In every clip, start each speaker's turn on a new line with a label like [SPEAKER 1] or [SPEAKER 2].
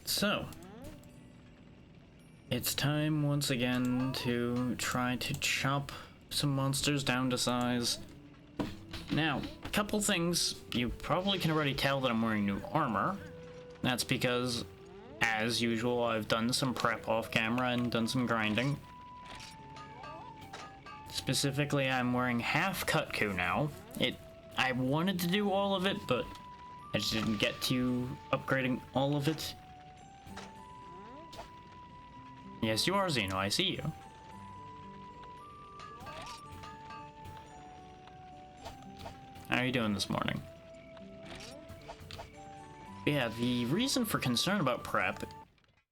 [SPEAKER 1] So, it's time once again to try to chop some monsters down to size. Now, a couple things. You probably can already tell that I'm wearing new armor. That's because, as usual, I've done some prep off camera and done some grinding. Specifically, I'm wearing half Kut-Ku now. I wanted to do all of it, but I just didn't get to upgrading all of it. Yes, you are, Xeno. I see you. How are you doing this morning? Yeah, the reason for concern about prep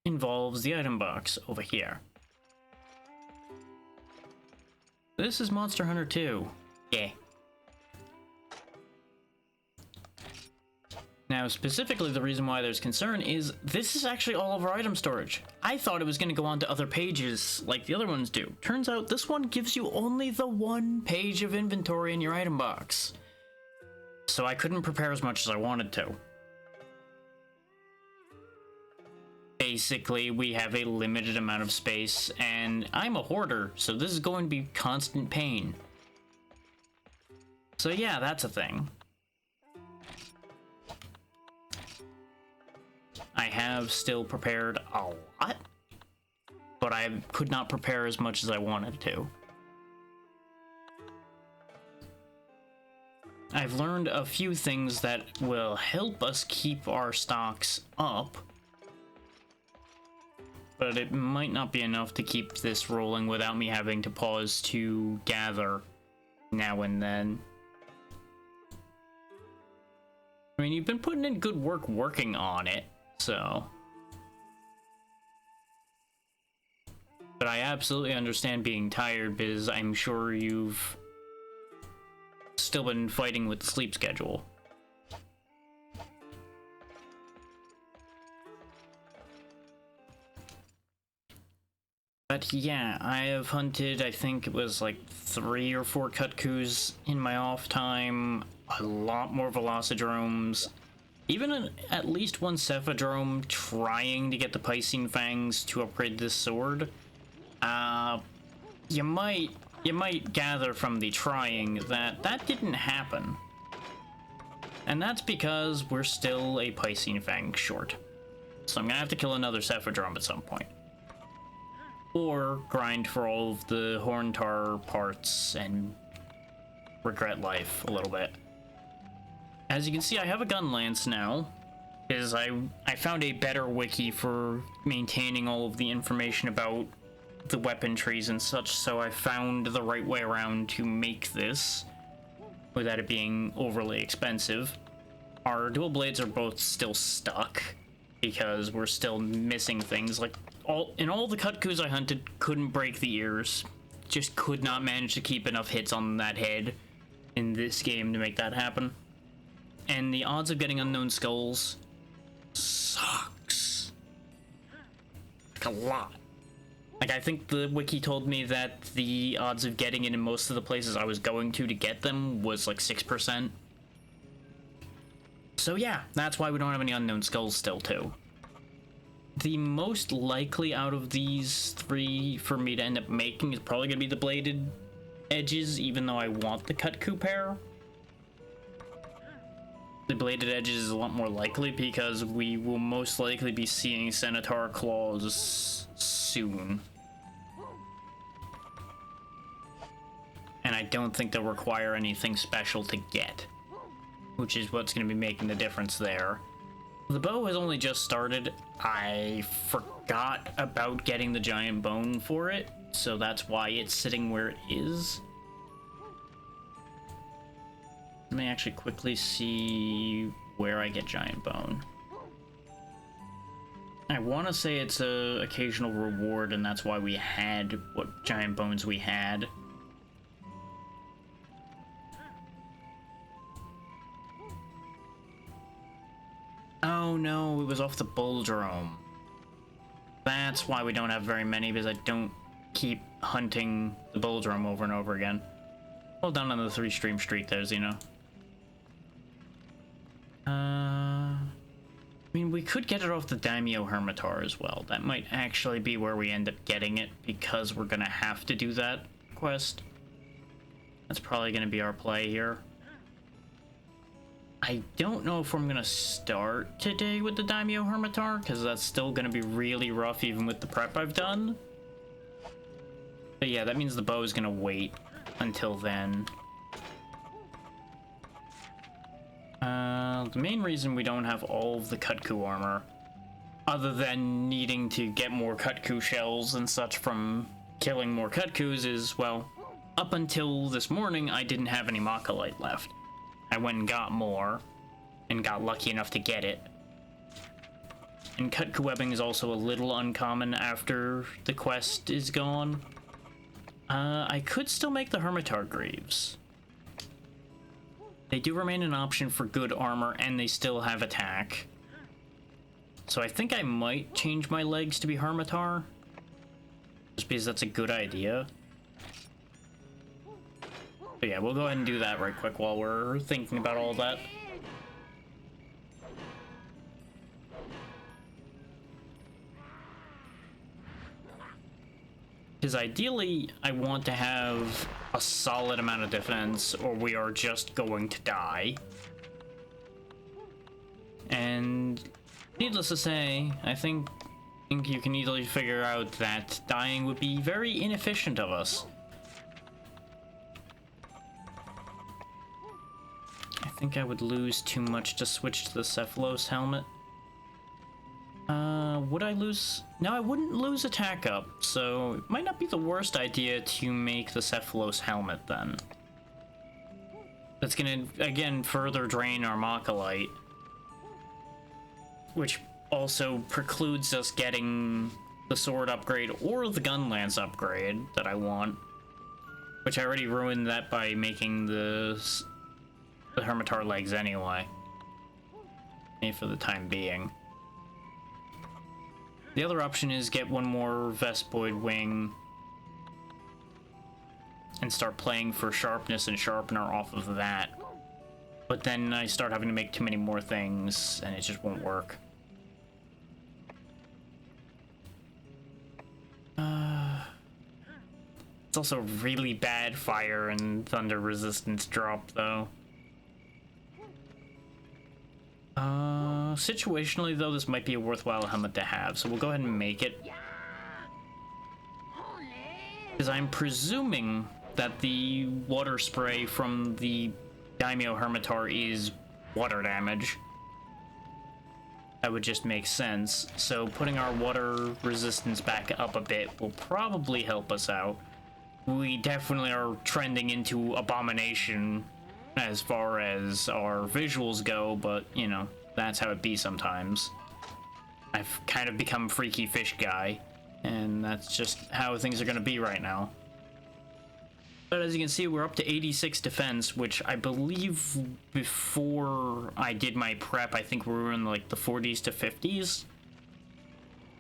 [SPEAKER 1] involves the item box over here. This is Monster Hunter 2. Yeah. Now, specifically, the reason why there's concern is this is actually all of our item storage. I thought it was going to go on to other pages like the other ones do. Turns out this one gives you only the one page of inventory in your item box. So I couldn't prepare as much as I wanted to. Basically, we have a limited amount of space, and I'm a hoarder, so this is going to be constant pain. So yeah, that's a thing. I have still prepared a lot, but I could not prepare as much as I wanted to. I've learned a few things that will help us keep our stocks up, but it might not be enough to keep this rolling without me having to pause to gather now and then. I mean, you've been putting in good work working on it, so. But I absolutely understand being tired because I'm sure you've still been fighting with the sleep schedule. But yeah, I have hunted, I think it was like 3 or 4 Kut-Kus in my off time, a lot more Velocidromes, even at least one Cephadrome trying to get the Piscine Fangs to upgrade this sword. You might gather from the trying that that didn't happen. And that's because we're still a Piscine Fang short. So I'm gonna have to kill another Cephadrome at some point. Or grind for all of the Horntar parts and regret life a little bit. As you can see, I have a gun lance now, because I found a better wiki for maintaining all of the information about the weapon trees and such, so I found the right way around to make this without it being overly expensive. Our dual blades are both still stuck because we're still missing things. Like all the Kut-Kus I hunted couldn't break the ears, just could not manage to keep enough hits on that head in this game to make that happen. And the odds of getting unknown skulls sucks. Like a lot. Like, I think the wiki told me that the odds of getting it in most of the places I was going to get them was like 6%. So yeah, that's why we don't have any unknown skulls still too. The most likely out of these 3 for me to end up making is probably going to be the bladed edges, even though I want the Kut-Ku pair. The bladed edges is a lot more likely because we will most likely be seeing Centaur claws soon. And I don't think they'll require anything special to get, which is what's going to be making the difference there. The bow has only just started. I forgot about getting the giant bone for it, so that's why it's sitting where it is. Let me actually quickly see where I get giant bone. I want to say it's a occasional reward, and that's why we had what giant bones we had. Oh no, it was off the Bulldrome. That's why we don't have very many, because I don't keep hunting the Bulldrome over and over again. Well done on the 3-stream streak there, Xeno. I mean, we could get it off the Daimyo Hermitar as well. That might actually be where we end up getting it, because we're gonna have to do that quest. That's probably gonna be our play here. I don't know if I'm gonna start today with the Daimyo Hermitar, because that's still gonna be really rough even with the prep I've done. But yeah, that means the bow is gonna wait until then. The main reason we don't have all of the Kutku armor, other than needing to get more Kutku shells and such from killing more Kutkus, is, well, up until this morning, I didn't have any Makalite left. I went and got more, and got lucky enough to get it. And Kutku webbing is also a little uncommon after the quest is gone. I could still make the Hermitar Greaves. They do remain an option for good armor, and they still have attack. So I think I might change my legs to be Hermitar, just because that's a good idea. But yeah, we'll go ahead and do that right quick while we're thinking about all that. Because ideally, I want to have a solid amount of defense, or we are just going to die. And needless to say, I think you can easily figure out that dying would be very inefficient of us. I think I would lose too much to switch to the Cephalos helmet. Would I lose? No, I wouldn't lose attack up, so it might not be the worst idea to make the Cephalos helmet then. That's gonna, again, further drain our Makalite, which also precludes us getting the sword upgrade or the gun lance upgrade that I want, which I already ruined that by making the Hermitar legs anyway, for the time being. The other option is get one more Vespoid wing and start playing for sharpness and sharpener off of that. But then I start having to make too many more things and it just won't work. It's also really bad fire and thunder resistance drop though. Situationally though, this might be a worthwhile helmet to have, so we'll go ahead and make it. Because I'm presuming that the water spray from the Daimyo Hermitar is water damage. That would just make sense. So putting our water resistance back up a bit will probably help us out. We definitely are trending into abomination as far as our visuals go, but, you know, that's how it be sometimes. I've kind of become freaky fish guy, and that's just how things are gonna be right now. But as you can see, we're up to 86 defense, which I believe before I did my prep, I think we were in like the 40s to 50s.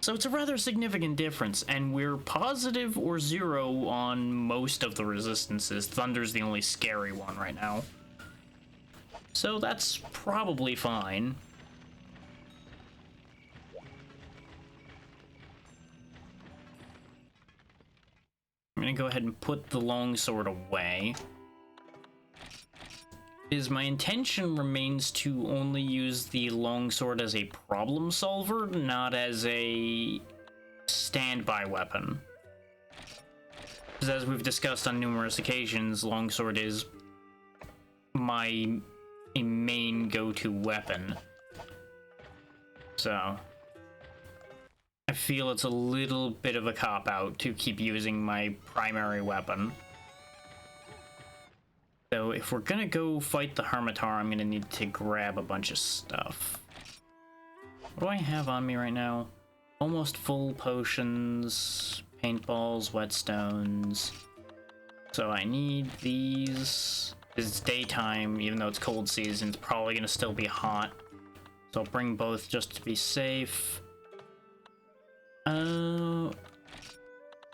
[SPEAKER 1] So it's a rather significant difference, and we're positive or 0 on most of the resistances. Thunder's the only scary one right now. So that's probably fine. I'm gonna go ahead and put the longsword away. My intention remains to only use the longsword as a problem solver, not as a standby weapon. Because as we've discussed on numerous occasions, longsword is my main go-to weapon. So I feel it's a little bit of a cop-out to keep using my primary weapon. So if we're gonna go fight the Hermitar, I'm gonna need to grab a bunch of stuff. What do I have on me right now? Almost full potions, paintballs, whetstones. So I need these. It's daytime, even though it's cold season, it's probably gonna still be hot. So I'll bring both just to be safe.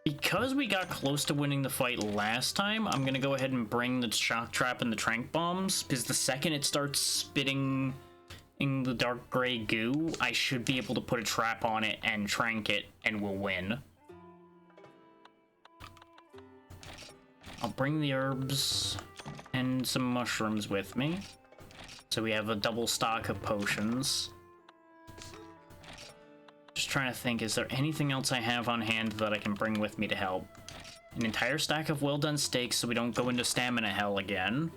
[SPEAKER 1] Because we got close to winning the fight last time, I'm gonna go ahead and bring the shock trap and the trank bombs, because the second it starts spitting in the dark gray goo, I should be able to put a trap on it and trank it, and we'll win. I'll bring the herbs and some mushrooms with me, so we have a double stock of potions. Just trying to think, is there anything else I have on hand that I can bring with me to help? An entire stack of well-done steaks so we don't go into stamina hell again.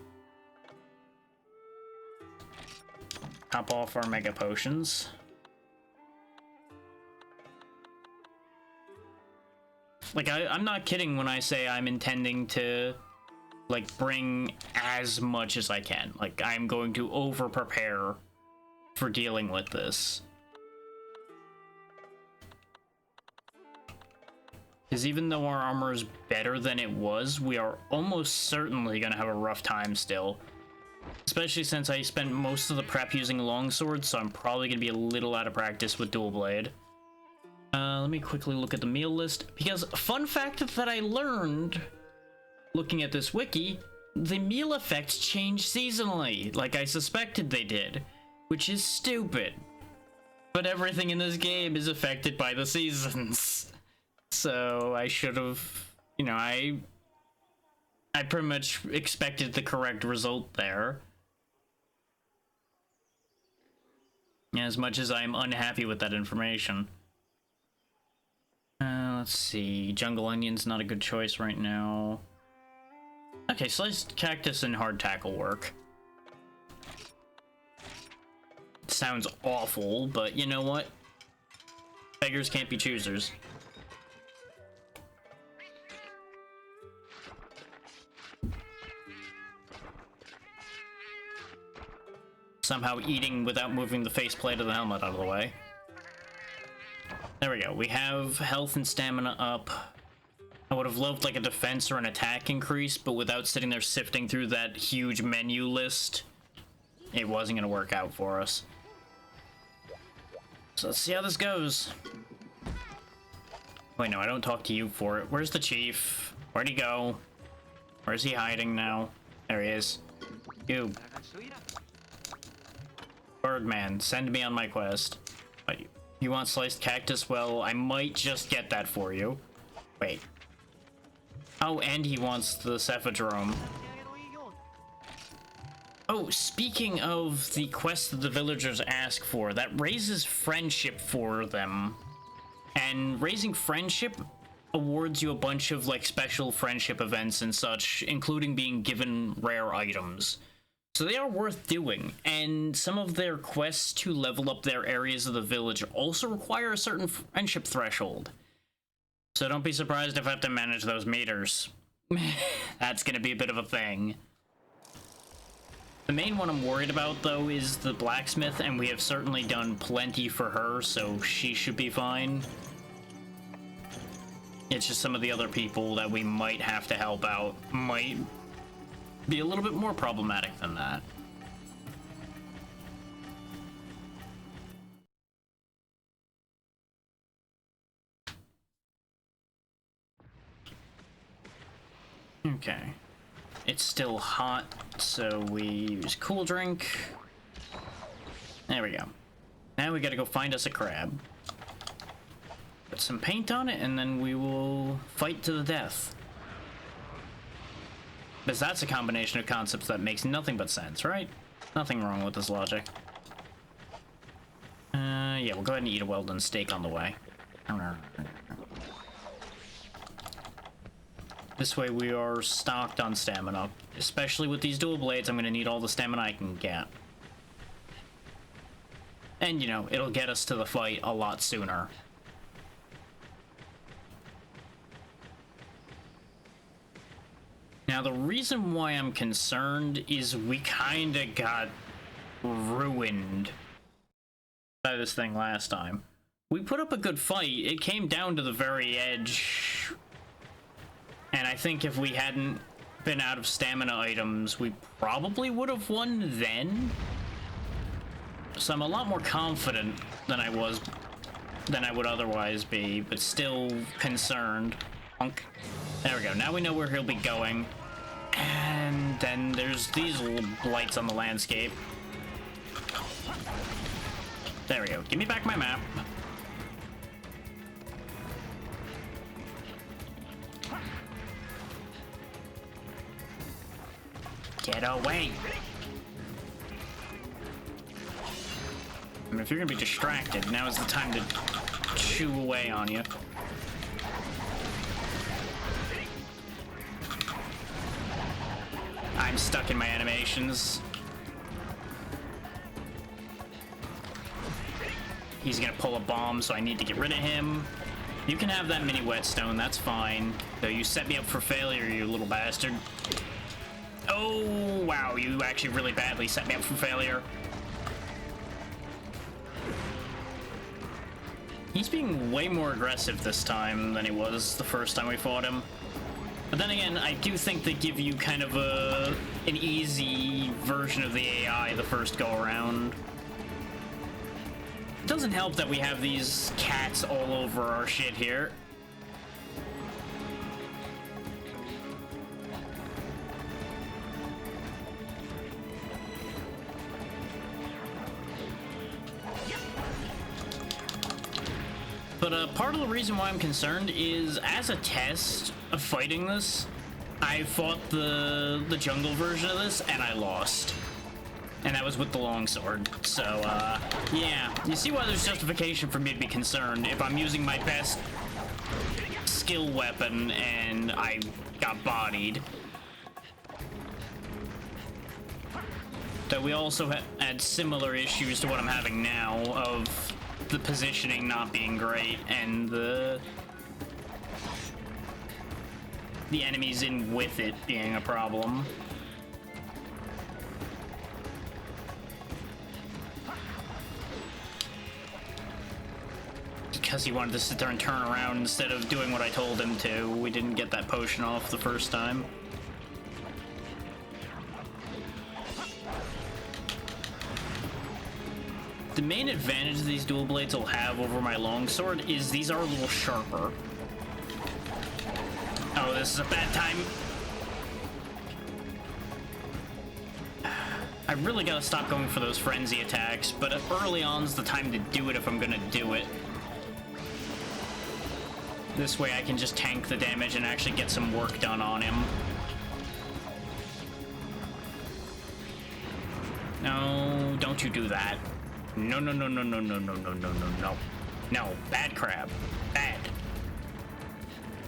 [SPEAKER 1] Top off our mega potions. Like, I'm not kidding when I say I'm intending to, like, bring as much as I can. Like, I'm going to over-prepare for dealing with this. Because even though our armor is better than it was, we are almost certainly going to have a rough time still. Especially since I spent most of the prep using longsword, so I'm probably going to be a little out of practice with dual blade. Let me quickly look at the meal list, because fun fact that I learned looking at this wiki, the meal effects change seasonally, like I suspected they did, which is stupid. But everything in this game is affected by the seasons. So I should have, you know, I pretty much expected the correct result there. As much as I'm unhappy with that information. Let's see. Jungle Onion's not a good choice right now. Okay, sliced cactus and hardtack will work. It sounds awful, but you know what? Beggars can't be choosers. Somehow eating without moving the faceplate of the helmet out of the way. There we go. We have health and stamina up. I would have loved like a defense or an attack increase, but without sitting there sifting through that huge menu list, it wasn't going to work out for us. So let's see how this goes. Wait, no, I don't talk to you for it. Where's the chief? Where'd he go? Where's he hiding now? There he is. You. Birdman, send me on my quest. Wait, you want sliced cactus? Well, I might just get that for you. Wait. Oh, and he wants the Cephadrome. Oh, speaking of the quest that the villagers ask for, that raises friendship for them. And raising friendship awards you a bunch of, like, special friendship events and such, including being given rare items. So they are worth doing, and some of their quests to level up their areas of the village also require a certain friendship threshold. So don't be surprised if I have to manage those meters. That's gonna be a bit of a thing. The main one I'm worried about, though, is the blacksmith, and we have certainly done plenty for her, so she should be fine. It's just some of the other people that we might have to help out might be a little bit more problematic than that. Okay. It's still hot, so we use cool drink. There we go. Now we gotta go find us a crab. Put some paint on it, and then we will fight to the death. Because that's a combination of concepts that makes nothing but sense, right? Nothing wrong with this logic. Yeah, we'll go ahead and eat a well-done steak on the way. This way we are stocked on stamina. Especially with these dual blades, I'm going to need all the stamina I can get. And, you know, it'll get us to the fight a lot sooner. Now, the reason why I'm concerned is we kinda got ruined by this thing last time. We put up a good fight. It came down to the very edge. And I think if we hadn't been out of stamina items, we probably would have won then. So I'm a lot more confident than I would otherwise be, but still concerned. There we go. Now we know where he'll be going. And then there's these little blights on the landscape. There we go. Give me back my map. Get away! I mean, if you're gonna be distracted, now is the time to chew away on you. I'm stuck in my animations. He's gonna pull a bomb, so I need to get rid of him. You can have that mini whetstone, that's fine. Though you set me up for failure, you little bastard. Oh, wow, you actually really badly set me up for failure. He's being way more aggressive this time than he was the first time we fought him. But then again, I do think they give you kind of an easy version of the AI the first go around. It doesn't help that we have these cats all over our shit here. But part of the reason why I'm concerned is, as a test of fighting this, I fought the jungle version of this, and I lost. And that was with the longsword. So, yeah. You see why there's justification for me to be concerned if I'm using my best skill weapon and I got bodied. Though we also had similar issues to what I'm having now of the positioning not being great and the enemies in with it being a problem. Because he wanted to sit there and turn around instead of doing what I told him to. We didn't get that potion off the first time. The main advantage these dual blades will have over my longsword is these are a little sharper. Oh, this is a bad time. I really gotta stop going for those frenzy attacks, but early on's the time to do it if I'm gonna do it. This way I can just tank the damage and actually get some work done on him. No, don't you do that. No, no, no, no, no, no, no, no, no, no, no. No, bad crab. Bad.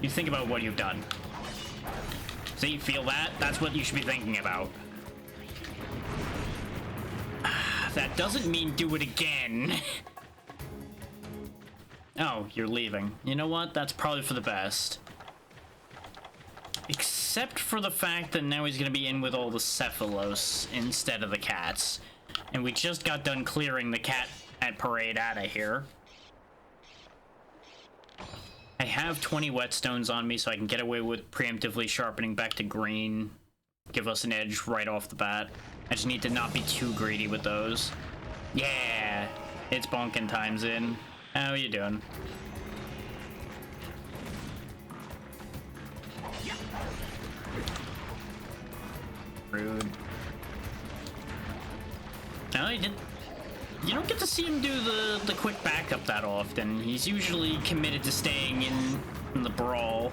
[SPEAKER 1] You think about what you've done. See, feel that? That's what you should be thinking about. That doesn't mean do it again. Oh, you're leaving. You know what? That's probably for the best. Except for the fact that now he's gonna be in with all the Cephalos instead of the cats. And we just got done clearing the cat at parade out of here. I have 20 whetstones on me, so I can get away with preemptively sharpening back to green. Give us an edge right off the bat. I just need to not be too greedy with those. Yeah, it's bonkin' times in. How you doing? Rude. No, he did. You don't get to see him do the quick backup that often. He's usually committed to staying in the brawl.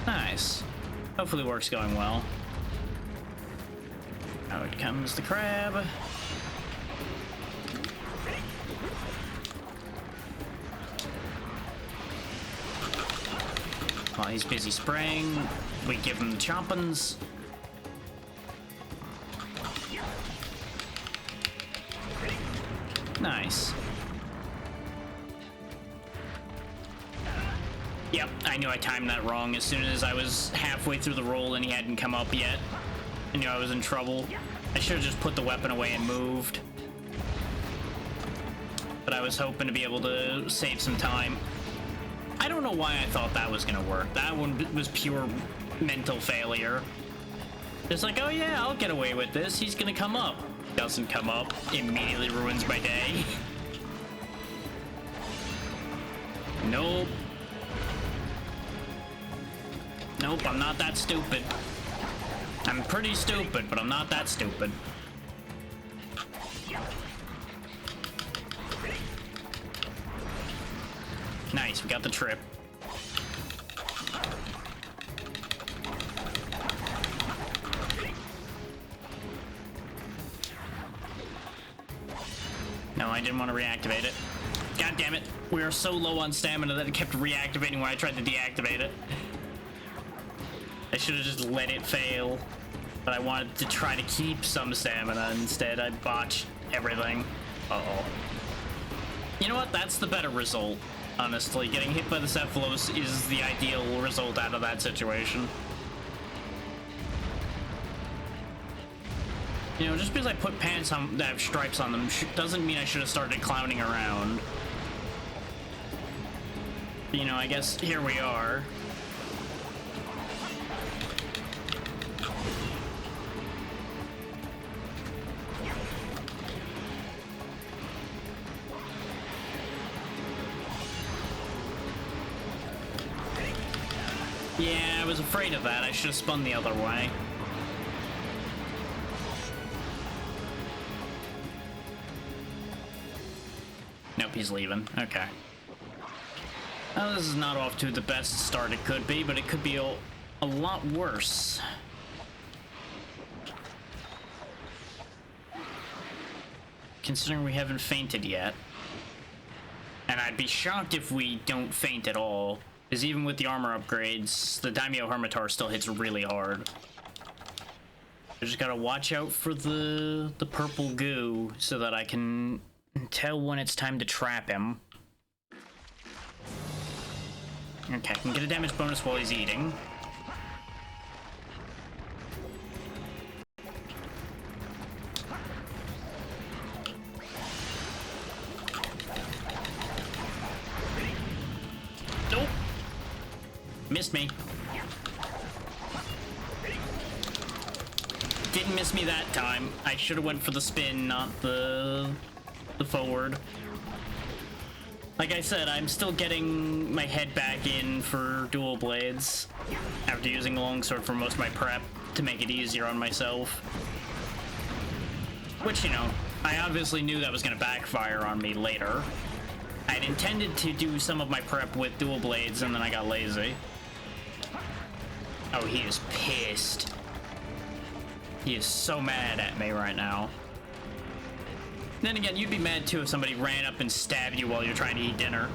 [SPEAKER 1] Nice. Hopefully work's going well. Out comes the crab. While he's busy spraying, we give him the chompins. Nice. Yep, I knew I timed that wrong. As soon as I was halfway through the roll and he hadn't come up yet, I knew I was in trouble. I should have just put the weapon away and moved. But I was hoping to be able to save some time. I don't know why I thought that was gonna work. That one was pure mental failure. It's like, oh yeah, I'll get away with this. He's gonna come up. Doesn't come up. Immediately ruins my day. Nope. Nope, I'm not that stupid. I'm pretty stupid, but I'm not that stupid. Nice, we got the trip. No, I didn't want to reactivate it. God damn it. We are so low on stamina that it kept reactivating when I tried to deactivate it. I should have just let it fail. But I wanted to try to keep some stamina. Instead, I botched everything. Uh-oh. You know what? That's the better result, honestly. Getting hit by the Cephalos is the ideal result out of that situation. You know, just because I put pants on that have stripes on them doesn't mean I should have started clowning around. You know, I guess here we are. Yeah, I was afraid of that. I should have spun the other way. Nope, he's leaving. Okay. Well, this is not off to the best start it could be, but it could be a lot worse. Considering we haven't fainted yet. And I'd be shocked if we don't faint at all. Because even with the armor upgrades, the Daimyo Hermitar still hits really hard. I just gotta watch out for the purple goo so that I can tell when it's time to trap him. Okay, I can get a damage bonus while he's eating. Nope. Missed me. Didn't miss me that time. I should have went for the spin, not the forward. Like I said, I'm still getting my head back in for dual blades after using the longsword for most of my prep to make it easier on myself. Which, you know, I obviously knew that was going to backfire on me later. I'd intended to do some of my prep with dual blades and then I got lazy. Oh, he is pissed. He is so mad at me right now. Then again, you'd be mad too if somebody ran up and stabbed you while you're trying to eat dinner.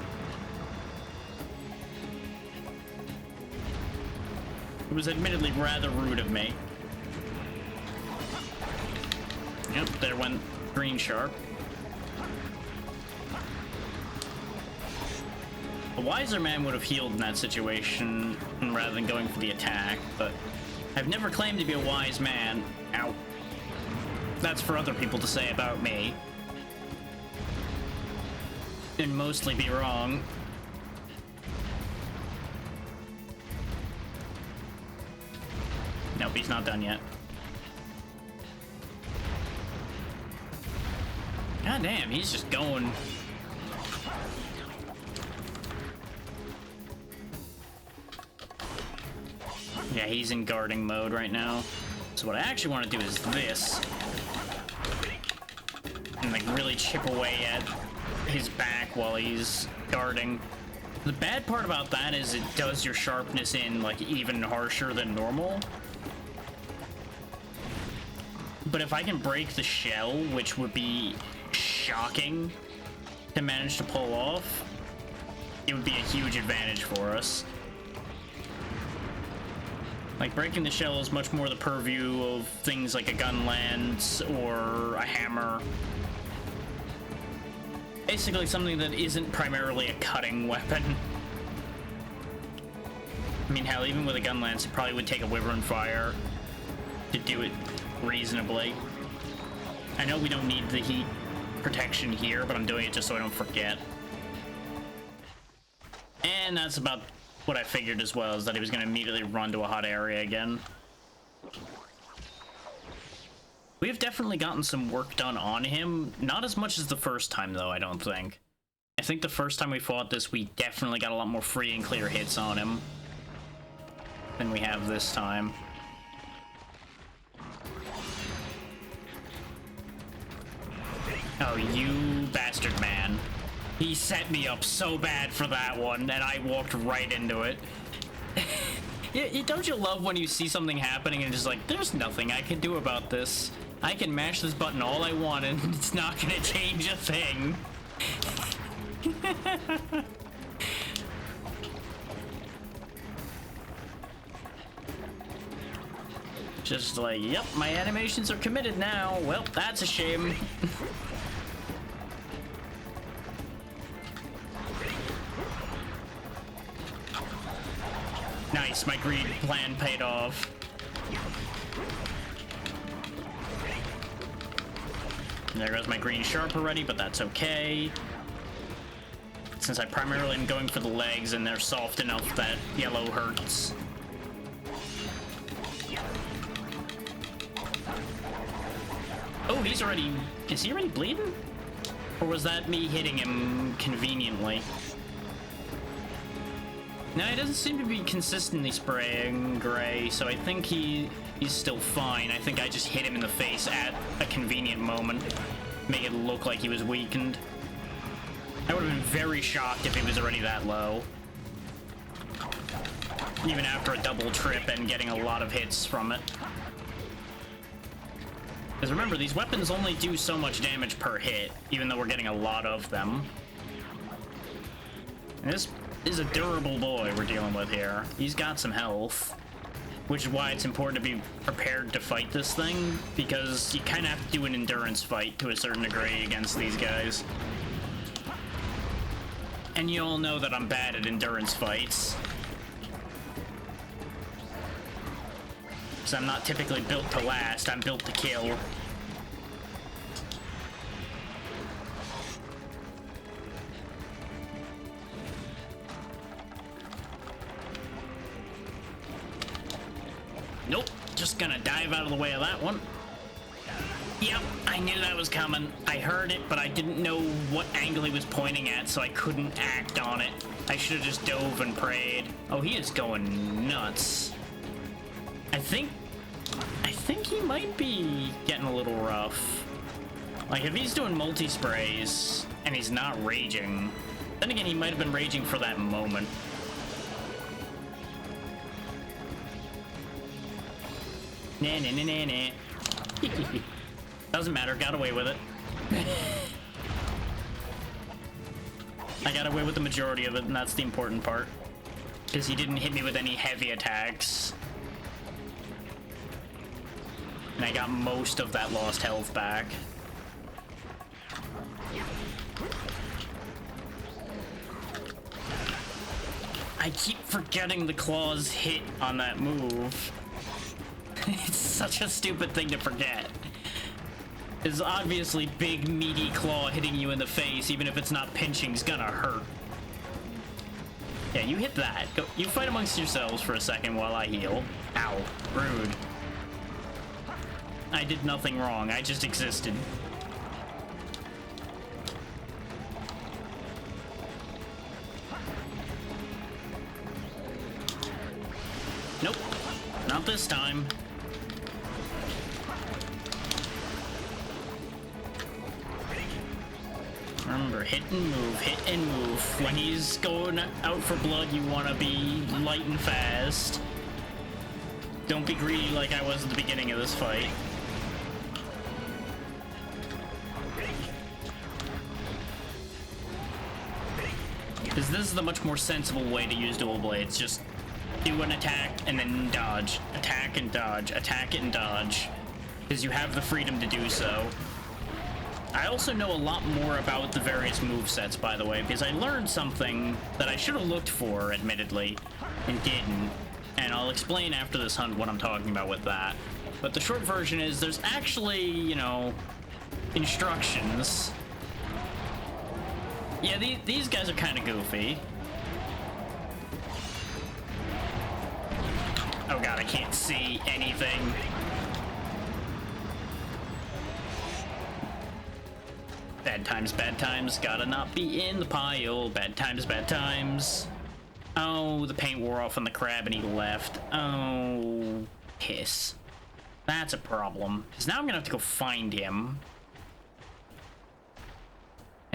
[SPEAKER 1] It was admittedly rather rude of me. Yep, there went Green Sharp. A wiser man would have healed in that situation rather than going for the attack, but I've never claimed to be a wise man. Ow. That's for other people to say about me. And mostly be wrong. Nope, he's not done yet. God damn, he's just going. Yeah, he's in guarding mode right now. So what I actually want to do is this. And like really chip away at his back while he's guarding. The bad part about that is it does your sharpness in like even harsher than normal. But if I can break the shell, which would be shocking to manage to pull off, it would be a huge advantage for us. Like, breaking the shell is much more the purview of things like a gun lance or a hammer. Basically something that isn't primarily a cutting weapon. I mean, hell, even with a gun lance, it probably would take a Wyvern Fire to do it reasonably. I know we don't need the heat protection here, but I'm doing it just so I don't forget. And that's about what I figured as well, is that he was going to immediately run to a hot area again. We've definitely gotten some work done on him. Not as much as the first time, though, I don't think. I think the first time we fought this, we definitely got a lot more free and clear hits on him than we have this time. Oh, you bastard man. He set me up so bad for that one, and I walked right into it. Don't you love when you see something happening and just like, there's nothing I can do about this. I can mash this button all I want and it's not gonna change a thing. Just like, yep, my animations are committed now. Well, that's a shame. Nice, my greed plan paid off. There goes my green sharp already, but that's okay. Since I primarily am going for the legs and they're soft enough that yellow hurts. Oh, he's already... Is he already bleeding? Or was that me hitting him conveniently? No, he doesn't seem to be consistently spraying gray, so I think he's still fine. I think I just hit him in the face at a convenient moment. Make it look like he was weakened. I would have been very shocked if he was already that low. Even after a double trip and getting a lot of hits from it. Because remember, these weapons only do so much damage per hit, even though we're getting a lot of them. And this is a durable boy we're dealing with here. He's got some health, which is why it's important to be prepared to fight this thing, because you kind of have to do an endurance fight to a certain degree against these guys. And you all know that I'm bad at endurance fights. So I'm not typically built to last, I'm built to kill. Nope, just gonna dive out of the way of that one. Yep, I knew that was coming. I heard it, but I didn't know what angle he was pointing at, so I couldn't act on it. I should have just dove and prayed. Oh, he is going nuts. I think he might be getting a little rough. Like, if he's doing multi-sprays and he's not raging, then again, he might have been raging for that moment. Nah, nah, nah, nah, nah. Doesn't matter, got away with it. I got away with the majority of it, and that's the important part. Because he didn't hit me with any heavy attacks. And I got most of that lost health back. I keep forgetting the claws hit on that move. It's such a stupid thing to forget. It's obviously big, meaty claw hitting you in the face, even if it's not pinching, is gonna hurt. Yeah, you hit that. Go, you fight amongst yourselves for a second while I heal. Ow, rude. I did nothing wrong, I just existed. Nope, not this time. Remember, hit and move, hit and move. When he's going out for blood, you want to be light and fast. Don't be greedy like I was at the beginning of this fight. Because this is the much more sensible way to use dual blades. Just do an attack and then dodge. Attack and dodge. Attack it and dodge. Because you have the freedom to do so. I also know a lot more about the various movesets, by the way, because I learned something that I should have looked for, admittedly, and didn't. And I'll explain after this hunt what I'm talking about with that. But the short version is there's actually, you know, instructions. Yeah, these guys are kind of goofy. Oh god, I can't see anything. Bad times, gotta not be in the pile. Bad times. Oh, the paint wore off on the crab and he left. Oh, piss. That's a problem. Because now I'm gonna have to go find him.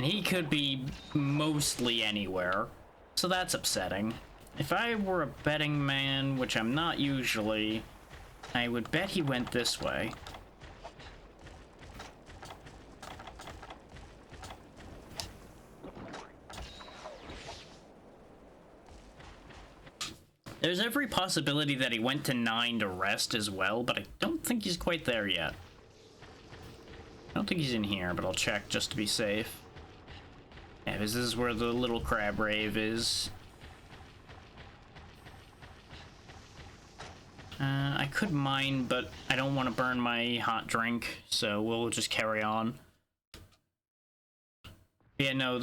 [SPEAKER 1] And he could be mostly anywhere, so that's upsetting. If I were a betting man, which I'm not usually, I would bet he went this way. There's every possibility that he went to 9 to rest as well, but I don't think he's quite there yet. I don't think he's in here, but I'll check just to be safe. Yeah, this is where the little crab rave is. I could mine, but I don't want to burn my hot drink, so we'll just carry on. Yeah, no,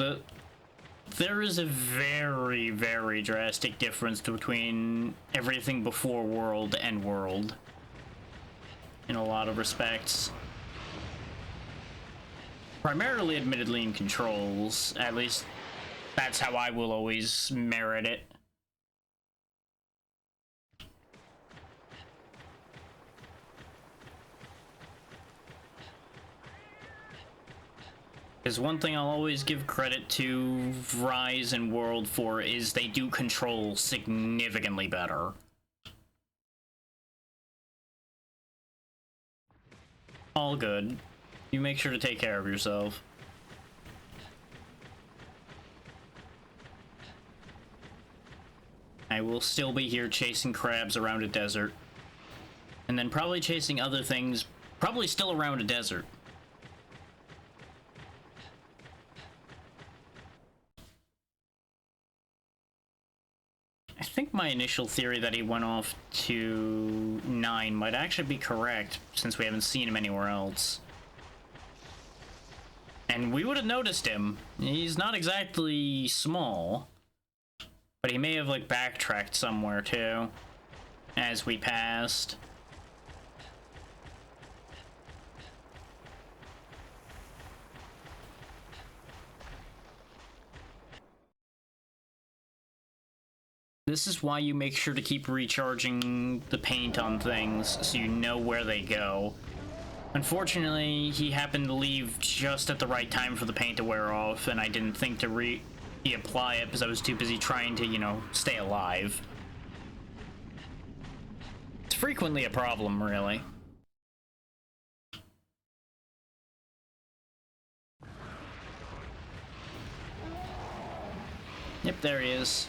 [SPEAKER 1] there is a very, very drastic difference between everything before World and World. In a lot of respects. Primarily, admittedly, in controls. At least, that's how I will always merit it. Because one thing I'll always give credit to Rise and World for is they do control significantly better. All good. You make sure to take care of yourself. I will still be here chasing crabs around a desert. And then probably chasing other things, probably still around a desert. I think my initial theory that he went off to 9 might actually be correct, since we haven't seen him anywhere else. And we would have noticed him. He's not exactly small. But he may have, like, backtracked somewhere, too. As we passed. This is why you make sure to keep recharging the paint on things, so you know where they go. Unfortunately, he happened to leave just at the right time for the paint to wear off, and I didn't think to reapply it because I was too busy trying to, you know, stay alive. It's frequently a problem, really. Yep, there he is.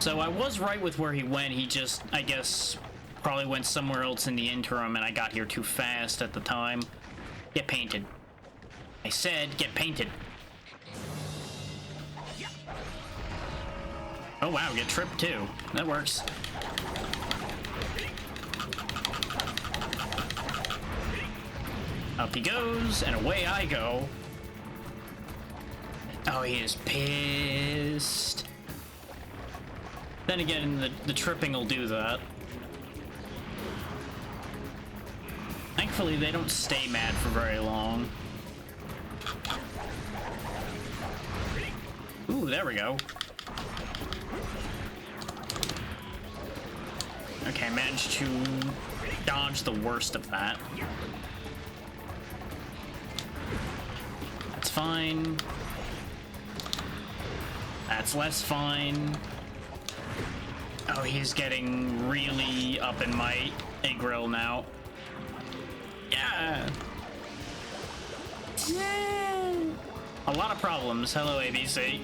[SPEAKER 1] So I was right with where he went, he just, I guess, probably went somewhere else in the interim, and I got here too fast at the time. Get painted. I said, get painted. Oh wow, get tripped too. That works. Up he goes, and away I go. Oh, he is pissed. Then again, the tripping will do that. Thankfully, they don't stay mad for very long. Ooh, there we go. Okay, managed to dodge the worst of that. That's fine. That's less fine. Oh, he's getting really up in my egg grill now. Yeah! A lot of problems. Hello, ABC.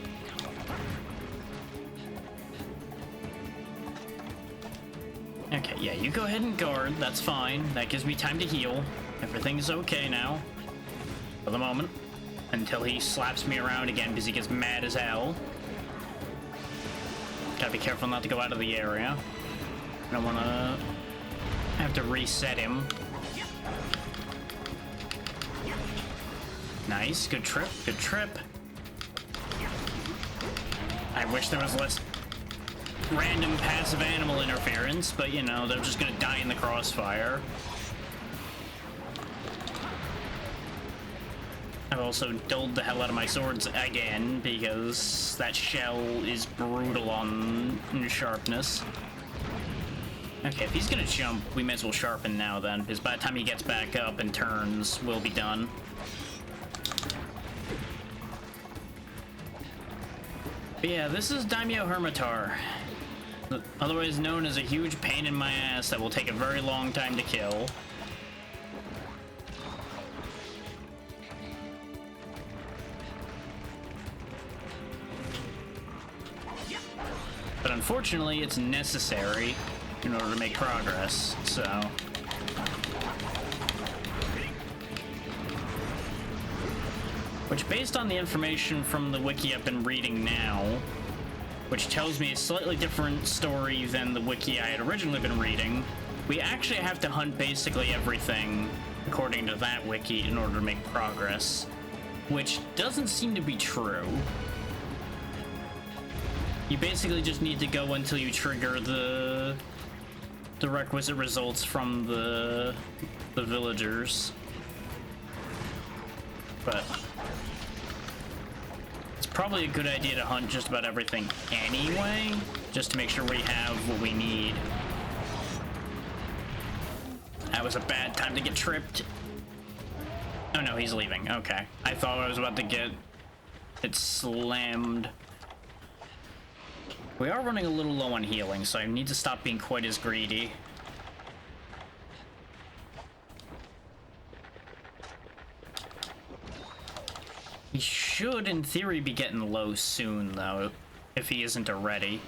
[SPEAKER 1] Okay, yeah, you go ahead and guard. That's fine. That gives me time to heal. Everything's okay now. For the moment. Until he slaps me around again because he gets mad as hell. Gotta be careful not to go out of the area. I don't wanna have to reset him. Nice, good trip, good trip. I wish there was less random passive animal interference, but you know, they're just gonna die in the crossfire. I've also dulled the hell out of my swords again, because that shell is brutal on sharpness. Okay, if he's gonna jump, we may as well sharpen now then, because by the time he gets back up and turns, we'll be done. But yeah, this is Daimyo Hermitaur, otherwise known as a huge pain in my ass that will take a very long time to kill. But unfortunately, it's necessary in order to make progress, so... Which, based on the information from the wiki I've been reading now, which tells me a slightly different story than the wiki I had originally been reading, we actually have to hunt basically everything, according to that wiki, in order to make progress. Which doesn't seem to be true. You basically just need to go until you trigger the requisite results from the villagers. But it's probably a good idea to hunt just about everything anyway, just to make sure we have what we need. That was a bad time to get tripped. Oh no, he's leaving. Okay. I thought I was about to get it slammed. We are running a little low on healing, so I need to stop being quite as greedy. He should, in theory, be getting low soon, though, if he isn't already.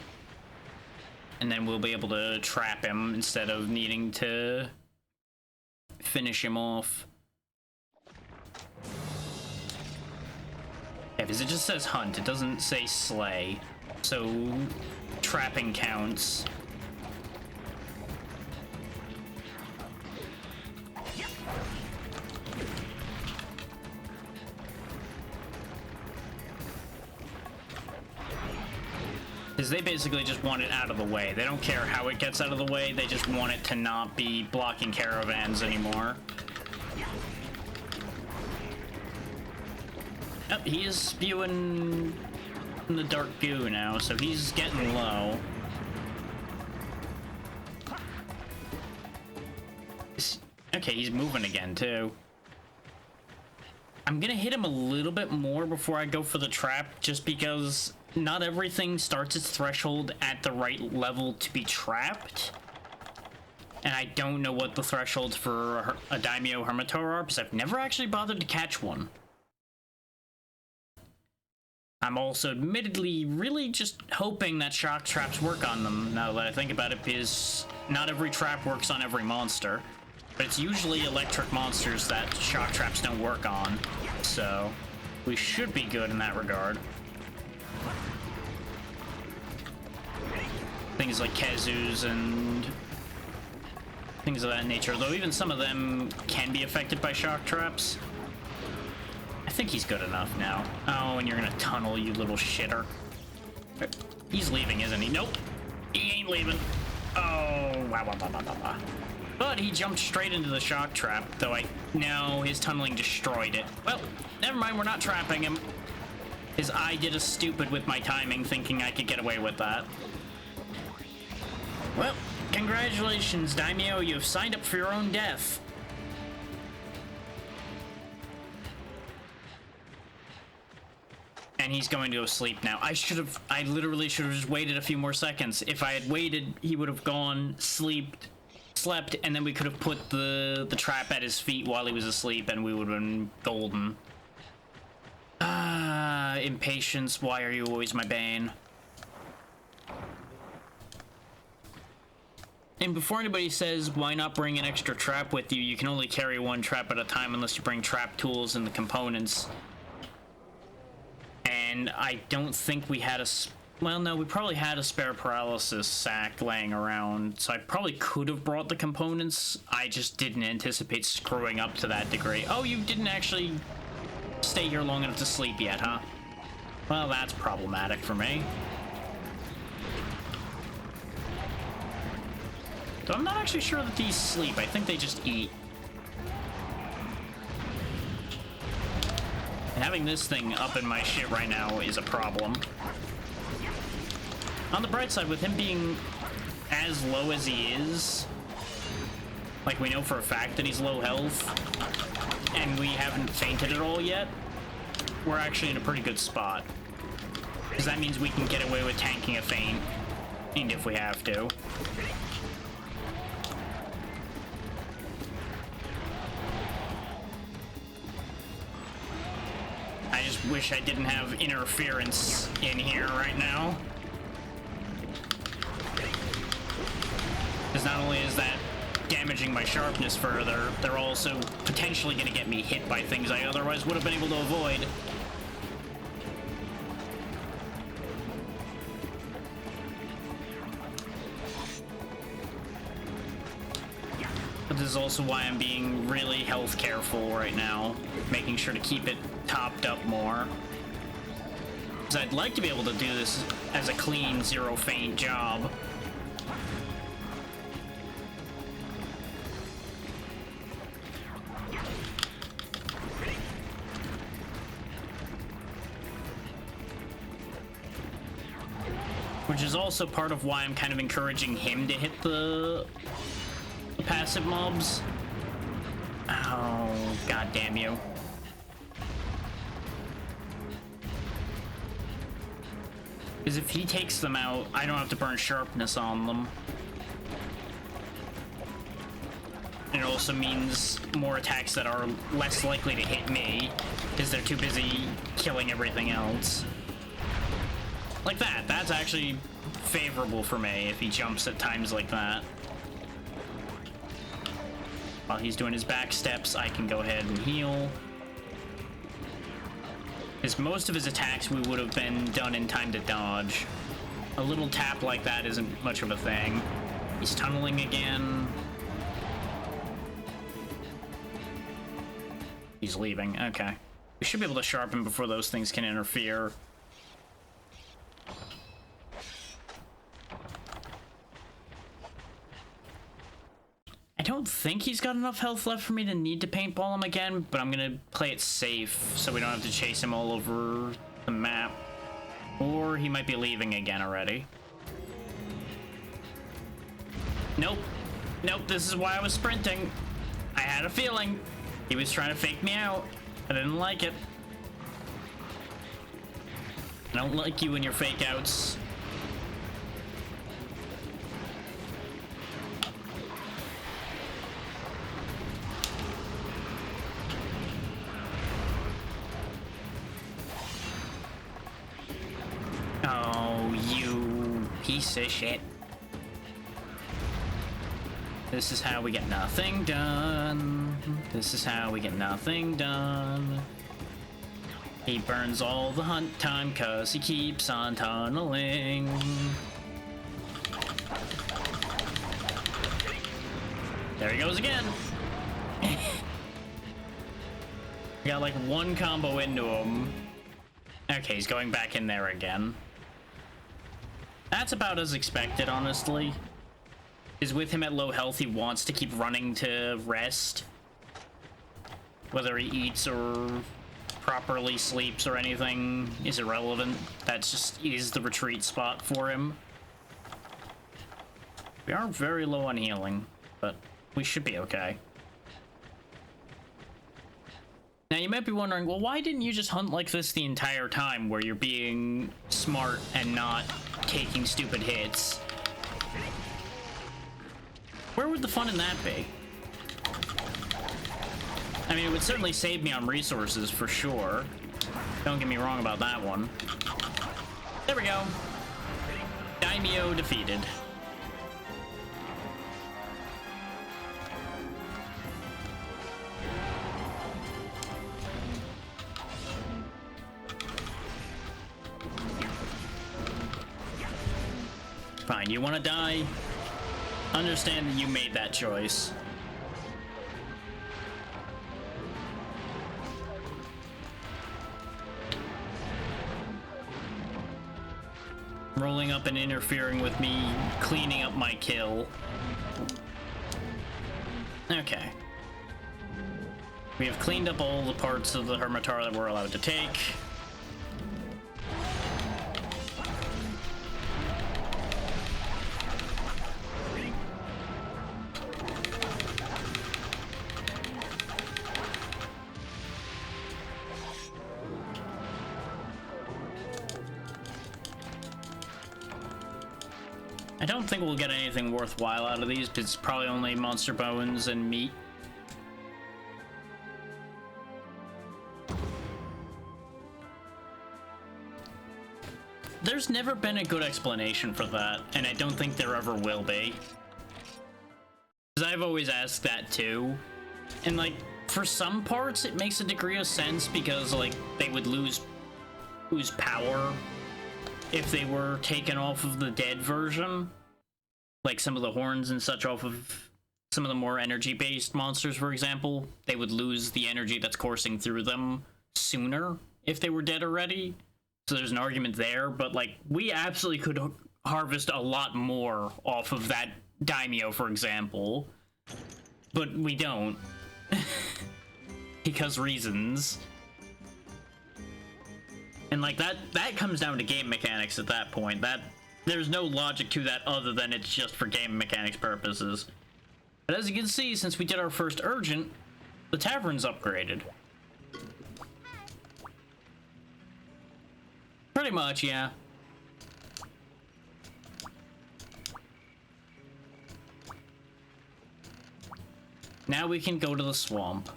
[SPEAKER 1] And then we'll be able to trap him instead of needing to finish him off. Yeah, because it just says hunt, it doesn't say slay. So, trapping counts. Because they basically just want it out of the way. They don't care how it gets out of the way, they just want it to not be blocking caravans anymore. Oh, he is spewing in the dark goo now, so he's getting low. Okay, he's moving again, too. I'm gonna hit him a little bit more before I go for the trap, just because not everything starts its threshold at the right level to be trapped. And I don't know what the thresholds for a Daimyo Hermitaur are, because I've never actually bothered to catch one. I'm also admittedly really just hoping that shock traps work on them, now that I think about it, because not every trap works on every monster. But it's usually electric monsters that shock traps don't work on, so we should be good in that regard. Things like Kazus and things of that nature, though even some of them can be affected by shock traps. I think he's good enough now. Oh, and you're gonna tunnel, you little shitter. He's leaving, isn't he? Nope. He ain't leaving. Oh, wow, wow, wow, wow, wow. But he jumped straight into the shock trap, though no, his tunneling destroyed it. Well, never mind, we're not trapping him. His eye did a stupid with my timing, thinking I could get away with that. Well, congratulations, Daimyo, you've signed up for your own death. And he's going to go sleep now. I literally should have just waited a few more seconds. If I had waited, he would have gone, slept, and then we could have put the trap at his feet while he was asleep, and we would have been golden. Ah, impatience, why are you always my bane? And before anybody says, why not bring an extra trap with you? You can only carry one trap at a time unless you bring trap tools and the components. And I don't think we had well, no, we probably had a spare paralysis sack laying around, so I probably could have brought the components. I just didn't anticipate screwing up to that degree. Oh, you didn't actually stay here long enough to sleep yet, huh? Well, that's problematic for me. So I'm not actually sure that these sleep. I think they just eat. Having this thing up in my shit right now is a problem. On the bright side, with him being as low as he is, like we know for a fact that he's low health, and we haven't fainted at all yet, we're actually in a pretty good spot. Because that means we can get away with tanking a feint, and if we have to. I just wish I didn't have interference in here right now. Because not only is that damaging my sharpness further, they're also potentially going to get me hit by things I otherwise would have been able to avoid. But this is also why I'm being really health careful right now, making sure to keep it topped up more. Because I'd like to be able to do this as a clean, zero feint job. Which is also part of why I'm kind of encouraging him to hit the passive mobs. Oh, god damn you. Because if he takes them out, I don't have to burn sharpness on them. It also means more attacks that are less likely to hit me, because they're too busy killing everything else. Like that. That's actually favorable for me if he jumps at times like that. While he's doing his back steps, I can go ahead and heal. Because most of his attacks we would have been done in time to dodge. A little tap like that isn't much of a thing. He's tunneling again. He's leaving. Okay. We should be able to sharpen before those things can interfere. I don't think he's got enough health left for me to need to paintball him again, but I'm gonna play it safe so we don't have to chase him all over the map. Or he might be leaving again already. Nope. Nope, this is why I was sprinting. I had a feeling he was trying to fake me out. I didn't like it. I don't like you and your fake outs. Oh, you piece of shit. This is how we get nothing done. This is how we get nothing done. He burns all the hunt time cause he keeps on tunneling. There he goes again. Got like one combo into him. Okay, he's going back in there again. That's about as expected, honestly. Is with him at low health, he wants to keep running to rest. Whether he eats or properly sleeps or anything is irrelevant. That's just is the retreat spot for him. We are very low on healing, but we should be okay. Now you might be wondering, well, why didn't you just hunt like this the entire time where you're being smart and not taking stupid hits? Where would the fun in that be? I mean, it would certainly save me on resources for sure. Don't get me wrong about that one. There we go. Daimyo defeated. Fine, you want to die? Understand that you made that choice. Rolling up and interfering with me, cleaning up my kill. Okay. We have cleaned up all the parts of the Hermitaur that we're allowed to take. I don't think we'll get anything worthwhile out of these, because it's probably only monster bones and meat. There's never been a good explanation for that, and I don't think there ever will be. Because I've always asked that too. And like, for some parts it makes a degree of sense, because like, they would lose power if they were taken off of the dead version. Like some of the horns and such off of some of the more energy-based monsters, for example. They would lose the energy that's coursing through them sooner if they were dead already. So there's an argument there, but like, we absolutely could harvest a lot more off of that daimyo, for example. But we don't. Because reasons. And like, that comes down to game mechanics at that point. There's no logic to that other than it's just for game mechanics purposes. But as you can see, since we did our first urgent, the tavern's upgraded. Pretty much, yeah. Now we can go to the swamp.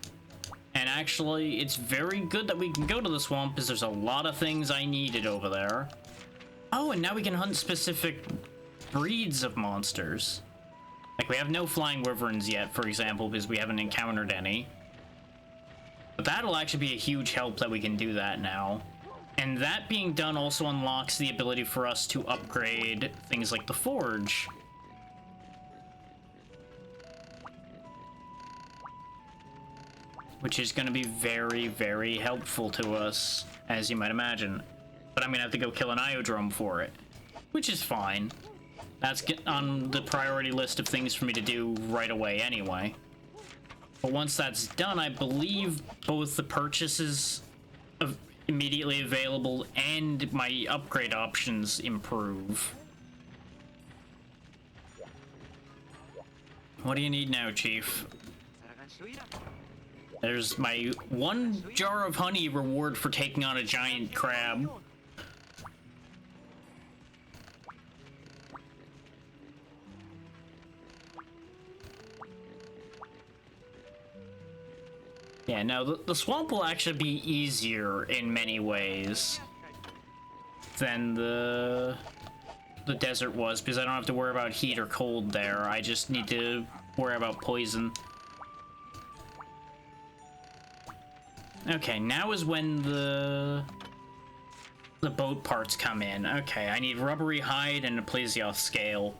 [SPEAKER 1] And actually, it's very good that we can go to the swamp, because there's a lot of things I needed over there. Oh, and now we can hunt specific breeds of monsters. Like, we have no flying wyverns yet, for example, because we haven't encountered any. But that'll actually be a huge help that we can do that now. And that being done also unlocks the ability for us to upgrade things like the forge. Which is going to be very, very helpful to us, as you might imagine. But I'm going to have to go kill an Iodrome for it, which is fine. That's on the priority list of things for me to do right away anyway. But once that's done, I believe both the purchases of immediately available and my upgrade options improve. What do you need now, Chief? There's my 1 jar of honey reward for taking on a giant crab. Yeah, no, the swamp will actually be easier in many ways than the desert was, because I don't have to worry about heat or cold there. I just need to worry about poison. Okay, now is when the boat parts come in. Okay, I need rubbery hide and a plesioth scale.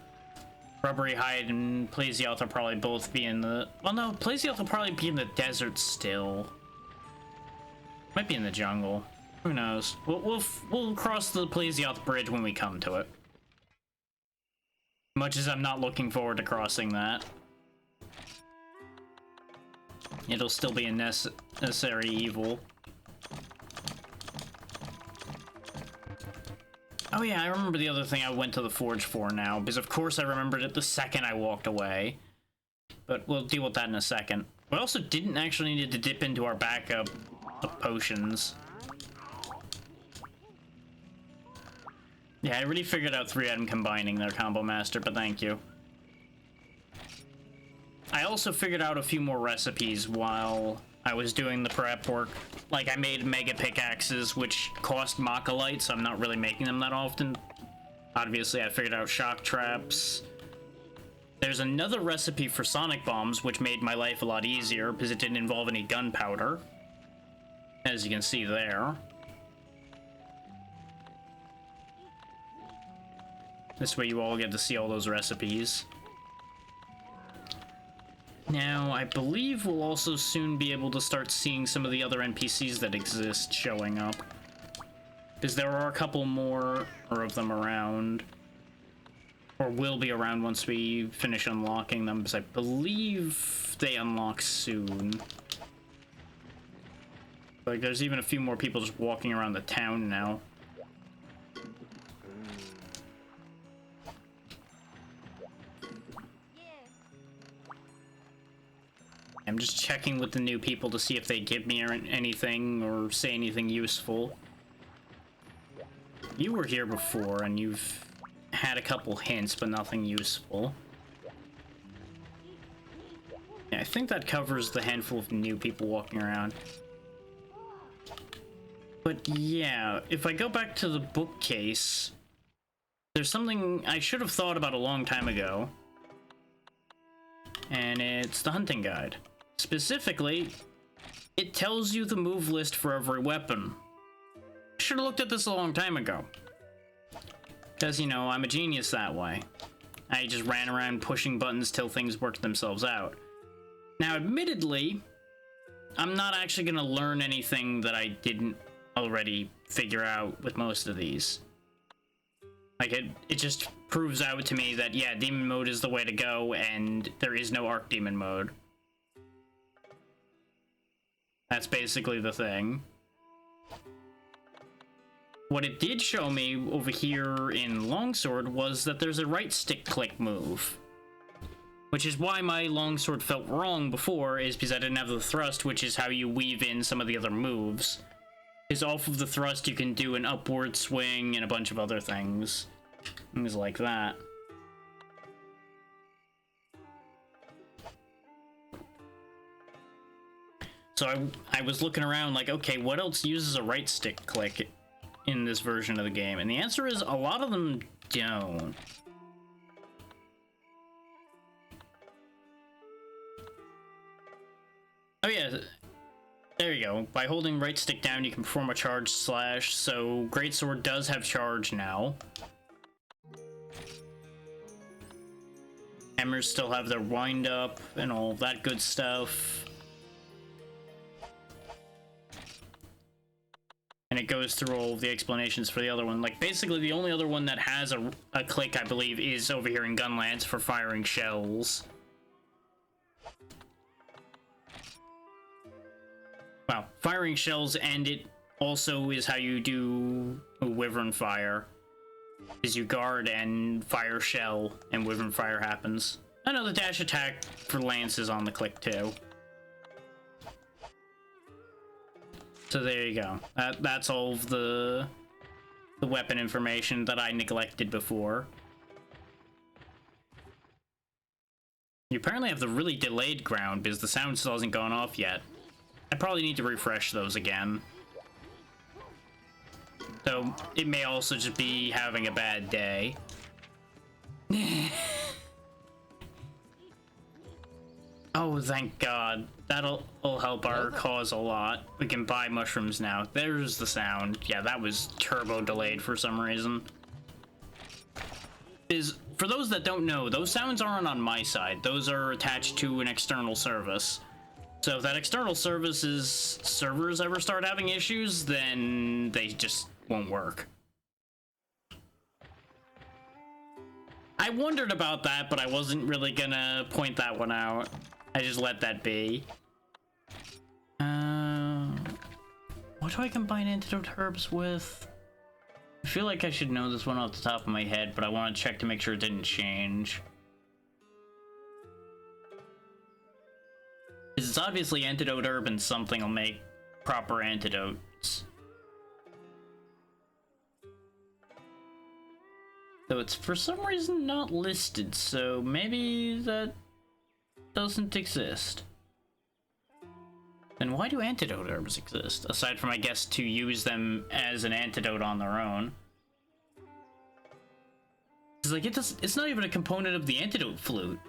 [SPEAKER 1] Rubbery hide and plesioth will probably both be in the... Well, no, plesioth will probably be in the desert still. Might be in the jungle. Who knows? We'll cross the plesioth bridge when we come to it. Much as I'm not looking forward to crossing that. It'll still be a necessary evil. Oh yeah, I remember the other thing I went to the forge for now, because of course I remembered it the second I walked away. But we'll deal with that in a second. We also didn't actually need to dip into our backup of potions. Yeah, I already figured out 3-item combining there, Combo Master, but thank you. I also figured out a few more recipes while I was doing the prep work. Like, I made mega pickaxes, which cost Mach-a-Light, so I'm not really making them that often. Obviously, I figured out shock traps. There's another recipe for sonic bombs, which made my life a lot easier, because it didn't involve any gunpowder. As you can see there. This way you all get to see all those recipes. Now, I believe we'll also soon be able to start seeing some of the other NPCs that exist showing up. Because there are a couple more of them around. Or will be around once we finish unlocking them, because I believe they unlock soon. Like, there's even a few more people just walking around the town now. I'm just checking with the new people to see if they give me anything or say anything useful. You were here before, and you've had a couple hints, but nothing useful. Yeah, I think that covers the handful of new people walking around. But yeah, if I go back to the bookcase, there's something I should have thought about a long time ago. And it's the hunting guide. Specifically, it tells you the move list for every weapon. I should have looked at this a long time ago. Because, you know, I'm a genius that way. I just ran around pushing buttons till things worked themselves out. Now, admittedly, I'm not actually going to learn anything that I didn't already figure out with most of these. Like, it just proves out to me that, yeah, demon mode is the way to go, and there is no Archdemon mode. That's basically the thing. What it did show me over here in Longsword was that there's a right stick click move. Which is why my Longsword felt wrong before, is because I didn't have the thrust, which is how you weave in some of the other moves. Because off of the thrust you can do an upward swing and a bunch of other things. Things like that. So I was looking around like, okay, what else uses a right stick click in this version of the game? And the answer is a lot of them don't. Oh yeah, there you go. By holding right stick down, you can perform a charge slash, so Greatsword does have charge now. Hammers still have their wind up and all that good stuff. And it goes through all of the explanations for the other one. Like, basically the only other one that has a click, I believe, is over here in Gunlance for firing shells. Wow, firing shells, and it also is how you do Wyvern Fire. Is you guard and fire shell, and Wyvern Fire happens. I know the dash attack for Lance is on the click too. So there you go. That's all of the weapon information that I neglected before. You apparently have the really delayed ground because the sound still hasn't gone off yet. I probably need to refresh those again. So it may also just be having a bad day. Oh, thank God. That'll help our cause a lot. We can buy mushrooms now. There's the sound. Yeah, that was turbo delayed for some reason. For those that don't know, those sounds aren't on my side. Those are attached to an external service. So if that external service's servers ever start having issues, then they just won't work. I wondered about that, but I wasn't really gonna point that one out. I just let that be. What do I combine antidote herbs with? I feel like I should know this one off the top of my head, but I want to check to make sure it didn't change. It's obviously antidote herb and something will make proper antidotes. Though it's for some reason not listed, so maybe that doesn't exist. Then why do antidote herbs exist? Aside from, I guess, to use them as an antidote on their own. It's like, it's not even a component of the antidote flute.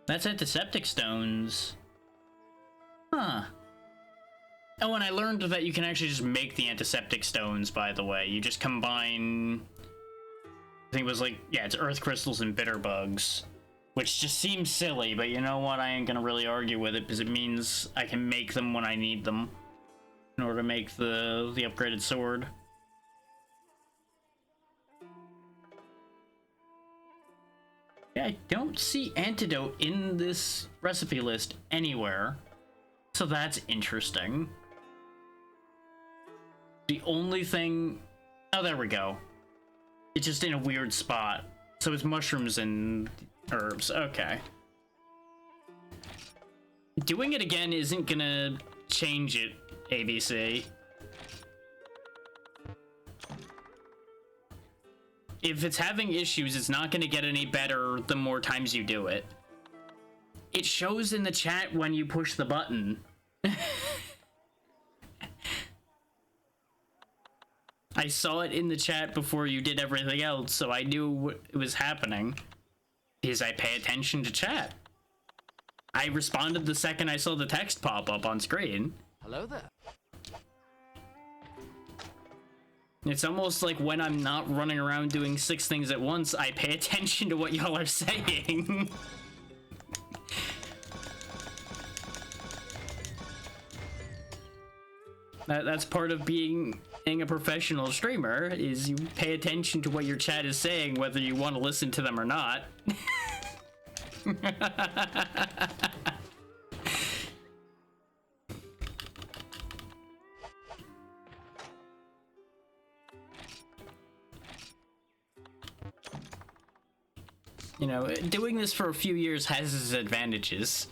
[SPEAKER 1] That's antiseptic stones. Huh. Oh, and I learned that you can actually just make the antiseptic stones, by the way. You just combine... I think it was like, yeah, it's earth crystals and bitter bugs. Which just seems silly, but you know what? I ain't gonna really argue with it, because it means I can make them when I need them. In order to make the upgraded sword. Yeah, I don't see antidote in this recipe list anywhere. So that's interesting. The only thing... Oh, there we go. It's just in a weird spot. So it's mushrooms and herbs. Okay. Doing it again isn't gonna change it, ABC. if it's having issues, it's not going to get any better the more times you do it. It shows in the chat when you push the button. I saw it in the chat before you did everything else, so I knew what was happening. Because I pay attention to chat. I responded the second I saw the text pop up on screen.
[SPEAKER 2] Hello there.
[SPEAKER 1] It's almost like when I'm not running around doing 6 things at once, I pay attention to what y'all are saying. That's part of being a professional streamer, is you pay attention to what your chat is saying, whether you want to listen to them or not. You know, doing this for a few years has its advantages.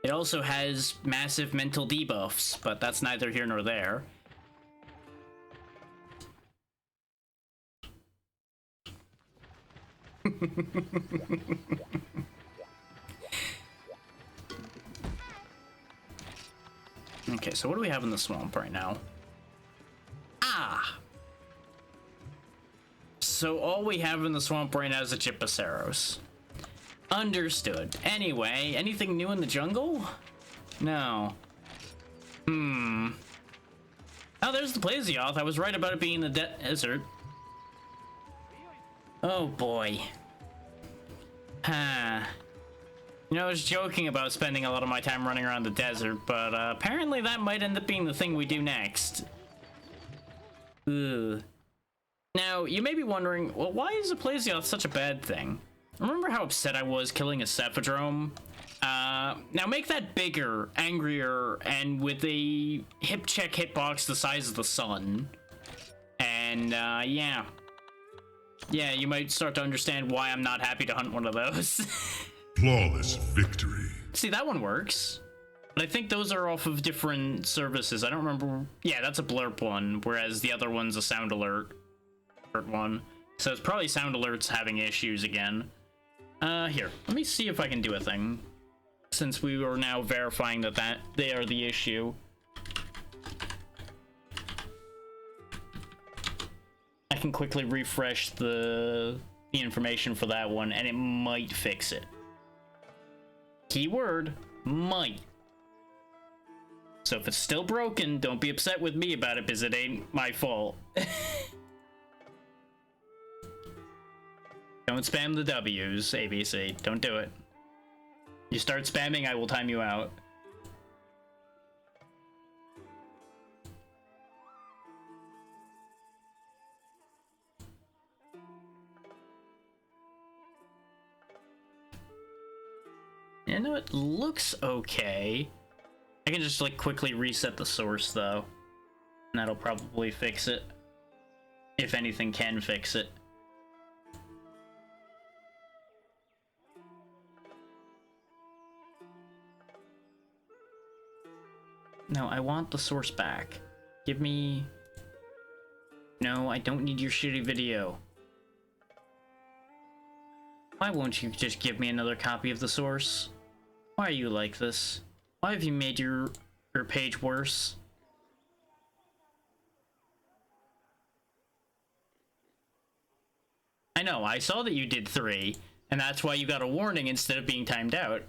[SPEAKER 1] It also has massive mental debuffs, but that's neither here nor there. Okay, so what do we have in the swamp right now? Ah! So all we have in the swamp right now is a Chippaceros. Understood. Anyway, anything new in the jungle? No. Oh, there's the Plasioth. I was right about it being in the desert. Oh boy. Huh. You know, I was joking about spending a lot of my time running around the desert, but apparently that might end up being the thing we do next. Ugh. Now, you may be wondering, well, why is a Plasioth such a bad thing? Remember how upset I was killing a Cephadrome? Now make that bigger, angrier, and with a hip check hitbox the size of the sun. And, yeah. Yeah, you might start to understand why I'm not happy to hunt one of those.
[SPEAKER 3] Flawless victory.
[SPEAKER 1] See, that one works. But I think those are off of different services. I don't remember. Yeah, that's a blurb one, whereas the other one's a sound alert one. So it's probably sound alerts having issues again. Here, let me see if I can do a thing. Since we are now verifying that they are the issue. I can quickly refresh the information for that one, and it might fix it. Keyword, might. So if it's still broken, don't be upset with me about it, because it ain't my fault. Don't spam the W's, ABC. Don't do it. You start spamming, I will time you out. You know, it looks okay. I can just, like, quickly reset the source, though. And that'll probably fix it. If anything can fix it. No, I want the source back. Give me... No, I don't need your shitty video. Why won't you just give me another copy of the source? Why are you like this? Why have you made your page worse? I know, I saw that you did 3, and that's why you got a warning instead of being timed out.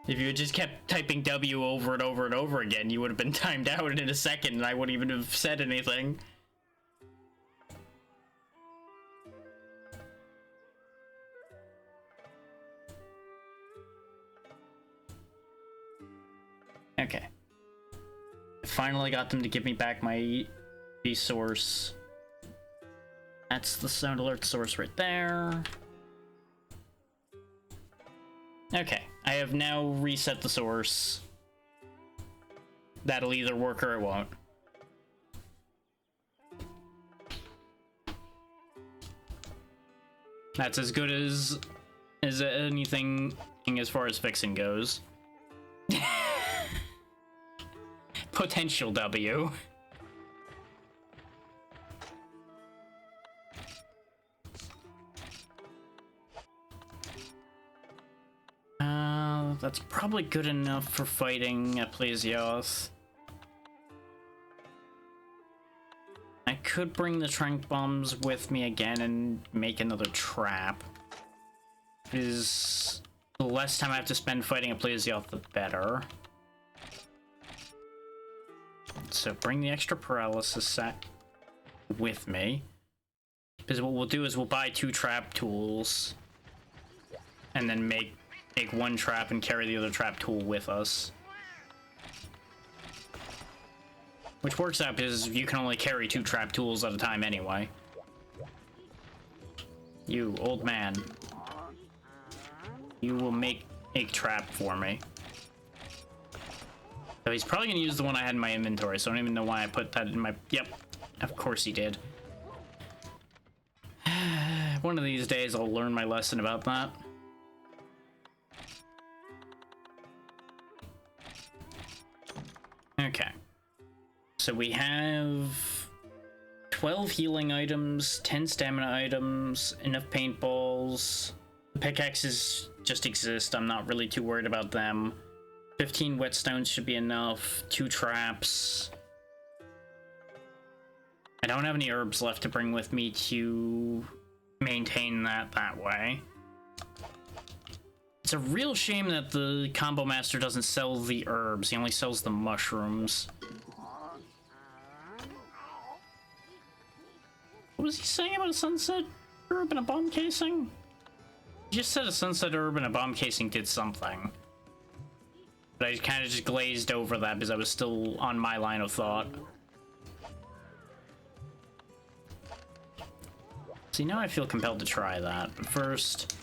[SPEAKER 1] If you had just kept typing W over and over and over again, you would have been timed out in a second and I wouldn't even have said anything. Okay. I finally got them to give me back my source. That's the sound alert source right there. Okay, I have now reset the source. That'll either work or it won't. That's as good as anything as far as fixing goes. potential W. That's probably good enough for fighting Ecclesios. I could bring the trank bombs with me again and make another trap. Is the less time I have to spend fighting Ecclesios, the better. So bring the extra paralysis set with me. Because what we'll do is we'll buy 2 trap tools and then make one trap and carry the other trap tool with us. Which works out because you can only carry 2 trap tools at a time anyway. You, old man. You will make a trap for me. So he's probably gonna use the one I had in my inventory, so I don't even know why I put that in my... Yep, of course he did. One of these days I'll learn my lesson about that. Okay. So we have 12 healing items, 10 stamina items, enough paintballs. The pickaxes just exist. I'm not really too worried about them. 15 whetstones should be enough. 2 traps. I don't have any herbs left to bring with me to maintain that way. It's a real shame that the Combo Master doesn't sell the herbs. He only sells the mushrooms. What was he saying about a sunset herb and a bomb casing? He just said a sunset herb and a bomb casing did something. But I kind of just glazed over that because I was still on my line of thought. See, now I feel compelled to try that. But first,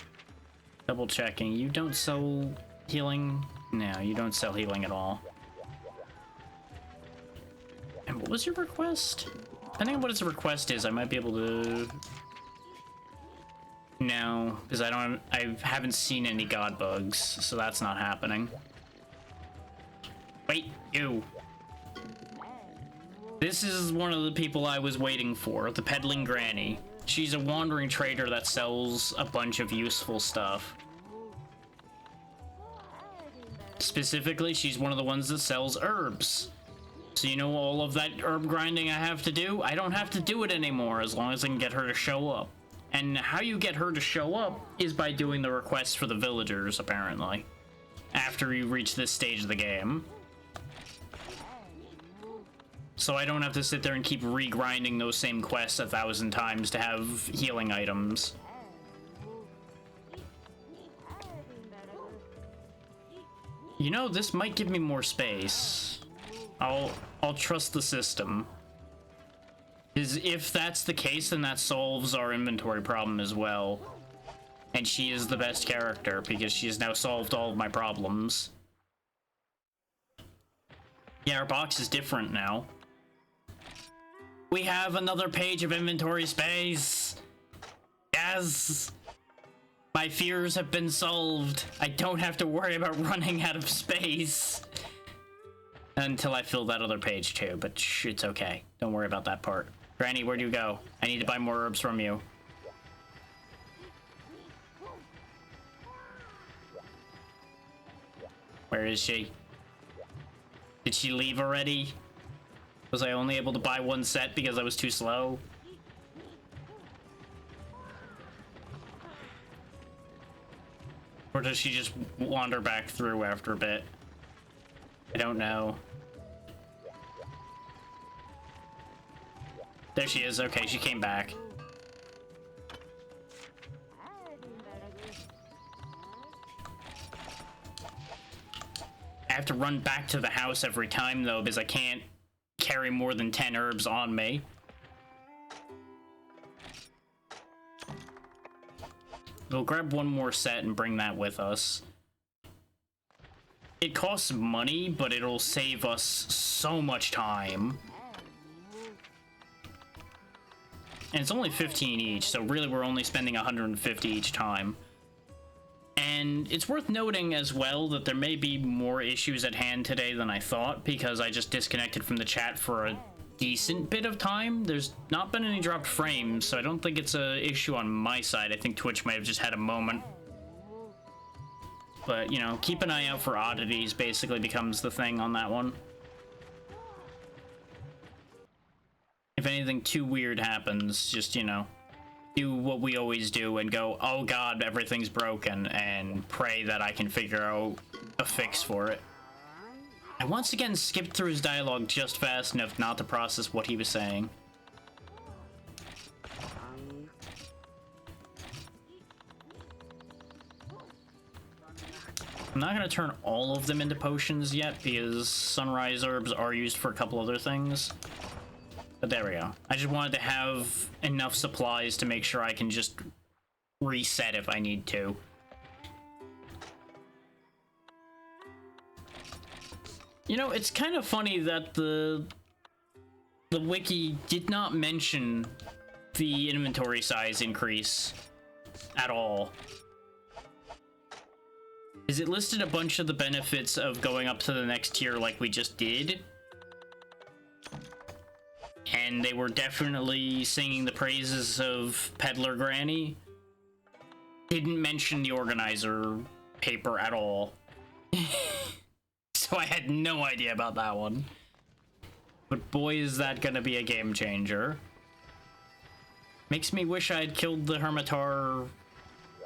[SPEAKER 1] double checking. You don't sell healing? No, you don't sell healing at all. And what was your request? Depending on what his request is, I might be able to... No, because I haven't seen any god bugs, so that's not happening. Wait, you. This is one of the people I was waiting for, the Peddling Granny. She's a wandering trader that sells a bunch of useful stuff. Specifically, she's one of the ones that sells herbs. So you know all of that herb grinding I have to do? I don't have to do it anymore as long as I can get her to show up. And how you get her to show up is by doing the requests for the villagers, apparently. After you reach this stage of the game. So I don't have to sit there and keep re-grinding those same quests 1,000 times to have healing items. You know, this might give me more space. I'll trust the system. Because if that's the case, then that solves our inventory problem as well. And she is the best character, because she has now solved all of my problems. Yeah, our box is different now. We have another page of inventory space! Yes! My fears have been solved. I don't have to worry about running out of space. Until I fill that other page too, but it's okay. Don't worry about that part. Granny, where do you go? I need to buy more herbs from you. Where is she? Did she leave already? Was I only able to buy 1 set because I was too slow? Or does she just wander back through after a bit? I don't know. There she is. Okay, she came back. I have to run back to the house every time, though, because I can't carry more than 10 herbs on me. We'll grab 1 more set and bring that with us. It costs money, but it'll save us so much time. And it's only 15 each, so really we're only spending 150 each time. And it's worth noting as well that there may be more issues at hand today than I thought, because I just disconnected from the chat for a decent bit of time. There's not been any dropped frames, so I don't think it's an issue on my side. I think Twitch might have just had a moment. But, you know, keep an eye out for oddities basically becomes the thing on that one. If anything too weird happens, just, you know, do what we always do and go, oh god, everything's broken, and pray that I can figure out a fix for it. I once again skipped through his dialogue just fast enough not to process what he was saying. I'm not going to turn all of them into potions yet, because sunrise herbs are used for a couple other things. But there we go. I just wanted to have enough supplies to make sure I can just reset if I need to. You know, it's kind of funny that the wiki did not mention the inventory size increase at all. Is it listed a bunch of the benefits of going up to the next tier like we just did? And they were definitely singing the praises of Peddler Granny. Didn't mention the organizer paper at all. So I had no idea about that one. But boy, is that gonna be a game changer. Makes me wish I'd killed the Hermitar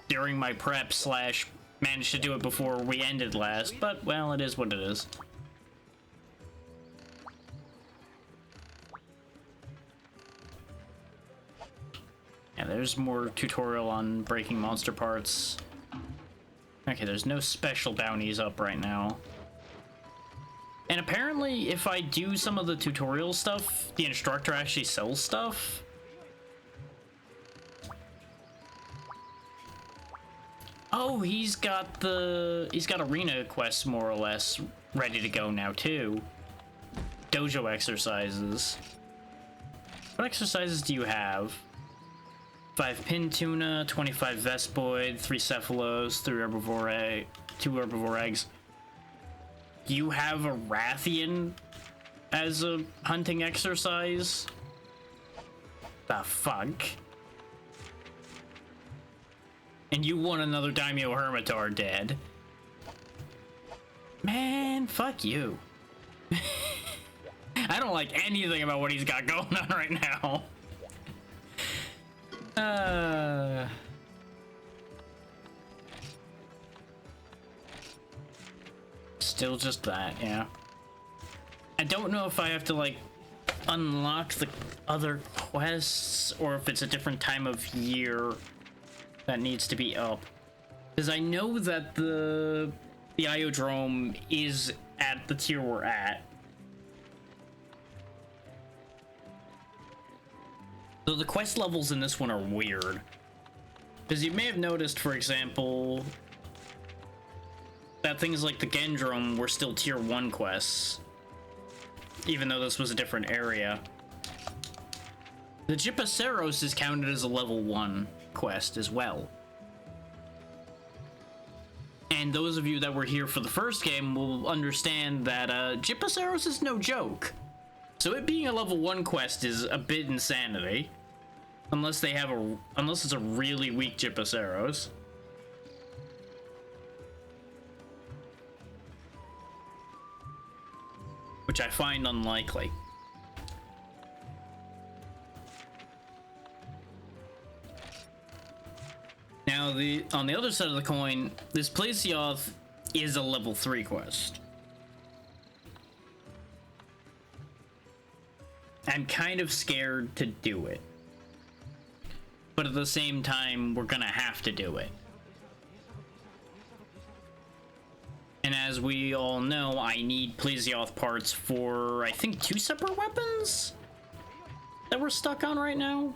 [SPEAKER 1] during my prep slash managed to do it before we ended last, but well, it is what it is. Yeah, there's more tutorial on breaking monster parts. Okay, there's no special bounties up right now. And apparently, if I do some of the tutorial stuff, the instructor actually sells stuff. Oh, he's got arena quests more or less ready to go now too. Dojo exercises. What exercises do you have? 5 pin tuna, 25 vespoid, 3 cephalos, 2 herbivore eggs. You have a Rathian as a hunting exercise? The fuck? And you want another Daimyo Hermitar dead. Man, fuck you. I don't like anything about what he's got going on right now. Still just that, yeah. I don't know if I have to, like, unlock the other quests, or if it's a different time of year that needs to be up. Because I know that the Iodrome is at the tier we're at. So the quest levels in this one are weird. Because you may have noticed, for example, that things like the Gendrome were still tier 1 quests, even though this was a different area. The Gypaceros is counted as a level 1 quest as well. And those of you that were here for the first game will understand that Gypaceros is no joke. So it being a level 1 quest is a bit insanity. Unless it's a really weak Gypaceros. Which I find unlikely. Now, on the other side of the coin, this Plesioth is a level 3 quest. I'm kind of scared to do it. But at the same time, we're gonna have to do it. And as we all know, I need Plesioth parts for, I think, 2 separate weapons that we're stuck on right now.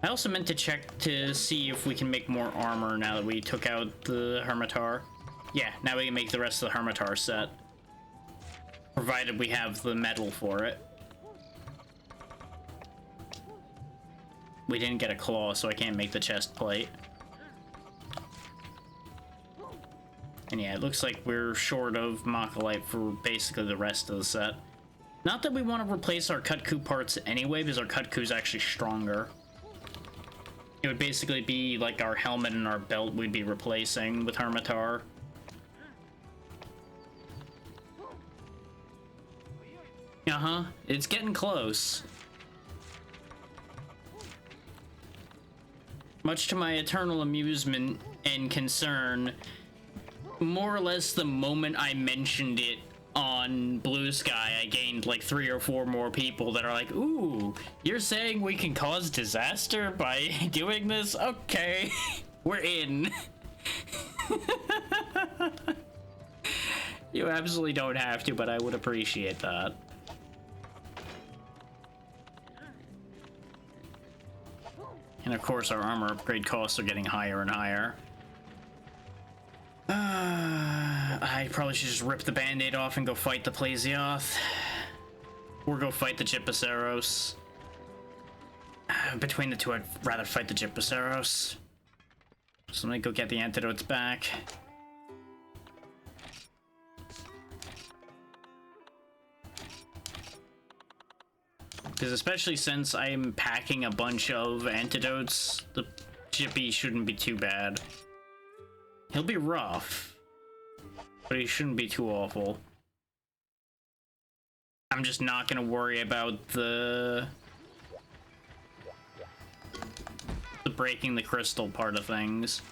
[SPEAKER 1] I also meant to check to see if we can make more armor now that we took out the Hermitar. Yeah, now we can make the rest of the Hermitar set. Provided we have the metal for it. We didn't get a claw, so I can't make the chest plate. And yeah, it looks like we're short of Mach-A-Lite for basically the rest of the set. Not that we want to replace our Kut-Ku parts anyway, because our Kut-Ku's actually stronger. It would basically be like our helmet and our belt we'd be replacing with Hermitaur. Uh-huh, it's getting close. Much to my eternal amusement and concern, more or less the moment I mentioned it on Blue Sky, I gained like 3 or 4 more people that are like, ooh, you're saying we can cause disaster by doing this? Okay, we're in. You absolutely don't have to, but I would appreciate that. And of course, our armor upgrade costs are getting higher and higher. I probably should just rip the band-aid off and go fight the Plesioth. Or go fight the Gypaceros. Between the two, I'd rather fight the Gypaceros. So let me go get the antidotes back. Because especially since I'm packing a bunch of antidotes, the Gyppy shouldn't be too bad. He'll be rough, but he shouldn't be too awful. I'm just not gonna worry about the breaking the crystal part of things.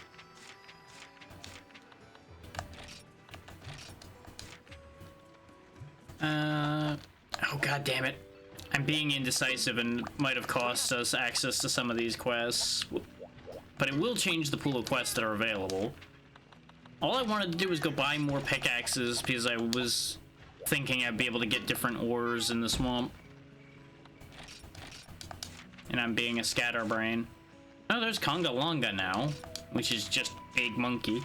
[SPEAKER 1] Oh god damn it. I'm being indecisive and might have cost us access to some of these quests, but it will change the pool of quests that are available. All I wanted to do was go buy more pickaxes because I was thinking I'd be able to get different ores in the swamp. And I'm being a scatterbrain. Oh, there's Conga Longa now, which is just Big Monkey.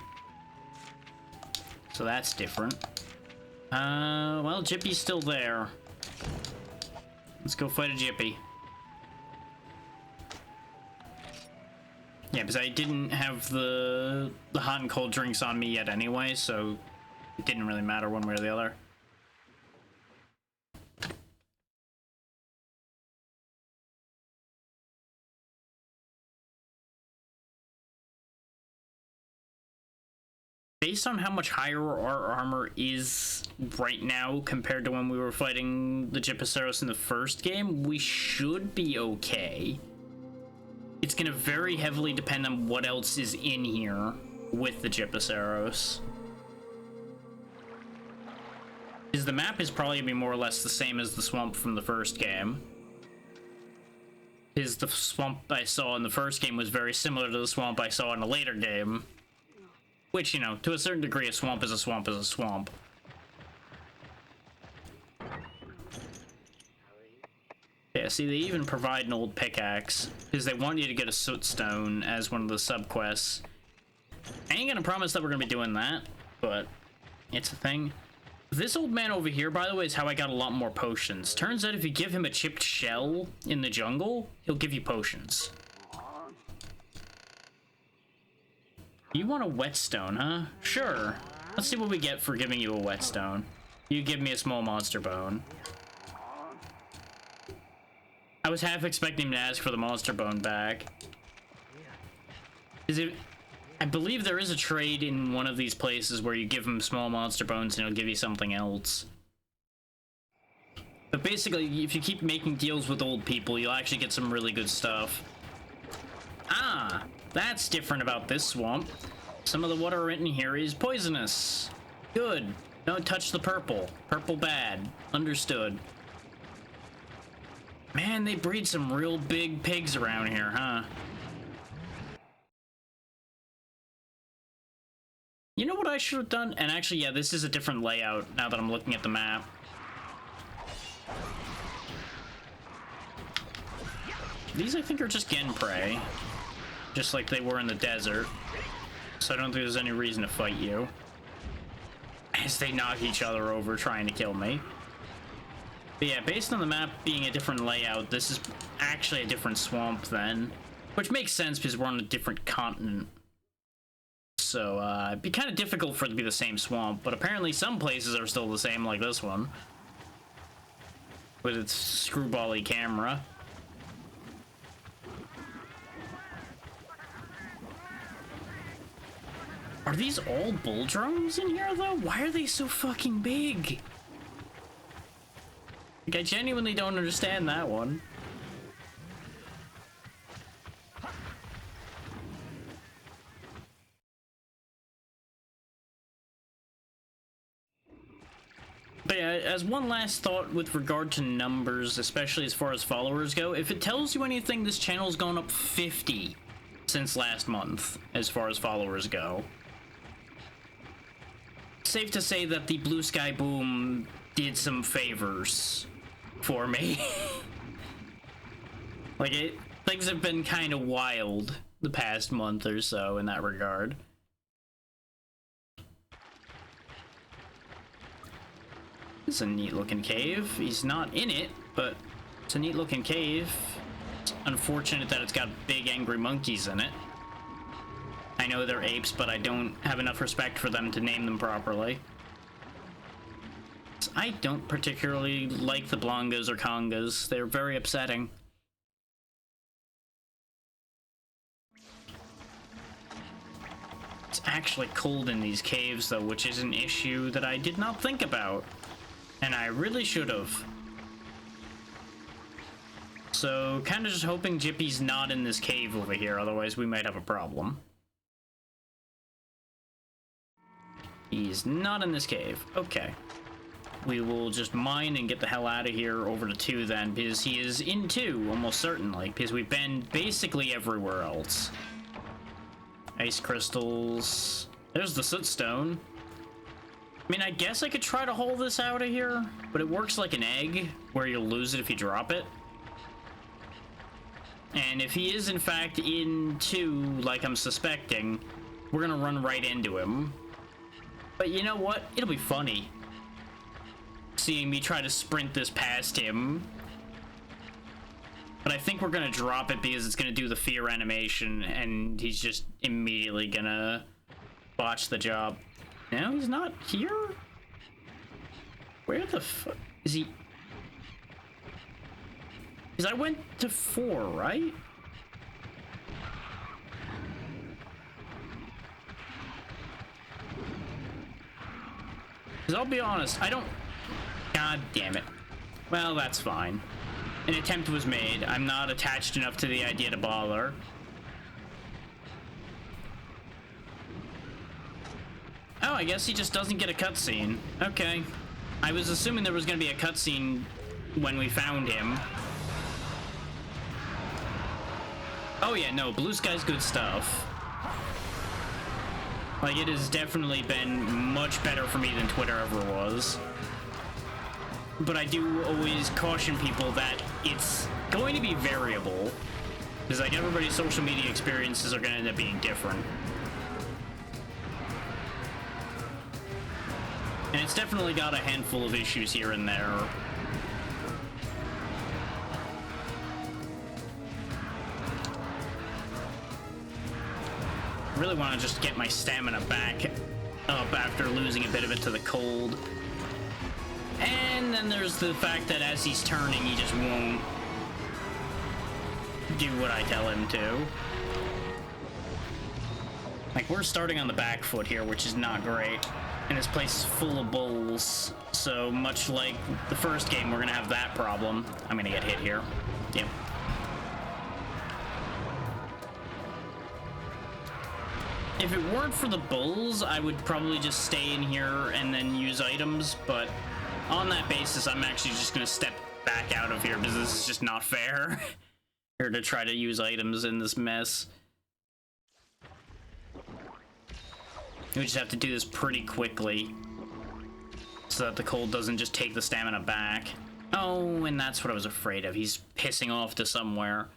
[SPEAKER 1] So that's different. Well, Gyppy's still there. Let's go fight a Gyppy. Yeah, because I didn't have the hot and cold drinks on me yet anyway, so it didn't really matter one way or the other. Based on how much higher our armor is right now compared to when we were fighting the Gypaceros in the first game, we should be okay. It's gonna very heavily depend on what else is in here with the Gypaceros. Because the map is probably gonna be more or less the same as the swamp from the first game. Because the swamp I saw in the first game was very similar to the swamp I saw in a later game. Which, you know, to a certain degree, a swamp is a swamp is a swamp. Yeah, see, they even provide an old pickaxe, because they want you to get a soot stone as one of the subquests. I ain't gonna promise that we're gonna be doing that, but it's a thing. This old man over here, by the way, is how I got a lot more potions. Turns out if you give him a chipped shell in the jungle, he'll give you potions. You want a whetstone, huh? Sure. Let's see what we get for giving you a whetstone. You give me a small monster bone. I was half expecting him to ask for the monster bone back. I believe there is a trade in one of these places where you give him small monster bones and he'll give you something else. But basically, if you keep making deals with old people, you'll actually get some really good stuff. Ah! That's different about this swamp. Some of the water in here is poisonous. Good. Don't touch the purple. Purple bad. Understood. Man, they breed some real big pigs around here, huh? You know what I should have done? And actually, yeah, this is a different layout now that I'm looking at the map. These, I think, are just Genprey. Just like they were in the desert. So I don't think there's any reason to fight you. As they knock each other over trying to kill me. But yeah, based on the map being a different layout, this is actually a different swamp then. Which makes sense because we're on a different continent. so it'd be kind of difficult for it to be the same swamp, but apparently some places are still the same, like this one. With its screwbally camera. Are these all bull drums in here, though? Why are they so fucking big? Like, I genuinely don't understand that one. But yeah, as one last thought with regard to numbers, especially as far as followers go, if it tells you anything, this channel's gone up 50 since last month, as far as followers go. Safe to say that the Blue Sky Boom did some favors for me. Like, things have been kind of wild the past month or so in that regard. It's a neat looking cave. He's not in it, but it's a neat looking cave. It's unfortunate that it's got big angry monkeys in it. I know they're apes, but I don't have enough respect for them to name them properly. I don't particularly like the Blongas or Congas. They're very upsetting. It's actually cold in these caves, though, which is an issue that I did not think about. And I really should have. So, kind of just hoping Jippy's not in this cave over here, otherwise we might have a problem. He's not in this cave. Okay. We will just mine and get the hell out of here over to 2 then, because he is in 2, almost certainly, because we've been basically everywhere else. Ice crystals. There's the sootstone. I mean, I guess I could try to haul this out of here, but it works like an egg, where you'll lose it if you drop it. And if he is, in fact, in 2, like I'm suspecting, we're gonna run right into him. But you know what? It'll be funny. Seeing me try to sprint this past him. But I think we're gonna drop it because it's gonna do the fear animation, and he's just immediately gonna botch the job. No, he's not here? Where the fuck is he? Because I went to 4, right? Because I'll be honest, I don't... God damn it. Well, that's fine. An attempt was made. I'm not attached enough to the idea to bother. Oh, I guess he just doesn't get a cutscene. Okay. I was assuming there was going to be a cutscene when we found him. Oh yeah, no, Blue Sky's good stuff. Like, it has definitely been much better for me than Twitter ever was. But I do always caution people that it's going to be variable. Because, like, everybody's social media experiences are going to end up being different. And it's definitely got a handful of issues here and there. I really want to just get my stamina back up after losing a bit of it to the cold. And then there's the fact that as he's turning, he just won't do what I tell him to. Like, we're starting on the back foot here, which is not great. And this place is full of bulls. So much like the first game, we're gonna have that problem. I'm gonna get hit here. Yep. If it weren't for the bulls, I would probably just stay in here and then use items, but on that basis, I'm actually just gonna step back out of here because this is just not fair. Here to try to use items in this mess. We just have to do this pretty quickly so that the cold doesn't just take the stamina back. Oh, and that's what I was afraid of. He's pissing off to somewhere.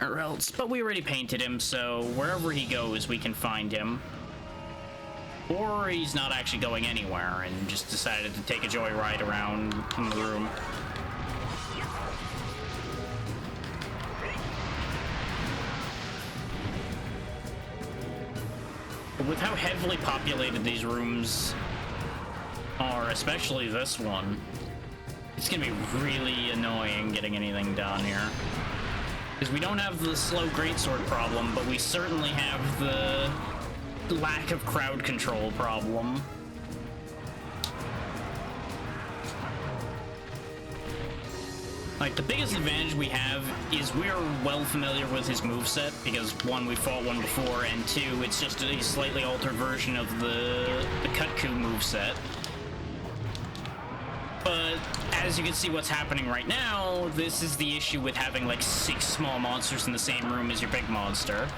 [SPEAKER 1] Or else, but we already painted him, so wherever he goes, we can find him. Or he's not actually going anywhere and just decided to take a joyride around the room. but with how heavily populated these rooms are, especially this one, it's gonna be really annoying getting anything done here. Because we don't have the slow greatsword problem, but we certainly have the lack of crowd control problem. Like, the biggest advantage we have is we're well familiar with his moveset, because one, we fought one before, and two, it's just a slightly altered version of the Kut-Ku moveset. But as you can see what's happening right now, this is the issue with having like 6 small monsters in the same room as your big monster.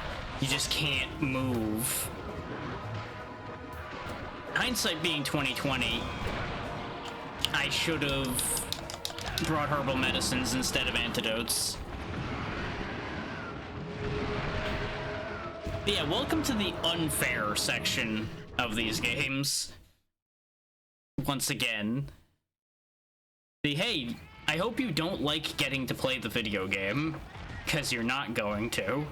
[SPEAKER 1] You just can't move. Hindsight being 2020, I should have brought herbal medicines instead of antidotes. But yeah, welcome to the unfair section of these games. Once again. Hey, I hope you don't like getting to play the video game, because you're not going to.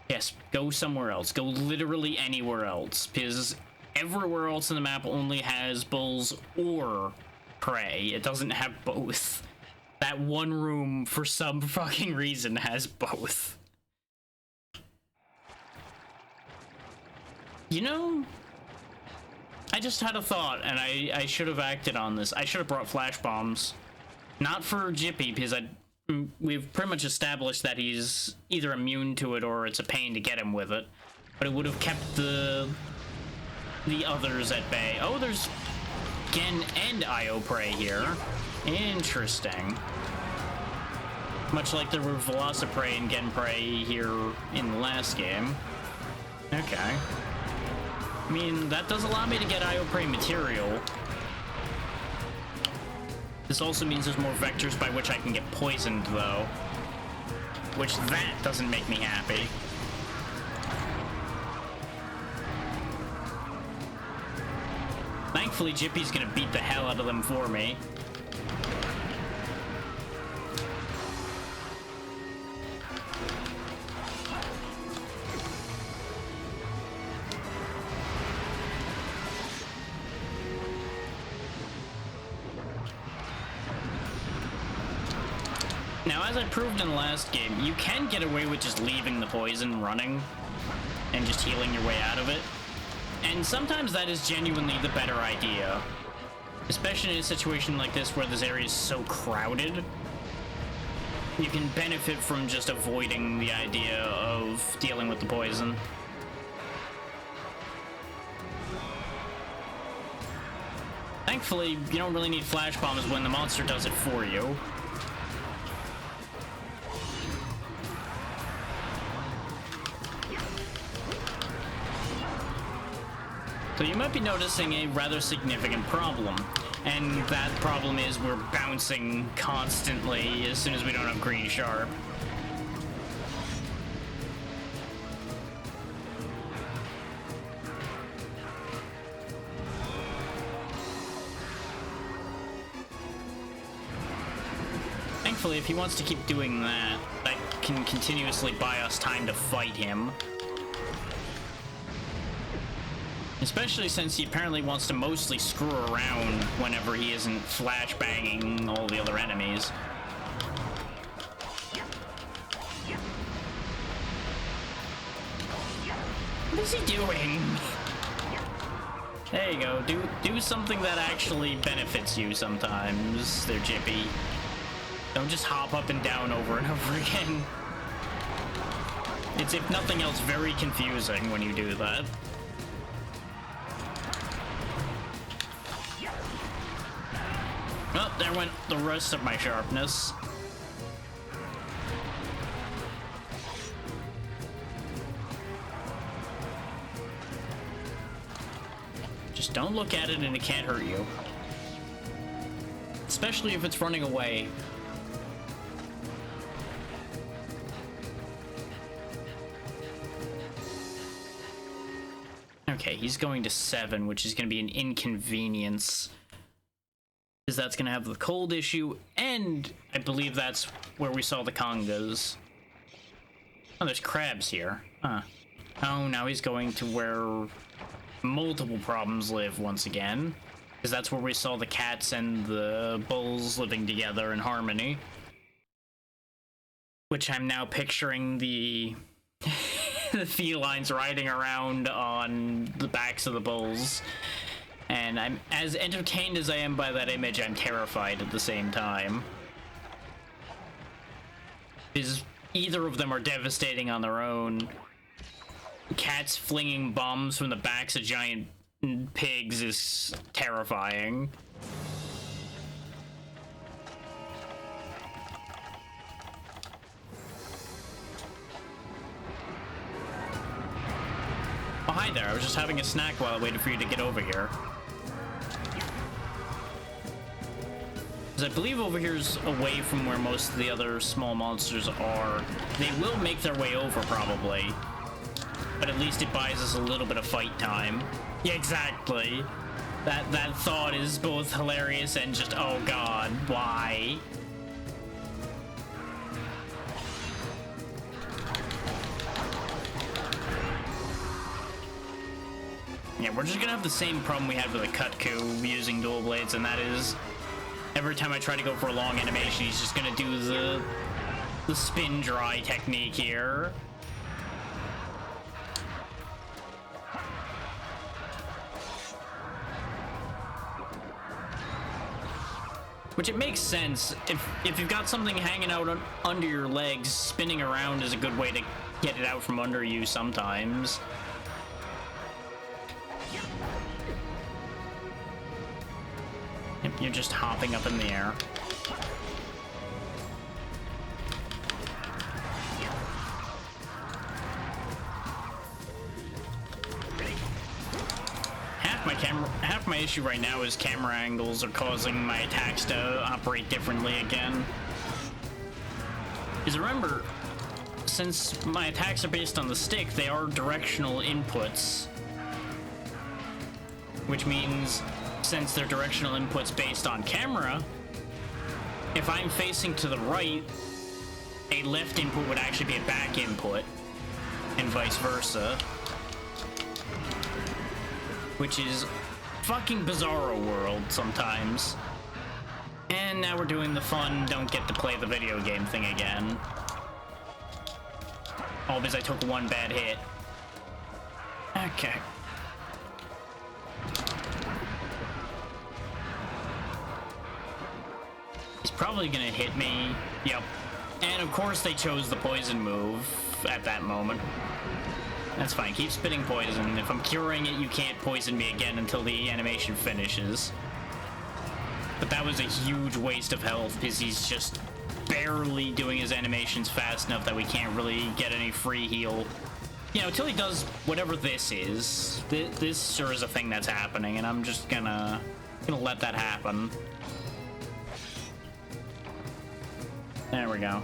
[SPEAKER 1] Yes, go somewhere else. Go literally anywhere else, because everywhere else in the map only has bulls or prey. It doesn't have both. That one room, for some fucking reason, has both. You know, I just had a thought, and I should have acted on this. I should have brought flash bombs. Not for Jippy, because we've pretty much established that he's either immune to it or it's a pain to get him with it. But it would have kept the others at bay. Oh, there's Gen and Io Prey here. Interesting. Much like there were Velociprey and Gen Prey here in the last game. Okay. I mean, that does allow me to get Io Prey material. This also means there's more vectors by which I can get poisoned, though. Which that doesn't make me happy. Thankfully, Jippy's gonna beat the hell out of them for me. Now, as I proved in the last game, you can get away with just leaving the poison running and just healing your way out of it. And sometimes that is genuinely the better idea. Especially in a situation like this where this area is so crowded. You can benefit from just avoiding the idea of dealing with the poison. Thankfully, you don't really need flash bombs when the monster does it for you. So you might be noticing a rather significant problem, and that problem is we're bouncing constantly as soon as we don't have green sharp. Thankfully, if he wants to keep doing that, that can continuously buy us time to fight him. Especially since he apparently wants to mostly screw around whenever he isn't flashbanging all the other enemies. What is he doing? There you go. Do something that actually benefits you sometimes, there, Jippy. Don't just hop up and down over and over again. It's, if nothing else, very confusing when you do that. Well, there went the rest of my sharpness. Just don't look at it and it can't hurt you. Especially if it's running away. Okay, he's going to 7, which is going to be an inconvenience. Because that's going to have the cold issue, and I believe that's where we saw the congas. Oh, there's crabs here. Huh. Oh, now he's going to where multiple problems live once again. Because that's where we saw the cats and the bulls living together in harmony. Which I'm now picturing the the felines riding around on the backs of the bulls. And I'm as entertained as I am by that image, I'm terrified at the same time. Because either of them are devastating on their own. Cats flinging bombs from the backs of giant pigs is terrifying. Oh, hi there. I was just having a snack while I waited for you to get over here. Because I believe over here's away from where most of the other small monsters are. They will make their way over, probably. But at least it buys us a little bit of fight time. Yeah, exactly. That thought is both hilarious and just, oh god, why? Yeah, we're just gonna have the same problem we had with the Kutku using dual blades, and that is every time I try to go for a long animation, he's just gonna do the spin dry technique here. Which it makes sense. If you've got something hanging out under your legs, spinning around is a good way to get it out from under you sometimes. Yep, you're just hopping up in the air. Half my issue right now is camera angles are causing my attacks to operate differently again. Because remember, since my attacks are based on the stick, they are directional inputs. Which means, since they're directional inputs based on camera, if I'm facing to the right, a left input would actually be a back input, and vice versa. Which is fucking bizarro world sometimes. And now we're doing the fun don't get to play the video game thing again. All because I took one bad hit. Okay. He's probably gonna hit me. Yep. And of course they chose the poison move at that moment. That's fine, keep spitting poison. If I'm curing it, you can't poison me again until the animation finishes. But that was a huge waste of health, because he's just barely doing his animations fast enough that we can't really get any free heal. You know, until he does whatever this is. This sure is a thing that's happening, and I'm just gonna let that happen. There we go.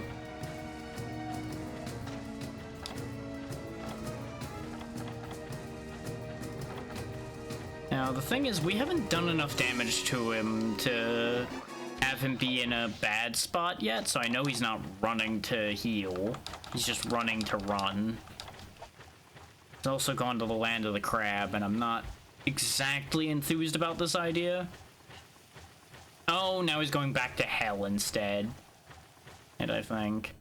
[SPEAKER 1] Now, the thing is, we haven't done enough damage to him to have him be in a bad spot yet, so I know he's not running to heal. He's just running to run. He's also gone to the land of the crab, and I'm not exactly enthused about this idea. Oh, now he's going back to hell instead. And I think...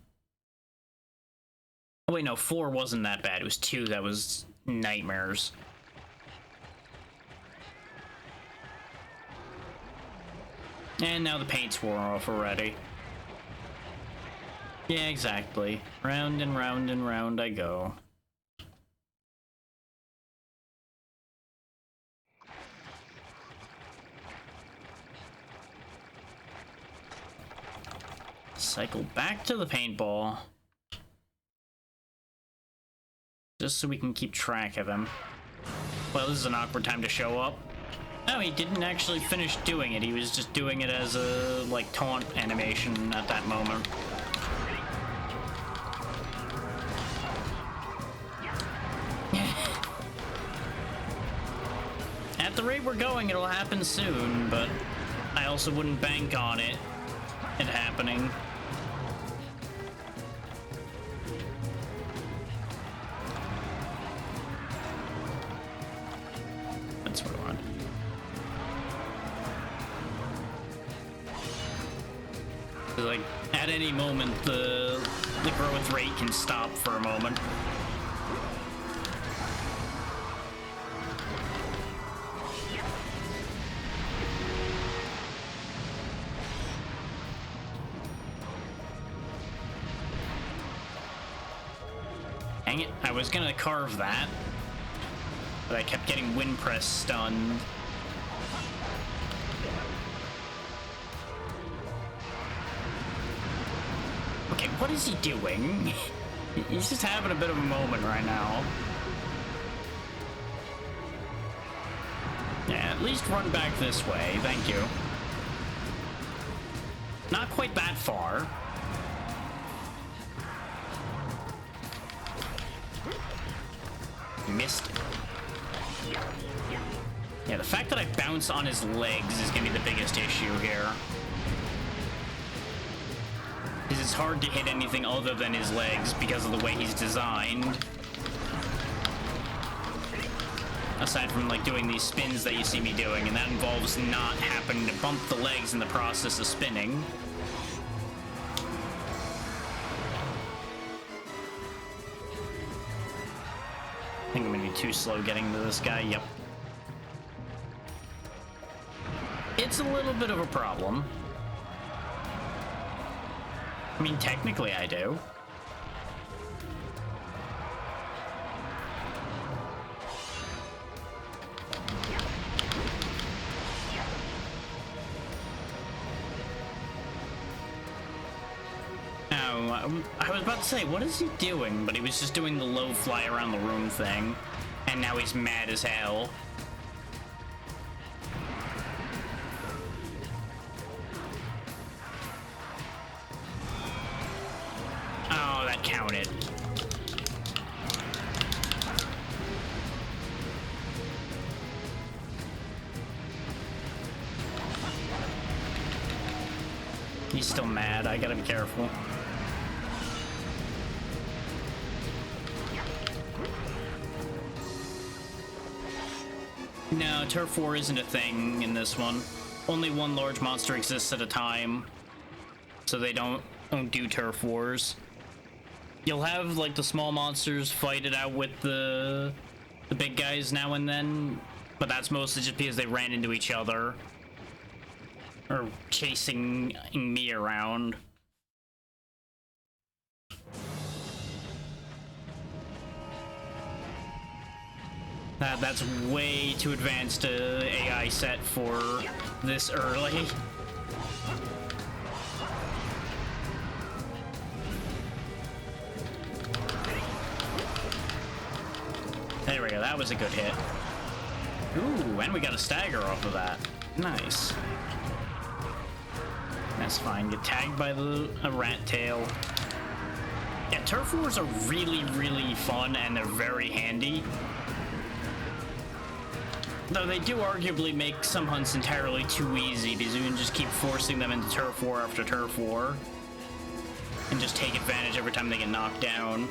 [SPEAKER 1] Oh wait, no, 4 wasn't that bad. It was 2 that was nightmares. And now the paint's wore off already. Yeah, exactly. Round and round and round I go. Cycle back to the paintball. Just so we can keep track of him. Well, this is an awkward time to show up. No, he didn't actually finish doing it. He was just doing it as a, like, taunt animation at that moment. At the rate we're going, it'll happen soon, but I also wouldn't bank on it happening. That's what I want. Like, at any moment, the growth rate can stop for a moment. Dang it, I was gonna carve that, but I kept getting wind press stunned. Okay, what is he doing? He's just having a bit of a moment right now. Yeah, at least run back this way, thank you. Not quite that far. Missed it. Yeah, the fact that I bounce on his legs is gonna be the biggest issue here. Because it's hard to hit anything other than his legs because of the way he's designed. Aside from, like, doing these spins that you see me doing, and that involves not happening to bump the legs in the process of spinning. I think I'm gonna be too slow getting to this guy. Yep. It's a little bit of a problem. I mean, technically I do. I was about to say, what is he doing? But he was just doing the low fly around the room thing. And now he's mad as hell. Oh, that counted. He's still mad. I gotta be careful. No, Turf War isn't a thing in this one. Only one large monster exists at a time, so they don't do Turf Wars. You'll have, like, the small monsters fight it out with the big guys now and then, but that's mostly just because they ran into each other or chasing me around. That's way too advanced AI set for this early. There we go, that was a good hit. Ooh, and we got a stagger off of that. Nice. That's fine, get tagged by a rat tail. Yeah, Turf Wars are really, really fun and they're very handy. Though they do arguably make some hunts entirely too easy because you can just keep forcing them into Turf War after Turf War and just take advantage every time they get knocked down.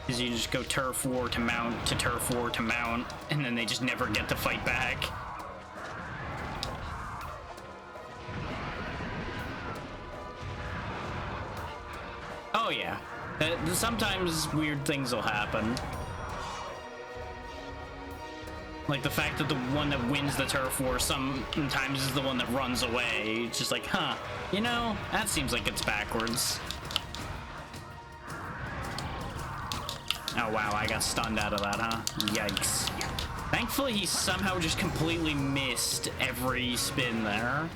[SPEAKER 1] Because you just go Turf War to mount to Turf War to mount, and then they just never get to fight back. Oh yeah, sometimes weird things will happen. Like the fact that the one that wins the Turf War sometimes is the one that runs away. It's just like, huh, you know, that seems like it's backwards. Oh wow, I got stunned out of that, huh? Yikes. Thankfully, he somehow just completely missed every spin there.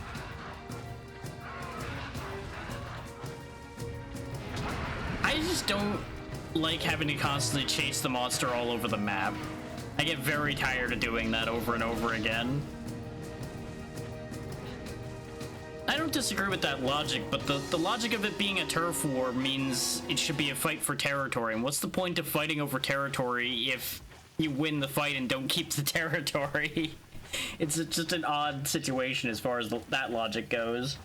[SPEAKER 1] I just don't like having to constantly chase the monster all over the map. I get very tired of doing that over and over again. I don't don't disagree with that logic, but the logic of it being a turf war means it should be a fight for territory. And what's the point of fighting over territory if you win the fight and don't keep the territory? It's just an odd situation as far as that logic goes.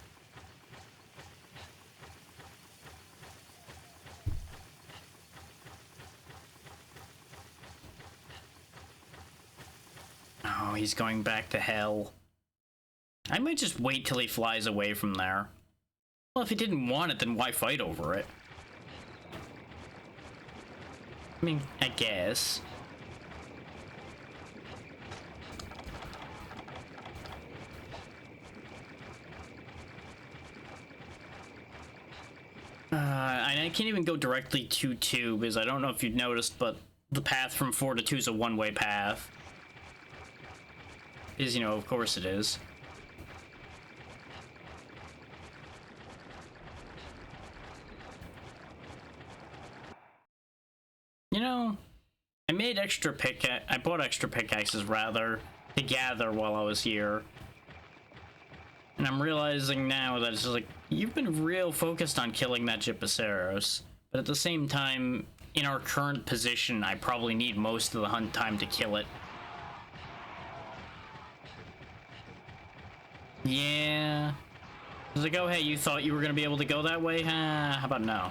[SPEAKER 1] Oh, he's going back to hell. I might just wait till he flies away from there. Well, if he didn't want it, then why fight over it? I mean, I guess. And I can't even go directly to 2, because I don't know if you've noticed, but the path from 4 to 2 is a one-way path. Because, you know, of course it is. You know, I bought extra pickaxes, rather, to gather while I was here. And I'm realizing now that it's just like, you've been real focused on killing that Gypaceros. But at the same time, in our current position, I probably need most of the hunt time to kill it. Yeah. It's like, oh hey, you thought you were gonna be able to go that way? How about no?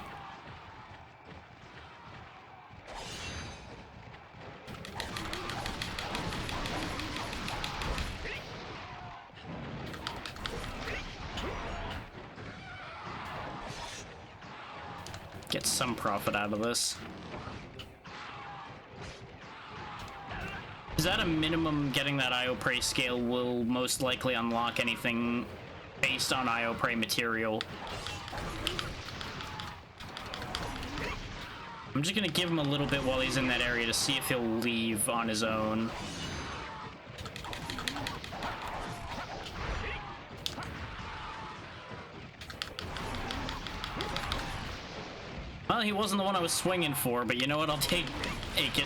[SPEAKER 1] Get some profit out of this. Is that a minimum? Getting that IO Prey scale will most likely unlock anything based on IO Prey material. I'm just gonna give him a little bit while he's in that area to see if he'll leave on his own. Well, he wasn't the one I was swinging for, but you know what? I'll take it.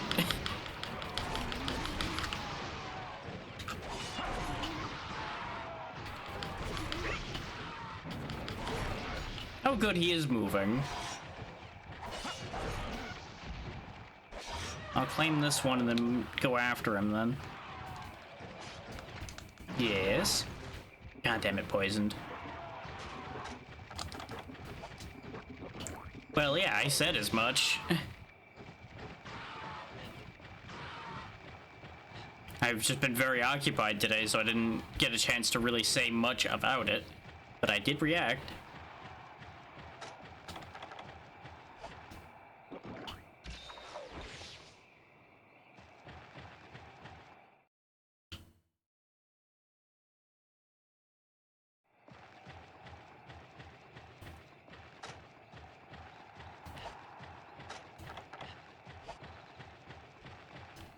[SPEAKER 1] Oh, good, he is moving. I'll claim this one and then go after him then. Yes. God damn it, poisoned. Well, yeah, I said as much. I've just been very occupied today, so I didn't get a chance to really say much about it. But I did react.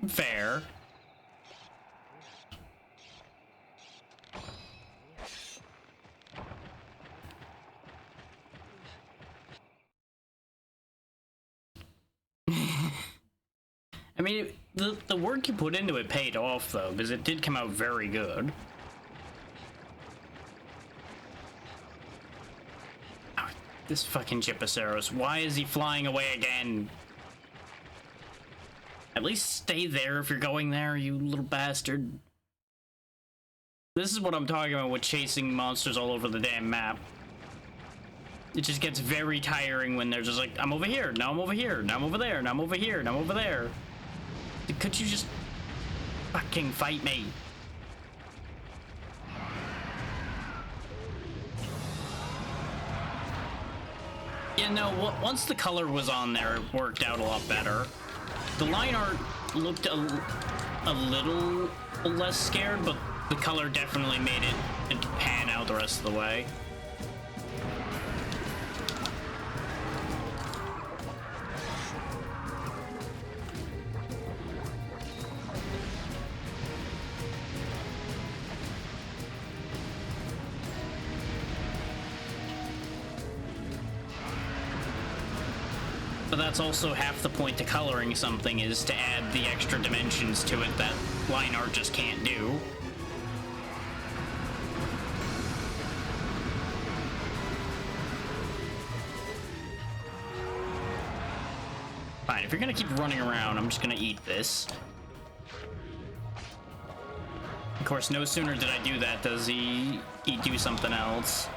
[SPEAKER 1] Fair. I mean, the work you put into it paid off, though, because it did come out very good. Oh, this fucking Gypaceros, why is he flying away again? At least stay there if you're going there, you little bastard. This is what I'm talking about with chasing monsters all over the damn map. It just gets very tiring when they're just like, I'm over here, now I'm over here, now I'm over there, now I'm over here, now I'm over there. Could you just fucking fight me? Yeah, no, once the color was on there, it worked out a lot better. The line art looked a little less scared, but the color definitely made it pan out the rest of the way. But that's also half the point to coloring something, is to add the extra dimensions to it that line art just can't do. Fine, if you're gonna keep running around, I'm just gonna eat this. Of course, no sooner did I do that does he do something else.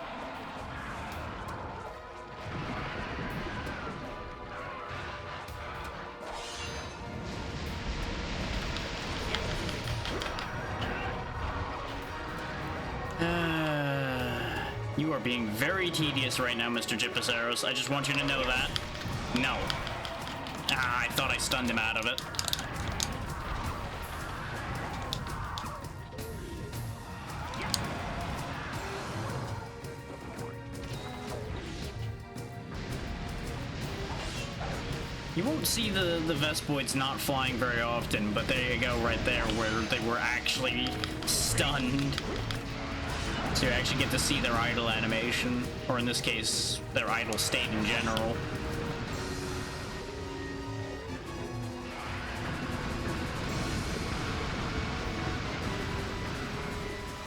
[SPEAKER 1] You are being very tedious right now, Mr. Gypaceros. I just want you to know that. No. Ah, I thought I stunned him out of it. You won't see the Vespoids not flying very often, but there you go right there where they were actually stunned. So you actually get to see their idle animation, or in this case, their idle state in general.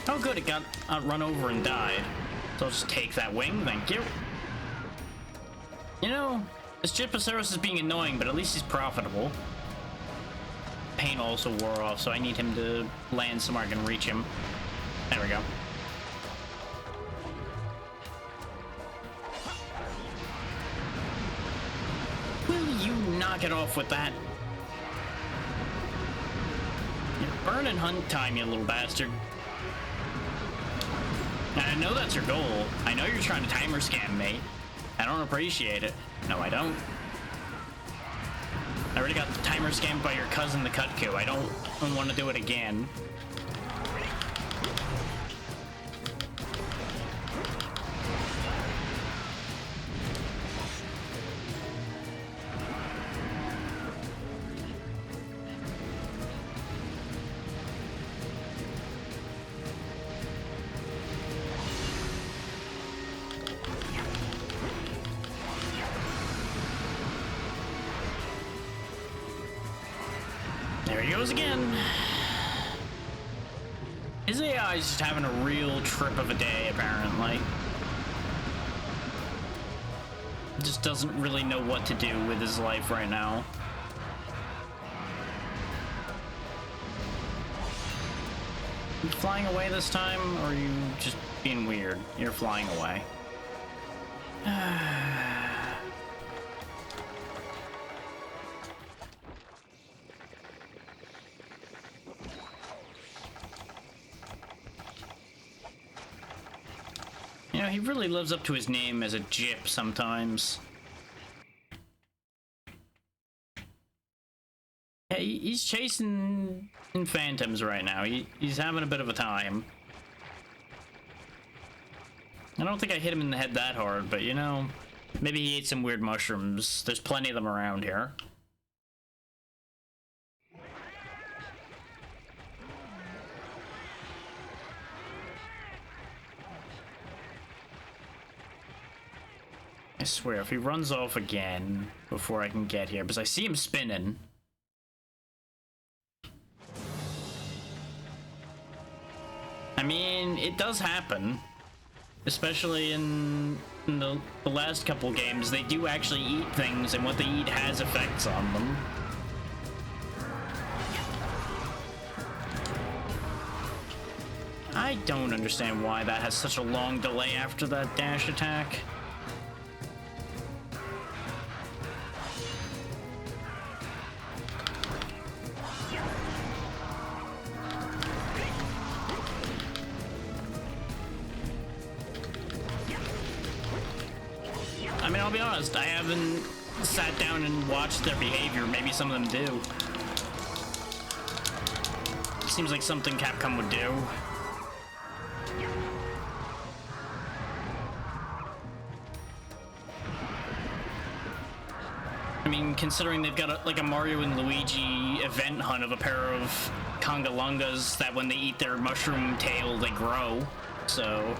[SPEAKER 1] Oh good, it got run over and died. So I'll just take that wing, thank you. You know, this Gypaceros is being annoying, but at least he's profitable. Pain also wore off, so I need him to land somewhere I can reach him. There we go. Will you knock it off with that? You're burning hunt time, you little bastard. And I know that's your goal. I know you're trying to timer scam me. I don't appreciate it. No, I don't. I already got timer scammed by your cousin, the Cutku. I don't want to do it again. There he goes again. His AI is just having a real trip of a day, apparently. Just doesn't really know what to do with his life right now. You flying away this time, or are you just being weird? You're flying away. You know, he really lives up to his name as a Gyp sometimes. Yeah, he's chasing in phantoms right now. He's having a bit of a time. I don't think I hit him in the head that hard, but you know, maybe he ate some weird mushrooms. There's plenty of them around here. I swear, if he runs off again before I can get here, because I see him spinning. I mean, it does happen. Especially in the last couple games, they do actually eat things, and what they eat has effects on them. I don't understand why that has such a long delay after that dash attack. I mean, I'll be honest, I haven't sat down and watched their behavior. Maybe some of them do. Seems like something Capcom would do. I mean, considering they've got like a Mario and Luigi event hunt of a pair of Congalungas that when they eat their mushroom tail, they grow. So...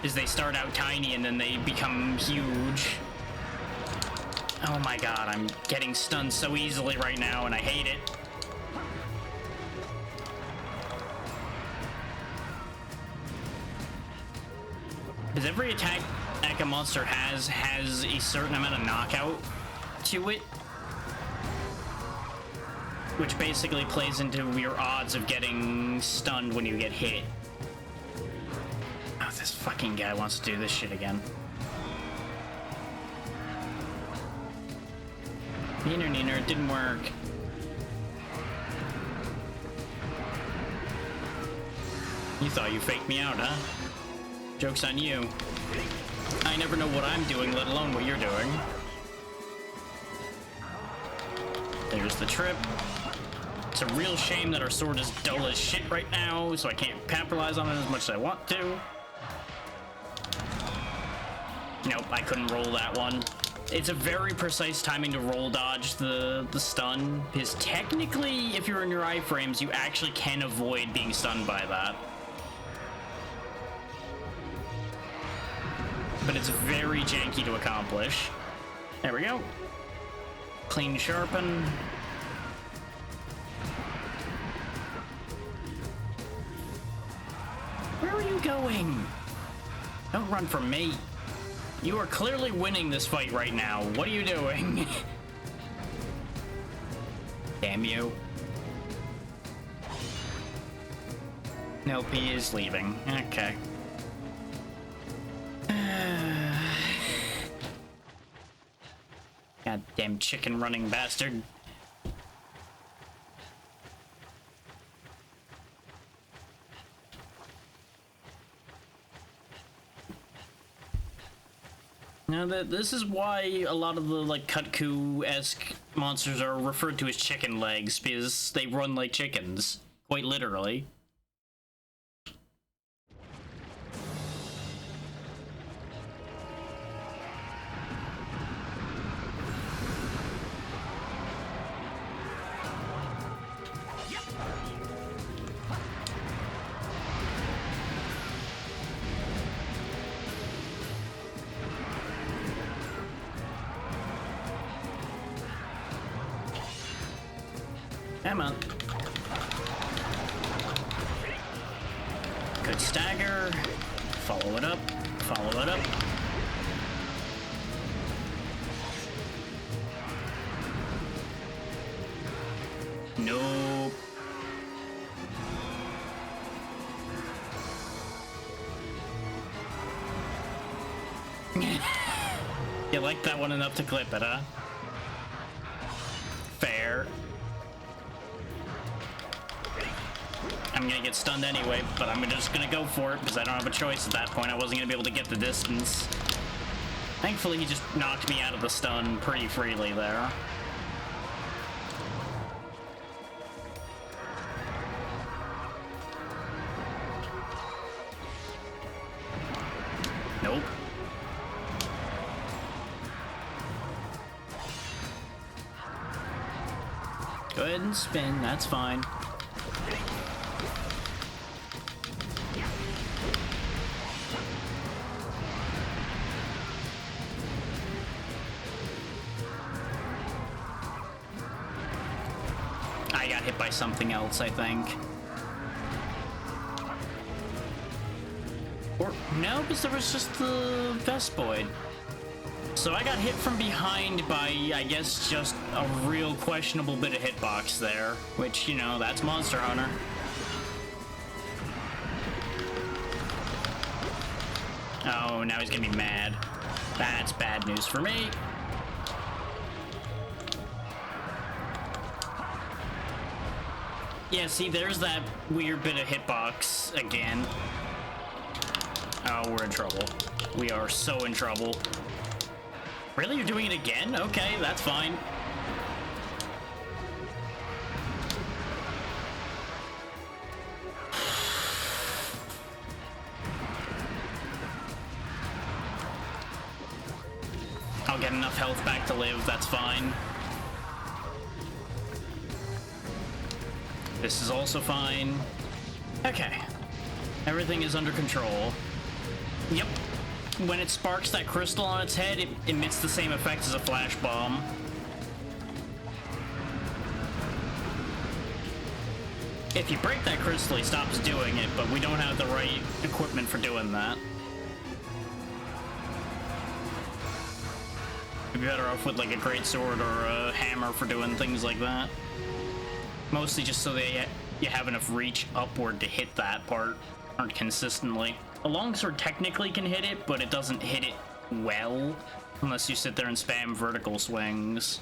[SPEAKER 1] is they start out tiny and then they become huge. Oh my god, I'm getting stunned so easily right now and I hate it. Is every attack Eka monster has a certain amount of knockout to it, which basically plays into your odds of getting stunned when you get hit. Oh, this fucking guy wants to do this shit again. Neener, it didn't work. You thought you faked me out, huh? Joke's on you. I never know what I'm doing, let alone what you're doing. There's the trip. It's a real shame that our sword is dull as shit right now, so I can't capitalize on it as much as I want to. Nope, I couldn't roll that one. It's a very precise timing to roll dodge the stun, because technically, if you're in your iframes, you actually can avoid being stunned by that. But it's very janky to accomplish. There we go. Clean sharpen. Where are you going? Don't run from me. You are clearly winning this fight right now. What are you doing? Damn you. Nope, he is leaving. Okay. Goddamn chicken running bastard. Now this is why a lot of the like Kutku-esque monsters are referred to as chicken legs, because they run like chickens, quite literally. Come on. Good stagger. Follow it up. Follow it up. Nope. You like that one enough to clip it, huh? Fair. I'm gonna get stunned anyway, but I'm just gonna go for it because I don't have a choice at that point. I wasn't gonna be able to get the distance. Thankfully, he just knocked me out of the stun pretty freely there. Nope. Go ahead and spin, that's fine. I got hit by something else, I think. Or, no, because there was just the Vespoid. So I got hit from behind by, I guess, just a real questionable bit of hitbox there. Which, you know, that's Monster Hunter. Oh, now he's gonna be mad. That's bad news for me. Yeah, see, there's that weird bit of hitbox again. Oh, we're in trouble. We are so in trouble. Really? You're doing it again? Okay, that's fine. I'll get enough health back to live, that's fine. This is also fine. Okay. Everything is under control. Yep. When it sparks that crystal on its head, it emits the same effect as a flash bomb. If you break that crystal, he stops doing it, but we don't have the right equipment for doing that. I'd be better off with like a great sword or a hammer for doing things like that. Mostly just so you have enough reach upward to hit that part consistently. A longsword technically can hit it, but it doesn't hit it well unless you sit there and spam vertical swings.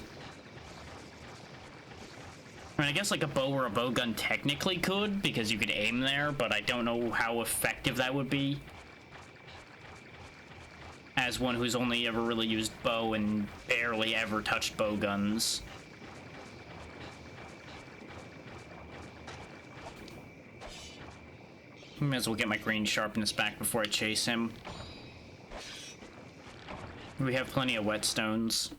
[SPEAKER 1] I mean, I guess like a bow or a bow gun technically could, because you could aim there, but I don't know how effective that would be. As one who's only ever really used bow and barely ever touched bow guns. May as well get my green sharpness back before I chase him. We have plenty of whetstones.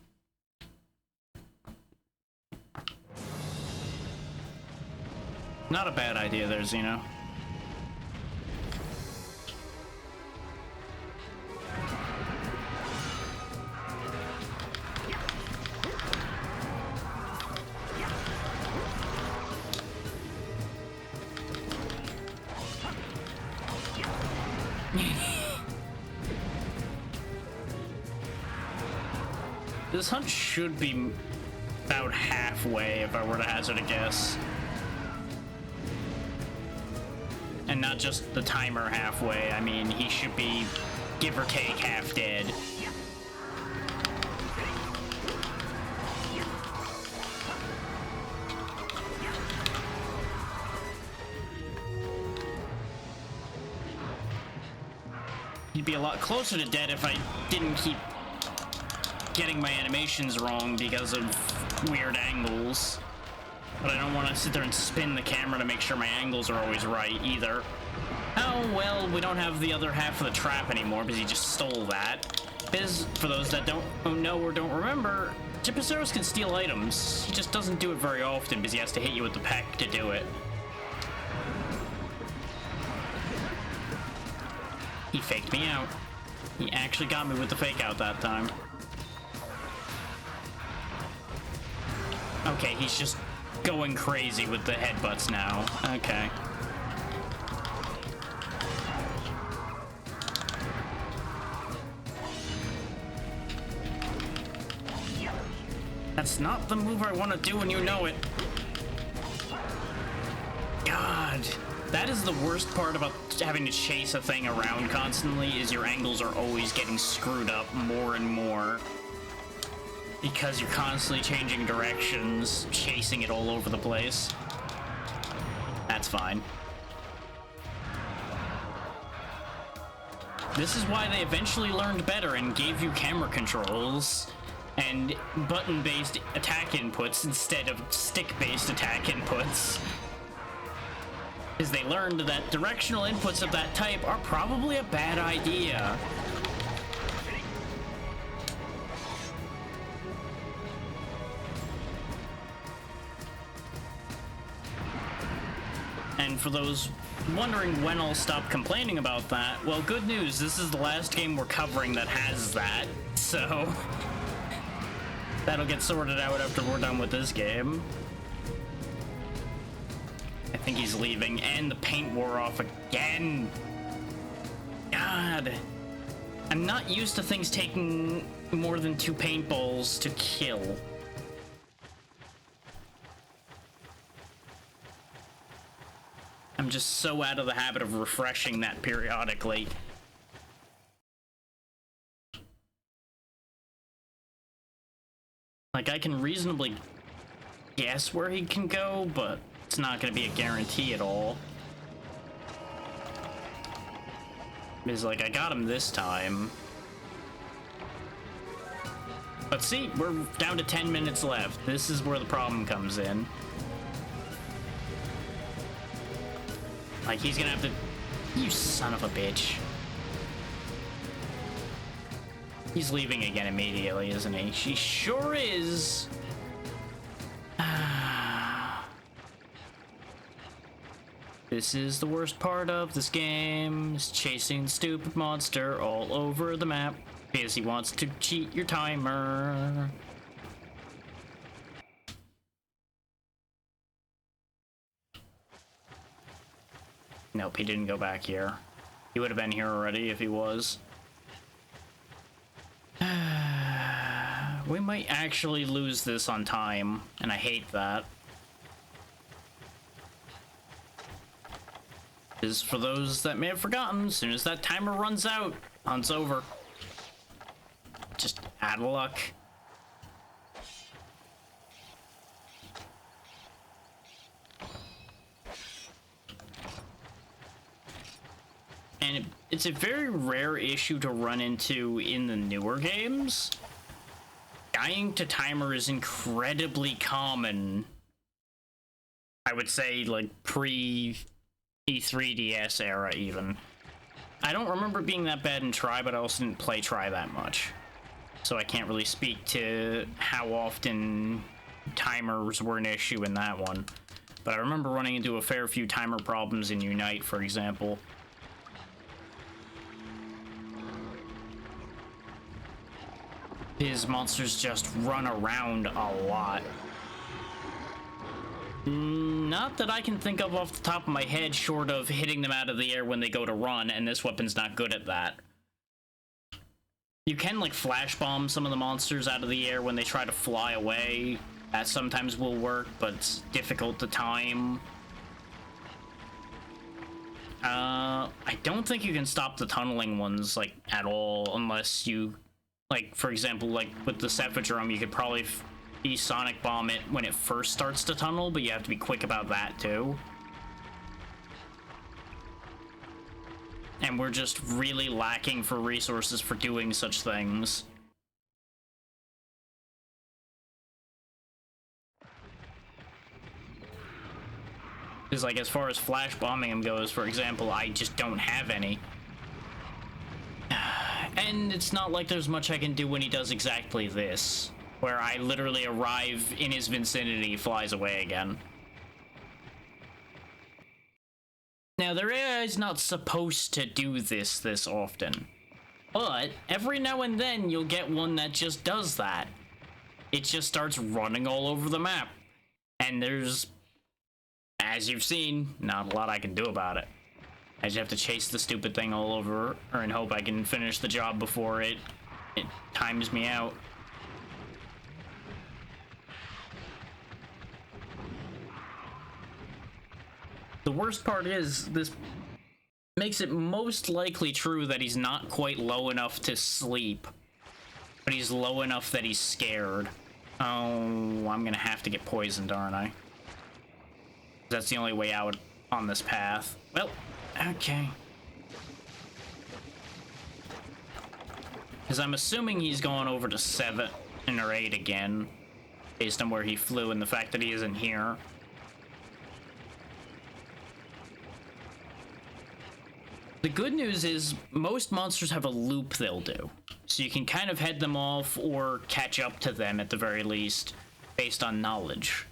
[SPEAKER 1] Not a bad idea there, Xeno. This hunt should be about halfway if I were to hazard a guess. And not just the timer halfway, I mean, he should be, give or take, half dead. He'd be a lot closer to dead if I didn't keep getting my animations wrong because of weird angles. But I don't want to sit there and spin the camera to make sure my angles are always right either. Oh, well, we don't have the other half of the trap anymore because he just stole that. Biz, for those that don't know or don't remember, Gypaceros can steal items. He just doesn't do it very often because he has to hit you with the peck to do it. He faked me out. He actually got me with the fake out that time. Okay, he's just going crazy with the headbutts now. Okay. That's not the move I want to do, and you know it. God. That is the worst part about having to chase a thing around constantly, is your angles are always getting screwed up more and more. Because you're constantly changing directions, chasing it all over the place. That's fine. This is why they eventually learned better and gave you camera controls and button-based attack inputs instead of stick-based attack inputs. Because they learned that directional inputs of that type are probably a bad idea. And for those wondering when I'll stop complaining about that, well, good news, this is the last game we're covering that has that, so that'll get sorted out after we're done with this game. I think he's leaving, and the paint wore off again. God. I'm not used to things taking more than 2 paintballs to kill. I'm just so out of the habit of refreshing that periodically. Like, I can reasonably guess where he can go, but it's not going to be a guarantee at all. It's like, I got him this time. But see, we're down to 10 minutes left. This is where the problem comes in. Like, he's gonna have to... You son of a bitch. He's leaving again immediately, isn't he? She sure is. This is the worst part of this game, is chasing the stupid monster all over the map because he wants to cheat your timer. Nope, he didn't go back here. He would have been here already if he was. We might actually lose this on time, and I hate that. Is for those that may have forgotten, as soon as that timer runs out, hunt's over. Just out of luck. And it's a very rare issue to run into in the newer games. Dying to timer is incredibly common. I would say, like, pre-E3DS era, even. I don't remember it being that bad in Tri, but I also didn't play Tri that much. So I can't really speak to how often timers were an issue in that one. But I remember running into a fair few timer problems in Unite, for example. His monsters just run around a lot. Not that I can think of off the top of my head, short of hitting them out of the air when they go to run, and this weapon's not good at that. You can, like, flash bomb some of the monsters out of the air when they try to fly away. That sometimes will work, but it's difficult to time. I don't think you can stop the tunneling ones, like, at all, unless you... Like, for example, like, with the Cephadrome, you could probably Sonic Bomb it when it first starts to tunnel, but you have to be quick about that, too. And we're just really lacking for resources for doing such things. Because, like, as far as flash bombing him goes, for example, I just don't have any. And it's not like there's much I can do when he does exactly this, where I literally arrive in his vicinity, flies away again. Now, their AI is not supposed to do this often, but every now and then you'll get one that just does that. It just starts running all over the map, and there's, as you've seen, not a lot I can do about it. I just have to chase the stupid thing all over, or and hope I can finish the job before it times me out. The worst part is, this makes it most likely true that he's not quite low enough to sleep, but he's low enough that he's scared. Oh, I'm gonna have to get poisoned, aren't I? That's the only way out on this path. Well, okay. Because I'm assuming he's going over to 7 or 8 again, based on where he flew and the fact that he isn't here. The good news is most monsters have a loop they'll do, so you can kind of head them off or catch up to them at the very least, based on knowledge.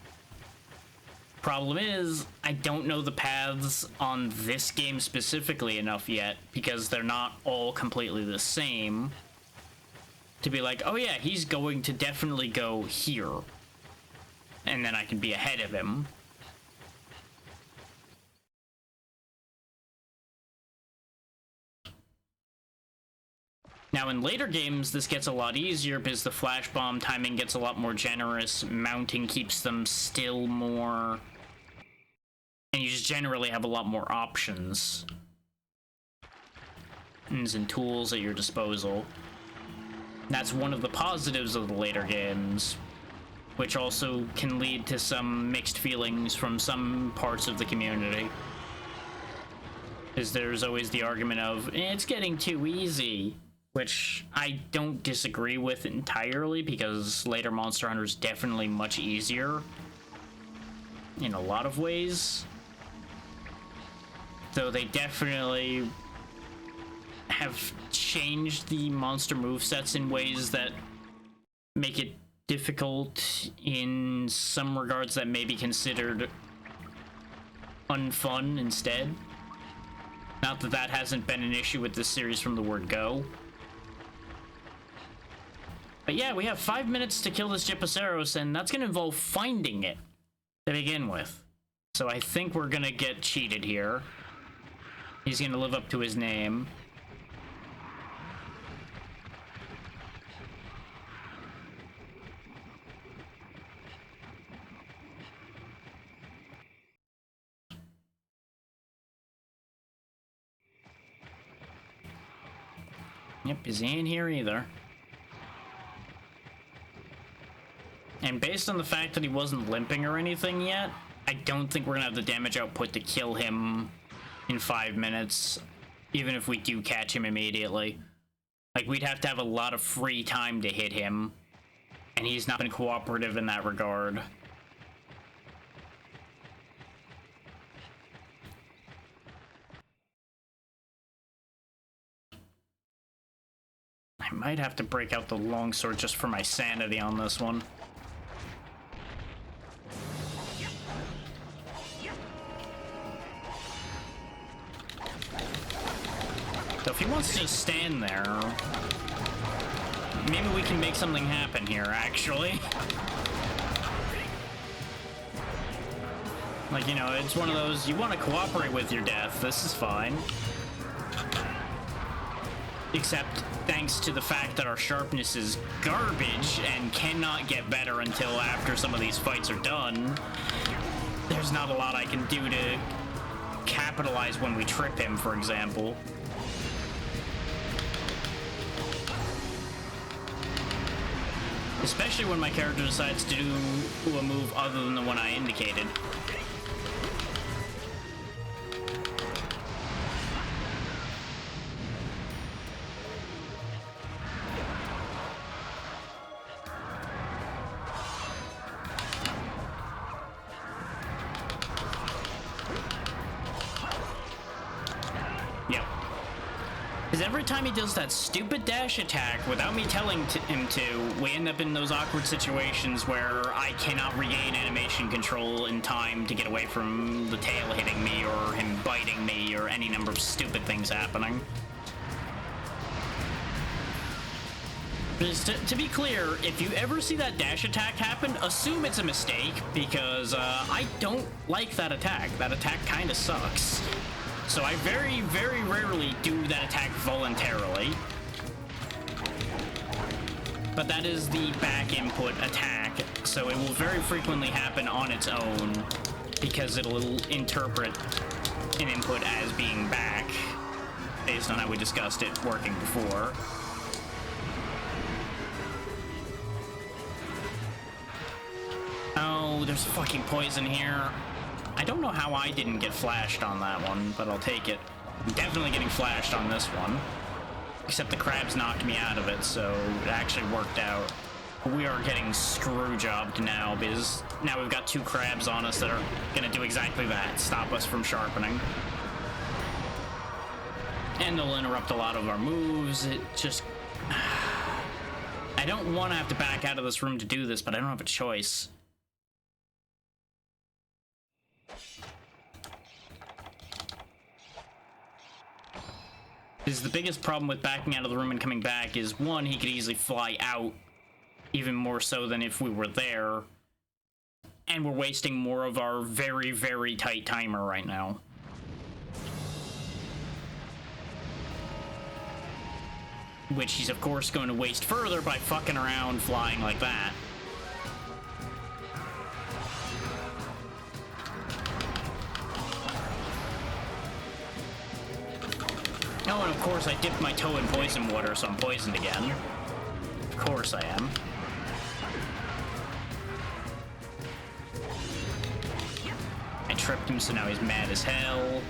[SPEAKER 1] Problem is, I don't know the paths on this game specifically enough yet, because they're not all completely the same, to be like, oh yeah, he's going to definitely go here, and then I can be ahead of him. Now, in later games, this gets a lot easier because the flash bomb timing gets a lot more generous, mounting keeps them still more, and you just generally have a lot more options and tools at your disposal. That's one of the positives of the later games, which also can lead to some mixed feelings from some parts of the community. Because there's always the argument of, it's getting too easy. Which I don't disagree with entirely, because later Monster Hunter is definitely much easier in a lot of ways. Though they definitely have changed the monster movesets in ways that make it difficult in some regards that may be considered unfun instead. Not that that hasn't been an issue with this series from the word go. But yeah, we have 5 minutes to kill this Gypaceros, and that's going to involve finding it to begin with. So I think we're going to get cheated here. He's going to live up to his name. Yep, is he in here either? And based on the fact that he wasn't limping or anything yet, I don't think we're gonna have the damage output to kill him in 5 minutes, even if we do catch him immediately. Like, we'd have to have a lot of free time to hit him, and he's not been cooperative in that regard. I might have to break out the longsword just for my sanity on this one. So if he wants to just stand there, maybe we can make something happen here, actually. Like, you know, it's one of those, you want to cooperate with your death, this is fine. Except, thanks to the fact that our sharpness is garbage and cannot get better until after some of these fights are done, there's not a lot I can do to capitalize when we trip him, for example. Especially when my character decides to do a move other than the one I indicated. Because every time he does that stupid dash attack without me telling him to, we end up in those awkward situations where I cannot regain animation control in time to get away from the tail hitting me or him biting me or any number of stupid things happening. Just to be clear, if you ever see that dash attack happen, assume it's a mistake, because I don't like that attack. That attack kind of sucks. So I very, very rarely do that attack voluntarily. But that is the back input attack, so it will very frequently happen on its own, because it'll interpret an input as being back, based on how we discussed it working before. Oh, there's fucking poison here. I don't know how I didn't get flashed on that one, but I'll take it. I'm definitely getting flashed on this one. Except the crabs knocked me out of it, so it actually worked out. We are getting screw-jobbed now, because now we've got 2 crabs on us that are gonna do exactly that, stop us from sharpening. And they'll interrupt a lot of our moves. It just... I don't want to have to back out of this room to do this, but I don't have a choice. Is the biggest problem with backing out of the room and coming back is, one, he could easily fly out, even more so than if we were there, and we're wasting more of our very, very tight timer right now. Which he's of course going to waste further by fucking around flying like that. Oh, and of course I dipped my toe in poison water, so I'm poisoned again. Of course I am. I tripped him, so now he's mad as hell.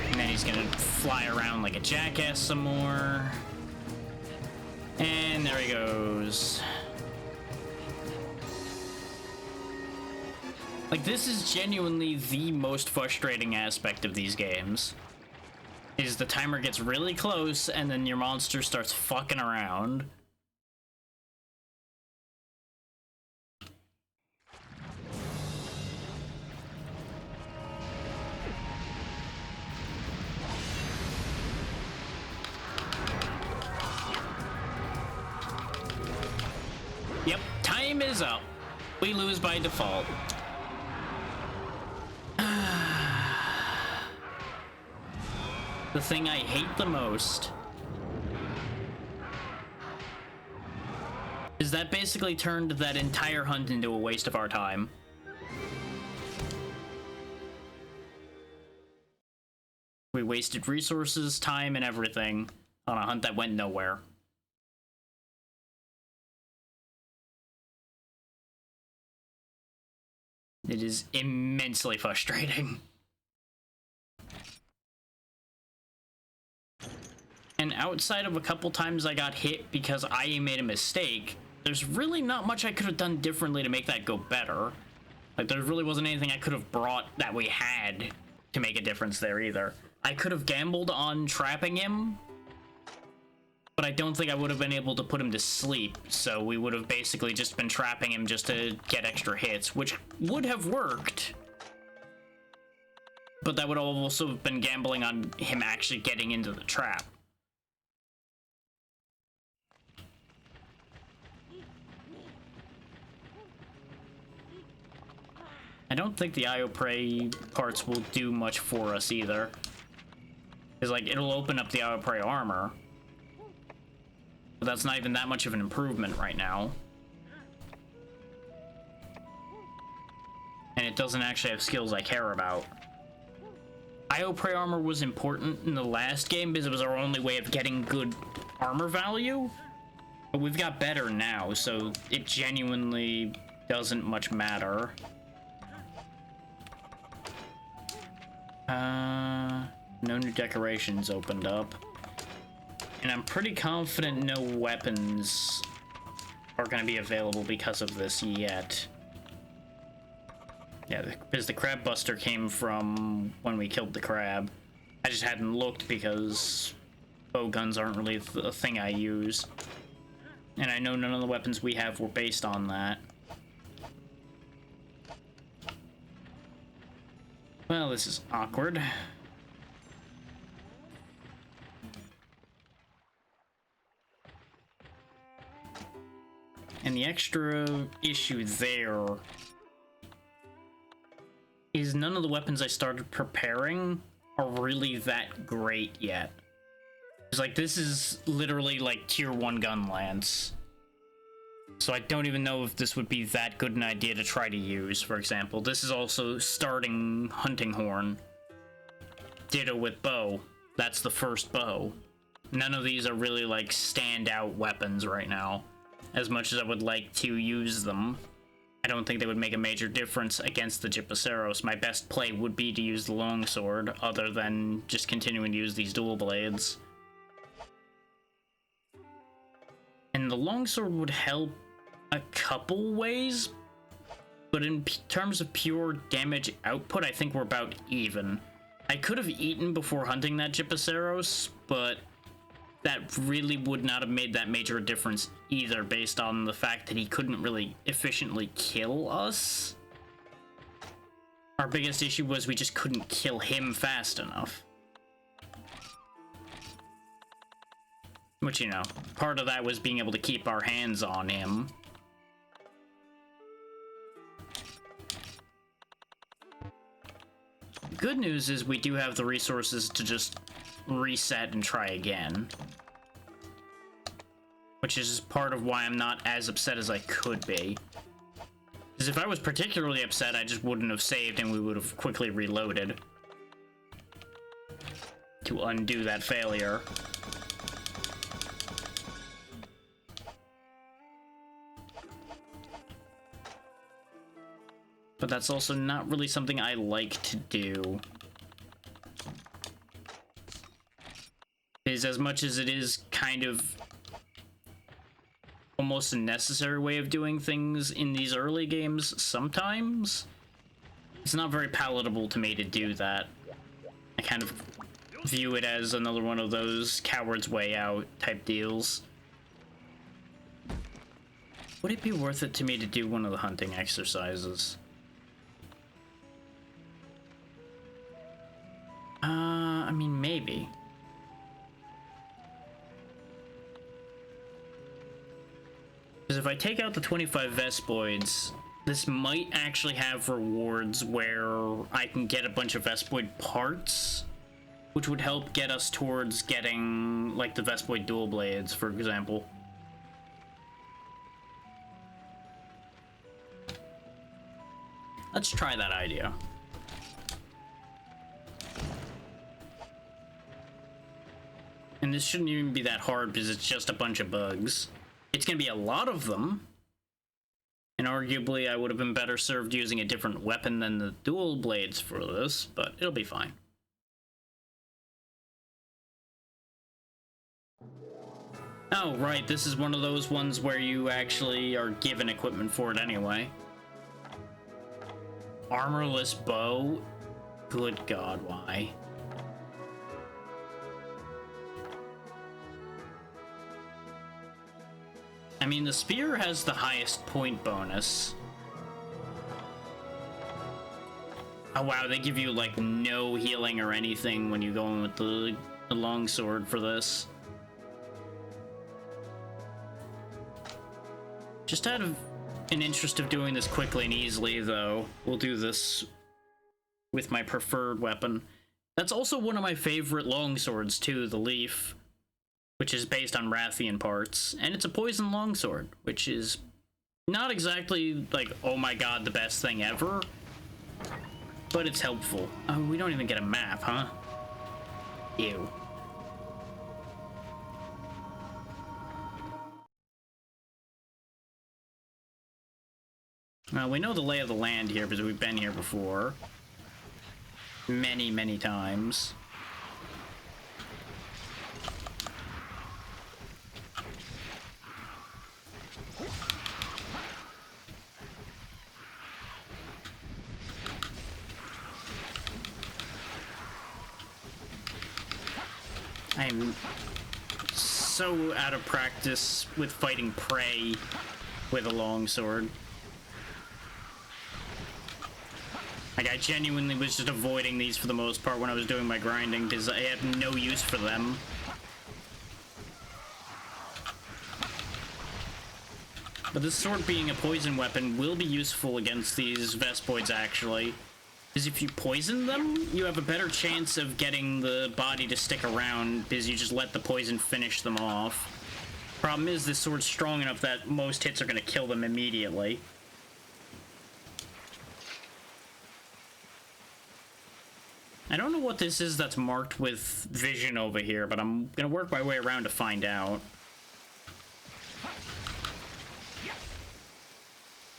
[SPEAKER 1] And then he's gonna fly around like a jackass some more. And there he goes. Like, this is genuinely the most frustrating aspect of these games. Is the timer gets really close, and then your monster starts fucking around. Yep, time is up. We lose by default. The thing I hate the most is that basically turned that entire hunt into a waste of our time. We wasted resources, time, and everything on a hunt that went nowhere. It is immensely frustrating. And outside of a couple times I got hit because I made a mistake, there's really not much I could have done differently to make that go better. Like, there really wasn't anything I could have brought that we had to make a difference there either. I could have gambled on trapping him, but I don't think I would have been able to put him to sleep, so we would have basically just been trapping him just to get extra hits, which would have worked. But that would also have been gambling on him actually getting into the trap. I don't think the Io Prey parts will do much for us either. Because, like, it'll open up the Io Prey armor. But that's not even that much of an improvement right now. And it doesn't actually have skills I care about. Io Prey armor was important in the last game because it was our only way of getting good armor value. But we've got better now, so it genuinely doesn't much matter. No new decorations opened up. And I'm pretty confident no weapons are going to be available because of this yet. Yeah, because the Crab Buster came from when we killed the crab. I just hadn't looked because bow guns aren't really a thing I use. And I know none of the weapons we have were based on that. Well, this is awkward. And the extra issue there is none of the weapons I started preparing are really that great yet. It's like, this is literally like tier 1 gun lance. So I don't even know if this would be that good an idea to try to use, for example. This is also starting hunting horn. Ditto with bow. That's the first bow. None of these are really like standout weapons right now. As much as I would like to use them, I don't think they would make a major difference against the Gypaceros. My best play would be to use the longsword, other than just continuing to use these dual blades. And the longsword would help a couple ways, but in terms of pure damage output, I think we're about even. I could have eaten before hunting that Gypaceros, but that really would not have made that major difference either, based on the fact that he couldn't really efficiently kill us. Our biggest issue was we just couldn't kill him fast enough. Which, you know, part of that was being able to keep our hands on him. The good news is we do have the resources to just reset and try again. Which is part of why I'm not as upset as I could be. Because if I was particularly upset, I just wouldn't have saved and we would have quickly reloaded to undo that failure. But that's also not really something I like to do. Is as much as it is kind of almost a necessary way of doing things in these early games sometimes, it's not very palatable to me to do that. I kind of view it as another one of those coward's way out type deals. Would it be worth it to me to do one of the hunting exercises? I mean, maybe. Because if I take out the 25 Vespoids, this might actually have rewards where I can get a bunch of Vespoid parts, which would help get us towards getting, like, the Vespoid dual blades, for example. Let's try that idea. And this shouldn't even be that hard because it's just a bunch of bugs. It's gonna be a lot of them. And arguably I would have been better served using a different weapon than the dual blades for this, but it'll be fine. Oh, right, this is one of those ones where you actually are given equipment for it anyway. Armorless bow? Good God, why? I mean, the spear has the highest point bonus. Oh wow, they give you like no healing or anything when you go in with the longsword for this. Just out of an interest of doing this quickly and easily, though, we'll do this with my preferred weapon. That's also one of my favorite longswords, too, the Leaf, which is based on Rathian parts, and it's a poison longsword, which is not exactly, like, oh my god, the best thing ever, but it's helpful. Oh, we don't even get a map, huh? Ew. Well, we know the lay of the land here because we've been here before. Many, many times. I'm so out of practice with fighting prey with a longsword. Like, I genuinely was just avoiding these for the most part when I was doing my grinding, because I had no use for them. But this sword being a poison weapon will be useful against these Vespoids, actually. Because if you poison them, you have a better chance of getting the body to stick around, because you just let the poison finish them off. Problem is, this sword's strong enough that most hits are going to kill them immediately. I don't know what this is that's marked with vision over here, but I'm gonna work my way around to find out.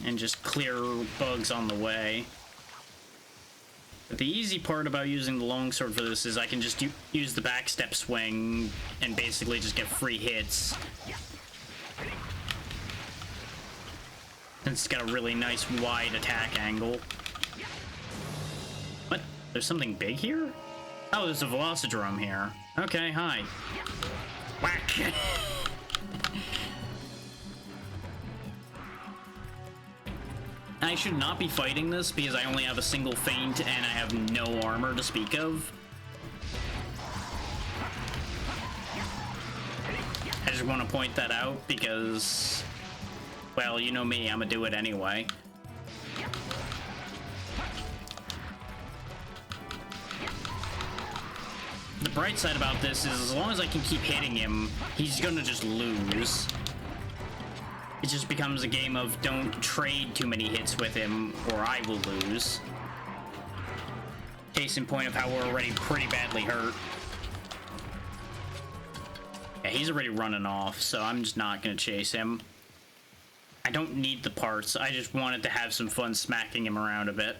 [SPEAKER 1] And just clear bugs on the way. But the easy part about using the longsword for this is I can just use the backstep swing and basically just get free hits. And it's got a really nice wide attack angle. What? There's something big here? Oh, there's a Velocidrome here. Okay, hi. Whack! I should not be fighting this because I only have a single feint and I have no armor to speak of. I just want to point that out because, well, you know me, I'm gonna do it anyway. The bright side about this is as long as I can keep hitting him, he's gonna just lose. It just becomes a game of don't trade too many hits with him or I will lose. Case in point of how we're already pretty badly hurt. Yeah, he's already running off, so I'm just not gonna chase him. I don't need the parts, I just wanted to have some fun smacking him around a bit.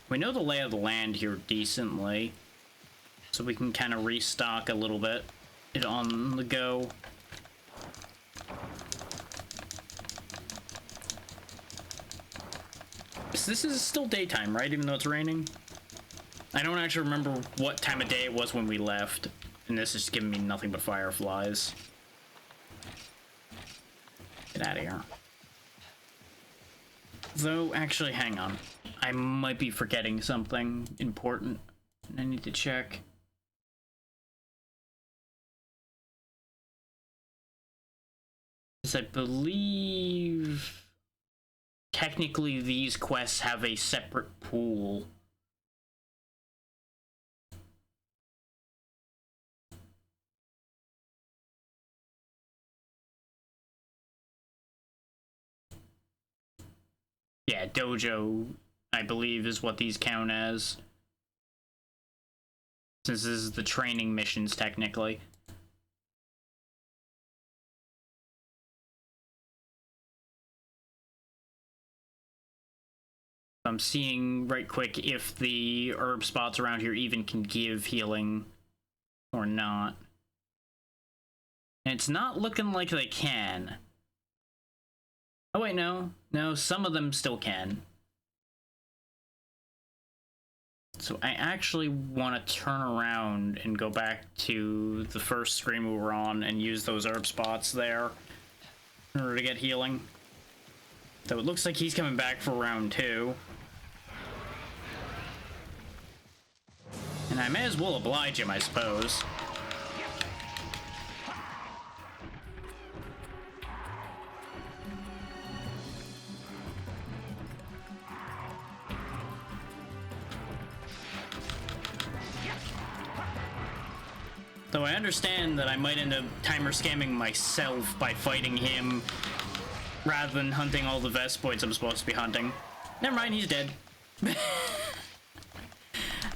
[SPEAKER 1] We know the lay of the land here decently, so we can kind of restock a little bit on the go. So this is still daytime, right? Even though it's raining? I don't actually remember what time of day it was when we left, and this is giving me nothing but fireflies. Get out of here. Though, actually, hang on. I might be forgetting something important, and I need to check. I believe technically these quests have a separate pool. Yeah, dojo, I believe, is what these count as. Since this is the training missions, technically. I'm seeing right quick if the herb spots around here even can give healing or not. And it's not looking like they can. Oh wait, no. No, some of them still can. So I actually want to turn around and go back to the first screen we were on and use those herb spots there in order to get healing. So it looks like he's coming back for round 2. And I may as well oblige him, I suppose. Though I understand that I might end up timer scamming myself by fighting him rather than hunting all the Vespoids I'm supposed to be hunting. Never mind, he's dead.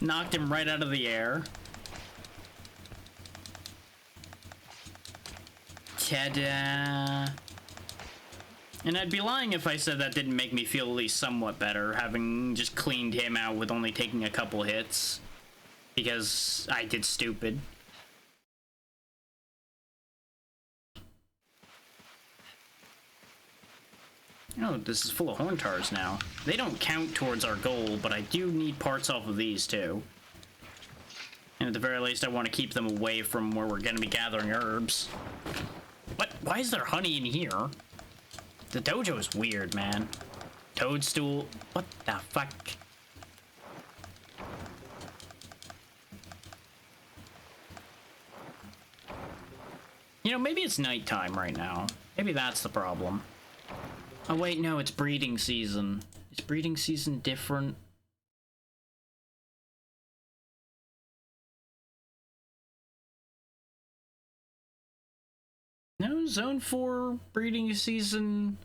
[SPEAKER 1] Knocked him right out of the air. Ta-da! And I'd be lying if I said that didn't make me feel at least somewhat better, having just cleaned him out with only taking a couple hits. Because I did stupid. Oh, this is full of Horntars now. They don't count towards our goal, but I do need parts off of these too. And at the very least, I want to keep them away from where we're going to be gathering herbs. What? Why is there honey in here? The dojo is weird, man. Toadstool. What the fuck? You know, maybe it's nighttime right now. Maybe that's the problem. Oh wait, no, it's breeding season. Is breeding season different? No, Zone 4 breeding season.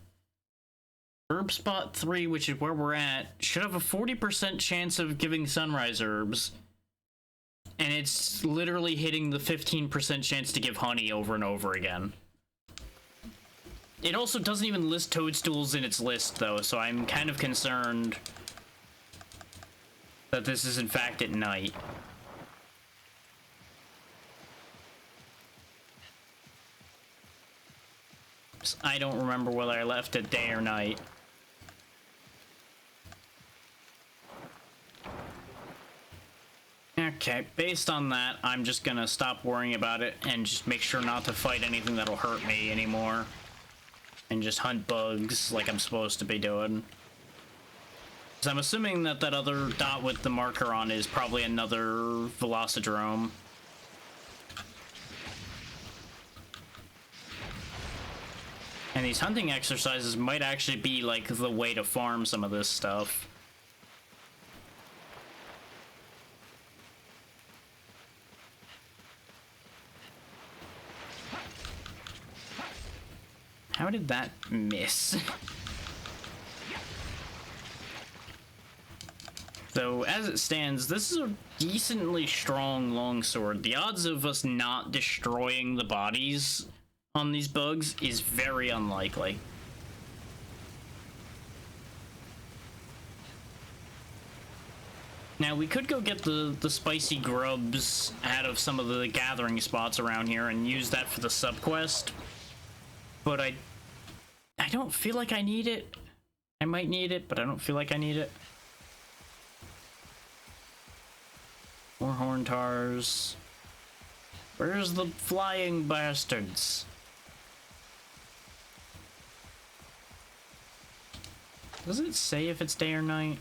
[SPEAKER 1] Herb Spot 3, which is where we're at, should have a 40% chance of giving sunrise herbs. And it's literally hitting the 15% chance to give honey over and over again. It also doesn't even list toadstools in its list, though, so I'm kind of concerned that this is in fact at night. I don't remember whether I left it day or night. Okay, based on that, I'm just gonna stop worrying about it and just make sure not to fight anything that'll hurt me anymore. And just hunt bugs like I'm supposed to be doing. So I'm assuming that that other dot with the marker on is probably another Velocidrome. And these hunting exercises might actually be like the way to farm some of this stuff. How did that miss? So, as it stands, this is a decently strong longsword. The odds of us not destroying the bodies on these bugs is very unlikely. Now, we could go get the spicy grubs out of some of the gathering spots around here and use that for the subquest. But I don't feel like I need it. I might need it, but I don't feel like I need it. More Horntars. Where's the flying bastards? Does it say if it's day or night?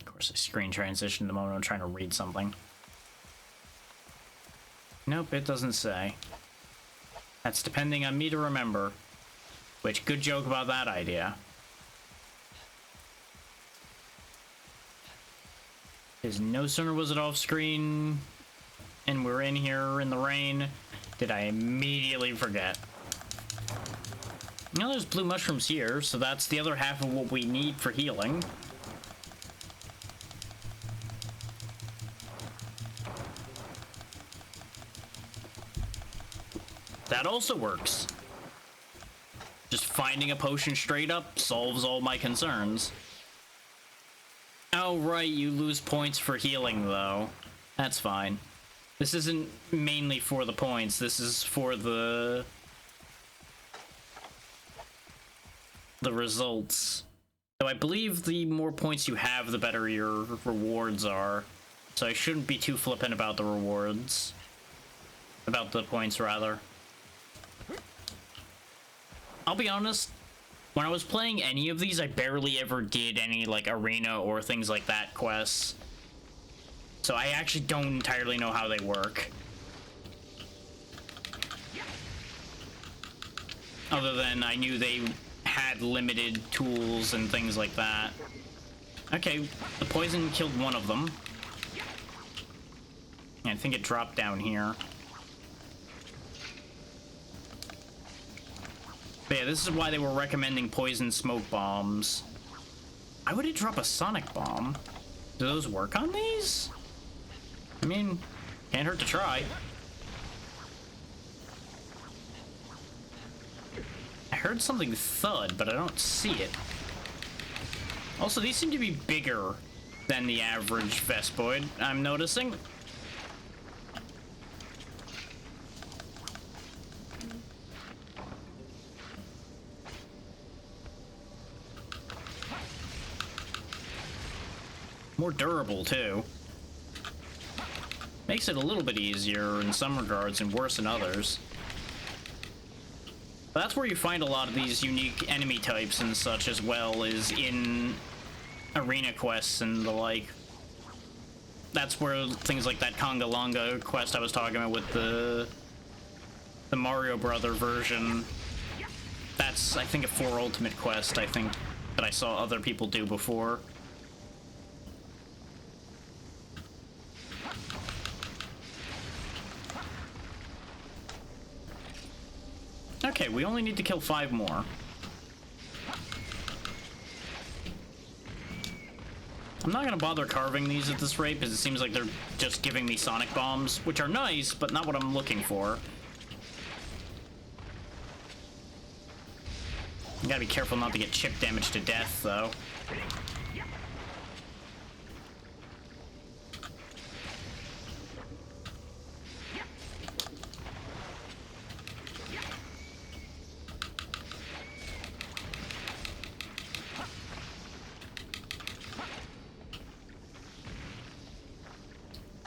[SPEAKER 1] Of course, I screen transitioned the moment I'm trying to read something. Nope, it doesn't say. That's depending on me to remember. Which, good joke about that idea. Because no sooner was it off screen and we're in here in the rain, did I immediately forget. Now there's blue mushrooms here, so that's the other half of what we need for healing. That also works. Just finding a potion straight up solves all my concerns. Oh, right, you lose points for healing, though. That's fine. This isn't mainly for the points, this is for the results. So I believe the more points you have, the better your rewards are. So I shouldn't be too flippant about the rewards. About the points, rather. I'll be honest, when I was playing any of these, I barely ever did any, like, arena or things like that quests. So I actually don't entirely know how they work. Other than I knew they had limited tools and things like that. Okay, the poison killed one of them. I think it dropped down here. But yeah, this is why they were recommending poison smoke bombs. Why would it drop a sonic bomb? Do those work on these? I mean, can't hurt to try. I heard something thud, but I don't see it. Also, these seem to be bigger than the average Vespoid, I'm noticing. More durable, too. Makes it a little bit easier in some regards and worse in others. But that's where you find a lot of these unique enemy types and such as well, is in arena quests and the like. That's where things like that Conga Longa quest I was talking about with the Mario Brother version. That's, I think, a 4 Ultimate quest, I think, that I saw other people do before. Okay, we only need to kill 5 more. I'm not gonna bother carving these at this rate because it seems like they're just giving me sonic bombs, which are nice, but not what I'm looking for. You gotta be careful not to get chip damage to death, though.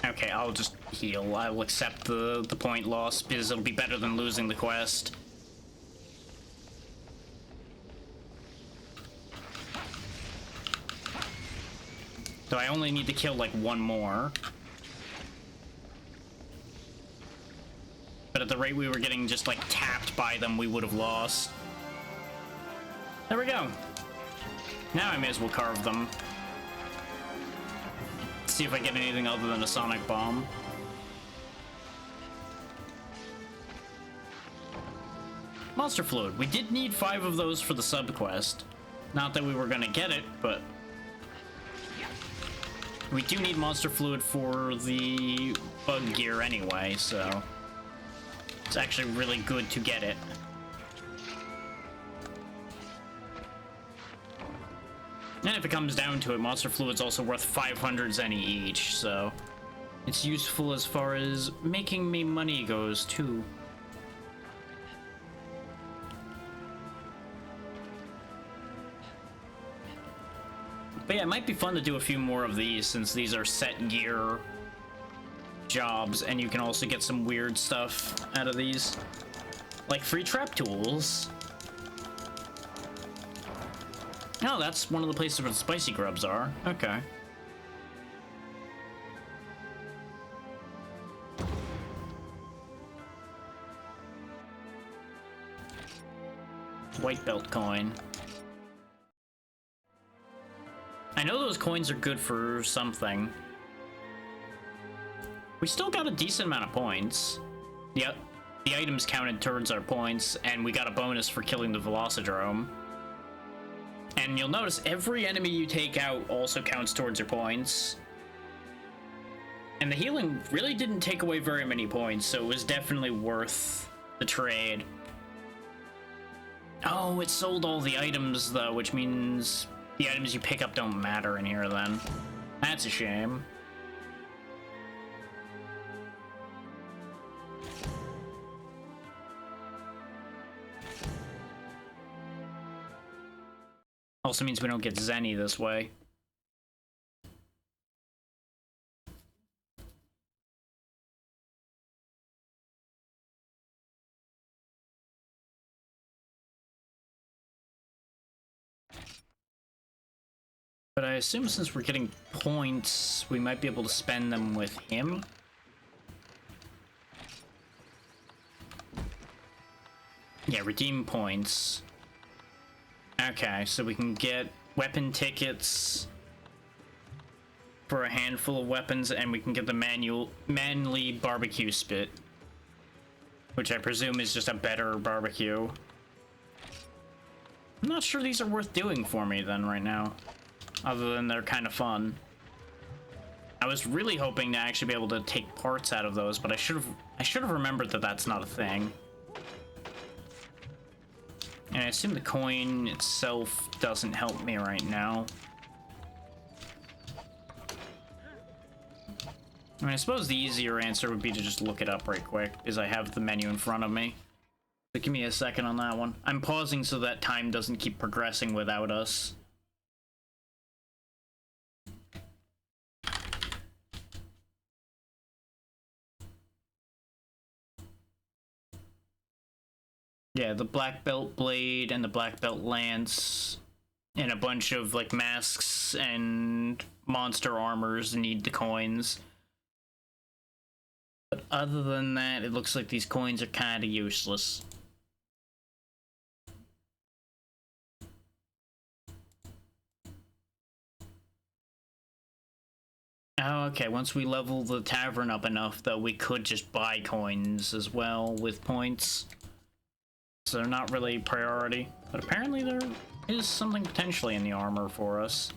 [SPEAKER 1] Okay, I'll just heal. I will accept the point loss because it'll be better than losing the quest. So I only need to kill like 1 more. But at the rate we were getting just like tapped by them, we would have lost. There we go. Now I may as well carve them. See if I get anything other than a sonic bomb. Monster Fluid. We did need 5 of those for the sub-quest. Not that we were gonna get it, but we do need Monster Fluid for the bug gear anyway, so it's actually really good to get it. And if it comes down to it, Monster Fluid's also worth 500 Zenny each, so it's useful as far as making me money goes, too. But yeah, it might be fun to do a few more of these, since these are set gear jobs, and you can also get some weird stuff out of these. Like free trap tools. Oh, that's one of the places where the spicy grubs are. Okay. White belt coin. I know those coins are good for something. We still got a decent amount of points. Yep, the items counted towards our points, and we got a bonus for killing the Velocidrome. And you'll notice every enemy you take out also counts towards your points. And the healing really didn't take away very many points, so it was definitely worth the trade. Oh, it sold all the items, though, which means the items you pick up don't matter in here, then. That's a shame. Also means we don't get Zenny this way. But I assume since we're getting points, we might be able to spend them with him. Yeah, redeem points. Okay, so we can get weapon tickets for a handful of weapons, and we can get the manly barbecue spit, which I presume is just a better barbecue. I'm not sure these are worth doing for me then right now, other than they're kind of fun. I was really hoping to actually be able to take parts out of those, but I should have remembered that that's not a thing. And I assume the coin itself doesn't help me right now. I mean, I suppose the easier answer would be to just look it up right quick, because I have the menu in front of me. But give me a second on that one. I'm pausing so that time doesn't keep progressing without us. Yeah, the black belt blade and the black belt lance and a bunch of like masks and monster armors need the coins. But other than that, it looks like these coins are kind of useless. Oh, okay, once we level the tavern up enough, though, we could just buy coins as well with points. So they're not really priority. But apparently there is something potentially in the armor for us.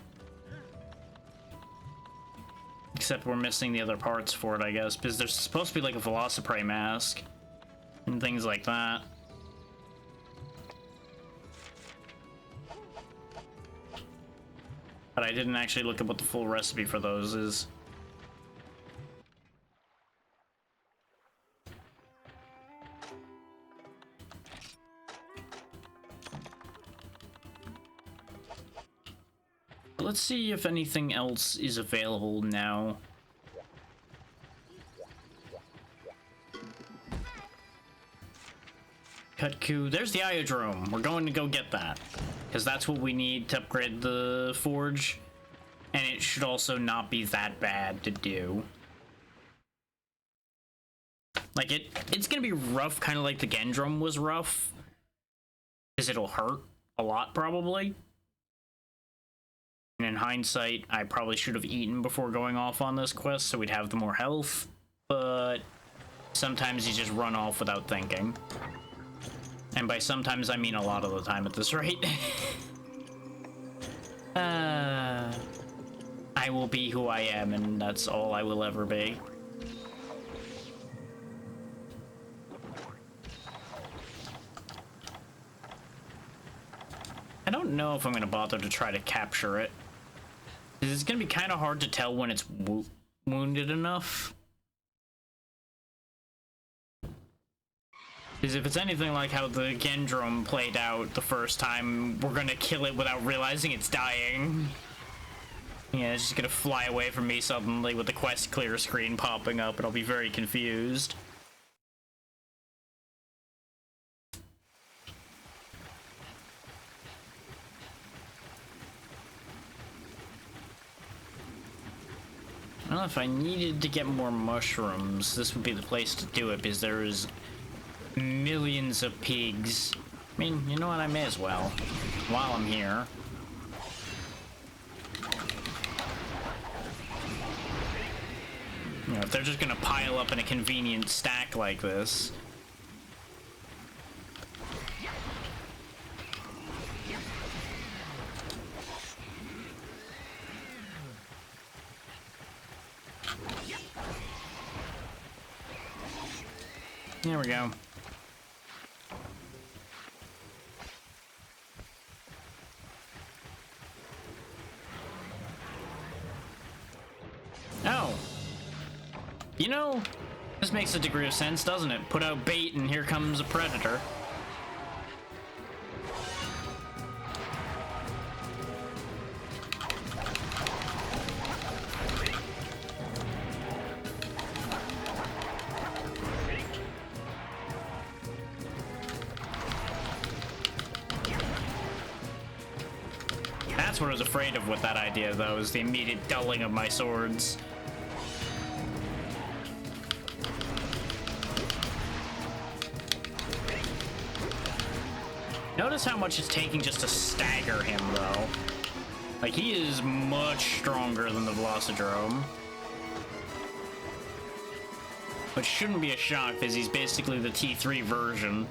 [SPEAKER 1] Except we're missing the other parts for it, I guess, because there's supposed to be like a Velociprey mask and things like that. But I didn't actually look at what the full recipe for those is. Let's see if anything else is available now. Kutku, there's the Iodrome. We're going to go get that, because that's what we need to upgrade the forge, and it should also not be that bad to do. Like, it's gonna be rough, kind of like the Gendrum was rough, because it'll hurt a lot, probably. And in hindsight, I probably should have eaten before going off on this quest, so we'd have the more health, but sometimes you just run off without thinking. And by sometimes, I mean a lot of the time at this rate. I will be who I am, and that's all I will ever be. I don't know if I'm going to bother to try to capture it. It's going to be kind of hard to tell when it's wounded enough. Because if it's anything like how the Gendrum played out the first time, we're going to kill it without realizing it's dying. Yeah, it's just going to fly away from me suddenly with the quest clear screen popping up, and I'll be very confused. Well, if I needed to get more mushrooms, this would be the place to do it, because there is millions of pigs. I mean, you know what, I may as well, while I'm here. You know, if they're just gonna pile up in a convenient stack like this. There we go. know, this makes a degree of sense, doesn't it? Put out bait and here comes a predator. That's what I was afraid of with that idea, though, is the immediate dulling of my swords. Notice how much it's taking just to stagger him, though. Like, he is much stronger than the Velocidrome. Which shouldn't be a shock, because he's basically the T3 version.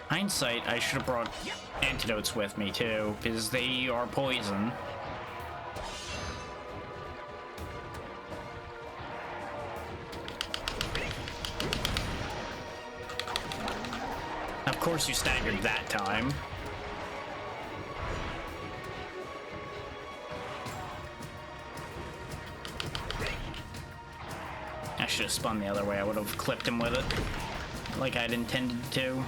[SPEAKER 1] Hindsight, I should have brought antidotes with me, too, because they are poison. Of course you staggered that time. I should have spun the other way. I would have clipped him with it, like I'd intended to.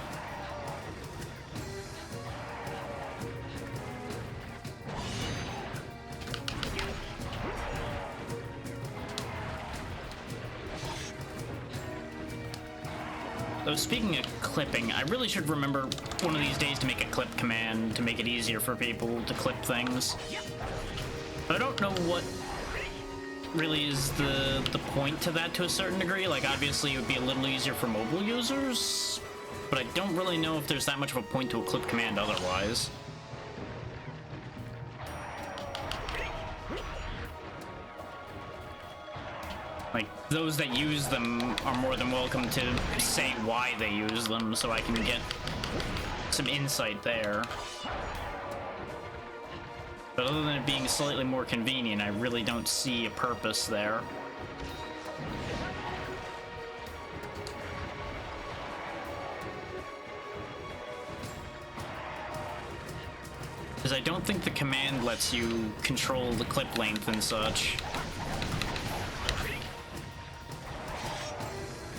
[SPEAKER 1] Though speaking of clipping, I really should remember one of these days to make a clip command to make it easier for people to clip things. But I don't know what really is the point to that to a certain degree. Like, obviously it would be a little easier for mobile users, but I don't really know if there's that much of a point to a clip command otherwise. Like, those that use them are more than welcome to say why they use them so I can get some insight there. But other than it being slightly more convenient, I really don't see a purpose there. Because I don't think the command lets you control the clip length and such.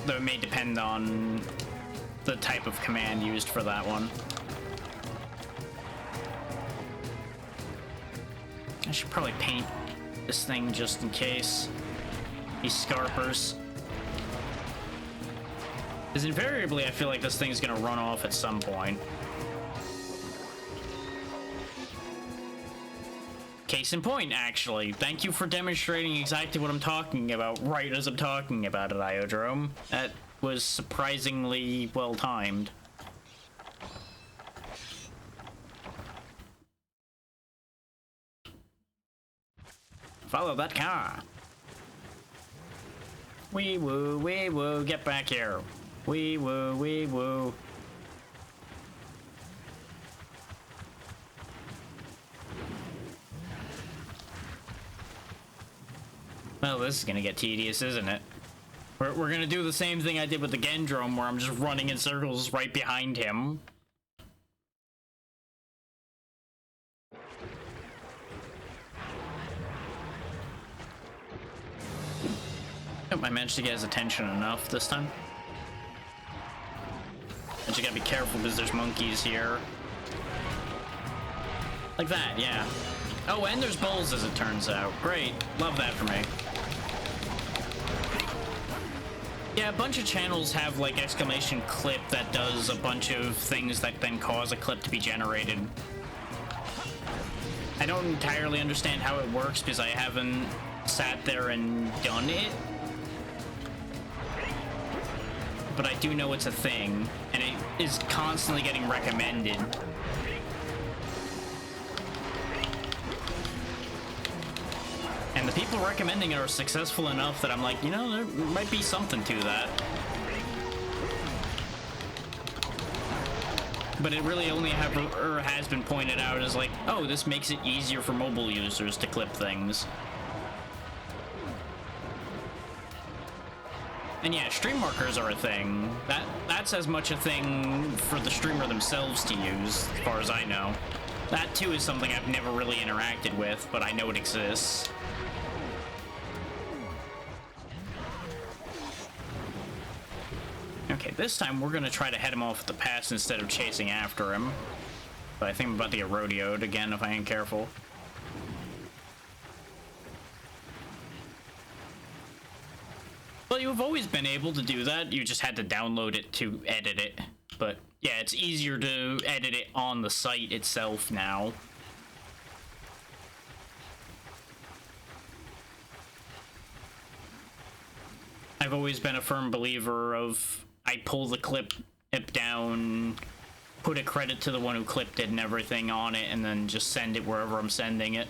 [SPEAKER 1] Though it may depend on the type of command used for that one. I should probably paint this thing just in case. These Scarpers. Because invariably I feel like this thing's gonna run off at some point. Case in point, actually. Thank you for demonstrating exactly what I'm talking about right as I'm talking about it, Iodrome. That was surprisingly well timed. Follow that car. Wee woo, get back here. Wee woo, wee woo. Well, this is gonna get tedious, isn't it? We're gonna do the same thing I did with the Gendrome, where I'm just running in circles right behind him. Nope, I managed to get his attention enough this time. I just gotta be careful because there's monkeys here. Like that, yeah. Oh, and there's bulls, as it turns out. Great. Love that for me. Yeah, a bunch of channels have, like, exclamation clip that does a bunch of things that then cause a clip to be generated. I don't entirely understand how it works because I haven't sat there and done it. But I do know it's a thing, and it is constantly getting recommended. And the people recommending it are successful enough that I'm like, you know, there might be something to that. But it really only has been pointed out as like, oh, this makes it easier for mobile users to clip things. And yeah, stream markers are a thing. That's as much a thing for the streamer themselves to use, as far as I know. That too is something I've never really interacted with, but I know it exists. Okay, this time we're gonna try to head him off at the pass instead of chasing after him. But I think I'm about to get rodeoed again if I ain't careful. Well, you've always been able to do that, you just had to download it to edit it. But yeah, it's easier to edit it on the site itself now. I've always been a firm believer of I pull the clip down, put a credit to the one who clipped it and everything on it, and then just send it wherever I'm sending it.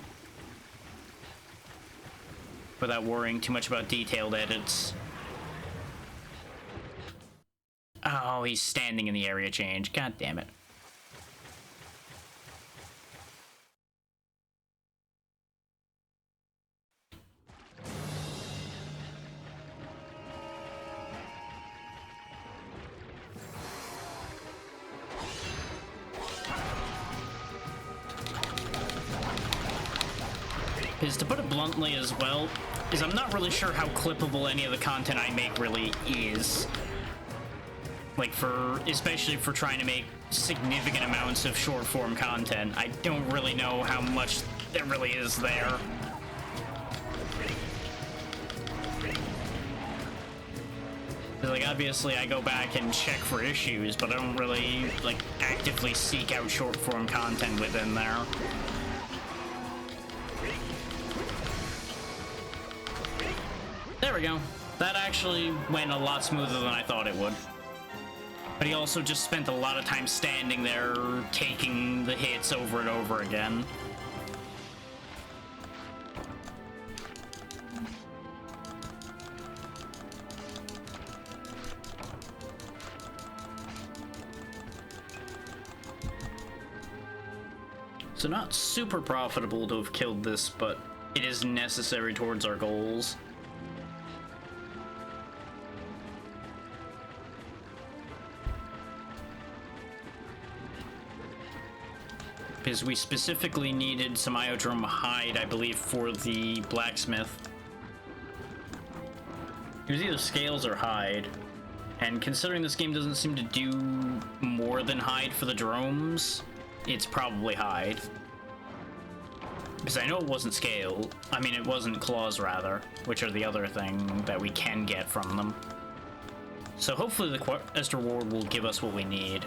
[SPEAKER 1] Without worrying too much about detailed edits. Oh, he's standing in the area change. God damn it. Is to put it bluntly as well, is I'm not really sure how clippable any of the content I make really is. Like especially for trying to make significant amounts of short form content, I don't really know how much there really is there. Like, obviously I go back and check for issues, but I don't really, like, actively seek out short form content within there. There we go. That actually went a lot smoother than I thought it would. But he also just spent a lot of time standing there, taking the hits over and over again. So not super profitable to have killed this, but it is necessary towards our goals. Because we specifically needed some Iodrome hide, I believe, for the blacksmith. It was either scales or hide. And considering this game doesn't seem to do more than hide for the dromes, it's probably hide. Because I know it wasn't scale. I mean, it wasn't claws, rather, which are the other thing that we can get from them. So hopefully the quest reward will give us what we need.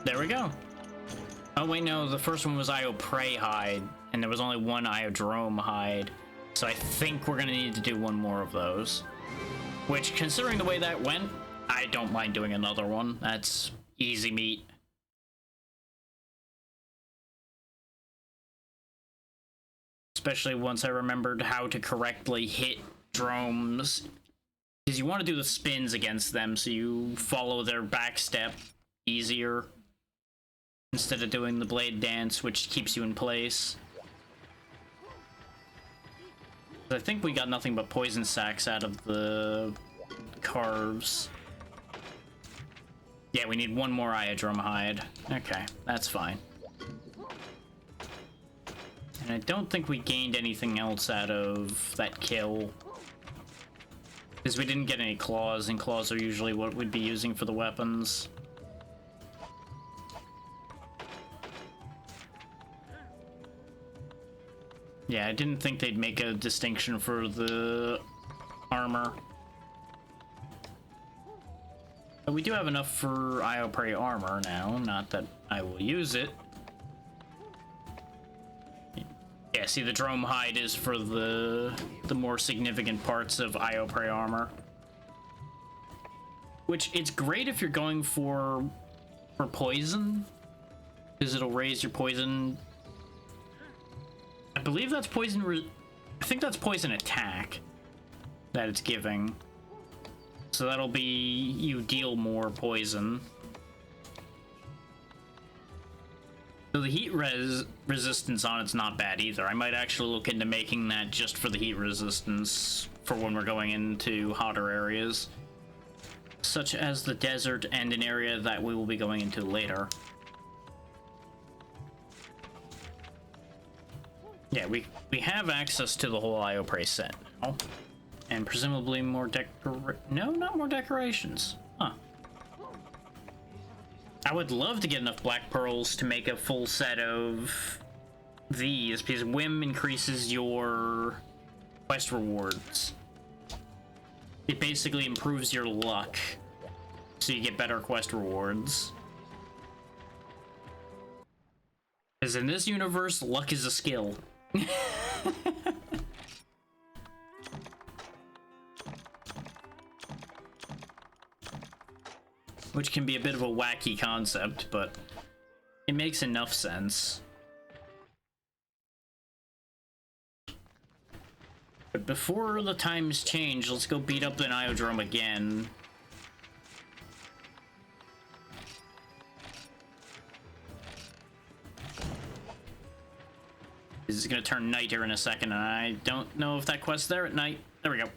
[SPEAKER 1] There we go. Oh wait, no, the first one was Io Prey hide, and there was only one Iodrome hide. So I think we're gonna need to do one more of those. Which, considering the way that went, I don't mind doing another one. That's easy meat. Especially once I remembered how to correctly hit dromes. Because you want to do the spins against them, so you follow their back step easier. Instead of doing the blade dance, which keeps you in place. I think we got nothing but poison sacks out of the carves. Yeah, we need one more Iodrome hide. Okay, that's fine. And I don't think we gained anything else out of that kill. Because we didn't get any claws, and claws are usually what we'd be using for the weapons. Yeah, I didn't think they'd make a distinction for the armor. But we do have enough for Io Prey armor now, not that I will use it. Yeah, see, the Drome hide is for the more significant parts of Io Prey armor. Which, it's great if you're going for poison, because it'll raise your poison. I believe that's poison. I think that's poison attack that it's giving. So that'll be you deal more poison. So the heat resistance on it's not bad either. I might actually look into making that just for the heat resistance for when we're going into hotter areas, such as the desert and an area that we will be going into later. Yeah, we have access to the whole IO-Prey set now. And presumably more no, not more decorations. Huh. I would love to get enough black pearls to make a full set of these, because Whim increases your quest rewards. It basically improves your luck, so you get better quest rewards. Because in this universe, luck is a skill. Which can be a bit of a wacky concept, but it makes enough sense. But before the times change, let's go beat up the Iodrome again. This is gonna turn night here in a second, and I don't know if that quest's there at night. There we go.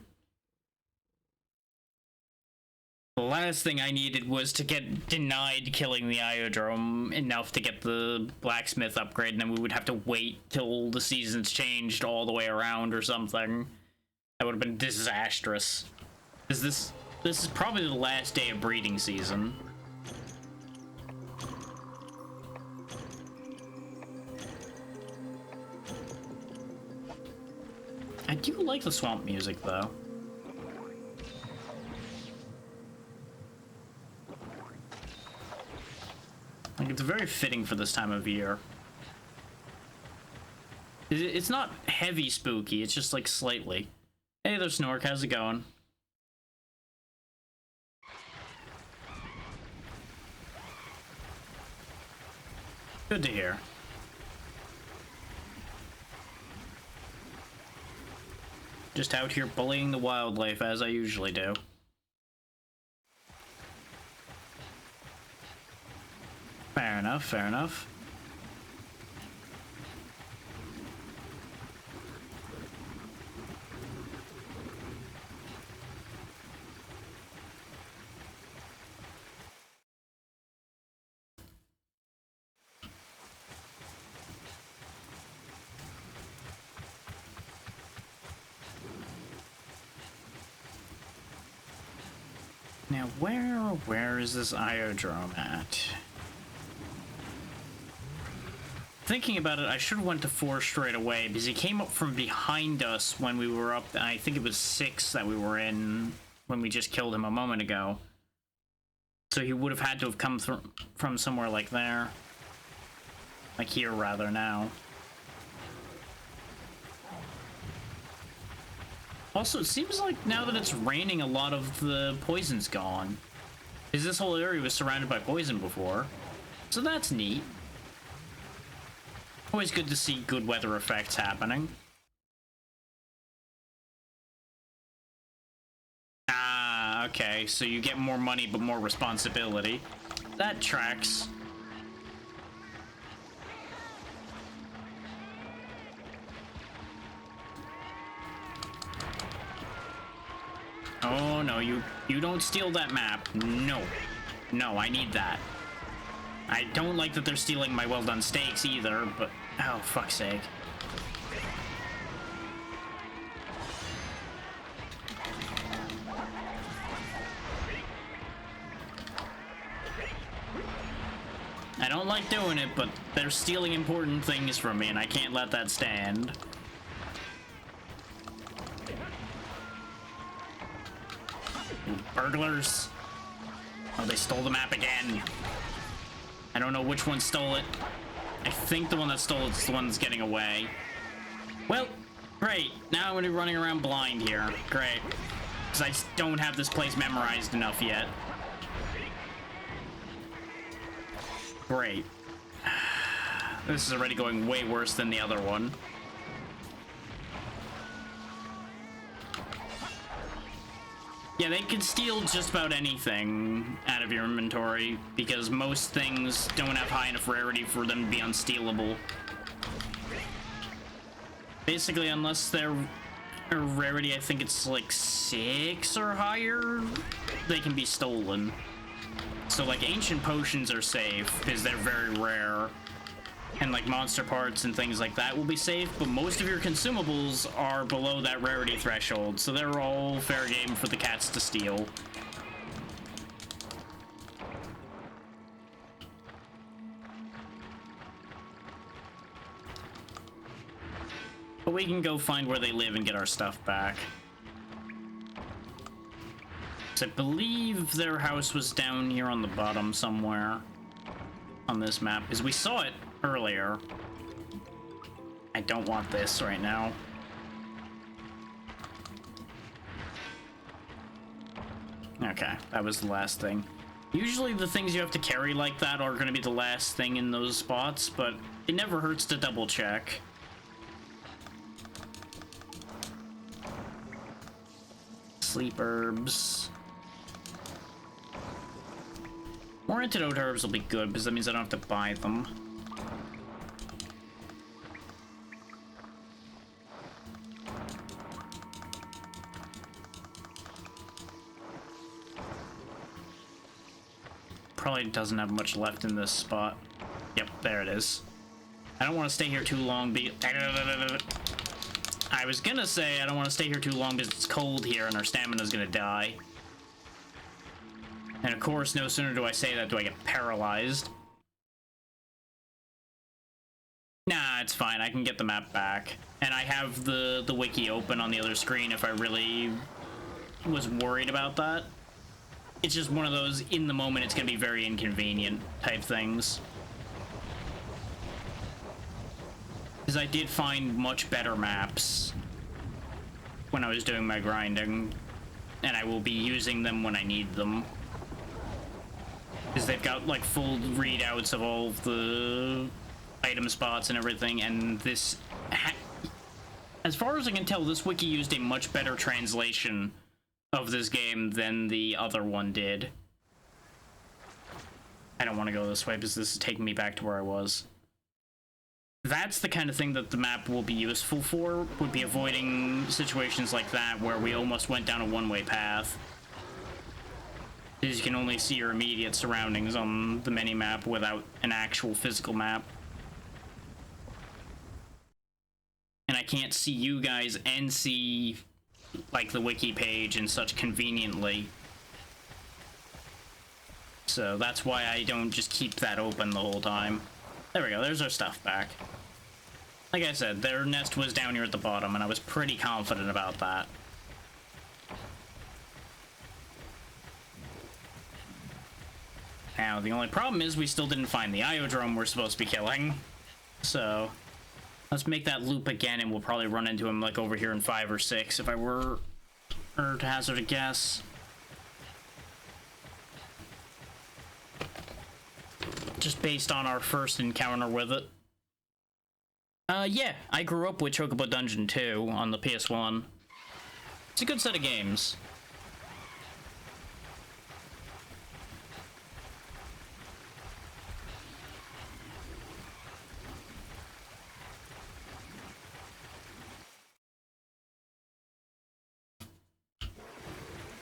[SPEAKER 1] The last thing I needed was to get denied killing the Iodrome enough to get the blacksmith upgrade, and then we would have to wait till the seasons changed all the way around or something. That would have been disastrous. This is probably the last day of breeding season. I do like the swamp music though. Like, it's very fitting for this time of year. It's not heavy spooky, it's just like slightly. Hey there, Snork, how's it going? Good to hear. Just out here bullying the wildlife as I usually do. Fair enough, fair enough. Now, where is this Iodrome at? Thinking about it, I should have went to 4 straight away, because he came up from behind us when we were up, I think it was 6 that we were in when we just killed him a moment ago. So he would have had to have come from somewhere like there. Like here, rather, now. Also, it seems like now that it's raining, a lot of the poison's gone. Because this whole area was surrounded by poison before. So that's neat. Always good to see good weather effects happening. Ah, okay, so you get more money but more responsibility. That tracks. Oh no, you don't steal that map. No. No, I need that. I don't like that they're stealing my well-done steaks either, but... oh, fuck's sake. I don't like doing it, but they're stealing important things from me, and I can't let that stand. Burglars. Oh, they stole the map again. I don't know which one stole it. I think the one that stole it's the one that's getting away. Well, great. Now I'm gonna be running around blind here. Great. Because I just don't have this place memorized enough yet. Great. This is already going way worse than the other one. Yeah, they can steal just about anything out of your inventory, because most things don't have high enough rarity for them to be unstealable. Basically, unless they're a rarity, I think it's like 6 or higher, they can be stolen. So like ancient potions are safe, because they're very rare. And like monster parts and things like that will be safe, but most of your consumables are below that rarity threshold, so they're all fair game for the cats to steal. But we can go find where they live and get our stuff back. So I believe their house was down here on the bottom somewhere on this map, because we saw it earlier. I don't want this right now. Okay, that was the last thing. Usually the things you have to carry like that are going to be the last thing in those spots, but it never hurts to double check. Sleep herbs. More antidote herbs will be good, because that means I don't have to buy them. Probably doesn't have much left in this spot. Yep, there it is. I don't want to stay here too long. I was gonna say I don't want to stay here too long because it's cold here and our stamina's gonna die. And of course, no sooner do I say that do I get paralyzed. Nah, it's fine. I can get the map back. And I have the wiki open on the other screen if I really was worried about that. It's just one of those, in the moment, it's going to be very inconvenient type things. Because I did find much better maps when I was doing my grinding, and I will be using them when I need them. Because they've got, like, full readouts of all of the item spots and everything, and this... As far as I can tell, this wiki used a much better translation of this game than the other one did. I don't want to go this way because this is taking me back to where I was. That's the kind of thing that the map will be useful for, would be avoiding situations like that where we almost went down a one-way path. Because you can only see your immediate surroundings on the mini-map without an actual physical map. And I can't see you guys and see like the wiki page and such conveniently. So that's why I don't just keep that open the whole time. There we go, there's our stuff back. Like I said, their nest was down here at the bottom and I was pretty confident about that. Now, the only problem is we still didn't find the Iodrome we're supposed to be killing. So let's make that loop again, and we'll probably run into him like over here in 5 or 6 if I were to hazard a guess. Just based on our first encounter with it. Yeah, I grew up with Chocobo Dungeon 2 on the PS1. It's a good set of games.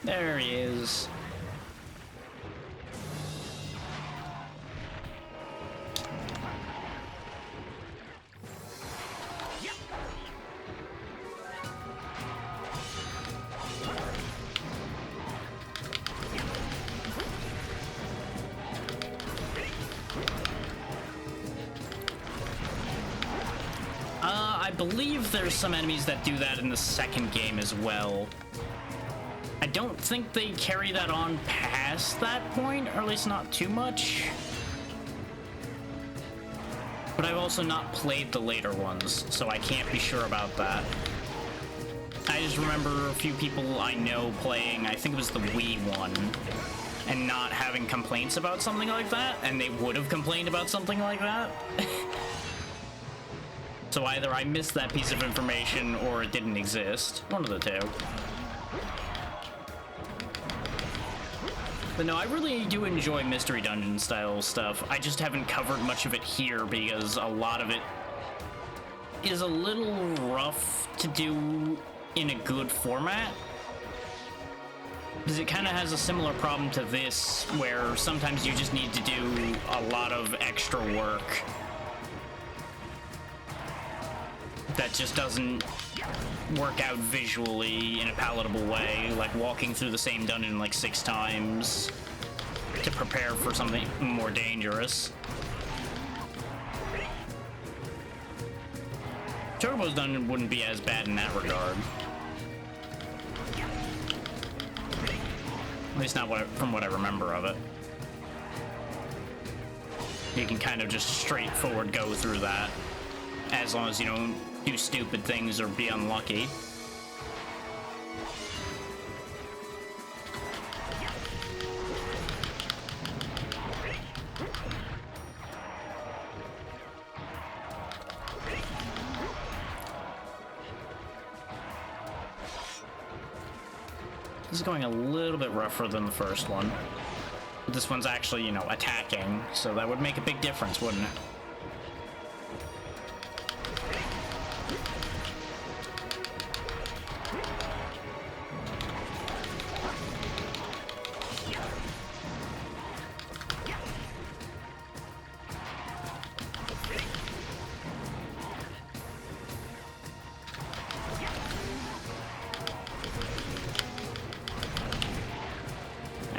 [SPEAKER 1] There he is. I believe there's some enemies that do that in the second game as well. I don't think they carry that on past that point, or at least not too much. But I've also not played the later ones, so I can't be sure about that. I just remember a few people I know playing, I think it was the Wii one, and not having complaints about something like that, and they would have complained about something like that. So either I missed that piece of information or it didn't exist. One of the two. But no, I really do enjoy Mystery Dungeon style stuff. I just haven't covered much of it here because a lot of it is a little rough to do in a good format. Because it kind of has a similar problem to this, where sometimes you just need to do a lot of extra work that just doesn't work out visually in a palatable way, like walking through the same dungeon like 6 times to prepare for something more dangerous. Chocobo's dungeon wouldn't be as bad in that regard. At least not from what I remember of it. You can kind of just straightforward go through that, as long as you don't do stupid things or be unlucky. This is going a little bit rougher than the first one. But this one's actually, you know, attacking, so that would make a big difference, wouldn't it?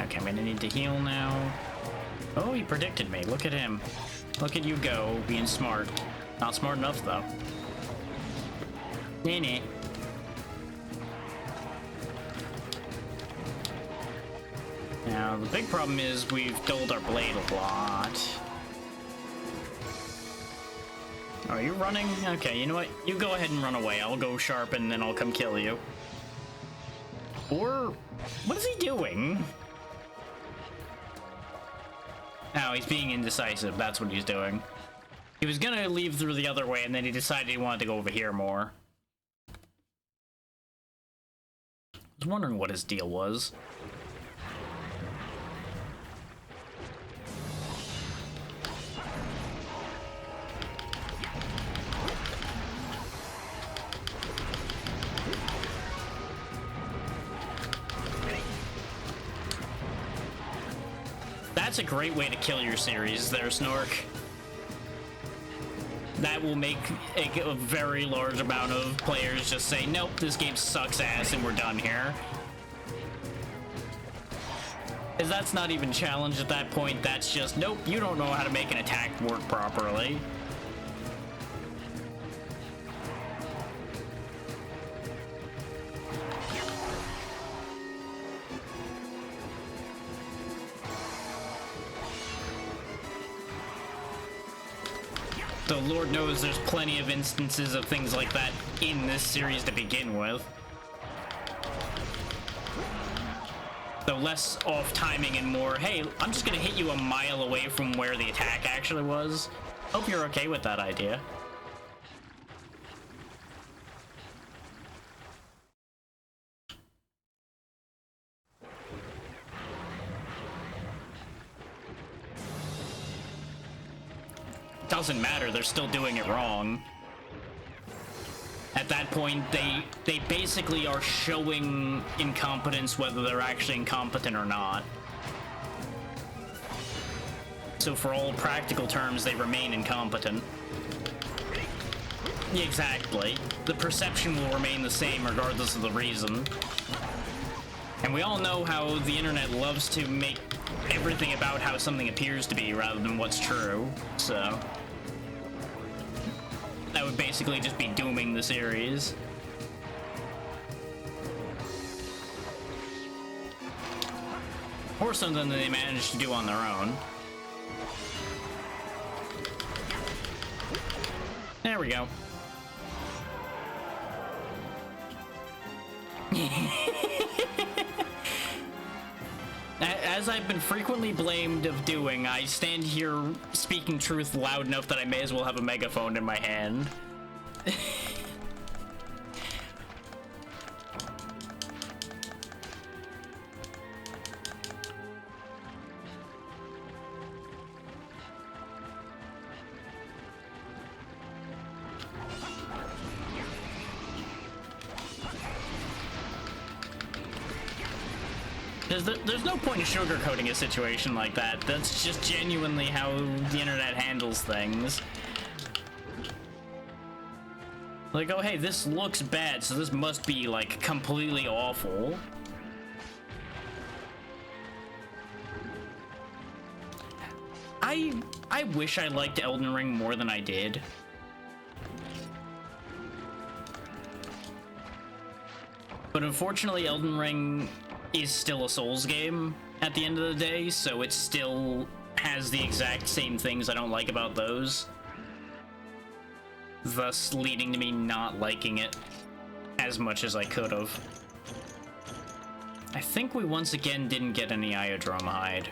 [SPEAKER 1] Okay, I'm gonna need to heal now. Oh, he predicted me. Look at him. Look at you go, being smart. Not smart enough, though. Nah. Now, the big problem is we've dulled our blade a lot. Are you running? Okay, you know what? You go ahead and run away. I'll go sharp and then I'll come kill you. Or, what is he doing? Oh, he's being indecisive. That's what he's doing. He was gonna leave through the other way, and then he decided he wanted to go over here more. I was wondering what his deal was. That's a great way to kill your series there, Snork. That will make a very large amount of players just say, nope, this game sucks ass and we're done here. Because that's not even challenged at that point, that's just, nope, you don't know how to make an attack work properly. Though Lord knows there's plenty of instances of things like that in this series to begin with. Though less off timing and more, hey, I'm just gonna hit you a mile away from where the attack actually was. Hope you're okay with that idea. Doesn't matter, they're still doing it wrong. At that point, they basically are showing incompetence whether they're actually incompetent or not. So for all practical terms, they remain incompetent. Exactly. The perception will remain the same regardless of the reason. And we all know how the internet loves to make everything about how something appears to be rather than what's true, so that would basically just be dooming the series. Or something that they managed to do on their own. There we go. As I've been frequently blamed of doing, I stand here speaking truth loud enough that I may as well have a megaphone in my hand. There's no point in sugarcoating a situation like that. That's just genuinely how the internet handles things. Like, oh hey, this looks bad, so this must be, like, completely awful. I wish I liked Elden Ring more than I did. But unfortunately, Elden Ring is still a Souls game at the end of the day, so it still has the exact same things I don't like about those. Thus leading to me not liking it as much as I could have. I think we once again didn't get any Iodrome Hide.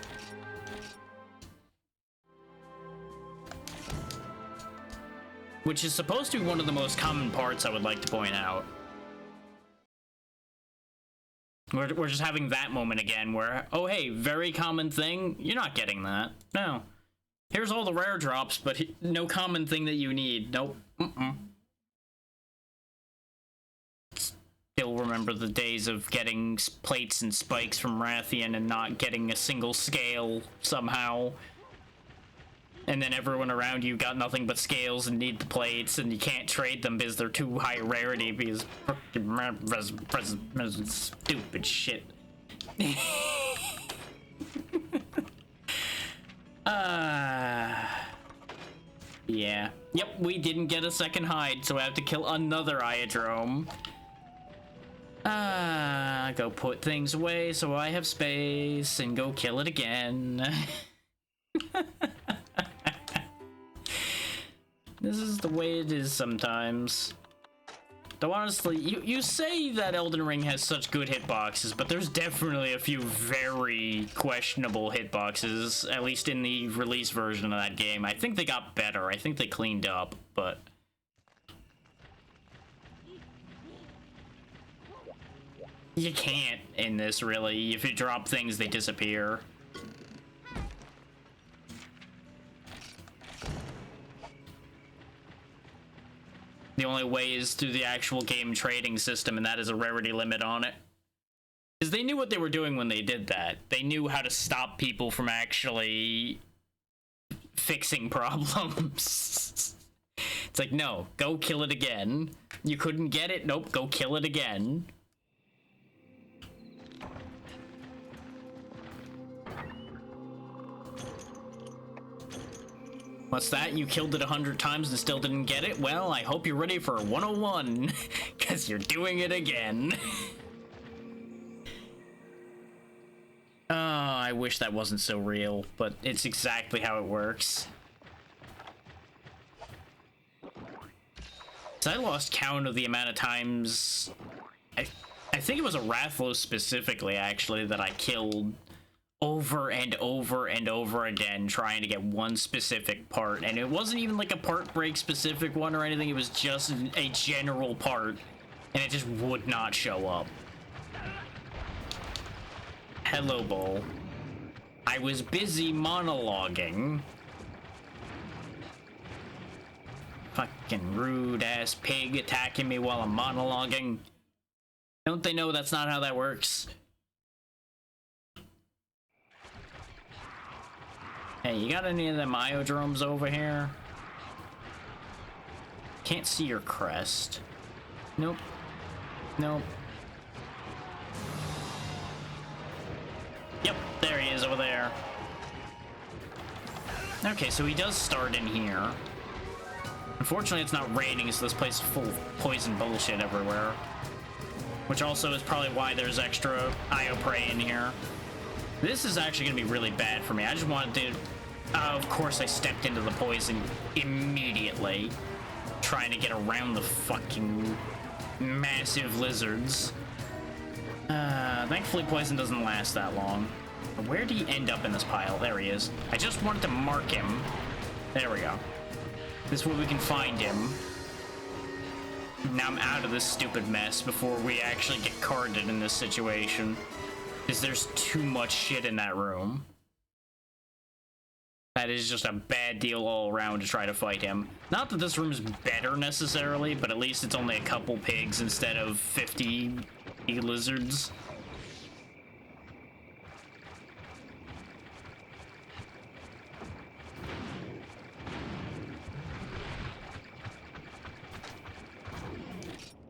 [SPEAKER 1] Which is supposed to be one of the most common parts, I would like to point out. We're just having that moment again where, oh hey, very common thing, you're not getting that. No. Here's all the rare drops, but no common thing that you need. Nope. Still remember the days of getting plates and spikes from Rathian and not getting a single scale somehow. And then everyone around you got nothing but scales and need the plates, and you can't trade them because they're too high rarity because stupid shit. Yeah. Yep, we didn't get a second hide, so I have to kill another Iodrome. Go put things away so I have space and go kill it again. This is the way it is sometimes. Though honestly, you say that Elden Ring has such good hitboxes, but there's definitely a few very questionable hitboxes, at least in the release version of that game. I think they got better. I think they cleaned up, but... You can't in this, really. If you drop things, they disappear. The only way is through the actual game trading system, and that is a rarity limit on it. Because they knew what they were doing when they did that. They knew how to stop people from actually fixing problems. It's like, no, go kill it again. You couldn't get it? Nope, go kill it again. What's that? You killed it 100 times and still didn't get it? Well, I hope you're ready for 101, because you're doing it again. Oh, I wish that wasn't so real, but it's exactly how it works. So I lost count of the amount of times... I think it was a Rathalos specifically, actually, that I killed over and over and over again trying to get one specific part, and it wasn't even like a part break specific one or anything. It was just a general part, and it just would not show up. Hello, Bull. I was busy monologuing. Fucking rude ass pig attacking me while I'm monologuing. Don't they know that's not how that works? Hey, you got any of them Iodromes over here? Can't see your crest. Nope. Nope. Yep, there he is over there. Okay, so he does start in here. Unfortunately, it's not raining, so this place is full of poison bullshit everywhere. Which also is probably why there's extra Io Prey in here. This is actually gonna be really bad for me. I just wanted to... of course I stepped into the poison immediately. Trying to get around the fucking massive lizards. Thankfully poison doesn't last that long. Where did he end up in this pile? There he is. I just wanted to mark him. There we go. This way we can find him. Now I'm out of this stupid mess before we actually get carded in this situation. Because there's too much shit in that room. That is just a bad deal all around to try to fight him. Not that this room's better necessarily, but at least it's only a couple pigs instead of 50 lizards.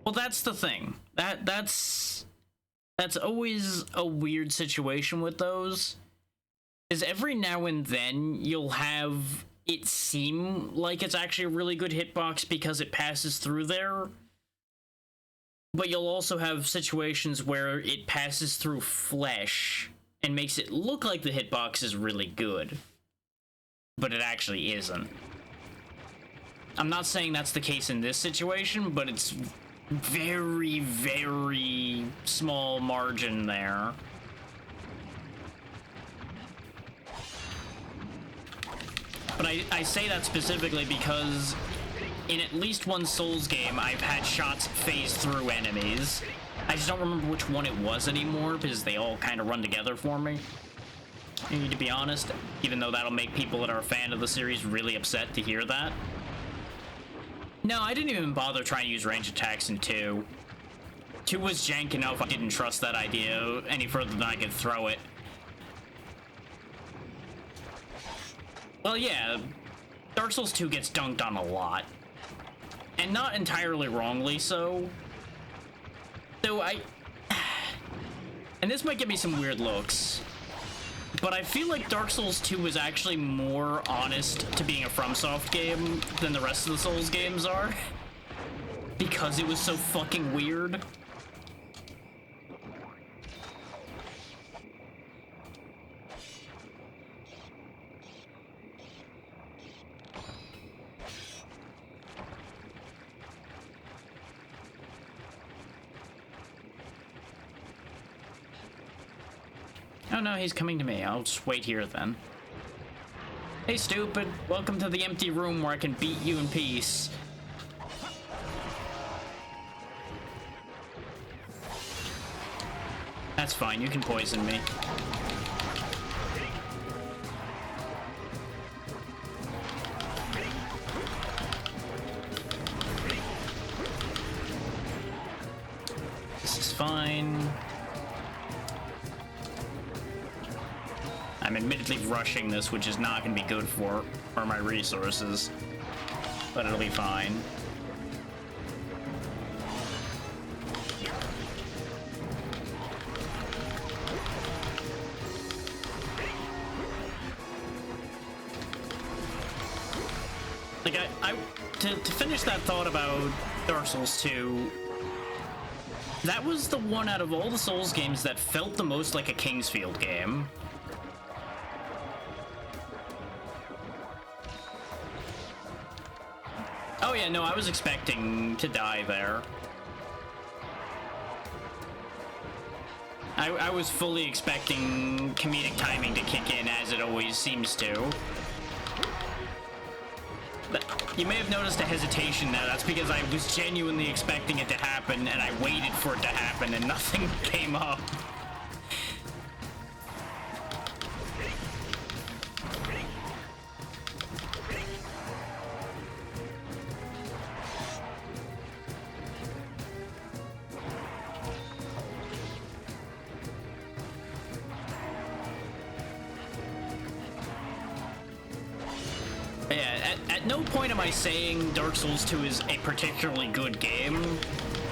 [SPEAKER 1] Well, that's the thing. That's always a weird situation with those. Is every now and then you'll have it seem like it's actually a really good hitbox because it passes through there. But you'll also have situations where it passes through flesh and makes it look like the hitbox is really good. But it actually isn't. I'm not saying that's the case in this situation, but it's very, very small margin there. But I say that specifically because in at least one Souls game, I've had shots phase through enemies. I just don't remember which one it was anymore because they all kind of run together for me. And to be honest, even though that'll make people that are a fan of the series really upset to hear that. No, I didn't even bother trying to use range attacks in 2. 2 was jank enough, I didn't trust that idea any further than I could throw it. Well, yeah, Dark Souls 2 gets dunked on a lot. And not entirely wrongly so. So and this might give me some weird looks, but I feel like Dark Souls 2 is actually more honest to being a FromSoft game than the rest of the Souls games are. Because it was so fucking weird. Oh no, he's coming to me. I'll just wait here then. Hey stupid, welcome to the empty room where I can beat you in peace. That's fine, you can poison me. This is fine. I'm admittedly rushing this, which is not going to be good for my resources, but it'll be fine. Like, to finish that thought about Dark Souls 2, that was the one out of all the Souls games that felt the most like a Kingsfield game. Oh yeah, no, I was expecting to die there. I was fully expecting comedic timing to kick in, as it always seems to. But you may have noticed a hesitation there. That's because I was genuinely expecting it to happen, and I waited for it to happen, and nothing came up. At no point am I saying Dark Souls 2 is a particularly good game,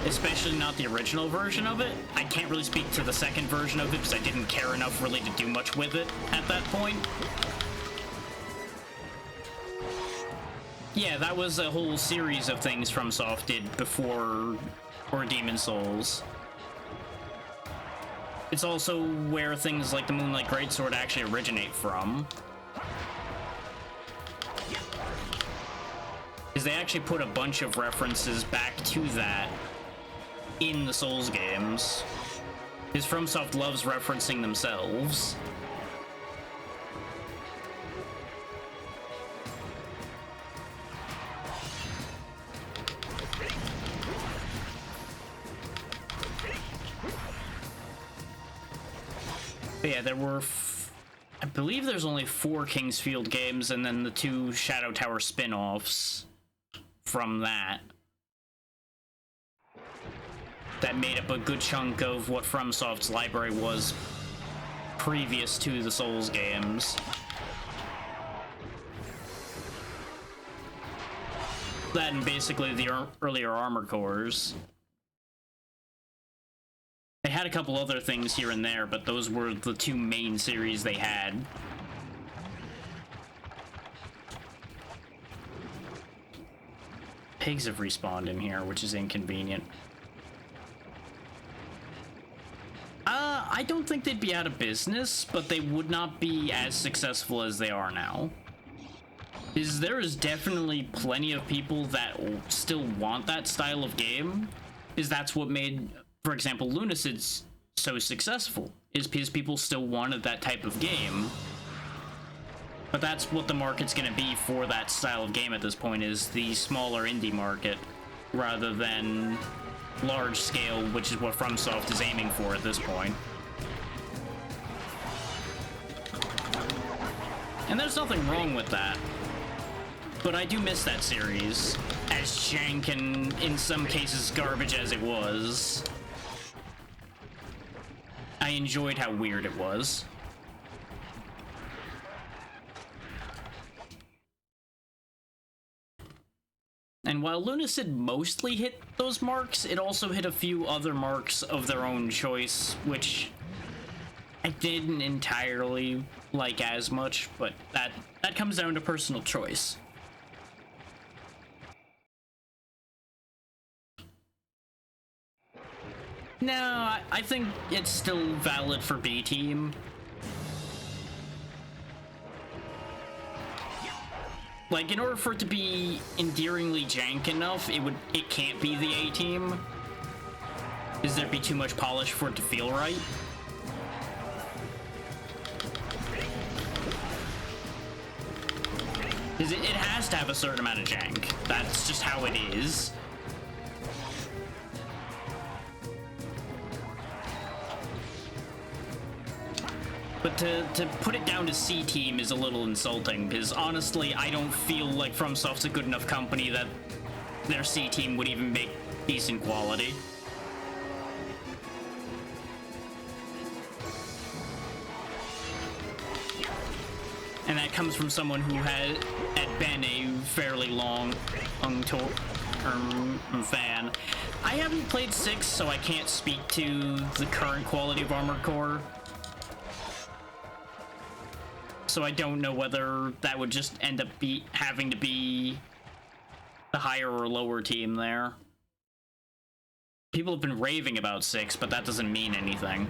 [SPEAKER 1] especially not the original version of it. I can't really speak to the second version of it because I didn't care enough really to do much with it at that point. Yeah, that was a whole series of things FromSoft did before Demon Souls. It's also where things like the Moonlight Greatsword actually originate from. Because they actually put a bunch of references back to that in the Souls games. Because FromSoft loves referencing themselves. But yeah, there were... I believe there's only 4 Kingsfield games and then the 2 Shadow Tower spin-offs from that made up a good chunk of what FromSoft's library was previous to the Souls games. That and basically the earlier Armored Cores. had a couple other things here and there, but those were the two main series they had. Pigs have respawned in here, which is inconvenient. I don't think they'd be out of business, but they would not be as successful as they are now. There is definitely plenty of people that still want that style of game. That's what made, for example, Lunacid so successful, is because people still wanted that type of game. But that's what the market's going to be for that style of game at this point, is the smaller indie market, rather than large scale, which is what FromSoft is aiming for at this point. And there's nothing wrong with that. But I do miss that series, as jank and, in some cases, garbage as it was. I enjoyed how weird it was. And while Lunacid mostly hit those marks, it also hit a few other marks of their own choice, which I didn't entirely like as much, but that comes down to personal choice. No, I think it's still valid for B Team. Like, in order for it to be endearingly jank enough, it can't be the A Team. Because there'd be too much polish for it to feel right. Because it has to have a certain amount of jank. That's just how it is. But to put it down to C Team is a little insulting, because honestly, I don't feel like FromSoft's a good enough company that their C Team would even make decent quality. And that comes from someone who had been a fairly long-term fan. I haven't played 6, so I can't speak to the current quality of Armored Core. So I don't know whether that would just end up having to be the higher or lower team there. People have been raving about 6, but that doesn't mean anything.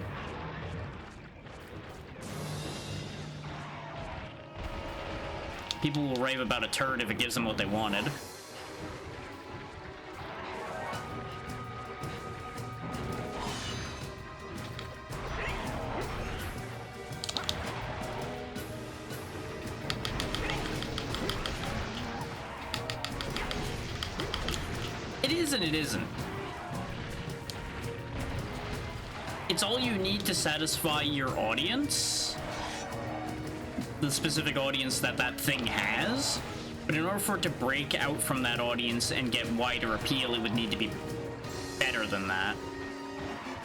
[SPEAKER 1] People will rave about a turd if it gives them what they wanted. It is and it isn't. It's all you need to satisfy your audience. The specific audience that thing has. But in order for it to break out from that audience and get wider appeal, it would need to be better than that.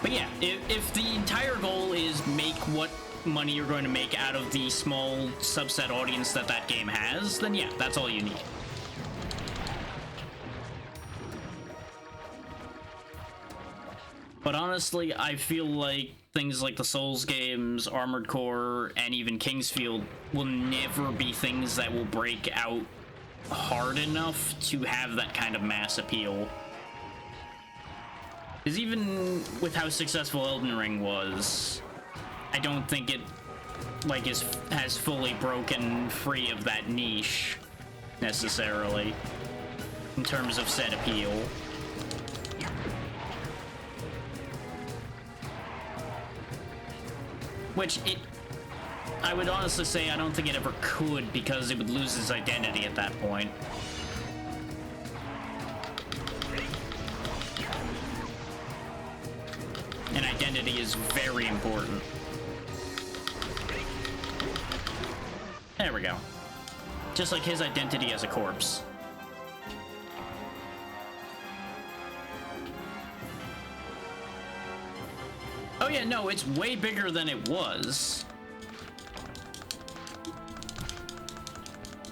[SPEAKER 1] But yeah, if the entire goal is make what money you're going to make out of the small subset audience that game has, then yeah, that's all you need. But honestly, I feel like things like the Souls games, Armored Core, and even Kingsfield will never be things that will break out hard enough to have that kind of mass appeal. Because even with how successful Elden Ring was, I don't think it has fully broken free of that niche necessarily in terms of set appeal. Which I would honestly say I don't think it ever could, because it would lose its identity at that point. And identity is very important. There we go. Just like his identity as a corpse. Oh yeah, no, it's way bigger than it was.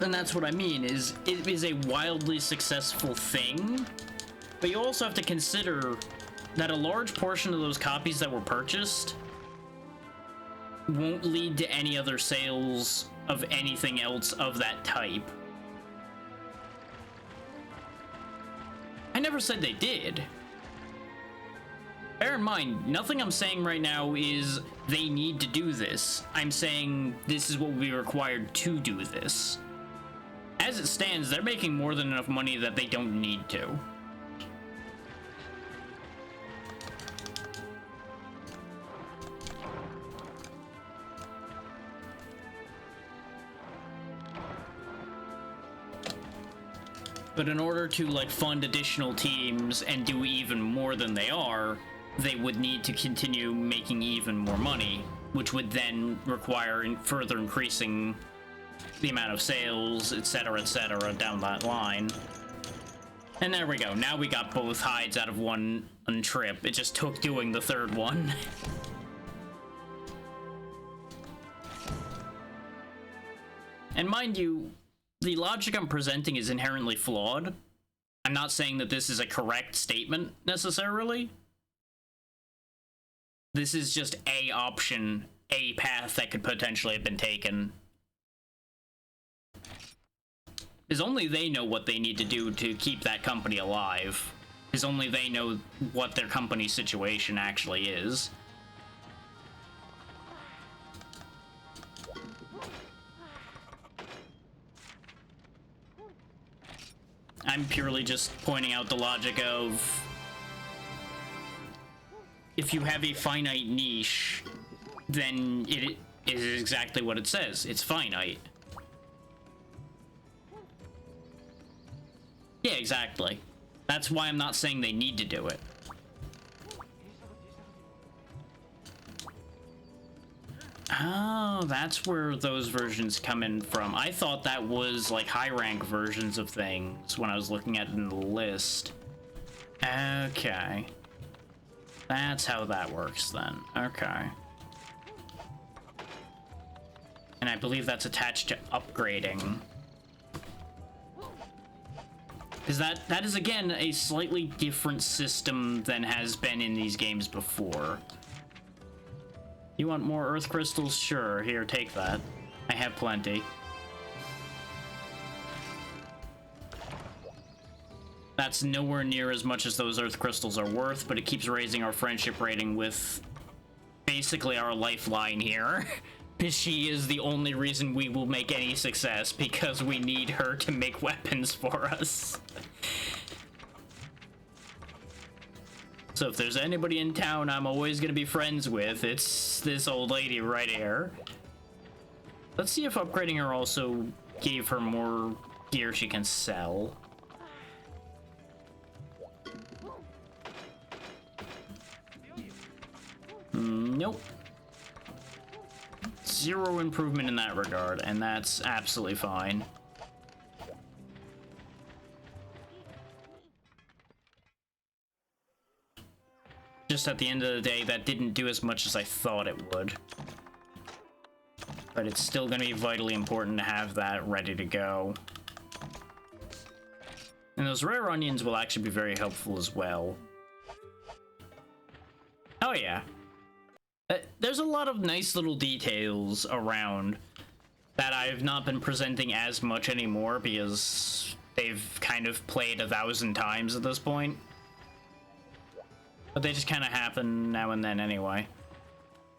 [SPEAKER 1] And that's what I mean, is it is a wildly successful thing, but you also have to consider that a large portion of those copies that were purchased won't lead to any other sales of anything else of that type. I never said they did. Bear in mind, nothing I'm saying right now is they need to do this. I'm saying this is what will be required to do this. As it stands, they're making more than enough money that they don't need to. But in order to, like, fund additional teams and do even more than they are, they would need to continue making even more money, which would then require further increasing the amount of sales, etc., down that line. And there we go. Now we got both hides out of one trip. It just took doing the third one. And mind you, the logic I'm presenting is inherently flawed. I'm not saying that this is a correct statement, necessarily. This is just a option, a path that could potentially have been taken. Because only they know what they need to do to keep that company alive. Because only they know what their company's situation actually is. I'm purely just pointing out the logic of, if you have a finite niche, then it is exactly what it says. It's finite. Yeah, exactly. That's why I'm not saying they need to do it. Oh, that's where those versions come in from. I thought that was like high rank versions of things when I was looking at it in the list. Okay. That's how that works then. Okay. And I believe that's attached to upgrading. Because that is, again, a slightly different system than has been in these games before. You want more earth crystals? Sure, here, take that. I have plenty. That's nowhere near as much as those earth crystals are worth, but it keeps raising our friendship rating with basically our lifeline here. She is the only reason we will make any success, because we need her to make weapons for us. So if there's anybody in town I'm always gonna be friends with, it's this old lady right here. Let's see if upgrading her also gave her more gear she can sell. Nope. Zero improvement in that regard, and that's absolutely fine. Just at the end of the day, that didn't do as much as I thought it would. But it's still going to be vitally important to have that ready to go. And those rare onions will actually be very helpful as well. Oh yeah. There's a lot of nice little details around that I've not been presenting as much anymore because they've kind of played 1,000 times at this point. But they just kind of happen now and then anyway.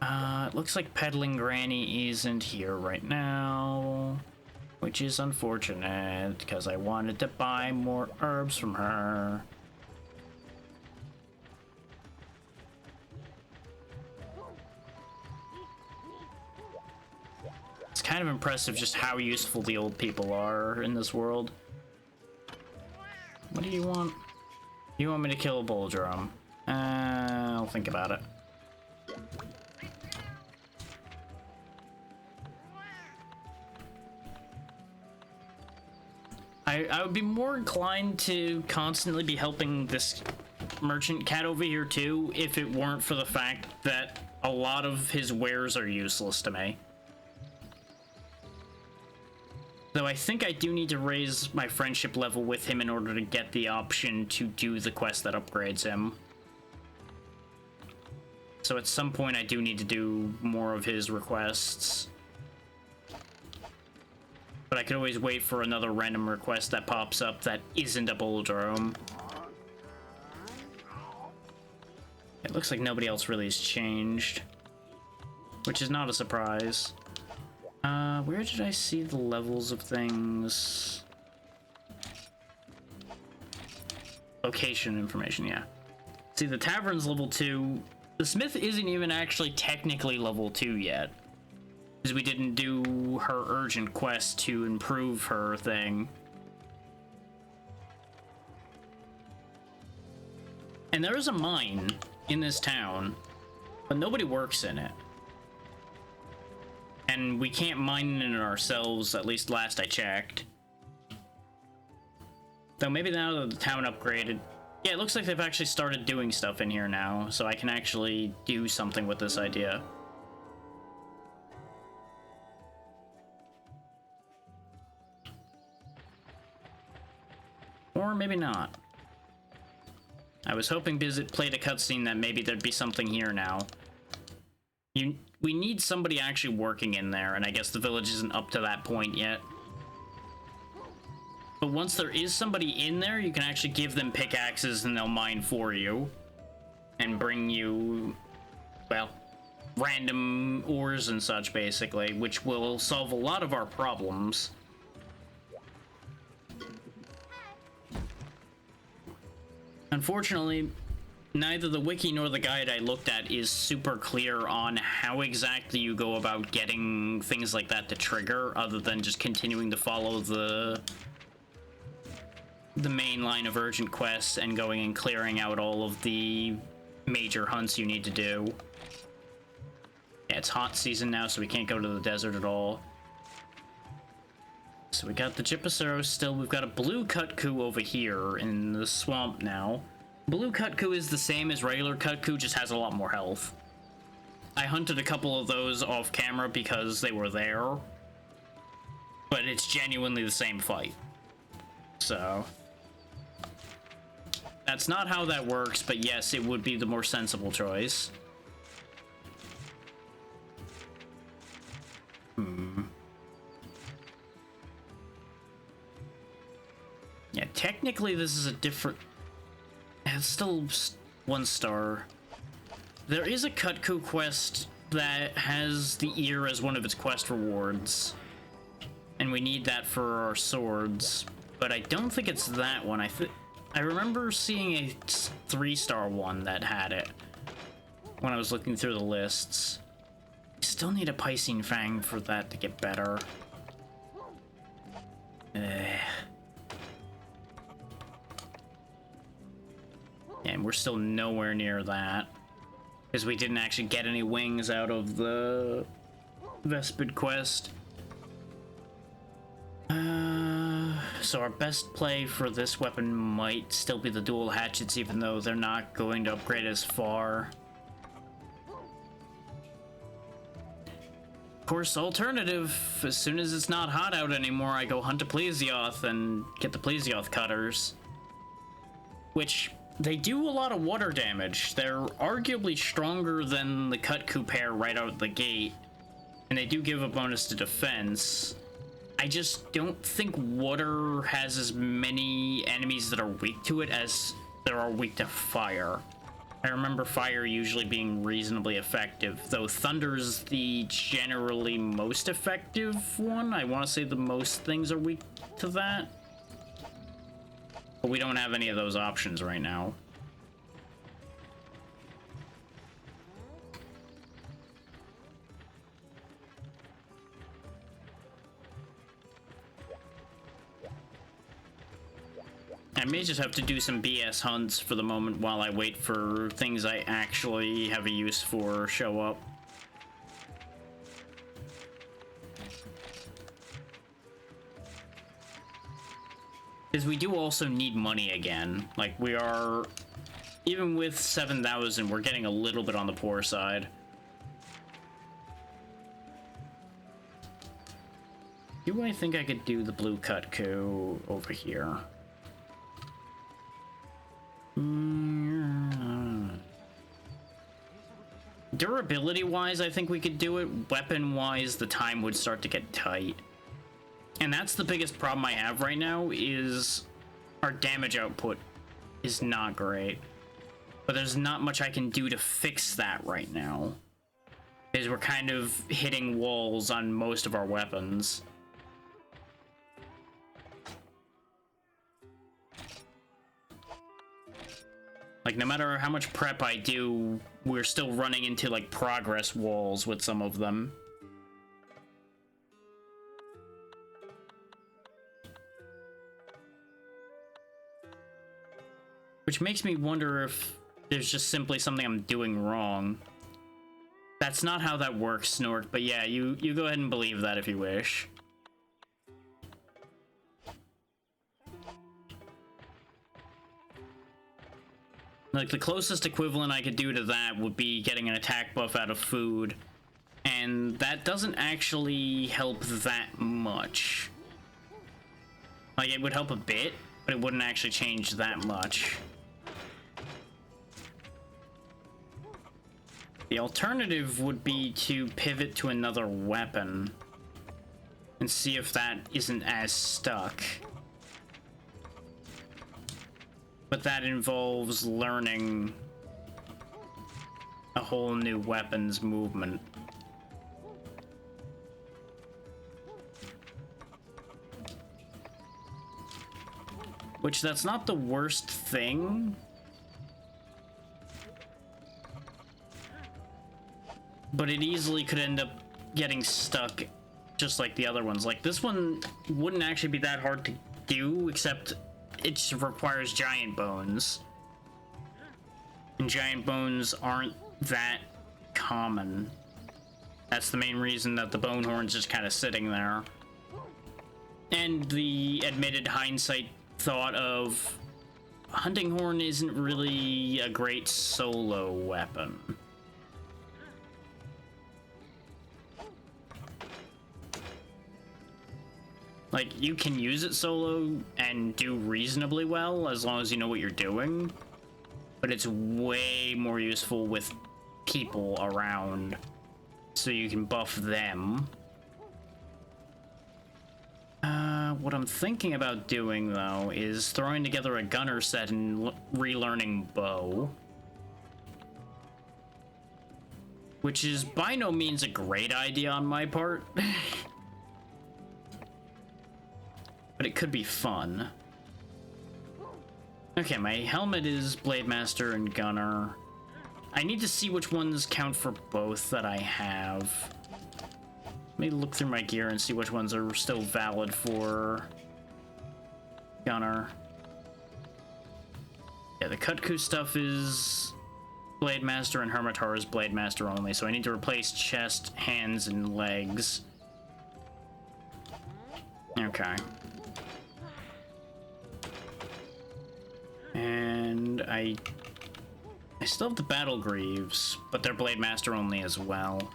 [SPEAKER 1] It looks like Peddling Granny isn't here right now, which is unfortunate because I wanted to buy more herbs from her. It's kind of impressive just how useful the old people are in this world. What do you want? You want me to kill a bull drum? I'll think about it. I would be more inclined to constantly be helping this merchant cat over here too, if it weren't for the fact that a lot of his wares are useless to me. Though I think I do need to raise my friendship level with him in order to get the option to do the quest that upgrades him. So at some point I do need to do more of his requests. But I could always wait for another random request that pops up that isn't a Bulldrome. It looks like nobody else really has changed, which is not a surprise. Where did I see the levels of things? Location information, yeah. See, the tavern's level 2. The smith isn't even actually technically level 2 yet, because we didn't do her urgent quest to improve her thing. And there is a mine in this town, but nobody works in it. And we can't mine in it ourselves, at least last I checked. Though maybe now that the town upgraded... Yeah, it looks like they've actually started doing stuff in here now, so I can actually do something with this idea. Or maybe not. I was hoping because it played a cutscene that maybe there'd be something here now. We need somebody actually working in there, and I guess the village isn't up to that point yet. But once there is somebody in there, you can actually give them pickaxes and they'll mine for you. And bring you, well, random ores and such, basically, which will solve a lot of our problems. Unfortunately, neither the wiki nor the guide I looked at is super clear on how exactly you go about getting things like that to trigger, other than just continuing to follow the main line of urgent quests and going and clearing out all of the major hunts you need to do. Yeah, it's hot season now, so we can't go to the desert at all. So we got the Gypaceros still. We've got a blue Kutku over here in the swamp now. Blue Kutku is the same as regular Kutku, just has a lot more health. I hunted a couple of those off camera because they were there. But it's genuinely the same fight. So... that's not how that works, but yes, it would be the more sensible choice. Yeah, technically this is a different... it's still 1 star. There is a Kutku quest that has the ear as one of its quest rewards. And we need that for our swords. But I don't think it's that one. I remember seeing a 3-star one that had it when I was looking through the lists. Still need a Piscine Fang for that to get better. And we're still nowhere near that, because we didn't actually get any wings out of the Vespid quest. So our best play for this weapon might still be the dual hatchets, even though they're not going to upgrade as far. Of course, alternative, as soon as it's not hot out anymore, I go hunt a Plesioth and get the Plesioth cutters. Which, they do a lot of water damage. They're arguably stronger than the Kutku pair right out of the gate. And they do give a bonus to defense. I just don't think water has as many enemies that are weak to it as there are weak to fire. I remember fire usually being reasonably effective, though thunder's the generally most effective one. I want to say the most things are weak to that. But we don't have any of those options right now. I may just have to do some BS hunts for the moment while I wait for things I actually have a use for show up. Because we do also need money again. Like, we are... even with 7,000, we're getting a little bit on the poor side. Do I think I could do the blue Kutku over here? Durability-wise, I think we could do it. Weapon-wise, the time would start to get tight. And that's the biggest problem I have right now, is our damage output is not great. But there's not much I can do to fix that right now, because we're kind of hitting walls on most of our weapons. Like, no matter how much prep I do, we're still running into, like, progress walls with some of them. Which makes me wonder if there's just simply something I'm doing wrong. That's not how that works, Snork, but yeah, you go ahead and believe that if you wish. Like, the closest equivalent I could do to that would be getting an attack buff out of food, and that doesn't actually help that much. Like, it would help a bit, but it wouldn't actually change that much. The alternative would be to pivot to another weapon and see if that isn't as stuck. But that involves learning a whole new weapon's movement. Which, that's not the worst thing. But it easily could end up getting stuck just like the other ones. Like, this one wouldn't actually be that hard to do, except it just requires giant bones. And giant bones aren't that common. That's the main reason that the bone horn's just kind of sitting there. And the admitted hindsight thought of hunting horn isn't really a great solo weapon. Like, you can use it solo and do reasonably well as long as you know what you're doing, but it's way more useful with people around so you can buff them. What I'm thinking about doing, though, is throwing together a gunner set and relearning bow. Which is by no means a great idea on my part. But it could be fun. Okay, my helmet is Blade Master and Gunner. I need to see which ones count for both that I have. Let me look through my gear and see which ones are still valid for Gunner. Yeah, the Kutku stuff is Blade Master and Hermitaur is Blade Master only, so I need to replace chest, hands, and legs. Okay. And I still have the Battle Greaves, but they're Blade Master only as well.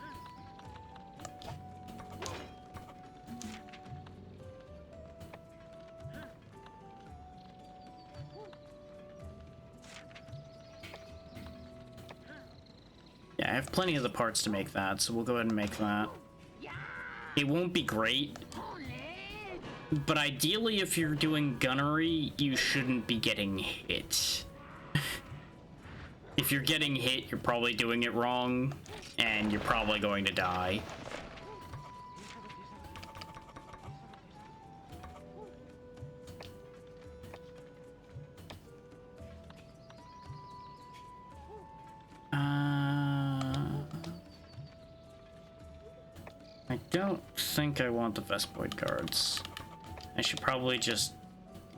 [SPEAKER 1] Yeah, I have plenty of the parts to make that, so we'll go ahead and make that. It won't be great, but ideally if you're doing gunnery, you shouldn't be getting hit. If you're getting hit, you're probably doing it wrong, and you're probably going to die. I don't think I want the Vespoid guards. I should probably just,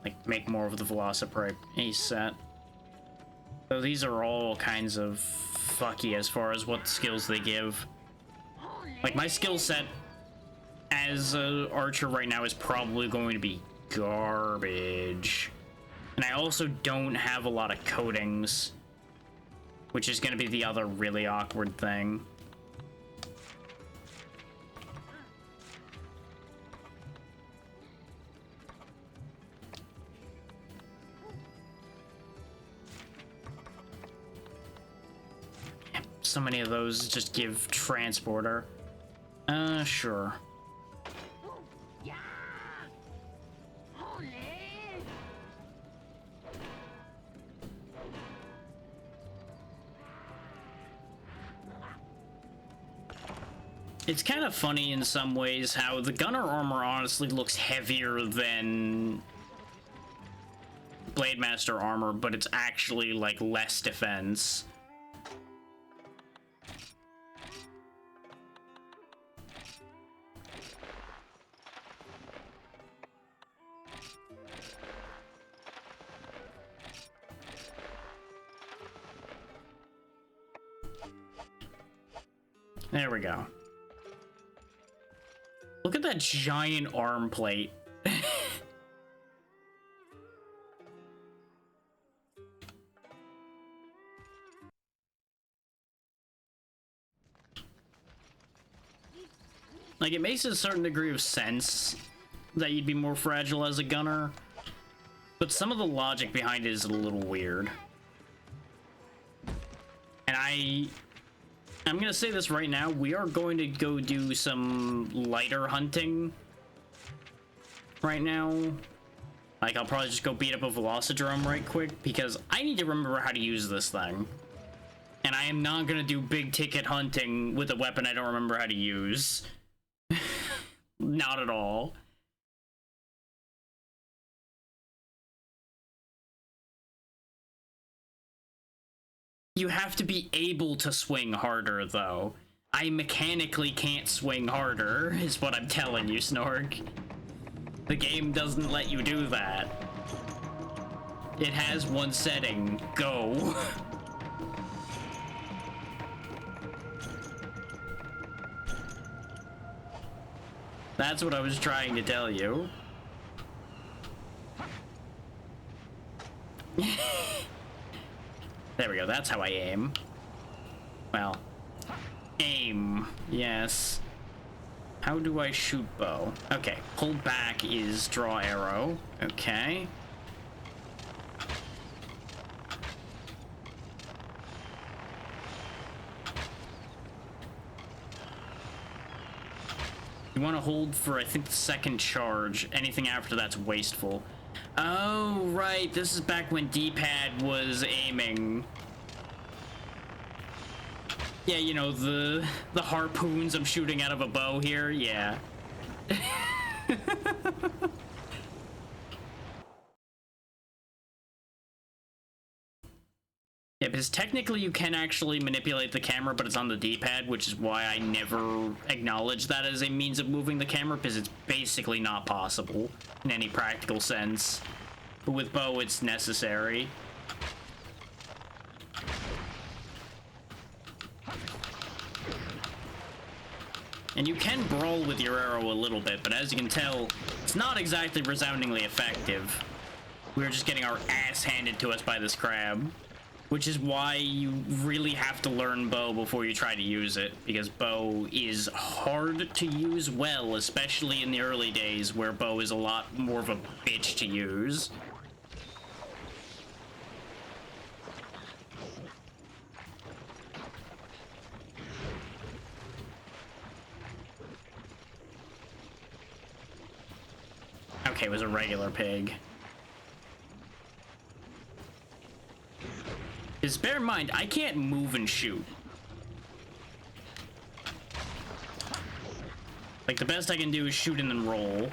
[SPEAKER 1] like, make more of the Velociprite ace set. So these are all kinds of fucky as far as what skills they give. Like, my skill set as an archer right now is probably going to be garbage. And I also don't have a lot of coatings, which is going to be the other really awkward thing. so many of those just give transporter. Sure. It's kind of funny in some ways how the gunner armor honestly looks heavier than Blade Master armor, but it's actually like less defense. There we go. Look at that giant arm plate. Like, it makes a certain degree of sense that you'd be more fragile as a gunner, but some of the logic behind it is a little weird. And I'm gonna say this right now, we are going to go do some lighter hunting right now. Like, I'll probably just go beat up a Velocidrome right quick, because I need to remember how to use this thing. And I am not gonna do big ticket hunting with a weapon I don't remember how to use. Not at all. You have to be able to swing harder, though. I mechanically can't swing harder, is what I'm telling you, Snorg. The game doesn't let you do that. It has one setting. Go. That's what I was trying to tell you. There we go, that's how I aim. Well, aim, yes. How do I shoot bow? Okay, hold back is draw arrow. Okay. You want to hold for, I think, the second charge. Anything after that's wasteful. Oh, right. This is back when D-pad was aiming. Yeah, you know, the harpoons I'm shooting out of a bow here. Yeah. Yeah, because technically you can actually manipulate the camera, but it's on the D-pad, which is why I never acknowledge that as a means of moving the camera, because it's basically not possible in any practical sense. But with bow, it's necessary. And you can brawl with your arrow a little bit, but as you can tell, it's not exactly resoundingly effective. We're just getting our ass handed to us by this crab. Which is why you really have to learn bow before you try to use it, because bow is hard to use well, especially in the early days where bow is a lot more of a bitch to use. Okay, it was a regular pig. Because bear in mind, I can't move and shoot. Like, the best I can do is shoot and then roll.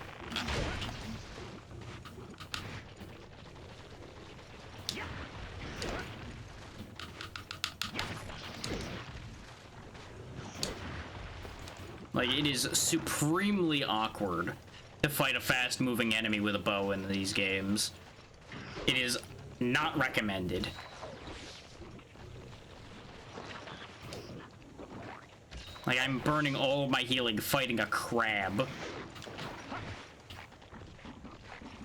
[SPEAKER 1] Like, it is supremely awkward to fight a fast-moving enemy with a bow in these games. It is not recommended. Like, I'm burning all of my healing fighting a crab.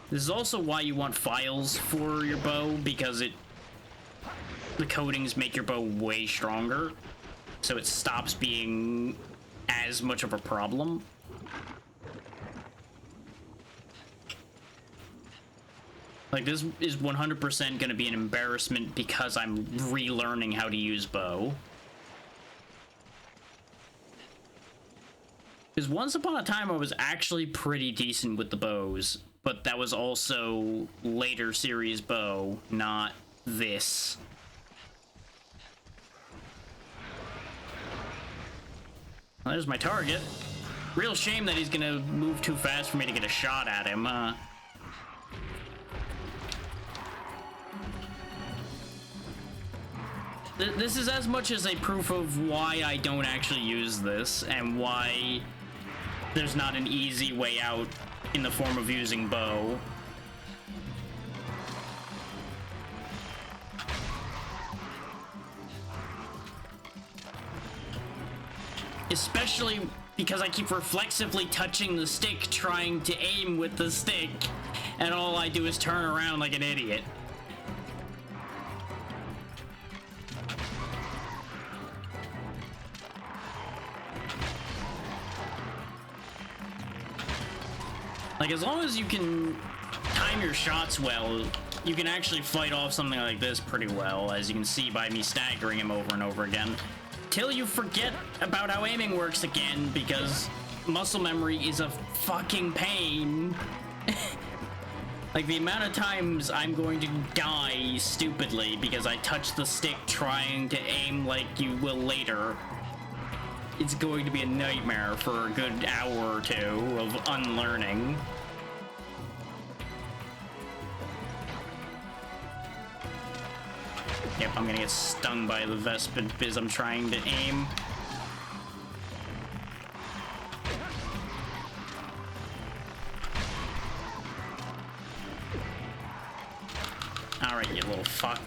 [SPEAKER 1] This is also why you want files for your bow, because the coatings make your bow way stronger, so it stops being as much of a problem. Like, this is 100% gonna be an embarrassment because I'm relearning how to use bow. Because once upon a time I was actually pretty decent with the bows, but that was also later series bow, not this. Well, there's my target. Real shame that he's gonna move too fast for me to get a shot at him. This is as much as a proof of why I don't actually use this and why there's not an easy way out in the form of using bow. Especially because I keep reflexively touching the stick, trying to aim with the stick, and all I do is turn around like an idiot. Like, as long as you can time your shots well, you can actually fight off something like this pretty well, as you can see by me staggering him over and over again. Till you forget about how aiming works again, because muscle memory is a fucking pain. Like, the amount of times I'm going to die stupidly because I touch the stick trying to aim like you will later, it's going to be a nightmare for a good hour or two of unlearning. Yep, I'm gonna get stung by the Vespid because I'm trying to aim. Alright, you little fuck.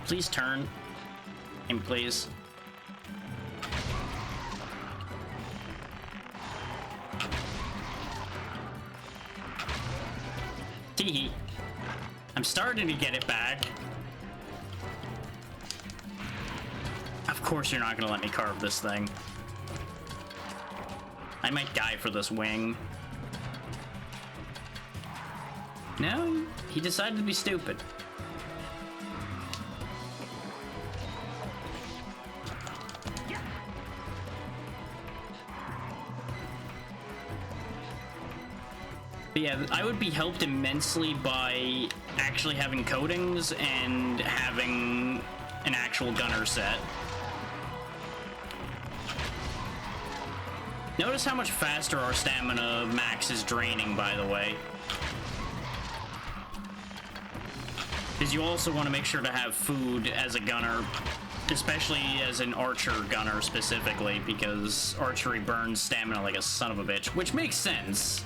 [SPEAKER 1] Please turn. Aim, please. Teehee. I'm starting to get it back. Of course you're not gonna let me carve this thing. I might die for this wing. No, he decided to be stupid. But yeah, I would be helped immensely by actually having coatings and having an actual gunner set. Notice how much faster our stamina max is draining, by the way. Because you also want to make sure to have food as a gunner, especially as an archer gunner specifically, because archery burns stamina like a son of a bitch, which makes sense.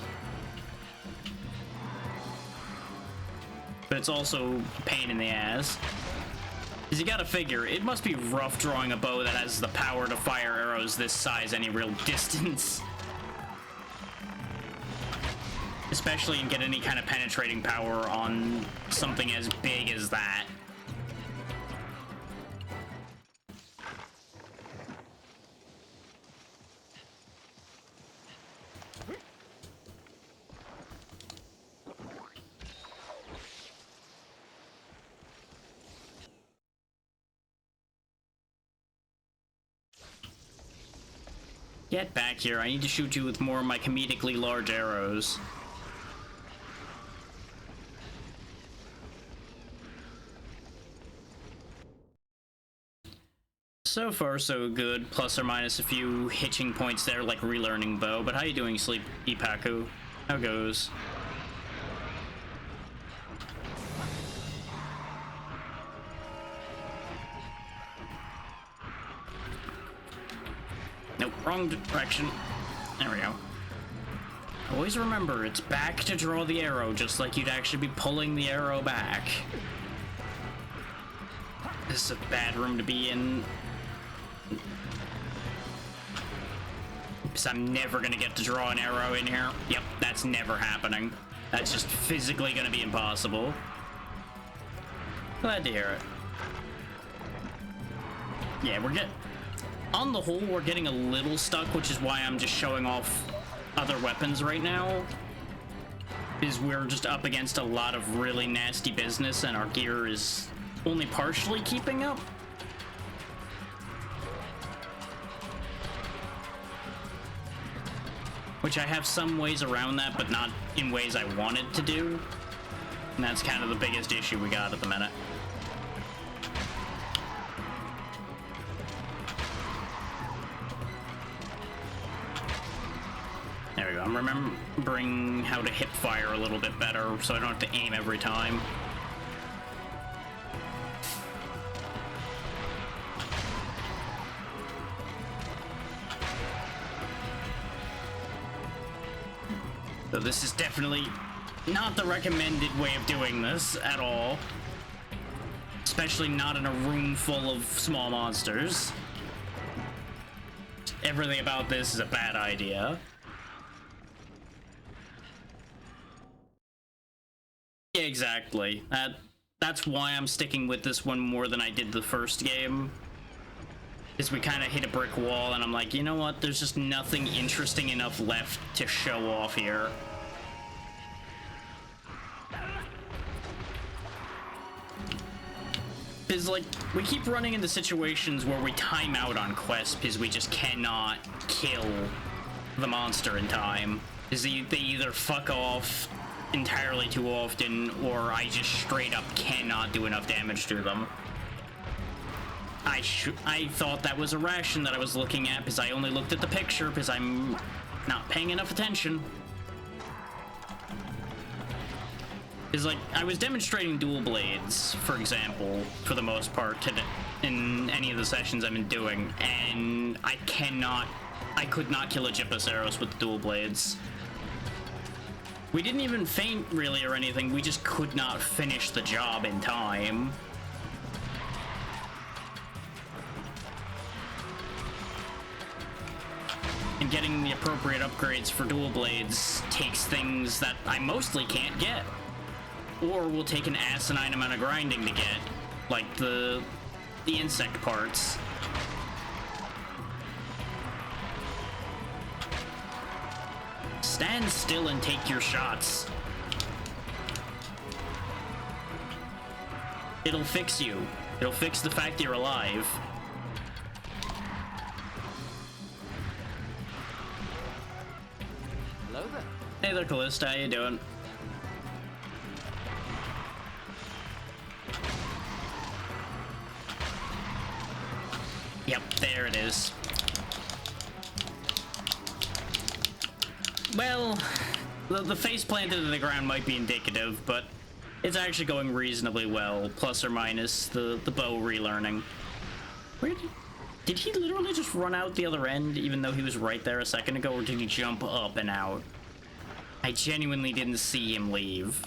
[SPEAKER 1] But it's also a pain in the ass. Because you gotta figure, it must be rough drawing a bow that has the power to fire arrows this size any real distance. Especially and get any kind of penetrating power on something as big as that. Get back here, I need to shoot you with more of my comedically large arrows. So far, so good. Plus or minus a few hitching points there, like relearning bow. But how you doing, Sleep Ipaku? How goes? Nope, wrong direction. There we go. Always remember, it's back to draw the arrow, just like you'd actually be pulling the arrow back. This is a bad room to be in. Because I'm never gonna get to draw an arrow in here. Yep, that's never happening. That's just physically gonna be impossible. Glad to hear it. Yeah, on the whole, we're getting a little stuck, which is why I'm just showing off other weapons right now. Is we're just up against a lot of really nasty business and our gear is only partially keeping up. Which I have some ways around that, but not in ways I wanted to do. And that's kind of the biggest issue we got at the minute. There we go. I'm remembering how to hip fire a little bit better so I don't have to aim every time. So this is definitely not the recommended way of doing this at all. Especially not in a room full of small monsters. Everything about this is a bad idea. Exactly. That's why I'm sticking with this one more than I did the first game. Is we kind of hit a brick wall and I'm like, you know what? There's just nothing interesting enough left to show off here. Because, like, we keep running into situations where we time out on quests because we just cannot kill the monster in time. Because they either fuck off entirely too often, or I just straight up cannot do enough damage to them. I thought that was a ration that I was looking at because I only looked at the picture because I'm not paying enough attention. Is like, I was demonstrating dual blades, for example, for the most part, in any of the sessions I've been doing, and I could not kill a Gypaceros with the dual blades. We didn't even faint, really, or anything, we just could not finish the job in time. And getting the appropriate upgrades for dual blades takes things that I mostly can't get. Or will take an asinine amount of grinding to get, like the insect parts. Stand still and take your shots. It'll fix you. It'll fix the fact that you're alive.
[SPEAKER 2] Hello there.
[SPEAKER 1] Hey there, Callista. How you doing? Yep, there it is. Well, the face planted in the ground might be indicative, but it's actually going reasonably well, plus or minus the bow relearning. Where did he literally just run out the other end, even though he was right there a second ago, or did he jump up and out? I genuinely didn't see him leave.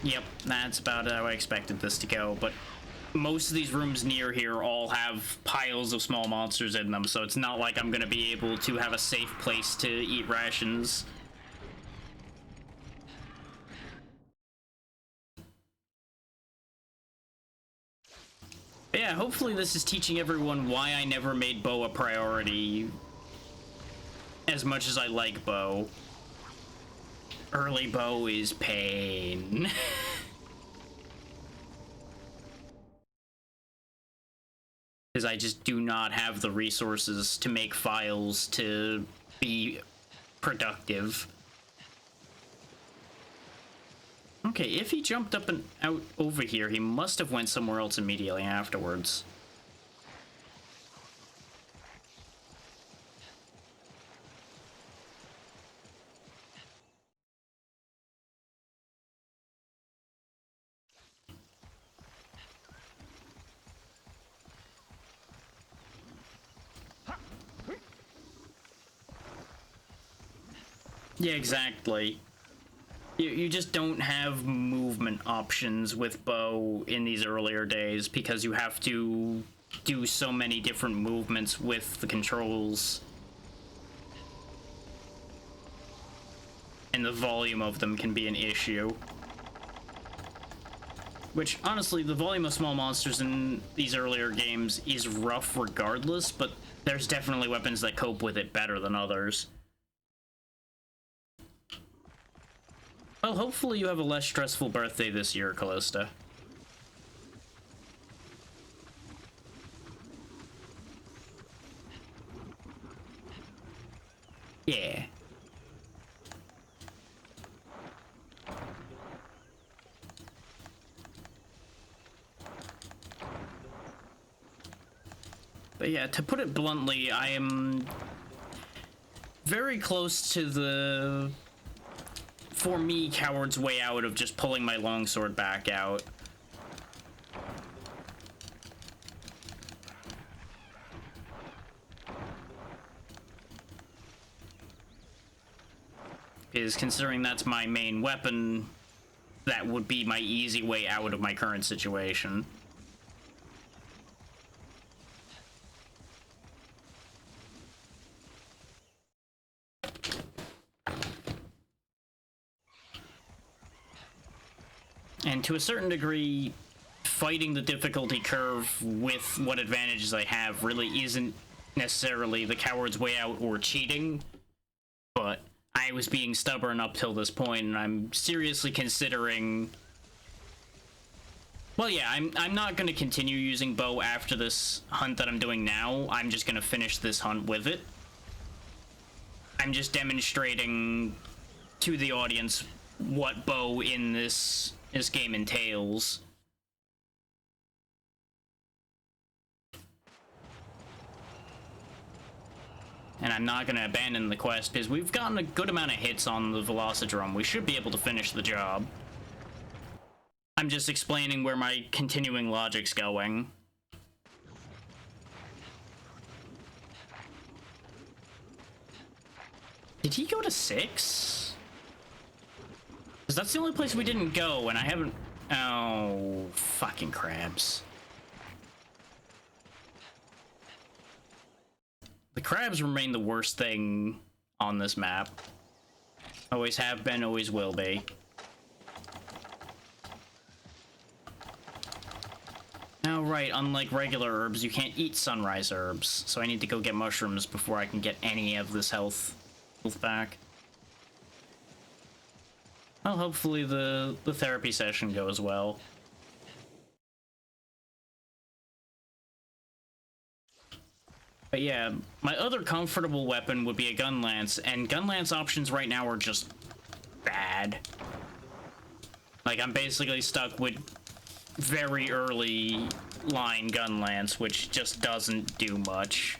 [SPEAKER 1] Yep, that's about how I expected this to go, but most of these rooms near here all have piles of small monsters in them, so it's not like I'm gonna be able to have a safe place to eat rations. But yeah, hopefully this is teaching everyone why I never made bow a priority as much as I like bow. Early bow is pain. Because I just do not have the resources to make files to be productive. Okay, if he jumped up and out over here, he must have went somewhere else immediately afterwards. Yeah, exactly. You just don't have movement options with bow in these earlier days because you have to do so many different movements with the controls. And the volume of them can be an issue. Which, honestly, the volume of small monsters in these earlier games is rough regardless, but there's definitely weapons that cope with it better than others. Well, hopefully you have a less stressful birthday this year, Callista. Yeah. But yeah, to put it bluntly, I am very close to the, for me, coward's way out of just pulling my longsword back out. Is considering that's my main weapon, that would be my easy way out of my current situation. And to a certain degree, fighting the difficulty curve with what advantages I have really isn't necessarily the coward's way out or cheating, but I was being stubborn up till this point, and I'm seriously considering... Well, yeah, I'm not going to continue using bow after this hunt that I'm doing now. I'm just going to finish this hunt with it. I'm just demonstrating to the audience what bow in this game entails. And I'm not going to abandon the quest, because we've gotten a good amount of hits on the Velocidrome. We should be able to finish the job. I'm just explaining where my continuing logic's going. Did he go to 6? Because that's the only place we didn't go, and I haven't... Oh, fucking crabs. The crabs remain the worst thing on this map. Always have been, always will be. Oh, right, unlike regular herbs, you can't eat sunrise herbs, so I need to go get mushrooms before I can get any of this health back. Well, hopefully the therapy session goes well. But yeah, my other comfortable weapon would be a gun lance, and gun lance options right now are just bad. Like, I'm basically stuck with very early line gun lance, which just doesn't do much.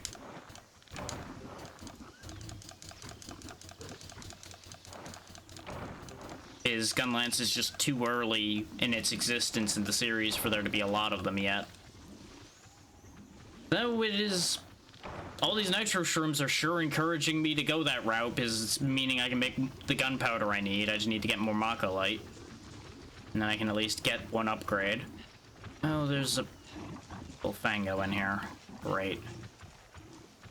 [SPEAKER 1] Gun lance is just too early in its existence in the series for there to be a lot of them yet. Though it is... All these nitro shrooms are sure encouraging me to go that route, because it's meaning I can make the gunpowder I need. I just need to get more Mako-Light. And then I can at least get one upgrade. Oh, there's a Bullfango in here. Great.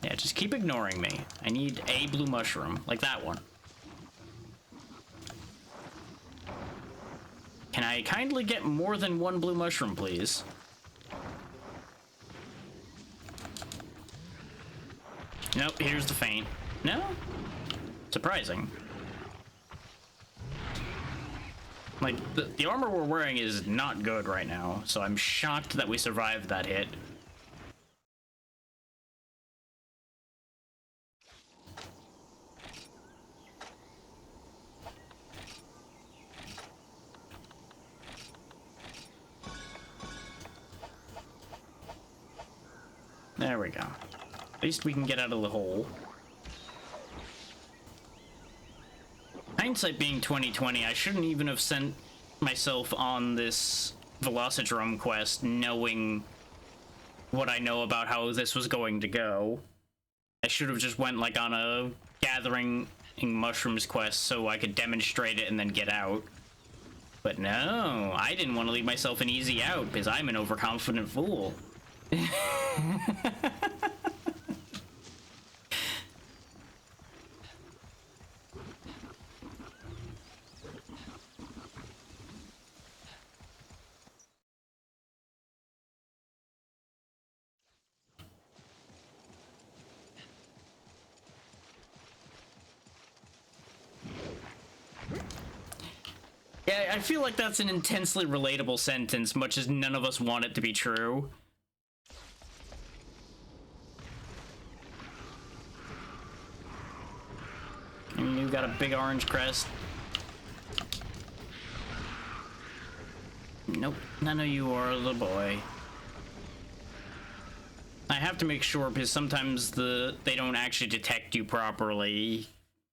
[SPEAKER 1] Yeah, just keep ignoring me. I need a blue mushroom, like that one. Can I kindly get more than one blue mushroom, please? Nope, here's the feint. No? Surprising. Like, the armor we're wearing is not good right now, so I'm shocked that we survived that hit. There we go. At least we can get out of the hole. Hindsight being 2020, I shouldn't even have sent myself on this Velocidrome quest knowing what I know about how this was going to go. I should have just went like on a gathering mushrooms quest so I could demonstrate it and then get out. But no, I didn't want to leave myself an easy out because I'm an overconfident fool. Yeah, I feel like that's an intensely relatable sentence, much as none of us want it to be true. And you got a big orange crest. Nope, none of you are the boy. I have to make sure because sometimes they don't actually detect you properly,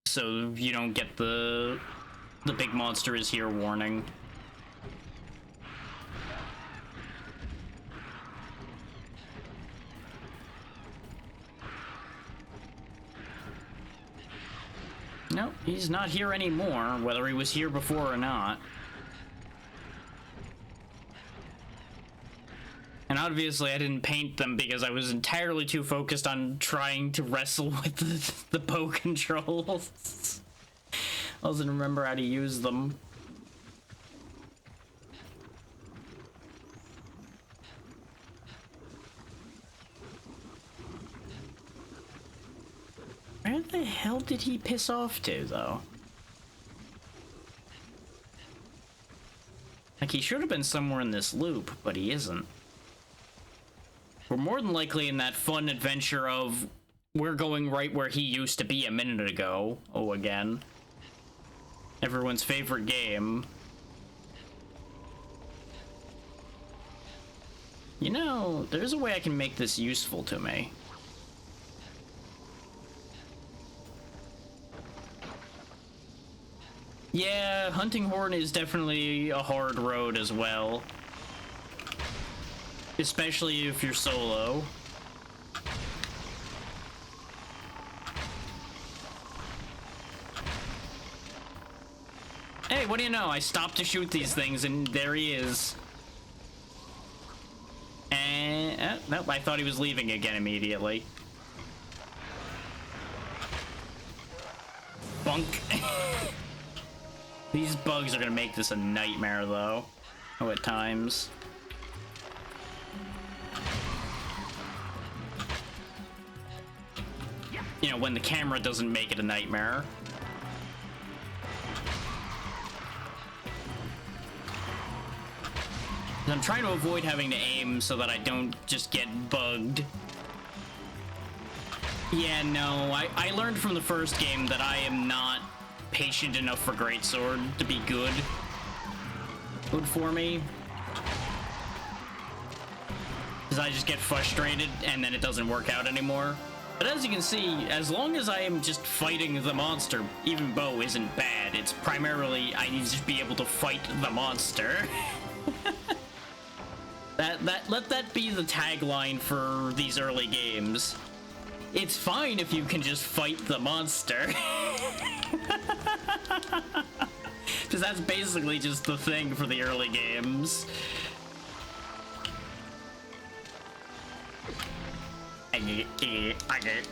[SPEAKER 1] so you don't get the big monster is here warning. Nope, he's not here anymore, whether he was here before or not. And obviously I didn't paint them because I was entirely too focused on trying to wrestle with the bow controls. I wasn't remember how to use them. Where the hell did he piss off to, though? Like, he should have been somewhere in this loop, but he isn't. We're more than likely in that fun adventure of we're going right where he used to be a minute ago. Oh, again. Everyone's favorite game. You know, there's a way I can make this useful to me. Yeah, Hunting Horn is definitely a hard road as well. Especially if you're solo. Hey, what do you know? I stopped to shoot these things and there he is. And nope, I thought he was leaving again immediately. Bunk. These bugs are gonna make this a nightmare though. Oh, at times. You know, when the camera doesn't make it a nightmare. I'm trying to avoid having to aim so that I don't just get bugged. Yeah, no, I learned from the first game that I am not patient enough for Greatsword to be good for me. Because I just get frustrated and then it doesn't work out anymore. But as you can see, as long as I am just fighting the monster, even bow isn't bad. It's primarily I need to be able to fight the monster. Let that be the tagline for these early games. It's fine if you can just fight the monster. Because that's basically just the thing for the early games. I get it.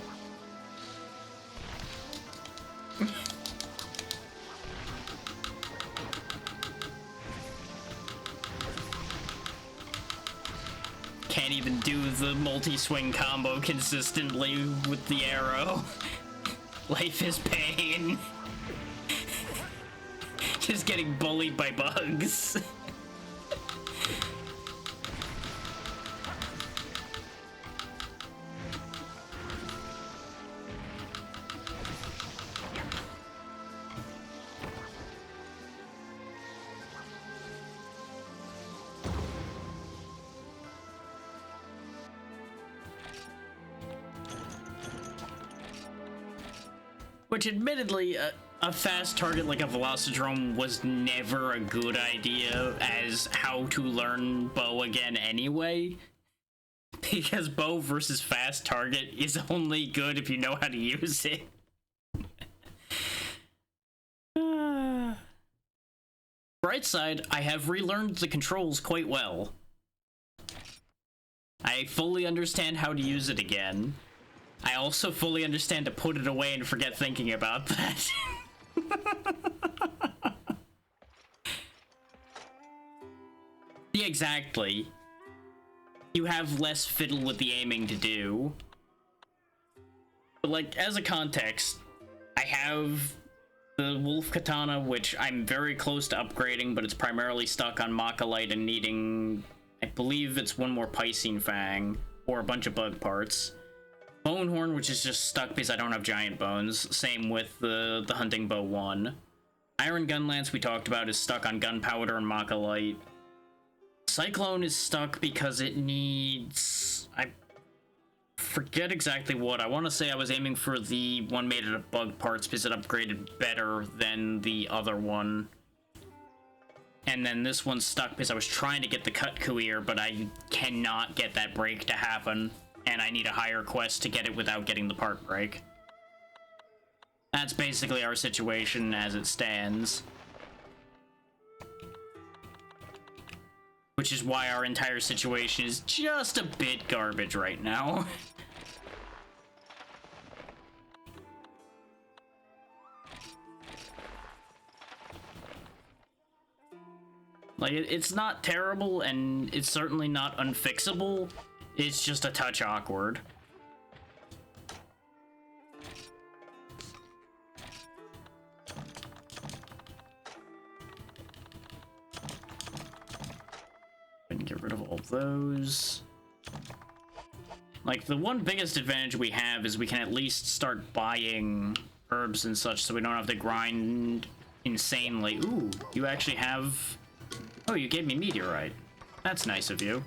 [SPEAKER 1] Can't even do the multi-swing combo consistently with the arrow. Life is pain. Just getting bullied by bugs. Which admittedly, a fast target like a Velocidrome was never a good idea as how to learn bow again anyway. Because bow versus fast target is only good if you know how to use it. Bright side, I have relearned the controls quite well. I fully understand how to use it again. I also fully understand to put it away and forget thinking about that. Yeah, exactly. You have less fiddle with the aiming to do. But like, as a context, I have the Wolf Katana, which I'm very close to upgrading, but it's primarily stuck on Mach-a-Lite and needing, I believe it's one more Piscine Fang, or a bunch of bug parts. Bonehorn, which is just stuck because I don't have giant bones. Same with the Hunting Bow 1. Iron Gunlance, we talked about, is stuck on Gunpowder and Mach-a-Lite. Cyclone is stuck because it needs... I forget exactly what. I want to say I was aiming for the one made out of bug parts because it upgraded better than the other one. And then this one's stuck because I was trying to get the Kut-Ku ear, but I cannot get that break to happen. And I need a higher quest to get it without getting the part break. That's basically our situation as it stands. Which is why our entire situation is just a bit garbage right now. Like, it's not terrible, and it's certainly not unfixable. It's just a touch awkward. And get rid of all those. Like, the one biggest advantage we have is we can at least start buying herbs and such so we don't have to grind insanely. Ooh, you actually have... Oh, you gave me Meteorite. That's nice of you.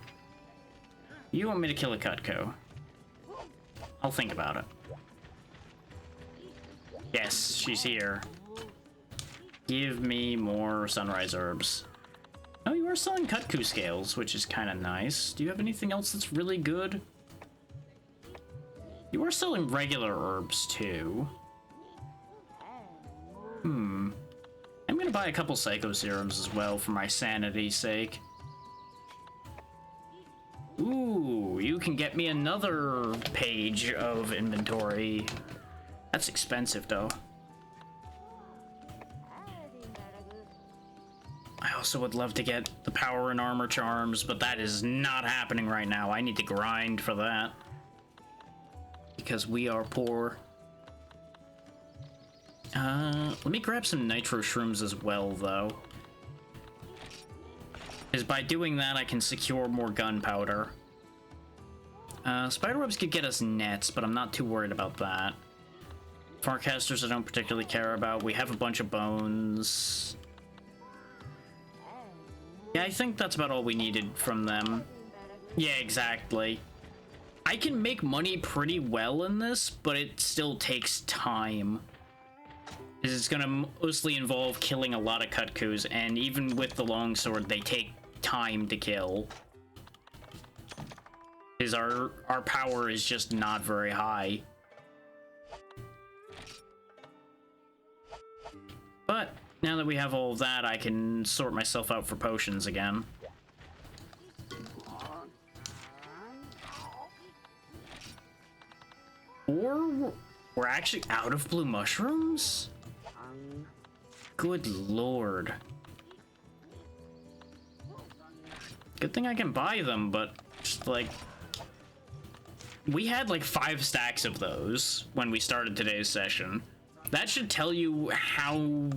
[SPEAKER 1] You want me to kill a Kut-Ku? I'll think about it. Yes, she's here. Give me more sunrise herbs. Oh, you are selling Kut-Ku scales, which is kind of nice. Do you have anything else that's really good? You are selling regular herbs, too. I'm gonna buy a couple Psycho Serums as well for my sanity's sake. Ooh, you can get me another page of inventory. That's expensive, though. I also would love to get the Power and Armor Charms, but that is not happening right now. I need to grind for that. Because we are poor. Let me grab some Nitro Shrooms as well, though. Because by doing that, I can secure more gunpowder. Spiderwebs could get us nets, but I'm not too worried about that. Farcasters I don't particularly care about. We have a bunch of bones. Yeah, I think that's about all we needed from them. Yeah, exactly. I can make money pretty well in this, but it still takes time. Because it's gonna mostly involve killing a lot of Kut-Kus, and even with the longsword, they take time to kill. Because our power is just not very high. But now that we have all of that, I can sort myself out for potions again. Or we're actually out of blue mushrooms? Good lord. Good thing I can buy them, but just like... We had like 5 stacks of those when we started today's session. That should tell you how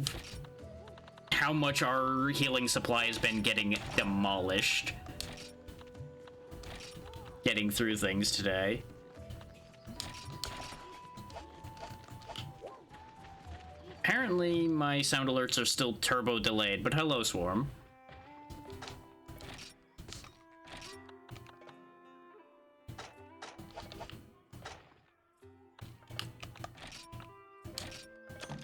[SPEAKER 1] much our healing supply has been getting demolished. Getting through things today. Apparently, my sound alerts are still turbo delayed, but hello, Swarm.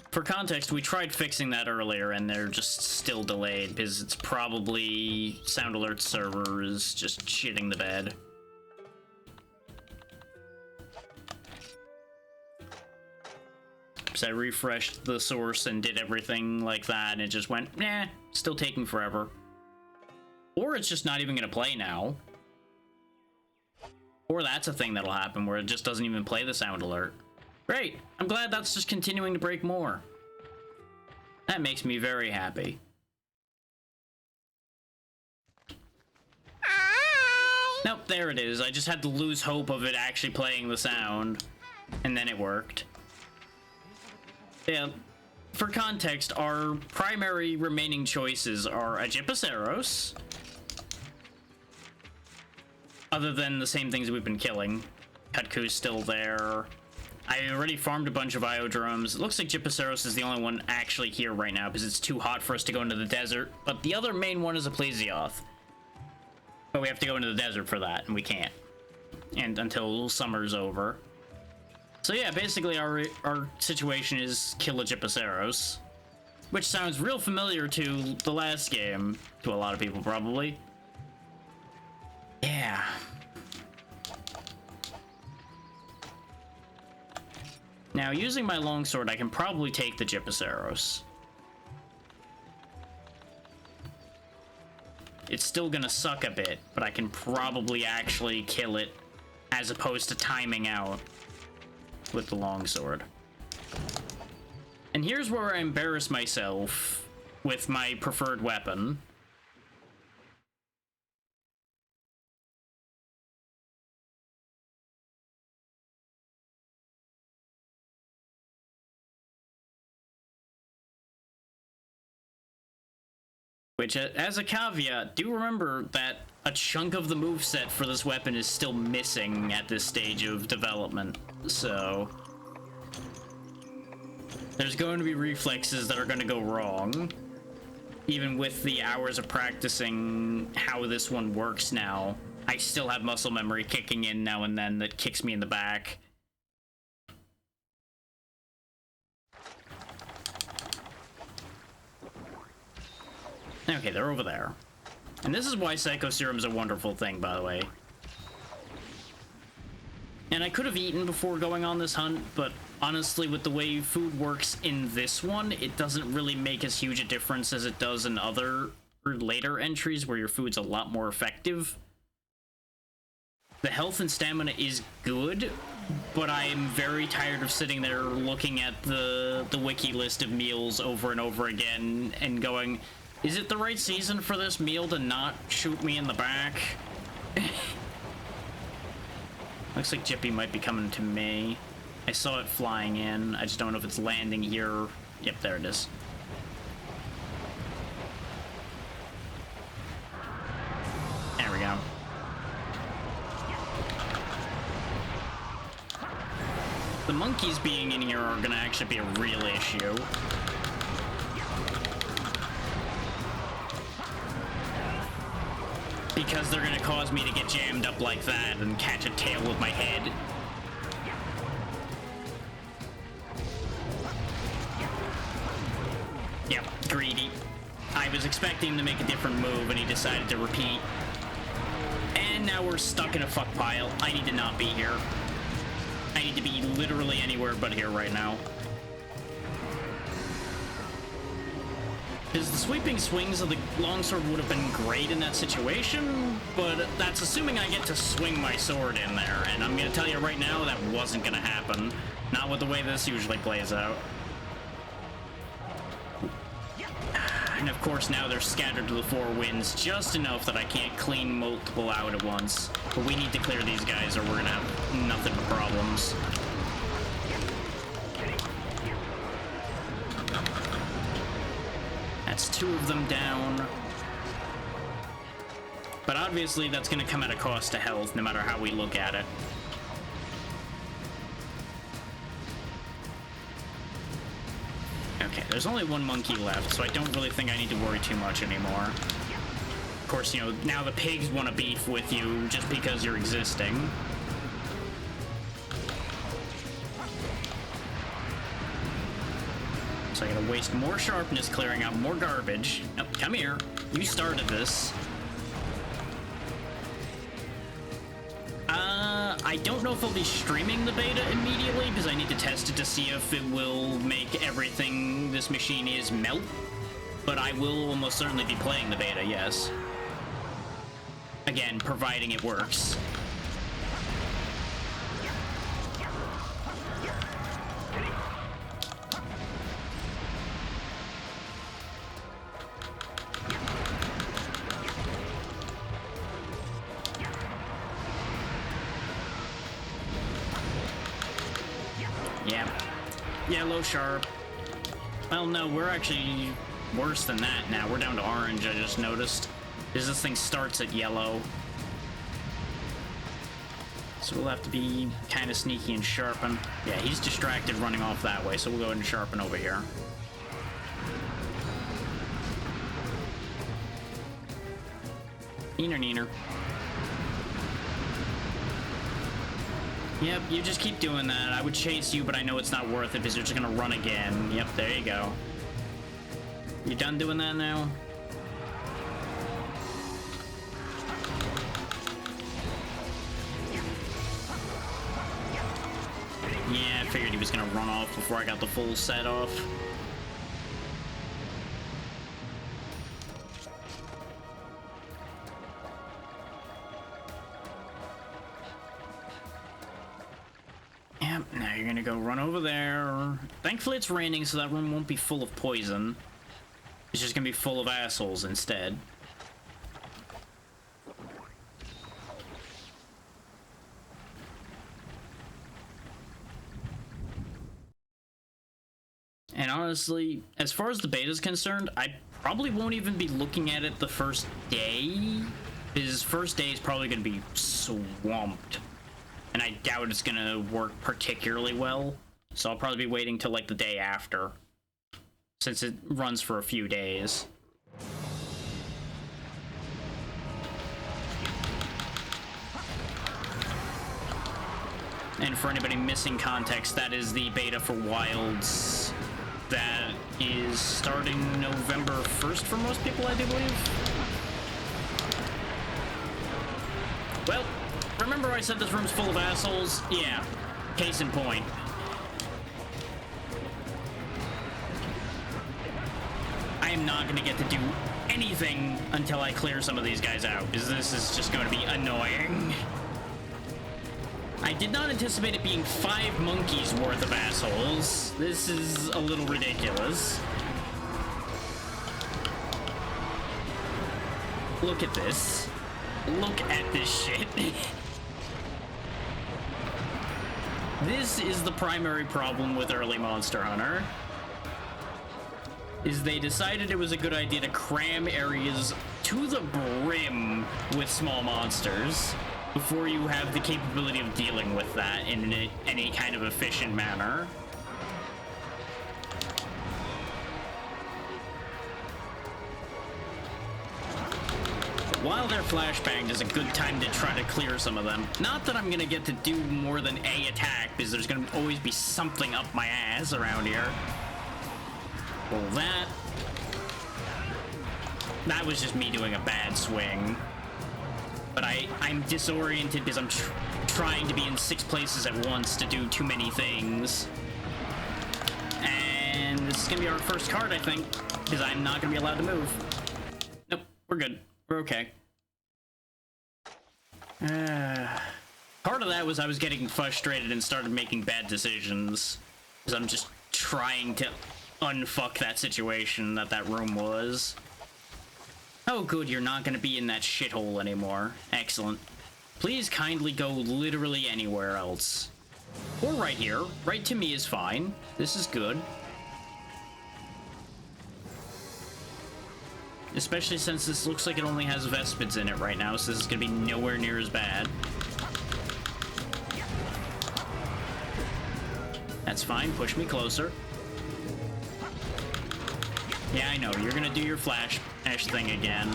[SPEAKER 1] For context, we tried fixing that earlier, and they're just still delayed, because it's probably sound alert server is just shitting the bed. So I refreshed the source and did everything like that, and it just went, nah, still taking forever. Or it's just not even gonna play now. Or that's a thing that'll happen, where it just doesn't even play the sound alert. Great, I'm glad that's just continuing to break more. That makes me very happy. Nope, there it is. I just had to lose hope of it actually playing the sound, and then it worked. Yeah, for context, our primary remaining choices are a Gypaceros, other than the same things we've been killing. Kutku's still there. I already farmed a bunch of Iodromes. It looks like Gypaceros is the only one actually here right now because it's too hot for us to go into the desert. But the other main one is a Plesioth. But we have to go into the desert for that, and we can't. And until summer's over. So yeah, basically our situation is kill a Gypaceros. Which sounds real familiar to the last game, to a lot of people probably. Yeah. Now, using my longsword, I can probably take the Gypaceros. It's still gonna suck a bit, but I can probably actually kill it as opposed to timing out with the longsword. And here's where I embarrass myself with my preferred weapon. Which, as a caveat, do remember that a chunk of the moveset for this weapon is still missing at this stage of development, so there's going to be reflexes that are going to go wrong, even with the hours of practicing how this one works now. I still have muscle memory kicking in now and then that kicks me in the back. Okay, they're over there. And this is why Psycho Serum's a wonderful thing, by the way. And I could have eaten before going on this hunt, but honestly, with the way food works in this one, it doesn't really make as huge a difference as it does in other or later entries where your food's a lot more effective. The health and stamina is good, but I am very tired of sitting there looking at the wiki list of meals over and over again and going, is it the right season for this meal to not shoot me in the back? Looks like Jippy might be coming to me. I saw it flying in. I just don't know if it's landing here. Yep, there it is. There we go. The monkeys being in here are gonna actually be a real issue. Because they're gonna cause me to get jammed up like that and catch a tail with my head. Yep, greedy. I was expecting him to make a different move and he decided to repeat. And now we're stuck in a fuck pile. I need to not be here. I need to be literally anywhere but here right now. Because the sweeping swings of the longsword would have been great in that situation, but that's assuming I get to swing my sword in there, and I'm going to tell you right now that wasn't going to happen. Not with the way this usually plays out. And of course now they're scattered to the four winds just enough that I can't clean multiple out at once. But we need to clear these guys or we're going to have nothing but problems. That's two of them down. But obviously that's going to come at a cost to health, no matter how we look at it. Okay, there's only one monkey left, so I don't really think I need to worry too much anymore. Of course, you know, now the pigs want to beef with you just because you're existing. So I gotta waste more sharpness clearing out more garbage. Oh, come here. You started this. I don't know if I'll be streaming the beta immediately because I need to test it to see if it will make everything this machine is melt. But I will almost certainly be playing the beta, yes. Again, providing it works. Yeah, low sharp. Well, no, we're actually worse than that now. We're down to orange, I just noticed. Because this thing starts at yellow. So we'll have to be kind of sneaky and sharpen. Yeah, he's distracted running off that way, so we'll go ahead and sharpen over here. Neener, neener. Yep, you just keep doing that. I would chase you, but I know it's not worth it because you're just gonna run again. Yep, there you go. You done doing that now? Yeah, I figured he was gonna run off before I got the full set off. Yep, now you're gonna go run over there. Thankfully it's raining, so that room won't be full of poison. It's just gonna be full of assholes instead. And honestly, as far as the beta is concerned, I probably won't even be looking at it the first day. His first day is probably going to be swamped. And I doubt it's going to work particularly well. So I'll probably be waiting till like the day after, since it runs for a few days. And for anybody missing context, that is the beta for Wilds that is starting November 1st for most people, I do believe. Well, remember I said this room's full of assholes? Yeah, case in point. I am not going to get to do anything until I clear some of these guys out, because this is just going to be annoying. I did not anticipate it being 5 monkeys worth of assholes. This is a little ridiculous. Look at this. Look at this shit. This is the primary problem with early Monster Hunter. Is they decided it was a good idea to cram areas to the brim with small monsters before you have the capability of dealing with that in any kind of efficient manner. But while they're flashbanged is a good time to try to clear some of them. Not that I'm gonna get to do more than a attack, because there's gonna always be something up my ass around here. Well, that was just me doing a bad swing. But I'm disoriented because I'm trying to be in 6 places at once to do too many things. And this is gonna be our first card, I think, because I'm not gonna be allowed to move. Nope, we're good. We're okay. Part of that was I was getting frustrated and started making bad decisions, because I'm just trying to unfuck that situation that room was. Oh good, you're not gonna be in that shithole anymore. Excellent. Please kindly go literally anywhere else. Or right here. Right to me is fine. This is good. Especially since this looks like it only has Vespids in it right now, so this is gonna be nowhere near as bad. That's fine, push me closer. Yeah, I know, you're gonna do your flash thing again.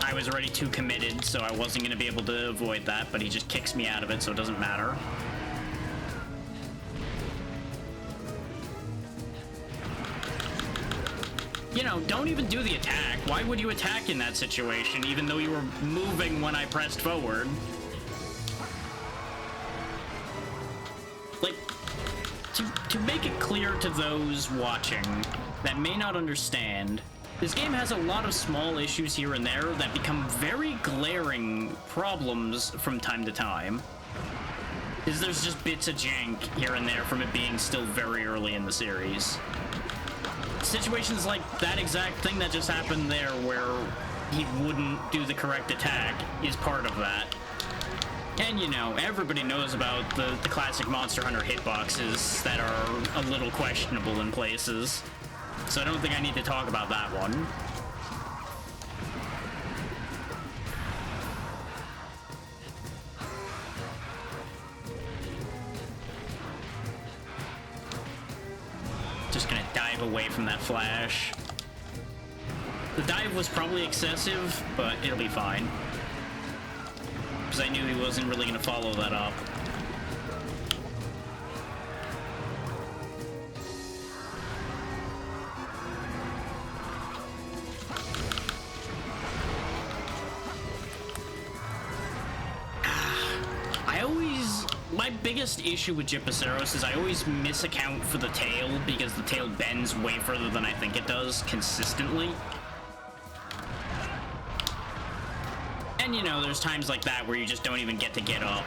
[SPEAKER 1] I was already too committed, so I wasn't gonna be able to avoid that, but he just kicks me out of it, so it doesn't matter. You know, don't even do the attack. Why would you attack in that situation, even though you were moving when I pressed forward? Like, to make it clear to those watching that may not understand, this game has a lot of small issues here and there that become very glaring problems from time to time. There's just bits of jank here and there from it being still very early in the series. Situations like that exact thing that just happened there where he wouldn't do the correct attack is part of that. And, you know, everybody knows about the classic Monster Hunter hitboxes that are a little questionable in places. So I don't think I need to talk about that one. Just gonna dive away from that flash. The dive was probably excessive, but it'll be fine. Because I knew he wasn't really gonna follow that up. My biggest issue with Gypaceros is I always misaccount for the tail because the tail bends way further than I think it does consistently. And you know, there's times like that where you just don't even get to get up.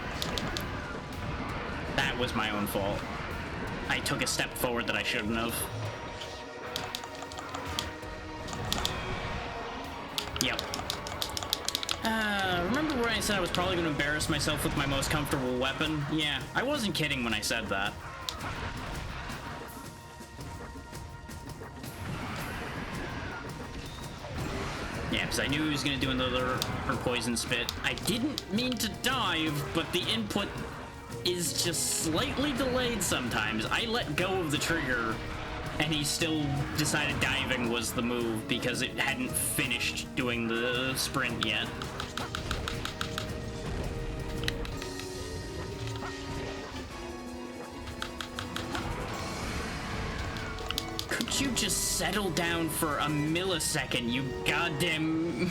[SPEAKER 1] That was my own fault. I took a step forward that I shouldn't have. Yep. Remember when I said I was probably going to embarrass myself with my most comfortable weapon? Yeah, I wasn't kidding when I said that. Yeah, because I knew he was going to do another poison spit. I didn't mean to dive, but the input is just slightly delayed sometimes. I let go of the trigger, and he still decided diving was the move because it hadn't finished doing the sprint yet. Could you just settle down for a millisecond, you goddamn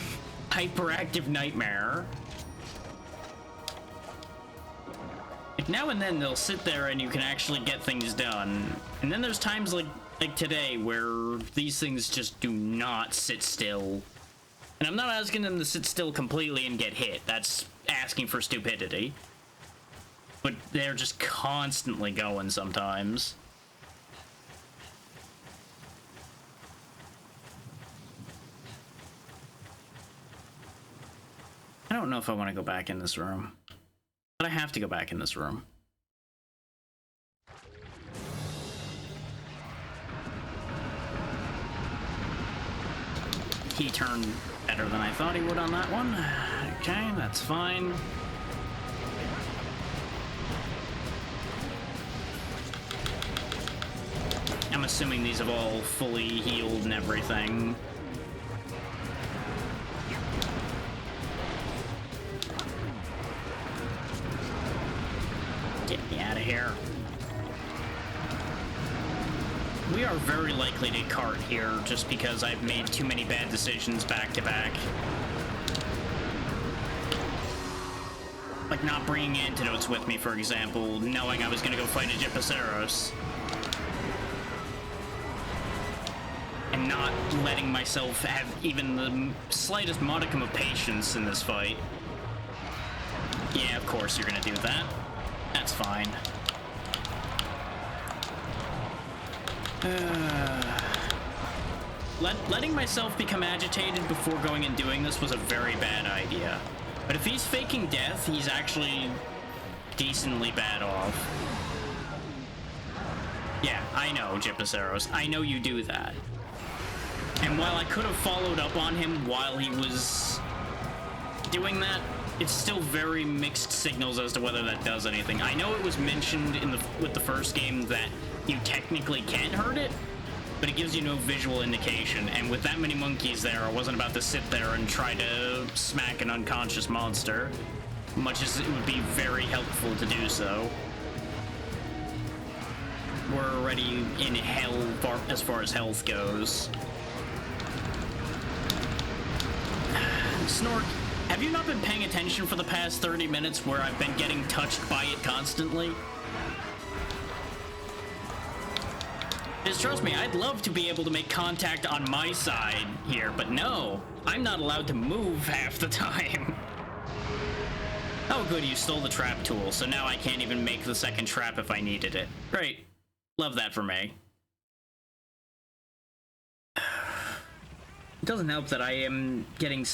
[SPEAKER 1] hyperactive nightmare? Like, now and then they'll sit there and you can actually get things done. And then there's times like today where these things just do not sit still. And I'm not asking them to sit still completely and get hit. That's asking for stupidity. But they're just constantly going sometimes. I don't know if I want to go back in this room. But I have to go back in this room. He turned better than I thought he would on that one. Okay, that's fine. I'm assuming these have all fully healed and everything. Get me out of here. We are very likely to cart here just because I've made too many bad decisions back to back. Like not bringing antidotes with me, for example, knowing I was gonna go fight a Gypaceros. And not letting myself have even the slightest modicum of patience in this fight. Yeah, of course you're gonna do that. That's fine. Letting myself become agitated before going and doing this was a very bad idea. But if he's faking death, he's actually decently bad off. Yeah, I know, Gypaceros. I know you do that. And while I could have followed up on him while he was doing that, it's still very mixed signals as to whether that does anything. I know it was mentioned in with the first game that you technically can't hurt it, but it gives you no visual indication. And with that many monkeys there, I wasn't about to sit there and try to smack an unconscious monster, much as it would be very helpful to do so. We're already in hell as far as health goes. Snork, have you not been paying attention for the past 30 minutes where I've been getting touched by it constantly? Because trust me, I'd love to be able to make contact on my side here, but no, I'm not allowed to move half the time. Oh good, you stole the trap tool, so now I can't even make the second trap if I needed it. Great. Love that for me. It doesn't help that I am getting...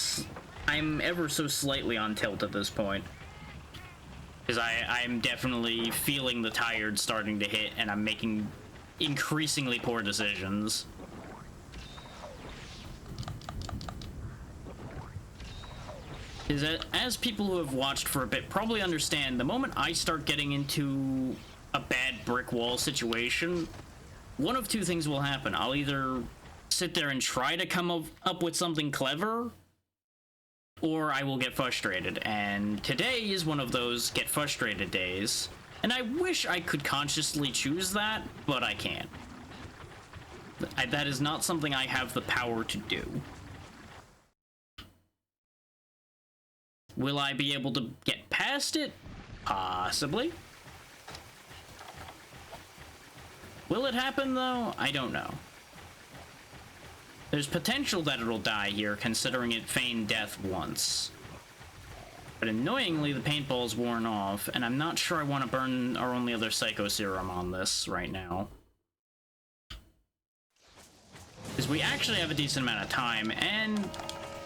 [SPEAKER 1] I'm ever so slightly on tilt at this point. Because I'm definitely feeling the tired starting to hit, and I'm making increasingly poor decisions. Is that, as people who have watched for a bit probably understand, the moment I start getting into a bad brick wall situation, one of two things will happen. I'll either sit there and try to come up with something clever, or I will get frustrated. And today is one of those get frustrated days. And I wish I could consciously choose that, but I can't. That is not something I have the power to do. Will I be able to get past it? Possibly. Will it happen, though? I don't know. There's potential that it'll die here, considering it feigned death once. But annoyingly, the paintball's worn off, and I'm not sure I want to burn our only other Psycho Serum on this right now. Because we actually have a decent amount of time, and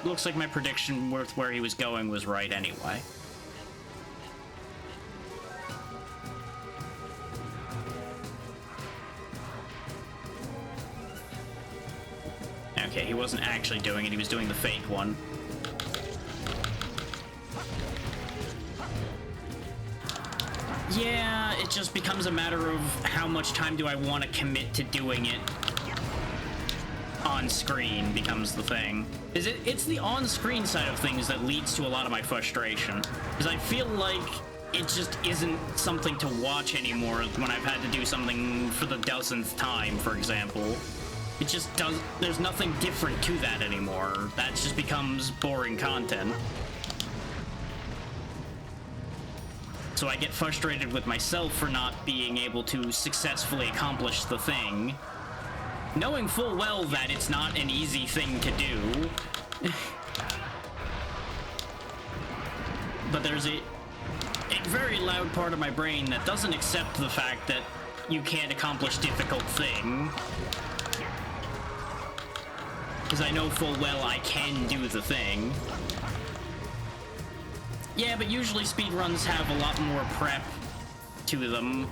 [SPEAKER 1] looks like my prediction with where he was going was right anyway. Okay, he wasn't actually doing it, he was doing the fake one. Yeah, it just becomes a matter of how much time do I want to commit to doing it on screen becomes the thing. It's the on-screen side of things that leads to a lot of my frustration. Because I feel like it just isn't something to watch anymore when I've had to do something for the dozenth time, for example. It just does, there's nothing different to that anymore. That just becomes boring content. So I get frustrated with myself for not being able to successfully accomplish the thing, knowing full well that it's not an easy thing to do. But there's a very loud part of my brain that doesn't accept the fact that you can't accomplish difficult thing. Because I know full well I can do the thing. Yeah, but usually speedruns have a lot more prep to them,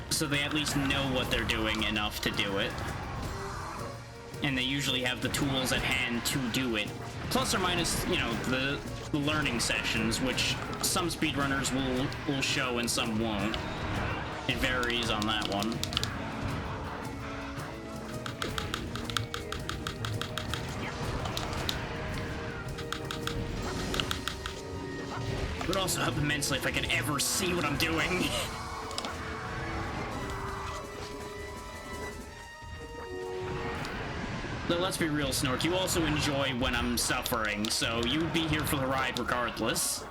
[SPEAKER 1] so they at least know what they're doing enough to do it. And they usually have the tools at hand to do it. Plus or minus, you know, the learning sessions, which some speedrunners will show and some won't. It varies on that one. It would also help immensely if I could ever see what I'm doing. But let's be real, Snork, you also enjoy when I'm suffering, so you'd be here for the ride regardless.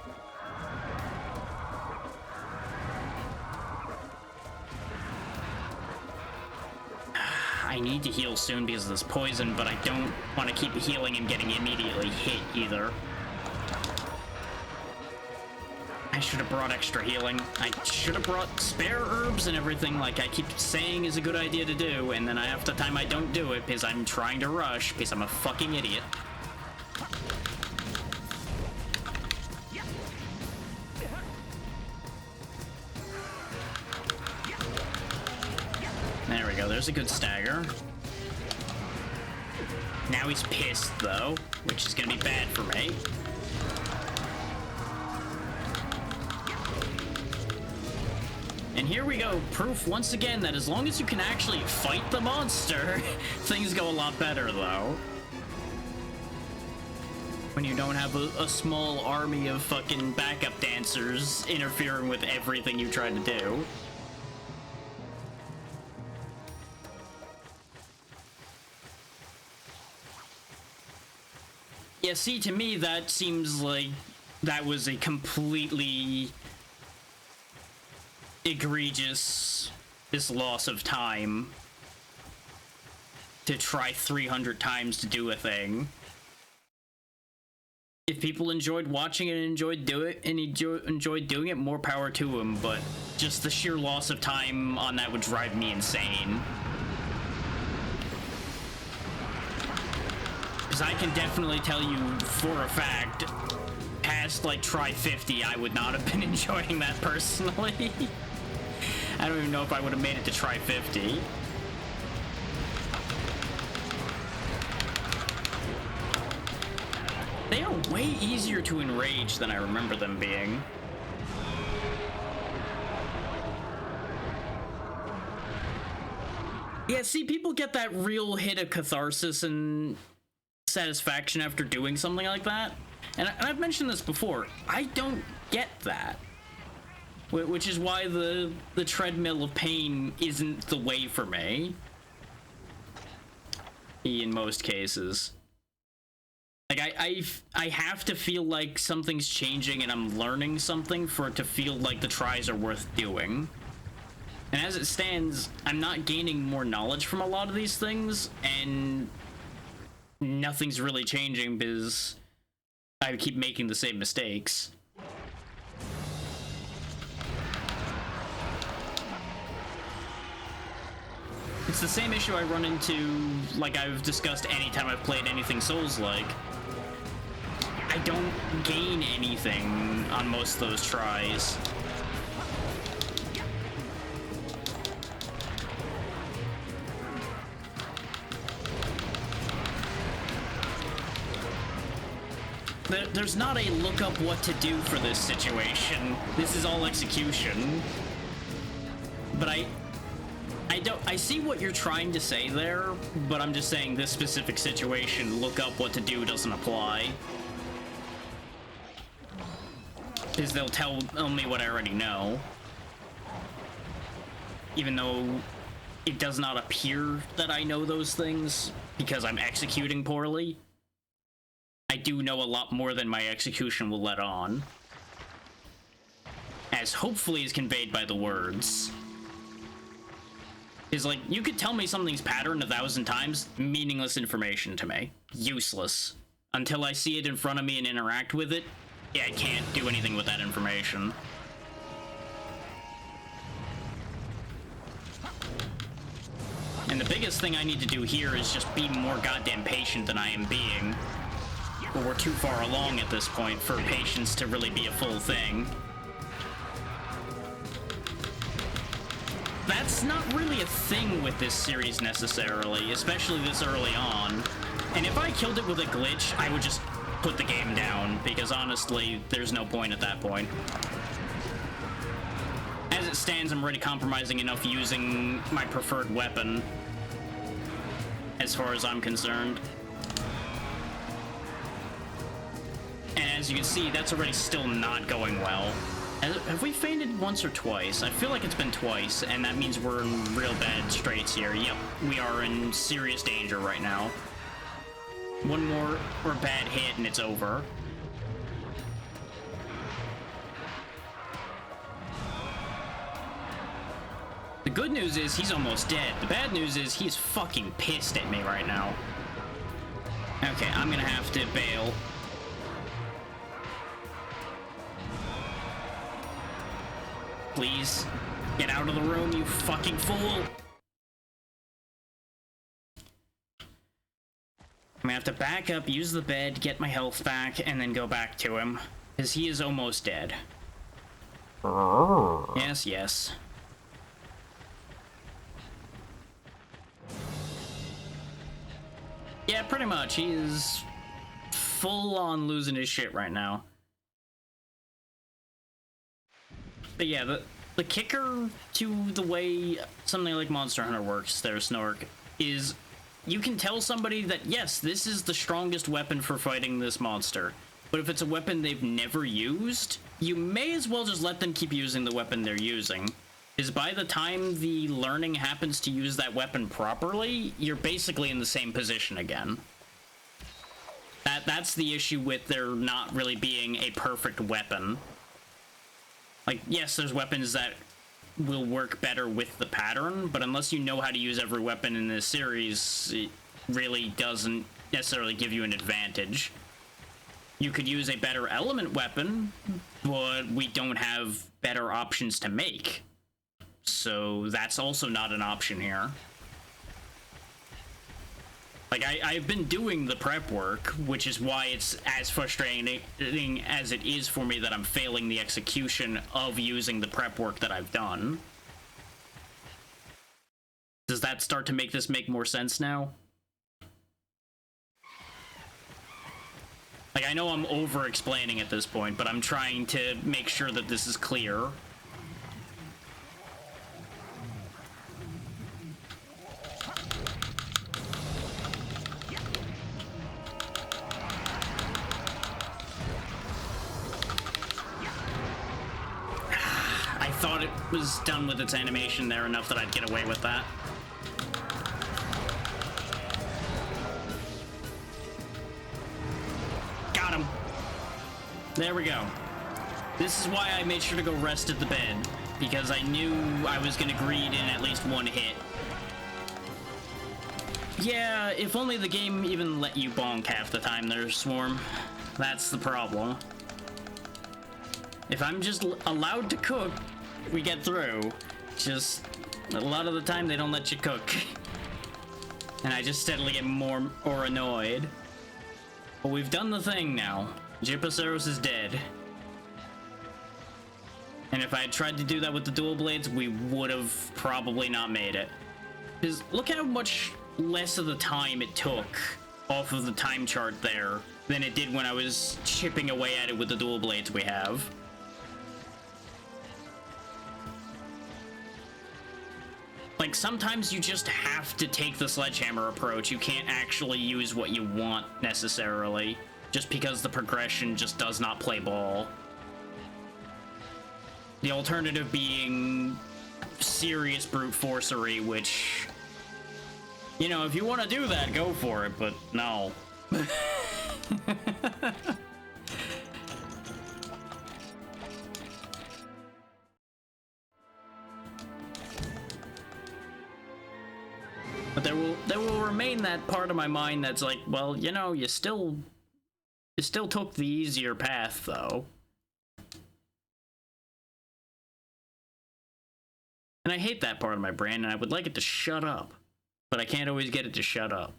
[SPEAKER 1] I need to heal soon because of this poison, but I don't want to keep healing and getting immediately hit either. I should have brought extra healing. I should have brought spare herbs and everything like I keep saying is a good idea to do, and then half the time I don't do it because I'm trying to rush because I'm a fucking idiot. There we go, there's a good stagger. Now he's pissed though, which is gonna be bad for me. And here we go, proof once again that as long as you can actually fight the monster, things go a lot better, though. When you don't have a small army of fucking backup dancers interfering with everything you try to do. Yeah, see, to me, that seems like that was a completely egregious loss of time to try 300 times to do a thing. If people enjoyed watching it and enjoyed doing it, more power to them, but just the sheer loss of time on that would drive me insane. Because I can definitely tell you for a fact, had past, like, try 50, I would not have been enjoying that personally. I don't even know if I would have made it to try 50. They are way easier to enrage than I remember them being. Yeah, see, people get that real hit of catharsis and satisfaction after doing something like that. And I've mentioned this before. I don't get that. Which is why the treadmill of pain isn't the way for me. In most cases. Like, I have to feel like something's changing and I'm learning something for it to feel like the tries are worth doing. And as it stands, I'm not gaining more knowledge from a lot of these things, and nothing's really changing because I keep making the same mistakes. It's the same issue I run into, like I've discussed anytime I've played anything Souls-like. I don't gain anything on most of those tries. There's not a look up what to do for this situation. This is all execution. But I see what you're trying to say there, but I'm just saying this specific situation, look up what to do doesn't apply. Because they'll tell me what I already know. Even though it does not appear that I know those things because I'm executing poorly. I do know a lot more than my execution will let on. As hopefully is conveyed by the words. Is like, you could tell me something's patterned 1,000 times, meaningless information to me. Useless. Until I see it in front of me and interact with it, yeah, I can't do anything with that information. And the biggest thing I need to do here is just be more goddamn patient than I am being. But we're too far along at this point for patience to really be a full thing. That's not really a thing with this series necessarily, especially this early on. And if I killed it with a glitch, I would just put the game down, because honestly, there's no point at that point. As it stands, I'm already compromising enough using my preferred weapon, as far as I'm concerned. And as you can see, that's already still not going well. Have we fainted once or twice? I feel like it's been twice, and that means we're in real bad straits here. Yep, we are in serious danger right now. One more or bad hit and it's over. The good news is he's almost dead. The bad news is he's fucking pissed at me right now. Okay, I'm gonna have to bail. Please, get out of the room, you fucking fool! I'm gonna have to back up, use the bed, get my health back, and then go back to him. Because he is almost dead. Yes, yes. Yeah, pretty much. He is full on losing his shit right now. But yeah, the kicker to the way something like Monster Hunter works there, Snork, is you can tell somebody that, yes, this is the strongest weapon for fighting this monster. But if it's a weapon they've never used, you may as well just let them keep using the weapon they're using. Because by the time the learning happens to use that weapon properly, you're basically in the same position again. That's the issue with there not really being a perfect weapon. Like, yes, there's weapons that will work better with the pattern, but unless you know how to use every weapon in this series, it really doesn't necessarily give you an advantage. You could use a better element weapon, but we don't have better options to make. So that's also not an option here. Like, I've been doing the prep work, which is why it's as frustrating as it is for me that I'm failing the execution of using the prep work that I've done. Does that start to make this make more sense now? Like, I know I'm over-explaining at this point, but I'm trying to make sure that this is clear. I thought it was done with its animation there enough that I'd get away with that. Got him. There we go. This is why I made sure to go rest at the bed, because I knew I was gonna greed in at least one hit. Yeah, if only the game even let you bonk half the time there, Swarm. That's the problem. If I'm just allowed to cook, we get through. Just a lot of the time they don't let you cook. And I just steadily get more annoyed. But we've done the thing now. Gypaceros is dead. And if I had tried to do that with the dual blades, we would have probably not made it. Because look how much less of the time it took off of the time chart there than it did when I was chipping away at it with the dual blades we have. Like, sometimes you just have to take the sledgehammer approach. You can't actually use what you want, necessarily, just because the progression just does not play ball. The alternative being serious brute forcery, which, you know, if you want to do that, go for it, but no. But there will remain that part of my mind that's like, well, you know, you still took the easier path, though. And I hate that part of my brain, and I would like it to shut up. But I can't always get it to shut up.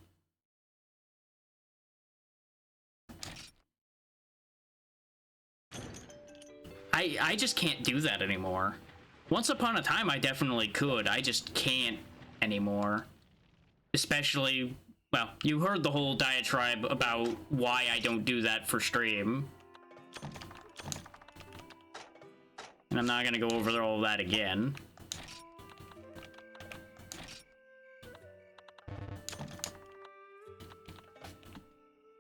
[SPEAKER 1] I just can't do that anymore. Once upon a time, I definitely could. I just can't anymore. Especially, well, you heard the whole diatribe about why I don't do that for stream. And I'm not gonna go over all that again.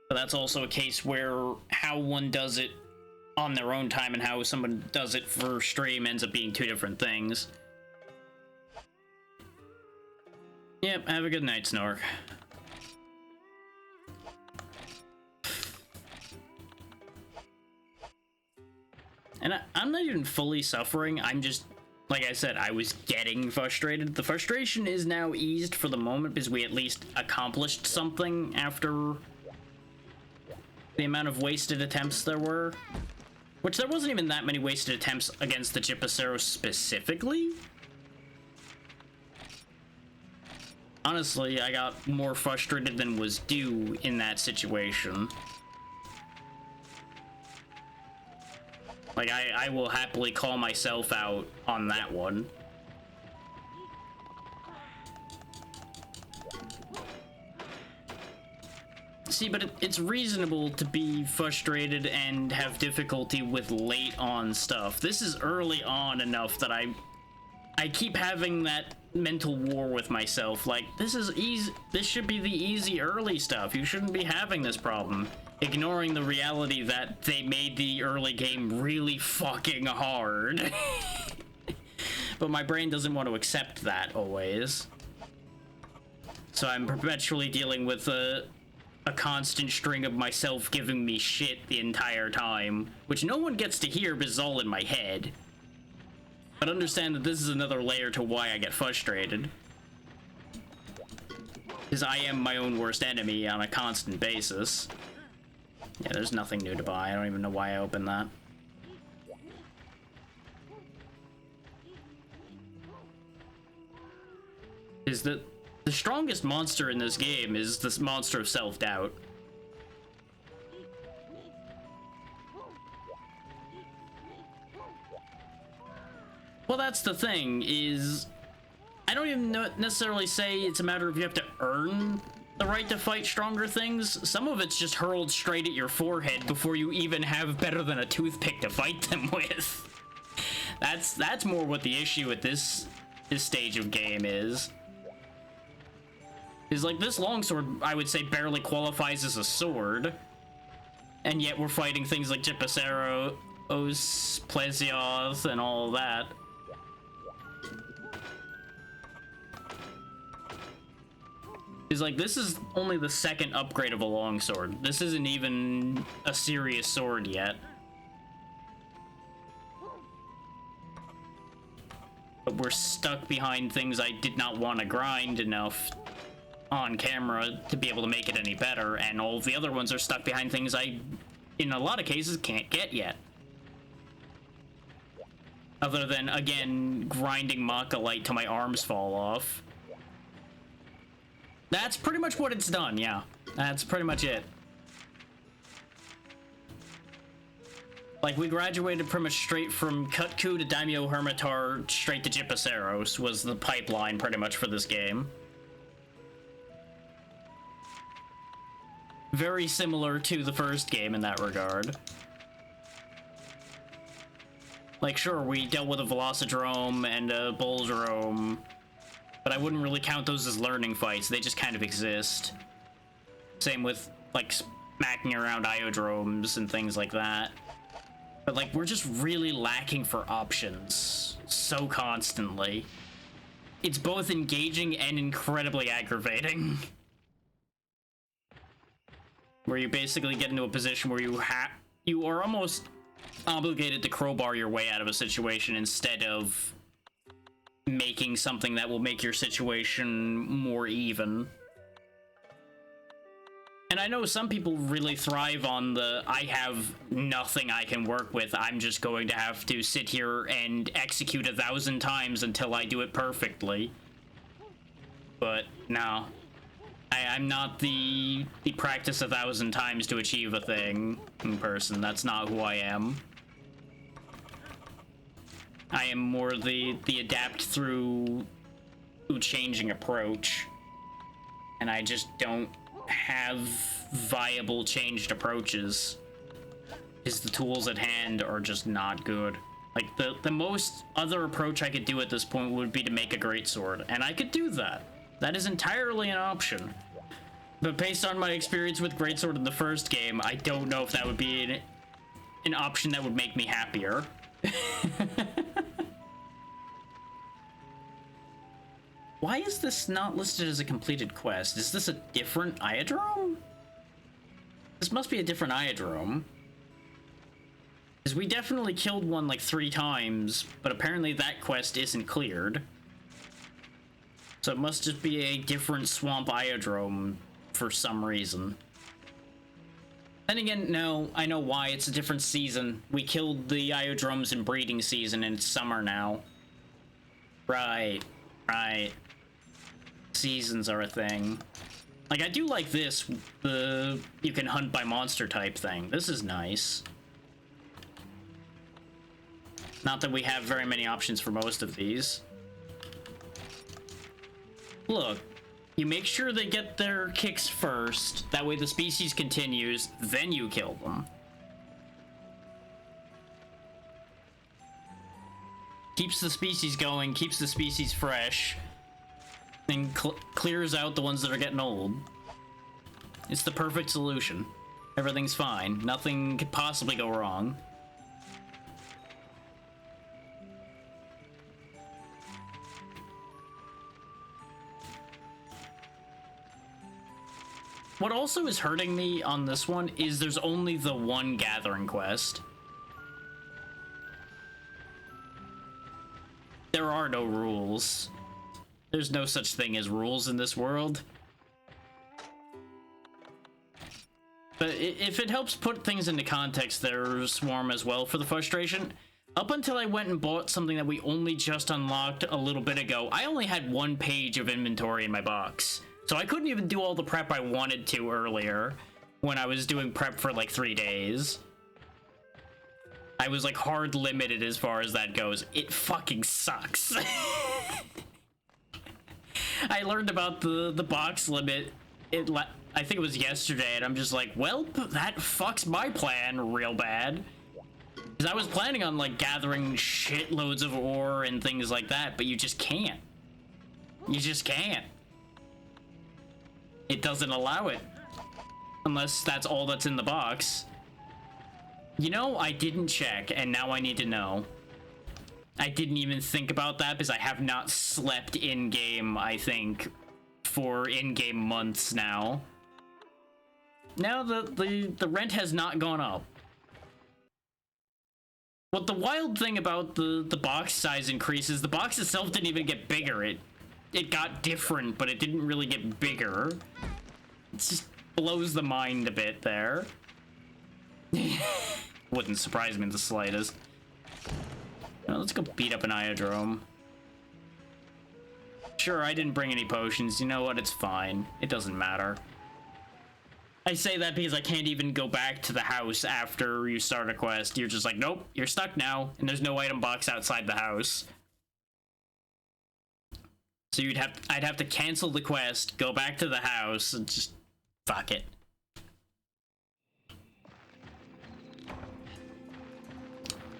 [SPEAKER 1] But that's also a case where how one does it on their own time and how someone does it for stream ends up being two different things. Yep, have a good night, Snork. And I'm not even fully suffering, I'm just, like I said, I was getting frustrated. The frustration is now eased for the moment because we at least accomplished something after the amount of wasted attempts there were. Which there wasn't even that many wasted attempts against the Gypaceros specifically. Honestly, I got more frustrated than was due in that situation. Like, I will happily call myself out on that one. See, but it's reasonable to be frustrated and have difficulty with late on stuff. This is early on enough that I keep having that mental war with myself. Like, this is easy. This should be the easy early stuff. You shouldn't be having this problem. Ignoring the reality that they made the early game really fucking hard. But my brain doesn't want to accept that always. So I'm perpetually dealing with a constant string of myself giving me shit the entire time, which no one gets to hear because it's all in my head. But understand that this is another layer to why I get frustrated. Because I am my own worst enemy on a constant basis. Yeah, there's nothing new to buy. I don't even know why I opened that. Is that The strongest monster in this game is this monster of self-doubt. Well, that's the thing, is I don't even necessarily say it's a matter of you have to earn the right to fight stronger things. Some of it's just hurled straight at your forehead before you even have better than a toothpick to fight them with. That's more what the issue with this stage of game is. Is like this longsword, I would say, barely qualifies as a sword, and yet we're fighting things like Gypaceros, Plesioth, and all that. Is like, this is only the second upgrade of a longsword. This isn't even a serious sword yet. But we're stuck behind things I did not want to grind enough on camera to be able to make it any better, and all of the other ones are stuck behind things I, in a lot of cases, can't get yet. Other than, again, grinding Mach-a-Light till my arms fall off. That's pretty much what it's done, yeah. That's pretty much it. Like, we graduated pretty much straight from Kut-Ku to Daimyo Hermitaur straight to Gypaceros was the pipeline pretty much for this game. Very similar to the first game in that regard. Like, sure, we dealt with a Velocidrome and a Bulldrome, but I wouldn't really count those as learning fights. They just kind of exist. Same with, like, smacking around Iodromes and things like that. But, like, we're just really lacking for options so constantly. It's both engaging and incredibly aggravating. Where you basically get into a position where you are almost obligated to crowbar your way out of a situation instead of making something that will make your situation more even. And I know some people really thrive on the, I have nothing I can work with, I'm just going to have to sit here and execute 1,000 times until I do it perfectly. But no. I'm not the practice 1,000 times to achieve a thing in person. That's not who I am. I am more the adapt through changing approach. And I just don't have viable changed approaches. Because the tools at hand are just not good. Like, the most other approach I could do at this point would be to make a greatsword. And I could do that. That is entirely an option. But based on my experience with greatsword in the first game, I don't know if that would be an option that would make me happier. Why is this not listed as a completed quest? Is this a different Iodrome? This must be a different Iodrome. Because we definitely killed one like 3 times, but apparently that quest isn't cleared. So it must just be a different Swamp Iodrome for some reason. Then again, no, I know why. It's a different season. We killed the Iodromes in breeding season and it's summer now. Right. Seasons are a thing. Like, I do like this, the you can hunt by monster type thing. This is nice. Not that we have very many options for most of these. Look, you make sure they get their kicks first, that way the species continues, then you kill them. Keeps the species going, keeps the species fresh, and clears out the ones that are getting old. It's the perfect solution. Everything's fine. Nothing could possibly go wrong. What also is hurting me on this one is there's only the one gathering quest. There are no rules. There's no such thing as rules in this world. But if it helps put things into context, there's Swarm as well for the frustration. Up until I went and bought something that we only just unlocked a little bit ago, I only had 1 page of inventory in my box. So I couldn't even do all the prep I wanted to earlier when I was doing prep for like 3 days. I was like hard limited as far as that goes. It fucking sucks. I learned about the box limit, I think it was yesterday, and I'm just like, well, that fucks my plan real bad. Because I was planning on, like, gathering shitloads of ore and things like that, but you just can't. You just can't. It doesn't allow it. Unless that's all that's in the box. You know, I didn't check, and now I need to know. I didn't even think about that because I have not slept in-game, I think, for in-game months now. Now the rent has not gone up. What the wild thing about the box size increase is the box itself didn't even get bigger. It got different, but it didn't really get bigger. It just blows the mind a bit there. Wouldn't surprise me in the slightest. Well, let's go beat up an Iodrome. Sure, I didn't bring any potions. You know what? It's fine. It doesn't matter. I say that because I can't even go back to the house after you start a quest. You're just like, nope, you're stuck now, and there's no item box outside the house. So I'd have to cancel the quest, go back to the house, and just fuck it.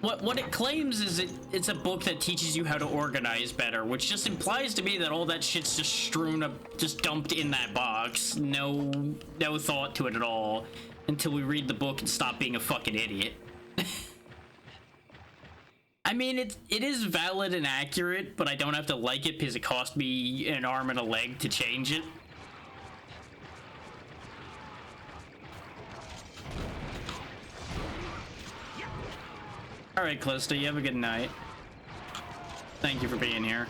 [SPEAKER 1] What it claims is it's a book that teaches you how to organize better, which just implies to me that all that shit's just strewn up, just dumped in that box. No thought to it at all, until we read the book and stop being a fucking idiot. I mean, it is valid and accurate, but I don't have to like it because it cost me an arm and a leg to change it. Alright, Callisto, you have a good night. Thank you for being here.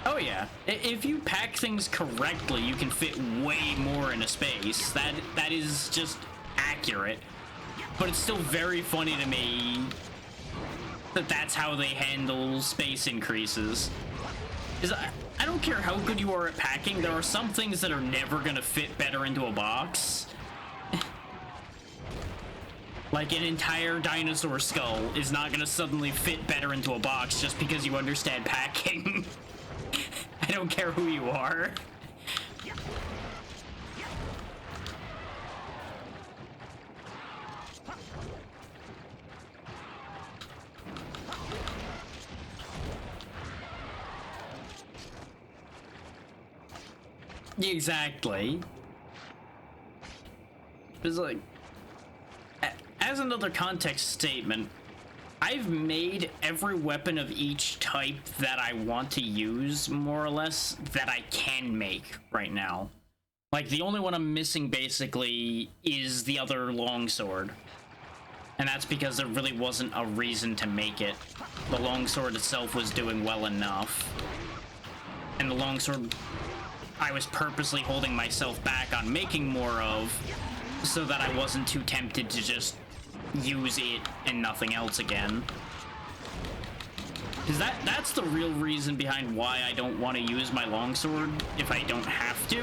[SPEAKER 1] Oh yeah, if you pack things correctly, you can fit way more in a space. That is just accurate. But it's still very funny to me that that's how they handle space increases. Because I don't care how good you are at packing, there are some things that are never gonna fit better into a box. Like an entire dinosaur skull is not gonna suddenly fit better into a box just because you understand packing. I don't care who you are. Exactly. It's like, as another context statement, I've made every weapon of each type that I want to use, more or less, that I can make right now. Like, the only one I'm missing, basically, is the other longsword. And that's because there really wasn't a reason to make it. The longsword itself was doing well enough. And the longsword, I was purposely holding myself back on making more of, so that I wasn't too tempted to just use it and nothing else again. Because that's the real reason behind why I don't want to use my longsword if I don't have to.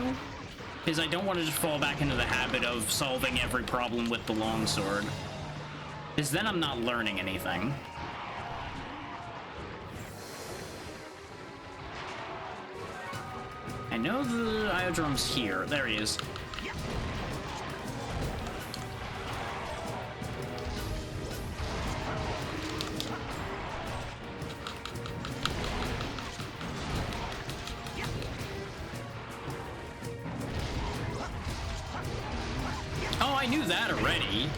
[SPEAKER 1] Is I don't want to just fall back into the habit of solving every problem with the longsword. Because then I'm not learning anything. I know the Iodrome's here. There he is. Oh, I knew that already.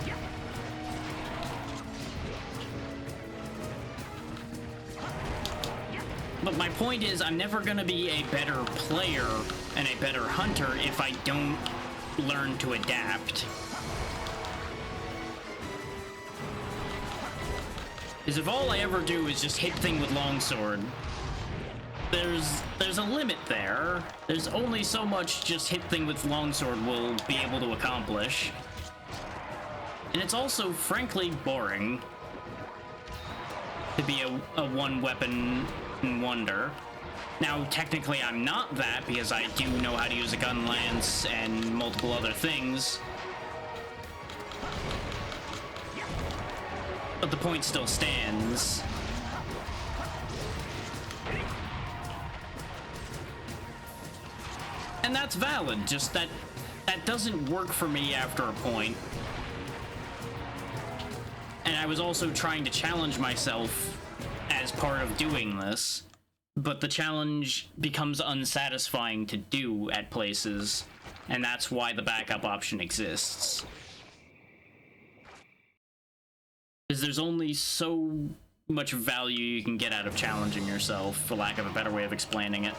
[SPEAKER 1] But my point is, I'm never gonna be a better player and a better hunter if I don't learn to adapt. Because if all I ever do is just hit thing with longsword, there's a limit there. There's only so much just hit thing with longsword will be able to accomplish. And it's also, frankly, boring to be a one-weapon wonder. Now, technically, I'm not that, because I do know how to use a gun lance and multiple other things. But the point still stands. And that's valid, just that doesn't work for me after a point. And I was also trying to challenge myself as part of doing this, but the challenge becomes unsatisfying to do at places, and that's why the backup option exists. Because there's only so much value you can get out of challenging yourself, for lack of a better way of explaining it.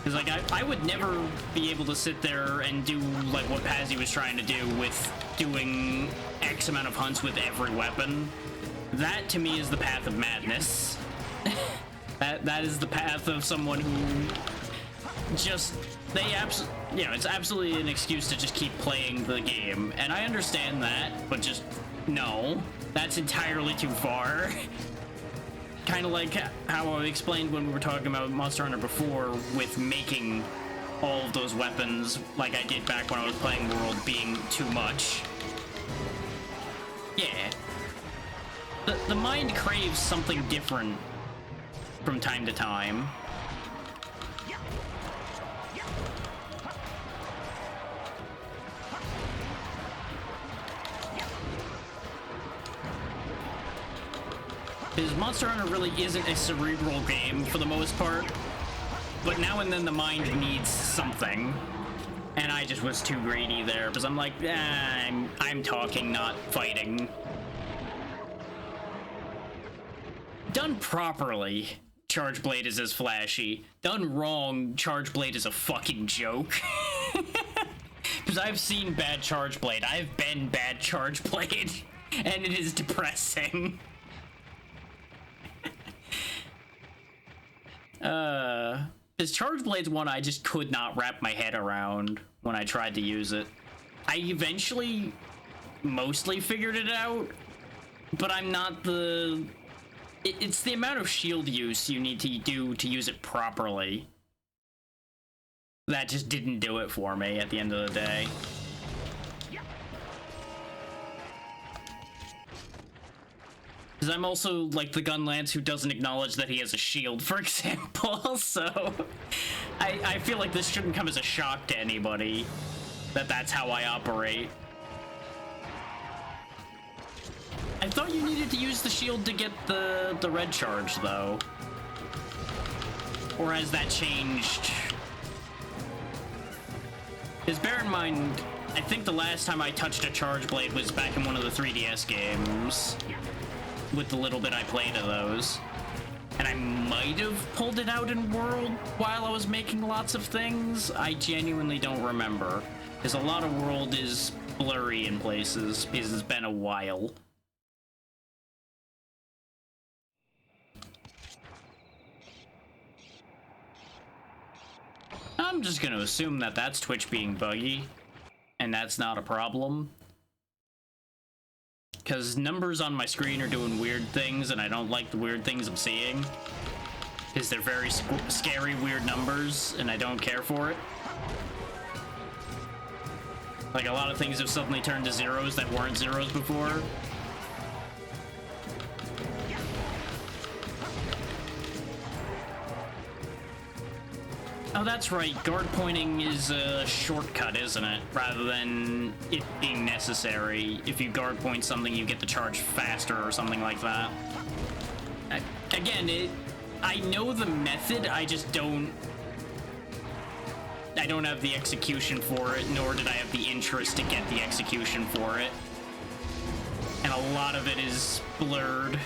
[SPEAKER 1] Because, like, I would never be able to sit there and do, like, what Pazzy was trying to do with doing X amount of hunts with every weapon. That, to me, is the path of madness. That is the path of someone who just... you know, it's absolutely an excuse to just keep playing the game. And I understand that, but just, no. That's entirely too far. Kind of like how I explained when we were talking about Monster Hunter before, with making all of those weapons, like I did back when I was playing World, being too much. Yeah. The mind craves something different from time to time. Because Monster Hunter really isn't a cerebral game for the most part, but now and then the mind needs something, and I just was too greedy there, because I'm like, I'm talking, not fighting. Done properly, Charge Blade is as flashy. Done wrong, Charge Blade is a fucking joke. Because I've seen bad Charge Blade, I've been bad Charge Blade, and it is depressing. This Charge Blade's one I just could not wrap my head around when I tried to use it. I eventually mostly figured it out, but I'm not the... It's the amount of shield use you need to do to use it properly that just didn't do it for me at the end of the day. Because I'm also, like, the gun lance who doesn't acknowledge that he has a shield, for example, so... I feel like this shouldn't come as a shock to anybody, that that's how I operate. I thought you needed to use the shield to get the red charge, though. Or has that changed? Because bear in mind, I think the last time I touched a Charge Blade was back in one of the 3DS games. With the little bit I played of those. And I might have pulled it out in World while I was making lots of things. I genuinely don't remember. Because a lot of World is blurry in places, because it's been a while. I'm just gonna assume that that's Twitch being buggy, and that's not a problem. Because numbers on my screen are doing weird things, and I don't like the weird things I'm seeing. Because they're very scary, weird numbers, and I don't care for it. Like, a lot of things have suddenly turned to zeros that weren't zeros before. Oh, that's right. Guard pointing is a shortcut, isn't it? Rather than it being necessary. If you guard point something, you get the charge faster or something like that. Again, I know the method, I just don't... I don't have the execution for it, nor did I have the interest to get the execution for it. And a lot of it is blurred.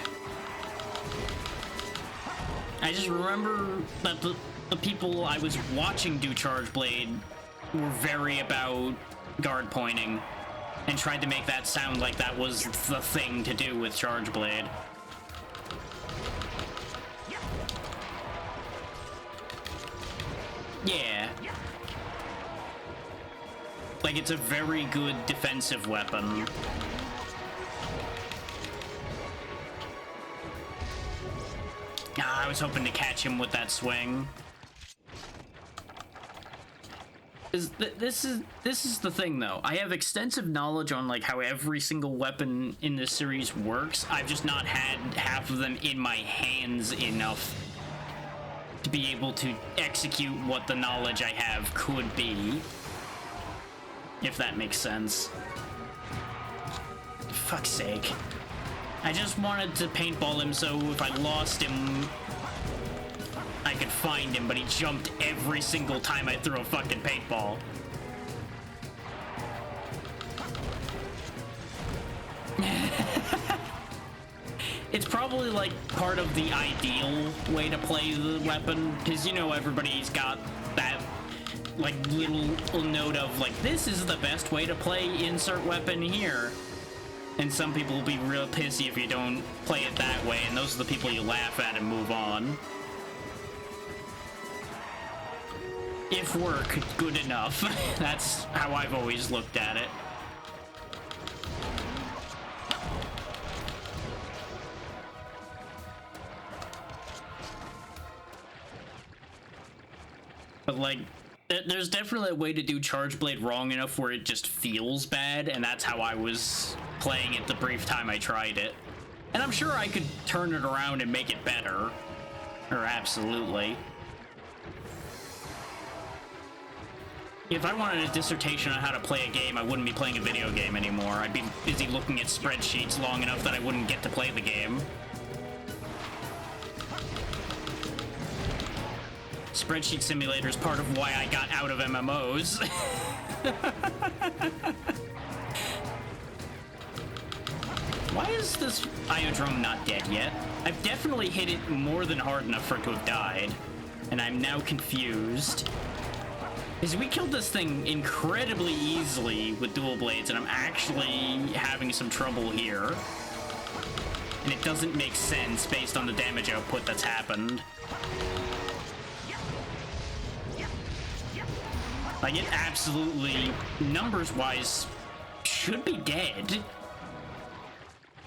[SPEAKER 1] I just remember that the people I was watching do Charge Blade were very about guard pointing and tried to make that sound like that was the thing to do with Charge Blade. Yeah. Like, it's a very good defensive weapon. Ah, I was hoping to catch him with that swing. This is the thing, though. I have extensive knowledge on like how every single weapon in this series works. I've just not had half of them in my hands enough to be able to execute what the knowledge I have could be. If that makes sense. Fuck's sake. I just wanted to paintball him so if I lost him, I could find him, but he jumped every single time I threw a fucking paintball. It's probably like part of the ideal way to play the weapon, because you know everybody's got that like little note of like, this is the best way to play insert weapon here. And some people will be real pissy if you don't play it that way, and those are the people you laugh at and move on. If work good enough. That's how I've always looked at it. But like, there's definitely a way to do Charge Blade wrong enough where it just feels bad, and that's how I was playing it the brief time I tried it. And I'm sure I could turn it around and make it better. Or absolutely. If I wanted a dissertation on how to play a game, I wouldn't be playing a video game anymore. I'd be busy looking at spreadsheets long enough that I wouldn't get to play the game. Spreadsheet Simulator is part of why I got out of MMOs. Why is this Iodrome not dead yet? I've definitely hit it more than hard enough for it to have died, and I'm now confused. Because we killed this thing incredibly easily with dual blades, and I'm actually having some trouble here. And it doesn't make sense based on the damage output that's happened. Like, it absolutely, numbers-wise, should be dead.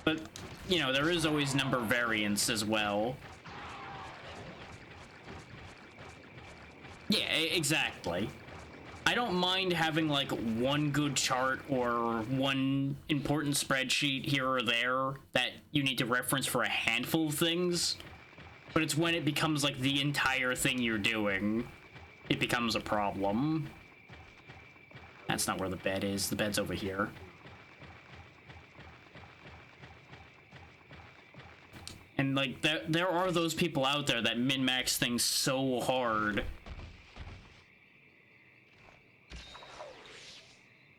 [SPEAKER 1] But, you know, there is always number variance as well. Yeah, exactly. I don't mind having, like, one good chart or one important spreadsheet here or there that you need to reference for a handful of things. But it's when it becomes, like, the entire thing you're doing, it becomes a problem. That's not where the bed is. The bed's over here. And, like, there are those people out there that min-max things so hard.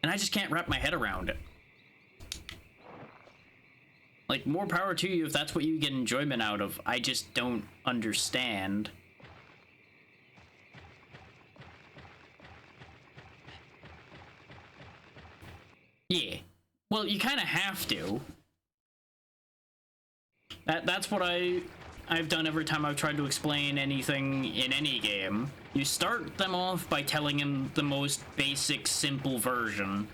[SPEAKER 1] And I just can't wrap my head around it. Like, more power to you if that's what you get enjoyment out of. I just don't understand. Yeah. Well, you kind of have to. That's what I've done every time I've tried to explain anything in any game. You start them off by telling them the most basic, simple version,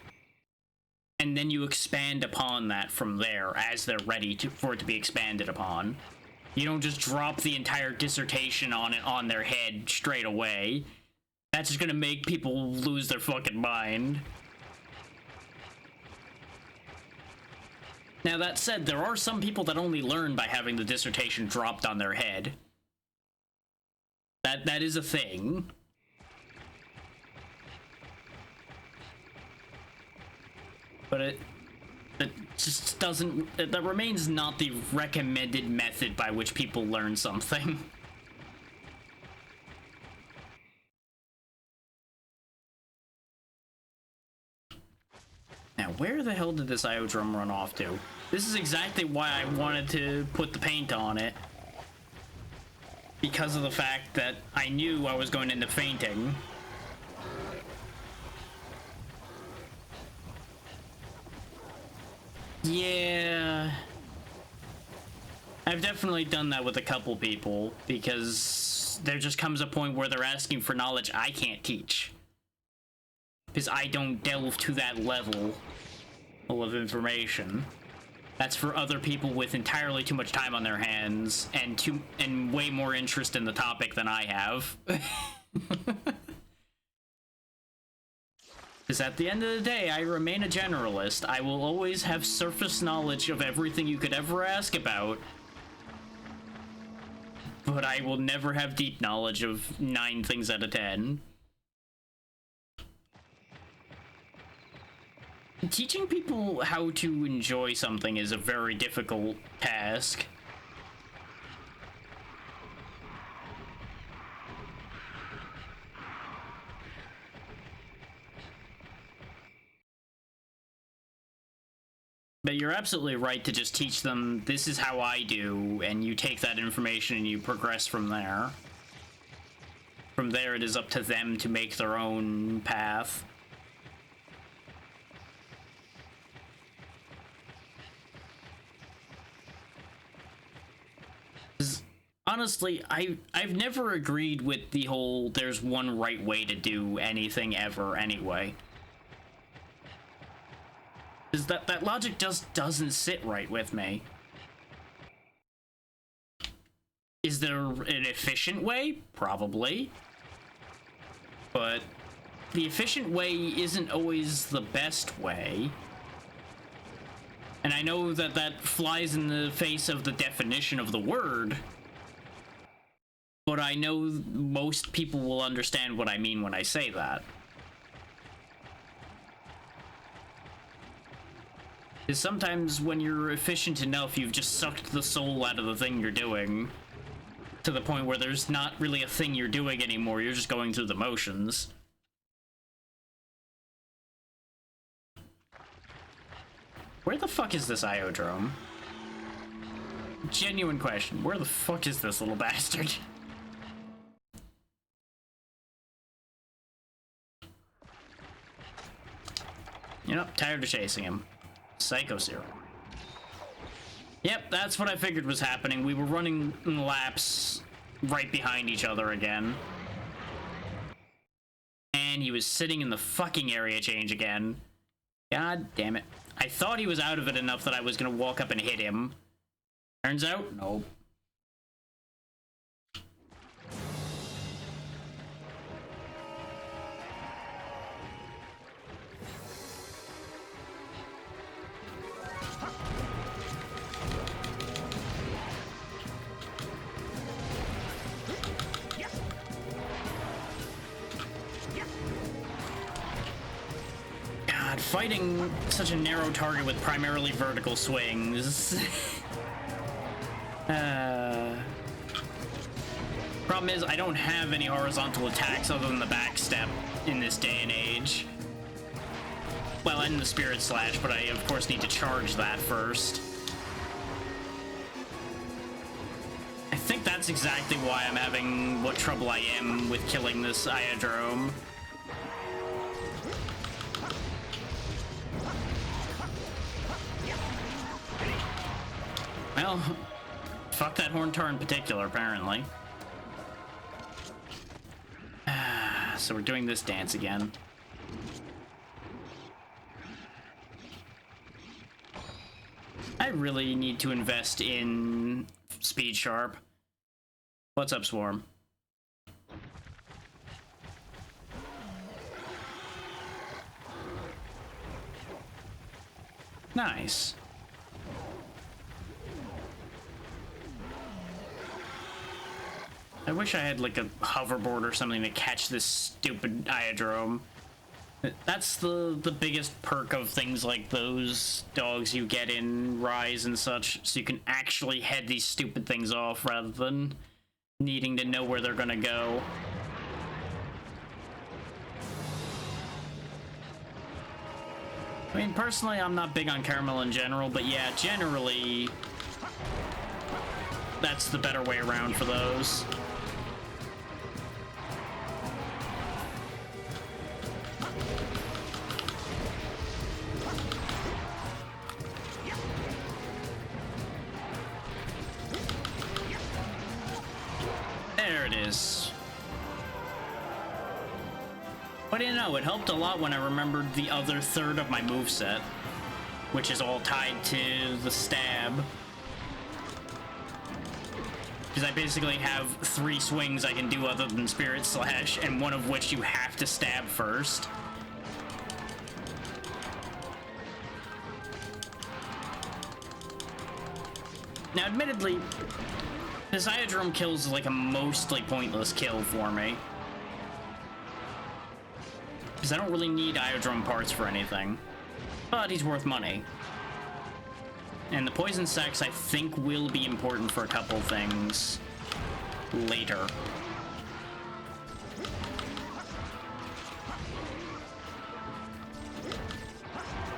[SPEAKER 1] and then you expand upon that from there as they're ready for it to be expanded upon. You don't just drop the entire dissertation on their head straight away. That's just gonna make people lose their fucking mind. Now, that said, there are some people that only learn by having the dissertation dropped on their head. That is a thing. But it just doesn't... That remains not the recommended method by which people learn something. Now, where the hell did this Iodrome run off to? This is exactly why I wanted to put the paint on it. Because of the fact that I knew I was going into fainting. Yeah. I've definitely done that with a couple people, because there just comes a point where they're asking for knowledge I can't teach. Because I don't delve to that level of information. That's for other people with entirely too much time on their hands and way more interest in the topic than I have. Because at the end of the day, I remain a generalist. I will always have surface knowledge of everything you could ever ask about. But I will never have deep knowledge of 9 things out of 10. Teaching people how to enjoy something is a very difficult task. But you're absolutely right to just teach them, this is how I do, and you take that information and you progress from there. From there, it is up to them to make their own path. Honestly, I've never agreed with the whole there's one right way to do anything ever anyway. Because that logic just doesn't sit right with me. Is there an efficient way? Probably. But the efficient way isn't always the best way. And I know that that flies in the face of the definition of the word. But I know most people will understand what I mean when I say that. Because sometimes when you're efficient enough, you've just sucked the soul out of the thing you're doing. To the point where there's not really a thing you're doing anymore, you're just going through the motions. Where the fuck is this Iodrome? Genuine question, where the fuck is this little bastard? You know, tired of chasing him. Psycho Serum. Yep, that's what I figured was happening. We were running laps right behind each other again. And he was sitting in the fucking area change again. God damn it. I thought he was out of it enough that I was gonna walk up and hit him. Turns out, nope. Fighting such a narrow target with primarily vertical swings. Problem is, I don't have any horizontal attacks other than the backstep in this day and age. Well, and the Spirit Slash, but I of course need to charge that first. I think that's exactly why I'm having what trouble I am with killing this Iodrome. Well, fuck that Horntar in particular, apparently. So we're doing this dance again. I really need to invest in Speed Sharp. What's up, Swarm? Nice. I wish I had like a hoverboard or something to catch this stupid Iodrome. That's the biggest perk of things like those dogs you get in Rise and such, so you can actually head these stupid things off rather than needing to know where they're gonna go. I mean, personally, I'm not big on Caramel in general, but yeah, generally, that's the better way around for those. There it is. But you know, it helped a lot when I remembered the other third of my moveset, which is all tied to the stab. Because I basically have 3 swings I can do other than Spirit Slash, and one of which you have to stab first. Now, admittedly, the Ziodrome kill is like a mostly pointless kill for me. Because I don't really need Iodrome parts for anything. But he's worth money. And the Poison Sex, I think, will be important for a couple things later.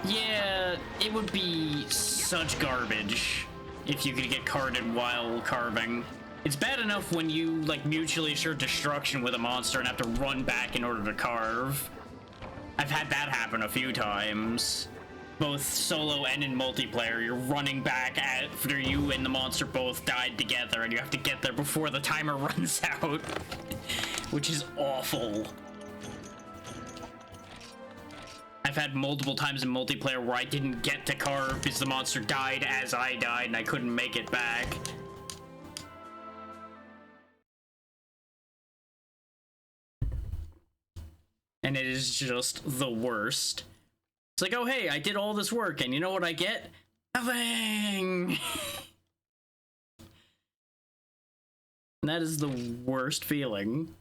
[SPEAKER 1] Yeah, it would be such garbage if you could get carded while carving. It's bad enough when you, like, mutually assure destruction with a monster and have to run back in order to carve. I've had that happen a few times. Both solo and in multiplayer, you're running back after you and the monster both died together, and you have to get there before the timer runs out, which is awful. I've had multiple times in multiplayer where I didn't get to carve because the monster died as I died and I couldn't make it back. And it is just the worst. It's like, oh hey, I did all this work, and you know what I get? Nothing! And that is the worst feeling.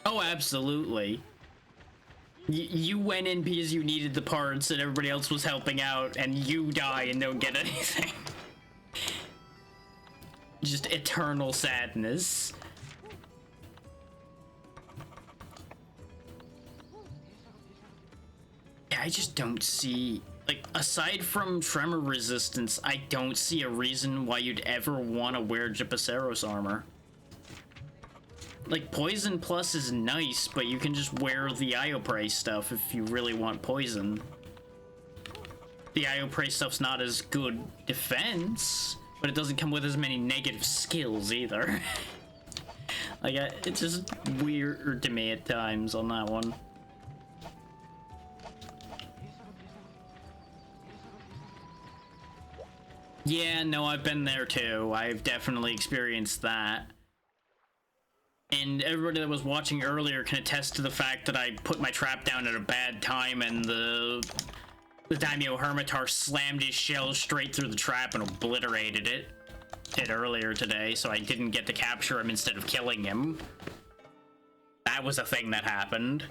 [SPEAKER 1] Oh, absolutely. You went in because you needed the parts and everybody else was helping out, and you die and don't get anything. Just eternal sadness. I just don't see, like, aside from tremor resistance, I don't see a reason why you'd ever want to wear Gypaceros armor. Like, Poison Plus is nice, but you can just wear the Ioprey stuff if you really want poison. The Ioprey stuff's not as good defense, but it doesn't come with as many negative skills either. Like, it's just weird to me at times on that one. Yeah, no, I've been there too. I've definitely experienced that. And everybody that was watching earlier can attest to the fact that I put my trap down at a bad time and the Daimyo Hermitar slammed his shell straight through the trap and obliterated it earlier today, so I didn't get to capture him instead of killing him. That was a thing that happened.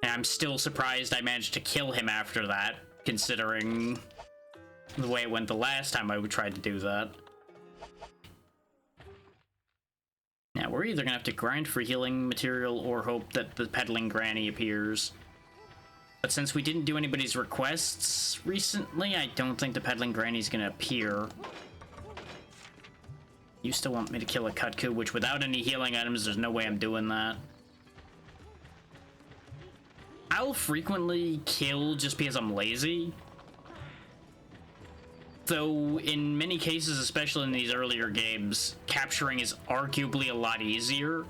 [SPEAKER 1] And I'm still surprised I managed to kill him after that, considering the way it went the last time I tried to do that. Now, we're either gonna have to grind for healing material or hope that the Peddling Granny appears. But since we didn't do anybody's requests recently, I don't think the Peddling Granny's gonna appear. You still want me to kill a Kutku, which without any healing items, there's no way I'm doing that. I'll frequently kill just because I'm lazy. Though, in many cases, especially in these earlier games, capturing is arguably a lot easier.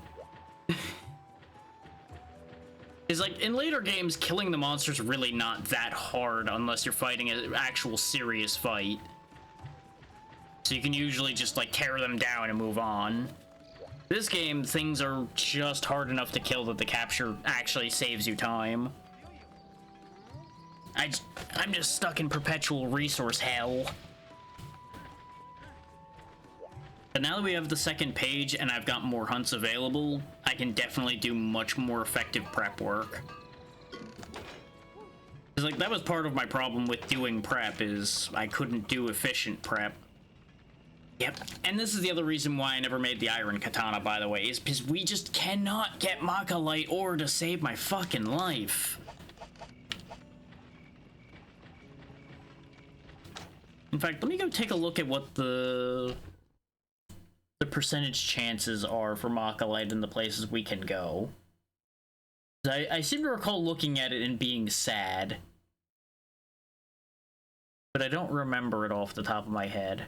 [SPEAKER 1] It's like, in later games, killing the monster's really not that hard unless you're fighting an actual serious fight. So you can usually just, like, tear them down and move on. This game, things are just hard enough to kill that the capture actually saves you time. I'm just stuck in perpetual resource hell. But now that we have the second page and I've got more hunts available, I can definitely do much more effective prep work. Because, like, that was part of my problem with doing prep, is I couldn't do efficient prep. Yep, and this is the other reason why I never made the Iron Katana, by the way, is because we just cannot get Maka Light ore to save my fucking life. In fact, let me go take a look at what the percentage chances are for Maka Light in the places we can go. I seem to recall looking at it and being sad. But I don't remember it off the top of my head.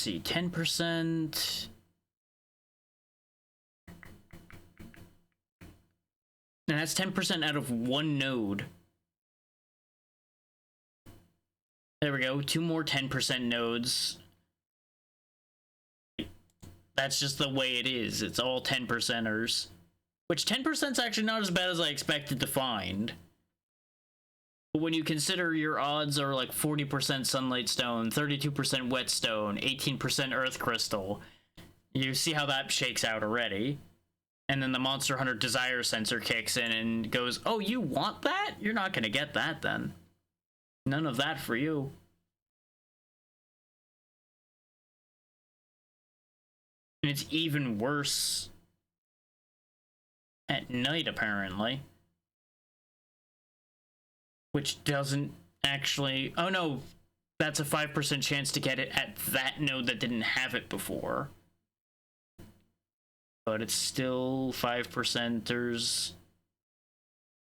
[SPEAKER 1] see, 10%. And that's 10% out of one node. There we go, 2 more 10% nodes. That's just the way it is. It's all 10%ers. Which 10% is actually not as bad as I expected to find. But when you consider your odds are like 40% sunlight stone, 32% whetstone, 18% earth crystal, you see how that shakes out already. And then the Monster Hunter Desire sensor kicks in and goes, oh, you want that? You're not going to get that then. None of that for you. And it's even worse at night, apparently. Which doesn't actually... Oh no, that's a 5% chance to get it at that node that didn't have it before. But it's still 5%ers.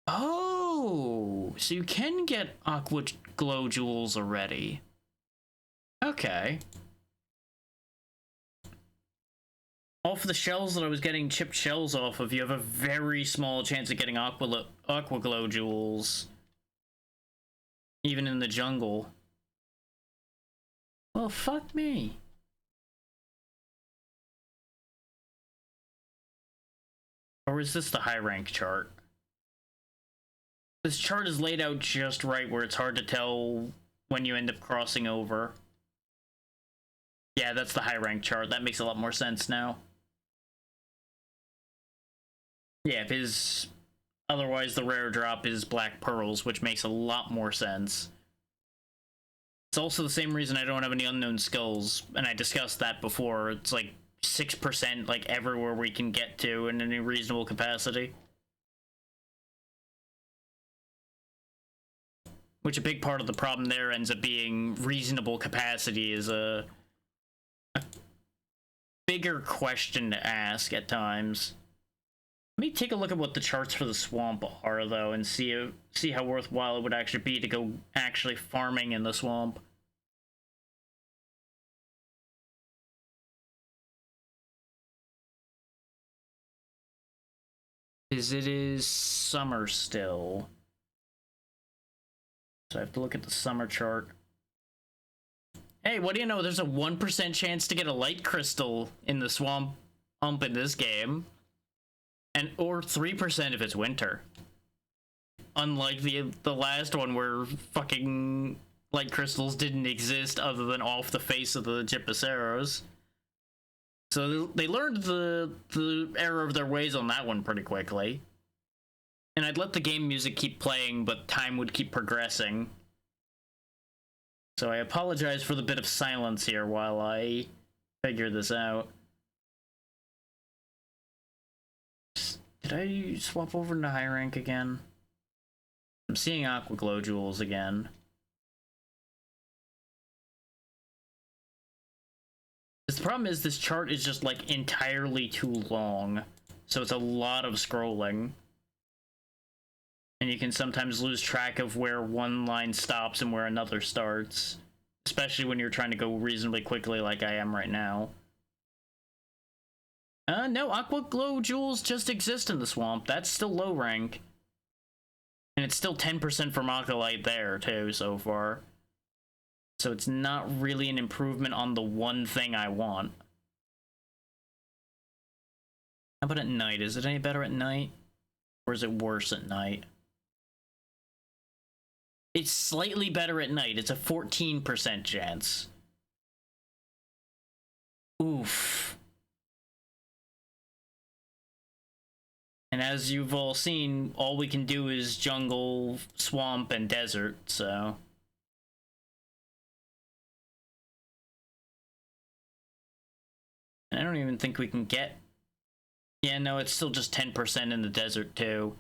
[SPEAKER 1] Oh, so you can get Aqua Glow Jewels already. Okay. Off the shells that I was getting chipped shells off of, you have a very small chance of getting Aqua Glow Jewels. Even in the jungle. Well, fuck me. Or is this the high rank chart? This chart is laid out just right where it's hard to tell when you end up crossing over. Yeah, that's the high rank chart. That makes a lot more sense now. Yeah, because otherwise the rare drop is Black Pearls, which makes a lot more sense. It's also the same reason I don't have any Unknown Skulls, and I discussed that before. It's like 6% like everywhere we can get to in any reasonable capacity. Which a big part of the problem there ends up being reasonable capacity is a bigger question to ask at times. Let me take a look at what the charts for the swamp are, though, and see how worthwhile it would actually be to go actually farming in the swamp. Because it is summer still. So I have to look at the summer chart. Hey, what do you know? There's a 1% chance to get a light crystal in the swamp in this game. Or 3% if it's winter. Unlike the last one where fucking light crystals didn't exist other than off the face of the Gypaceros. So they learned the error of their ways on that one pretty quickly. And I'd let the game music keep playing, but time would keep progressing. So I apologize for the bit of silence here while I figure this out. Did I swap over into high rank again? I'm seeing Aqua Glow Jewels again. The problem is this chart is just like entirely too long, so it's a lot of scrolling. And you can sometimes lose track of where one line stops and where another starts, especially when you're trying to go reasonably quickly like I am right now. No, Aqua Glow Jewels just exist in the swamp. That's still low rank. And it's still 10% from Acolyte there, too, so far. So it's not really an improvement on the one thing I want. How about at night? Is it any better at night? Or is it worse at night? It's slightly better at night. It's a 14% chance. Oof. And as you've all seen, all we can do is jungle, swamp, and desert, so... And I don't even think we can get... Yeah, no, it's still just 10% in the desert, too.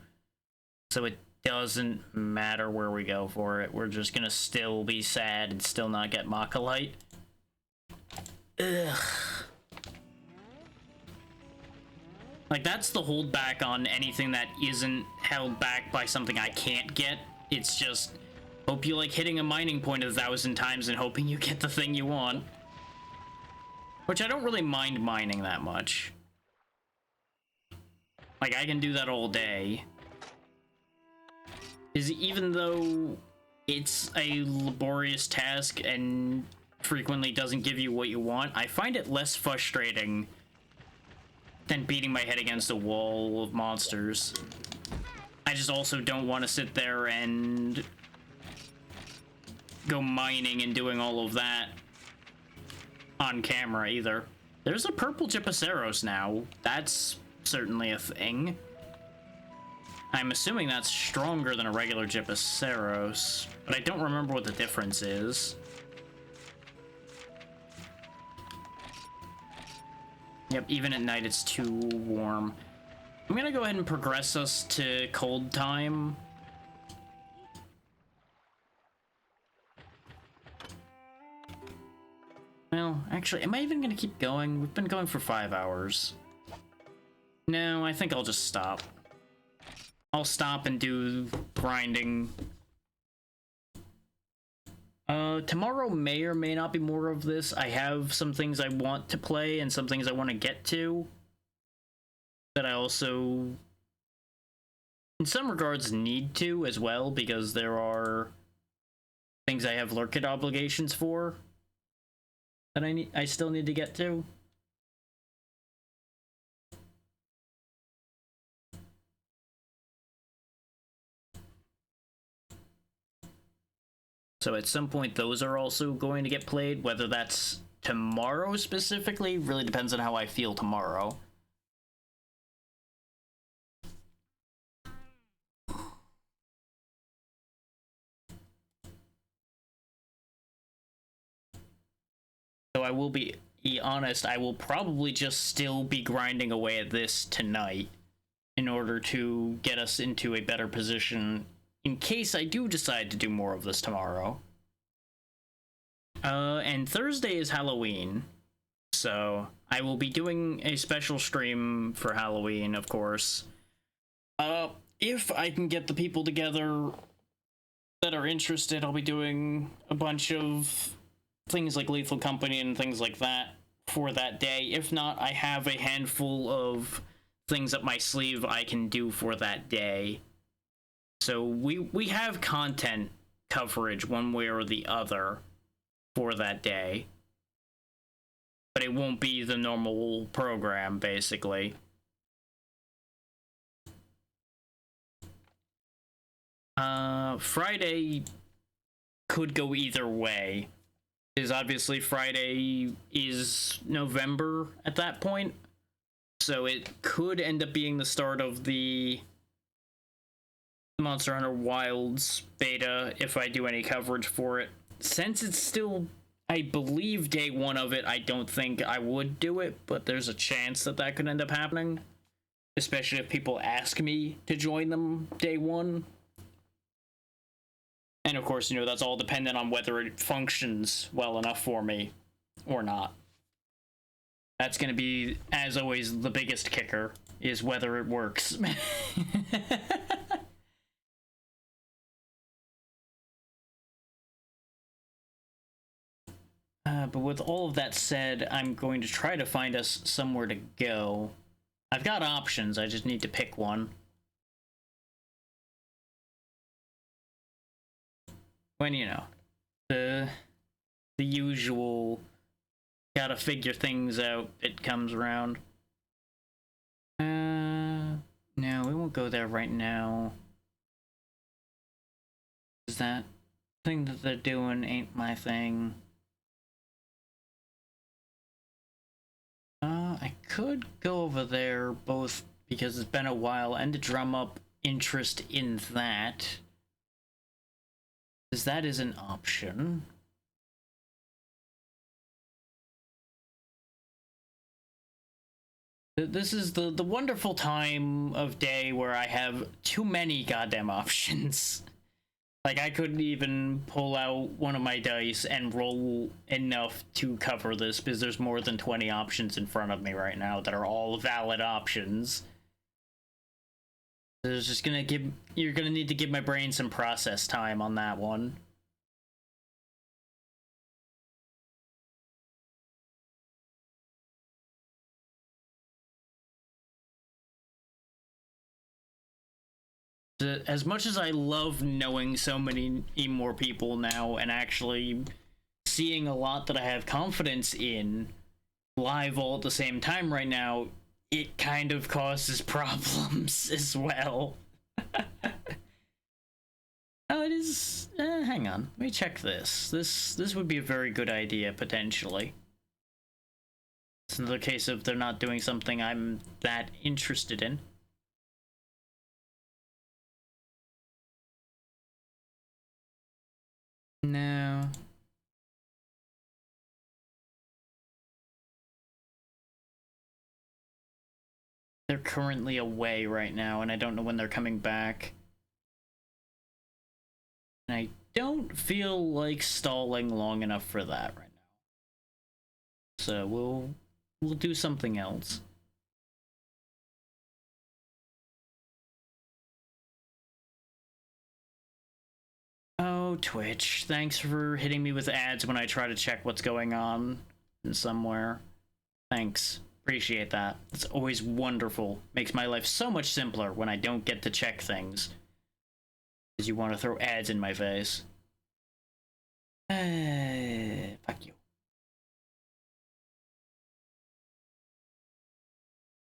[SPEAKER 1] So it doesn't matter where we go for it. We're just gonna still be sad and still not get Makalite. Ugh. Like, that's the holdback on anything that isn't held back by something I can't get. It's just, hope you like hitting a mining point 1,000 times and hoping you get the thing you want. Which I don't really mind mining that much. Like, I can do that all day. Is even though it's a laborious task and frequently doesn't give you what you want, I find it less frustrating than beating my head against a wall of monsters. I just also don't want to sit there and go mining and doing all of that on camera either. There's a purple Gypaceros now. That's certainly a thing. I'm assuming that's stronger than a regular Gypaceros, but I don't remember what the difference is. Yep, even at night it's too warm. I'm gonna go ahead and progress us to cold time. Well, actually, am I even gonna keep going? We've been going for 5 hours. No, I think I'll just stop. I'll stop and do grinding. Tomorrow may or may not be more of this. I have some things I want to play and some things I want to get to. That I also, in some regards, need to as well, because there are things I have lurked obligations for that I still need to get to. So at some point, those are also going to get played. Whether that's tomorrow specifically really depends on how I feel tomorrow. So I will be honest, I will probably just still be grinding away at this tonight in order to get us into a better position in case I do decide to do more of this tomorrow. And Thursday is Halloween, so I will be doing a special stream for Halloween, of course. If I can get the people together that are interested, I'll be doing a bunch of things like Lethal Company and things like that for that day. If not, I have a handful of things up my sleeve I can do for that day. So we have content coverage one way or the other for that day. But it won't be the normal program, basically. Friday could go either way. Because obviously Friday is November at that point. So it could end up being the start of the Monster Hunter Wilds beta if I do any coverage for it. Since it's still, I believe, day one of it, I don't think I would do it, but there's a chance that that could end up happening. Especially if people ask me to join them day one. And of course, you know, that's all dependent on whether it functions well enough for me or not. That's going to be, as always, the biggest kicker, is whether it works. But with all of that said, I'm going to try to find us somewhere to go. I've got options, I just need to pick one. When, you know, the usual gotta figure things out, it comes around. No, we won't go there right now. Is that thing that they're doing ain't my thing. I could go over there both because it's been a while and to drum up interest in that. Because that is an option. This is the wonderful time of day where I have too many goddamn options. Like, I couldn't even pull out one of my dice and roll enough to cover this because there's more than 20 options in front of me right now that are all valid options. There's just you're gonna need to give my brain some process time on that one. As much as I love knowing so many more people now and actually seeing a lot that I have confidence in live all at the same time right now, it kind of causes problems as well. Oh, it is. Hang on, let me check this. This would be a very good idea potentially. It's another case of they're not doing something I'm that interested in. No. They're currently away right now, and I don't know when they're coming back. And I don't feel like stalling long enough for that right now. So we'll do something else. Oh, Twitch, thanks for hitting me with ads when I try to check what's going on somewhere. Thanks. Appreciate that. It's always wonderful. Makes my life so much simpler when I don't get to check things. Because you want to throw ads in my face. Fuck you.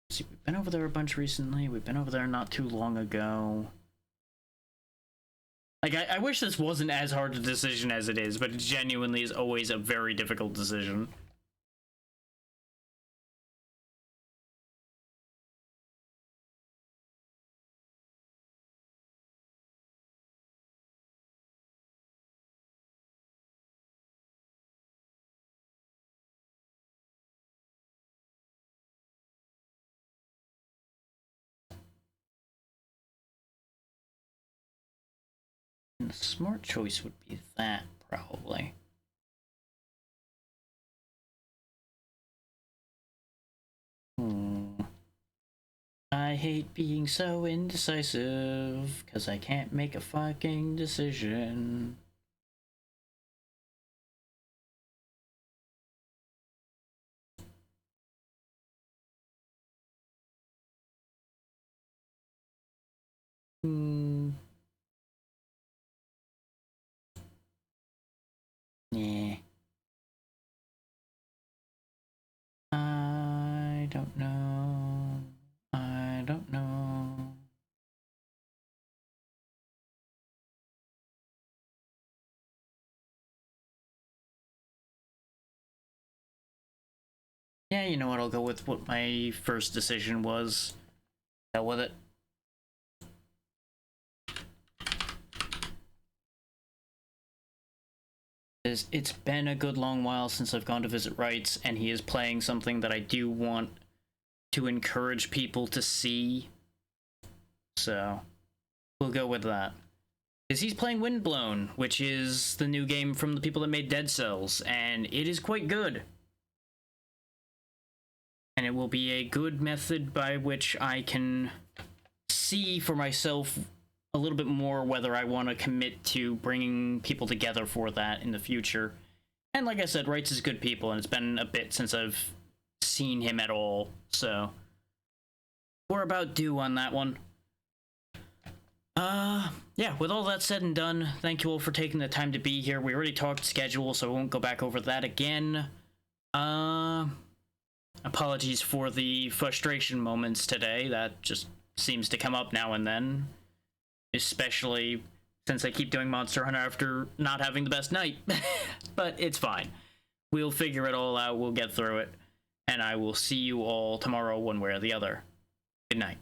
[SPEAKER 1] See, we've been over there a bunch recently. We've been over there not too long ago. Like, I wish this wasn't as hard a decision as it is, but it genuinely is always a very difficult decision. And the smart choice would be that, probably. I hate being so indecisive, because I can't make a fucking decision. Yeah. I don't know. I don't know. Yeah, you know what? I'll go with what my first decision was. Hell with it. It's been a good long while since I've gone to visit Wrights, and he is playing something that I do want to encourage people to see. So, we'll go with that. Because he's playing Windblown, which is the new game from the people that made Dead Cells, and it is quite good. And it will be a good method by which I can see for myself a little bit more whether I want to commit to bringing people together for that in the future. And like I said, Wrights is good people, and it's been a bit since I've seen him at all, so we're about due on that one. Yeah, with all that said and done, thank you all for taking the time to be here. We already talked schedule, so I won't go back over that again. Apologies for the frustration moments today. That just seems to come up now and then. Especially since I keep doing Monster Hunter after not having the best night. But it's fine. We'll figure it all out, we'll get through it. And I will see you all tomorrow one way or the other. Good night.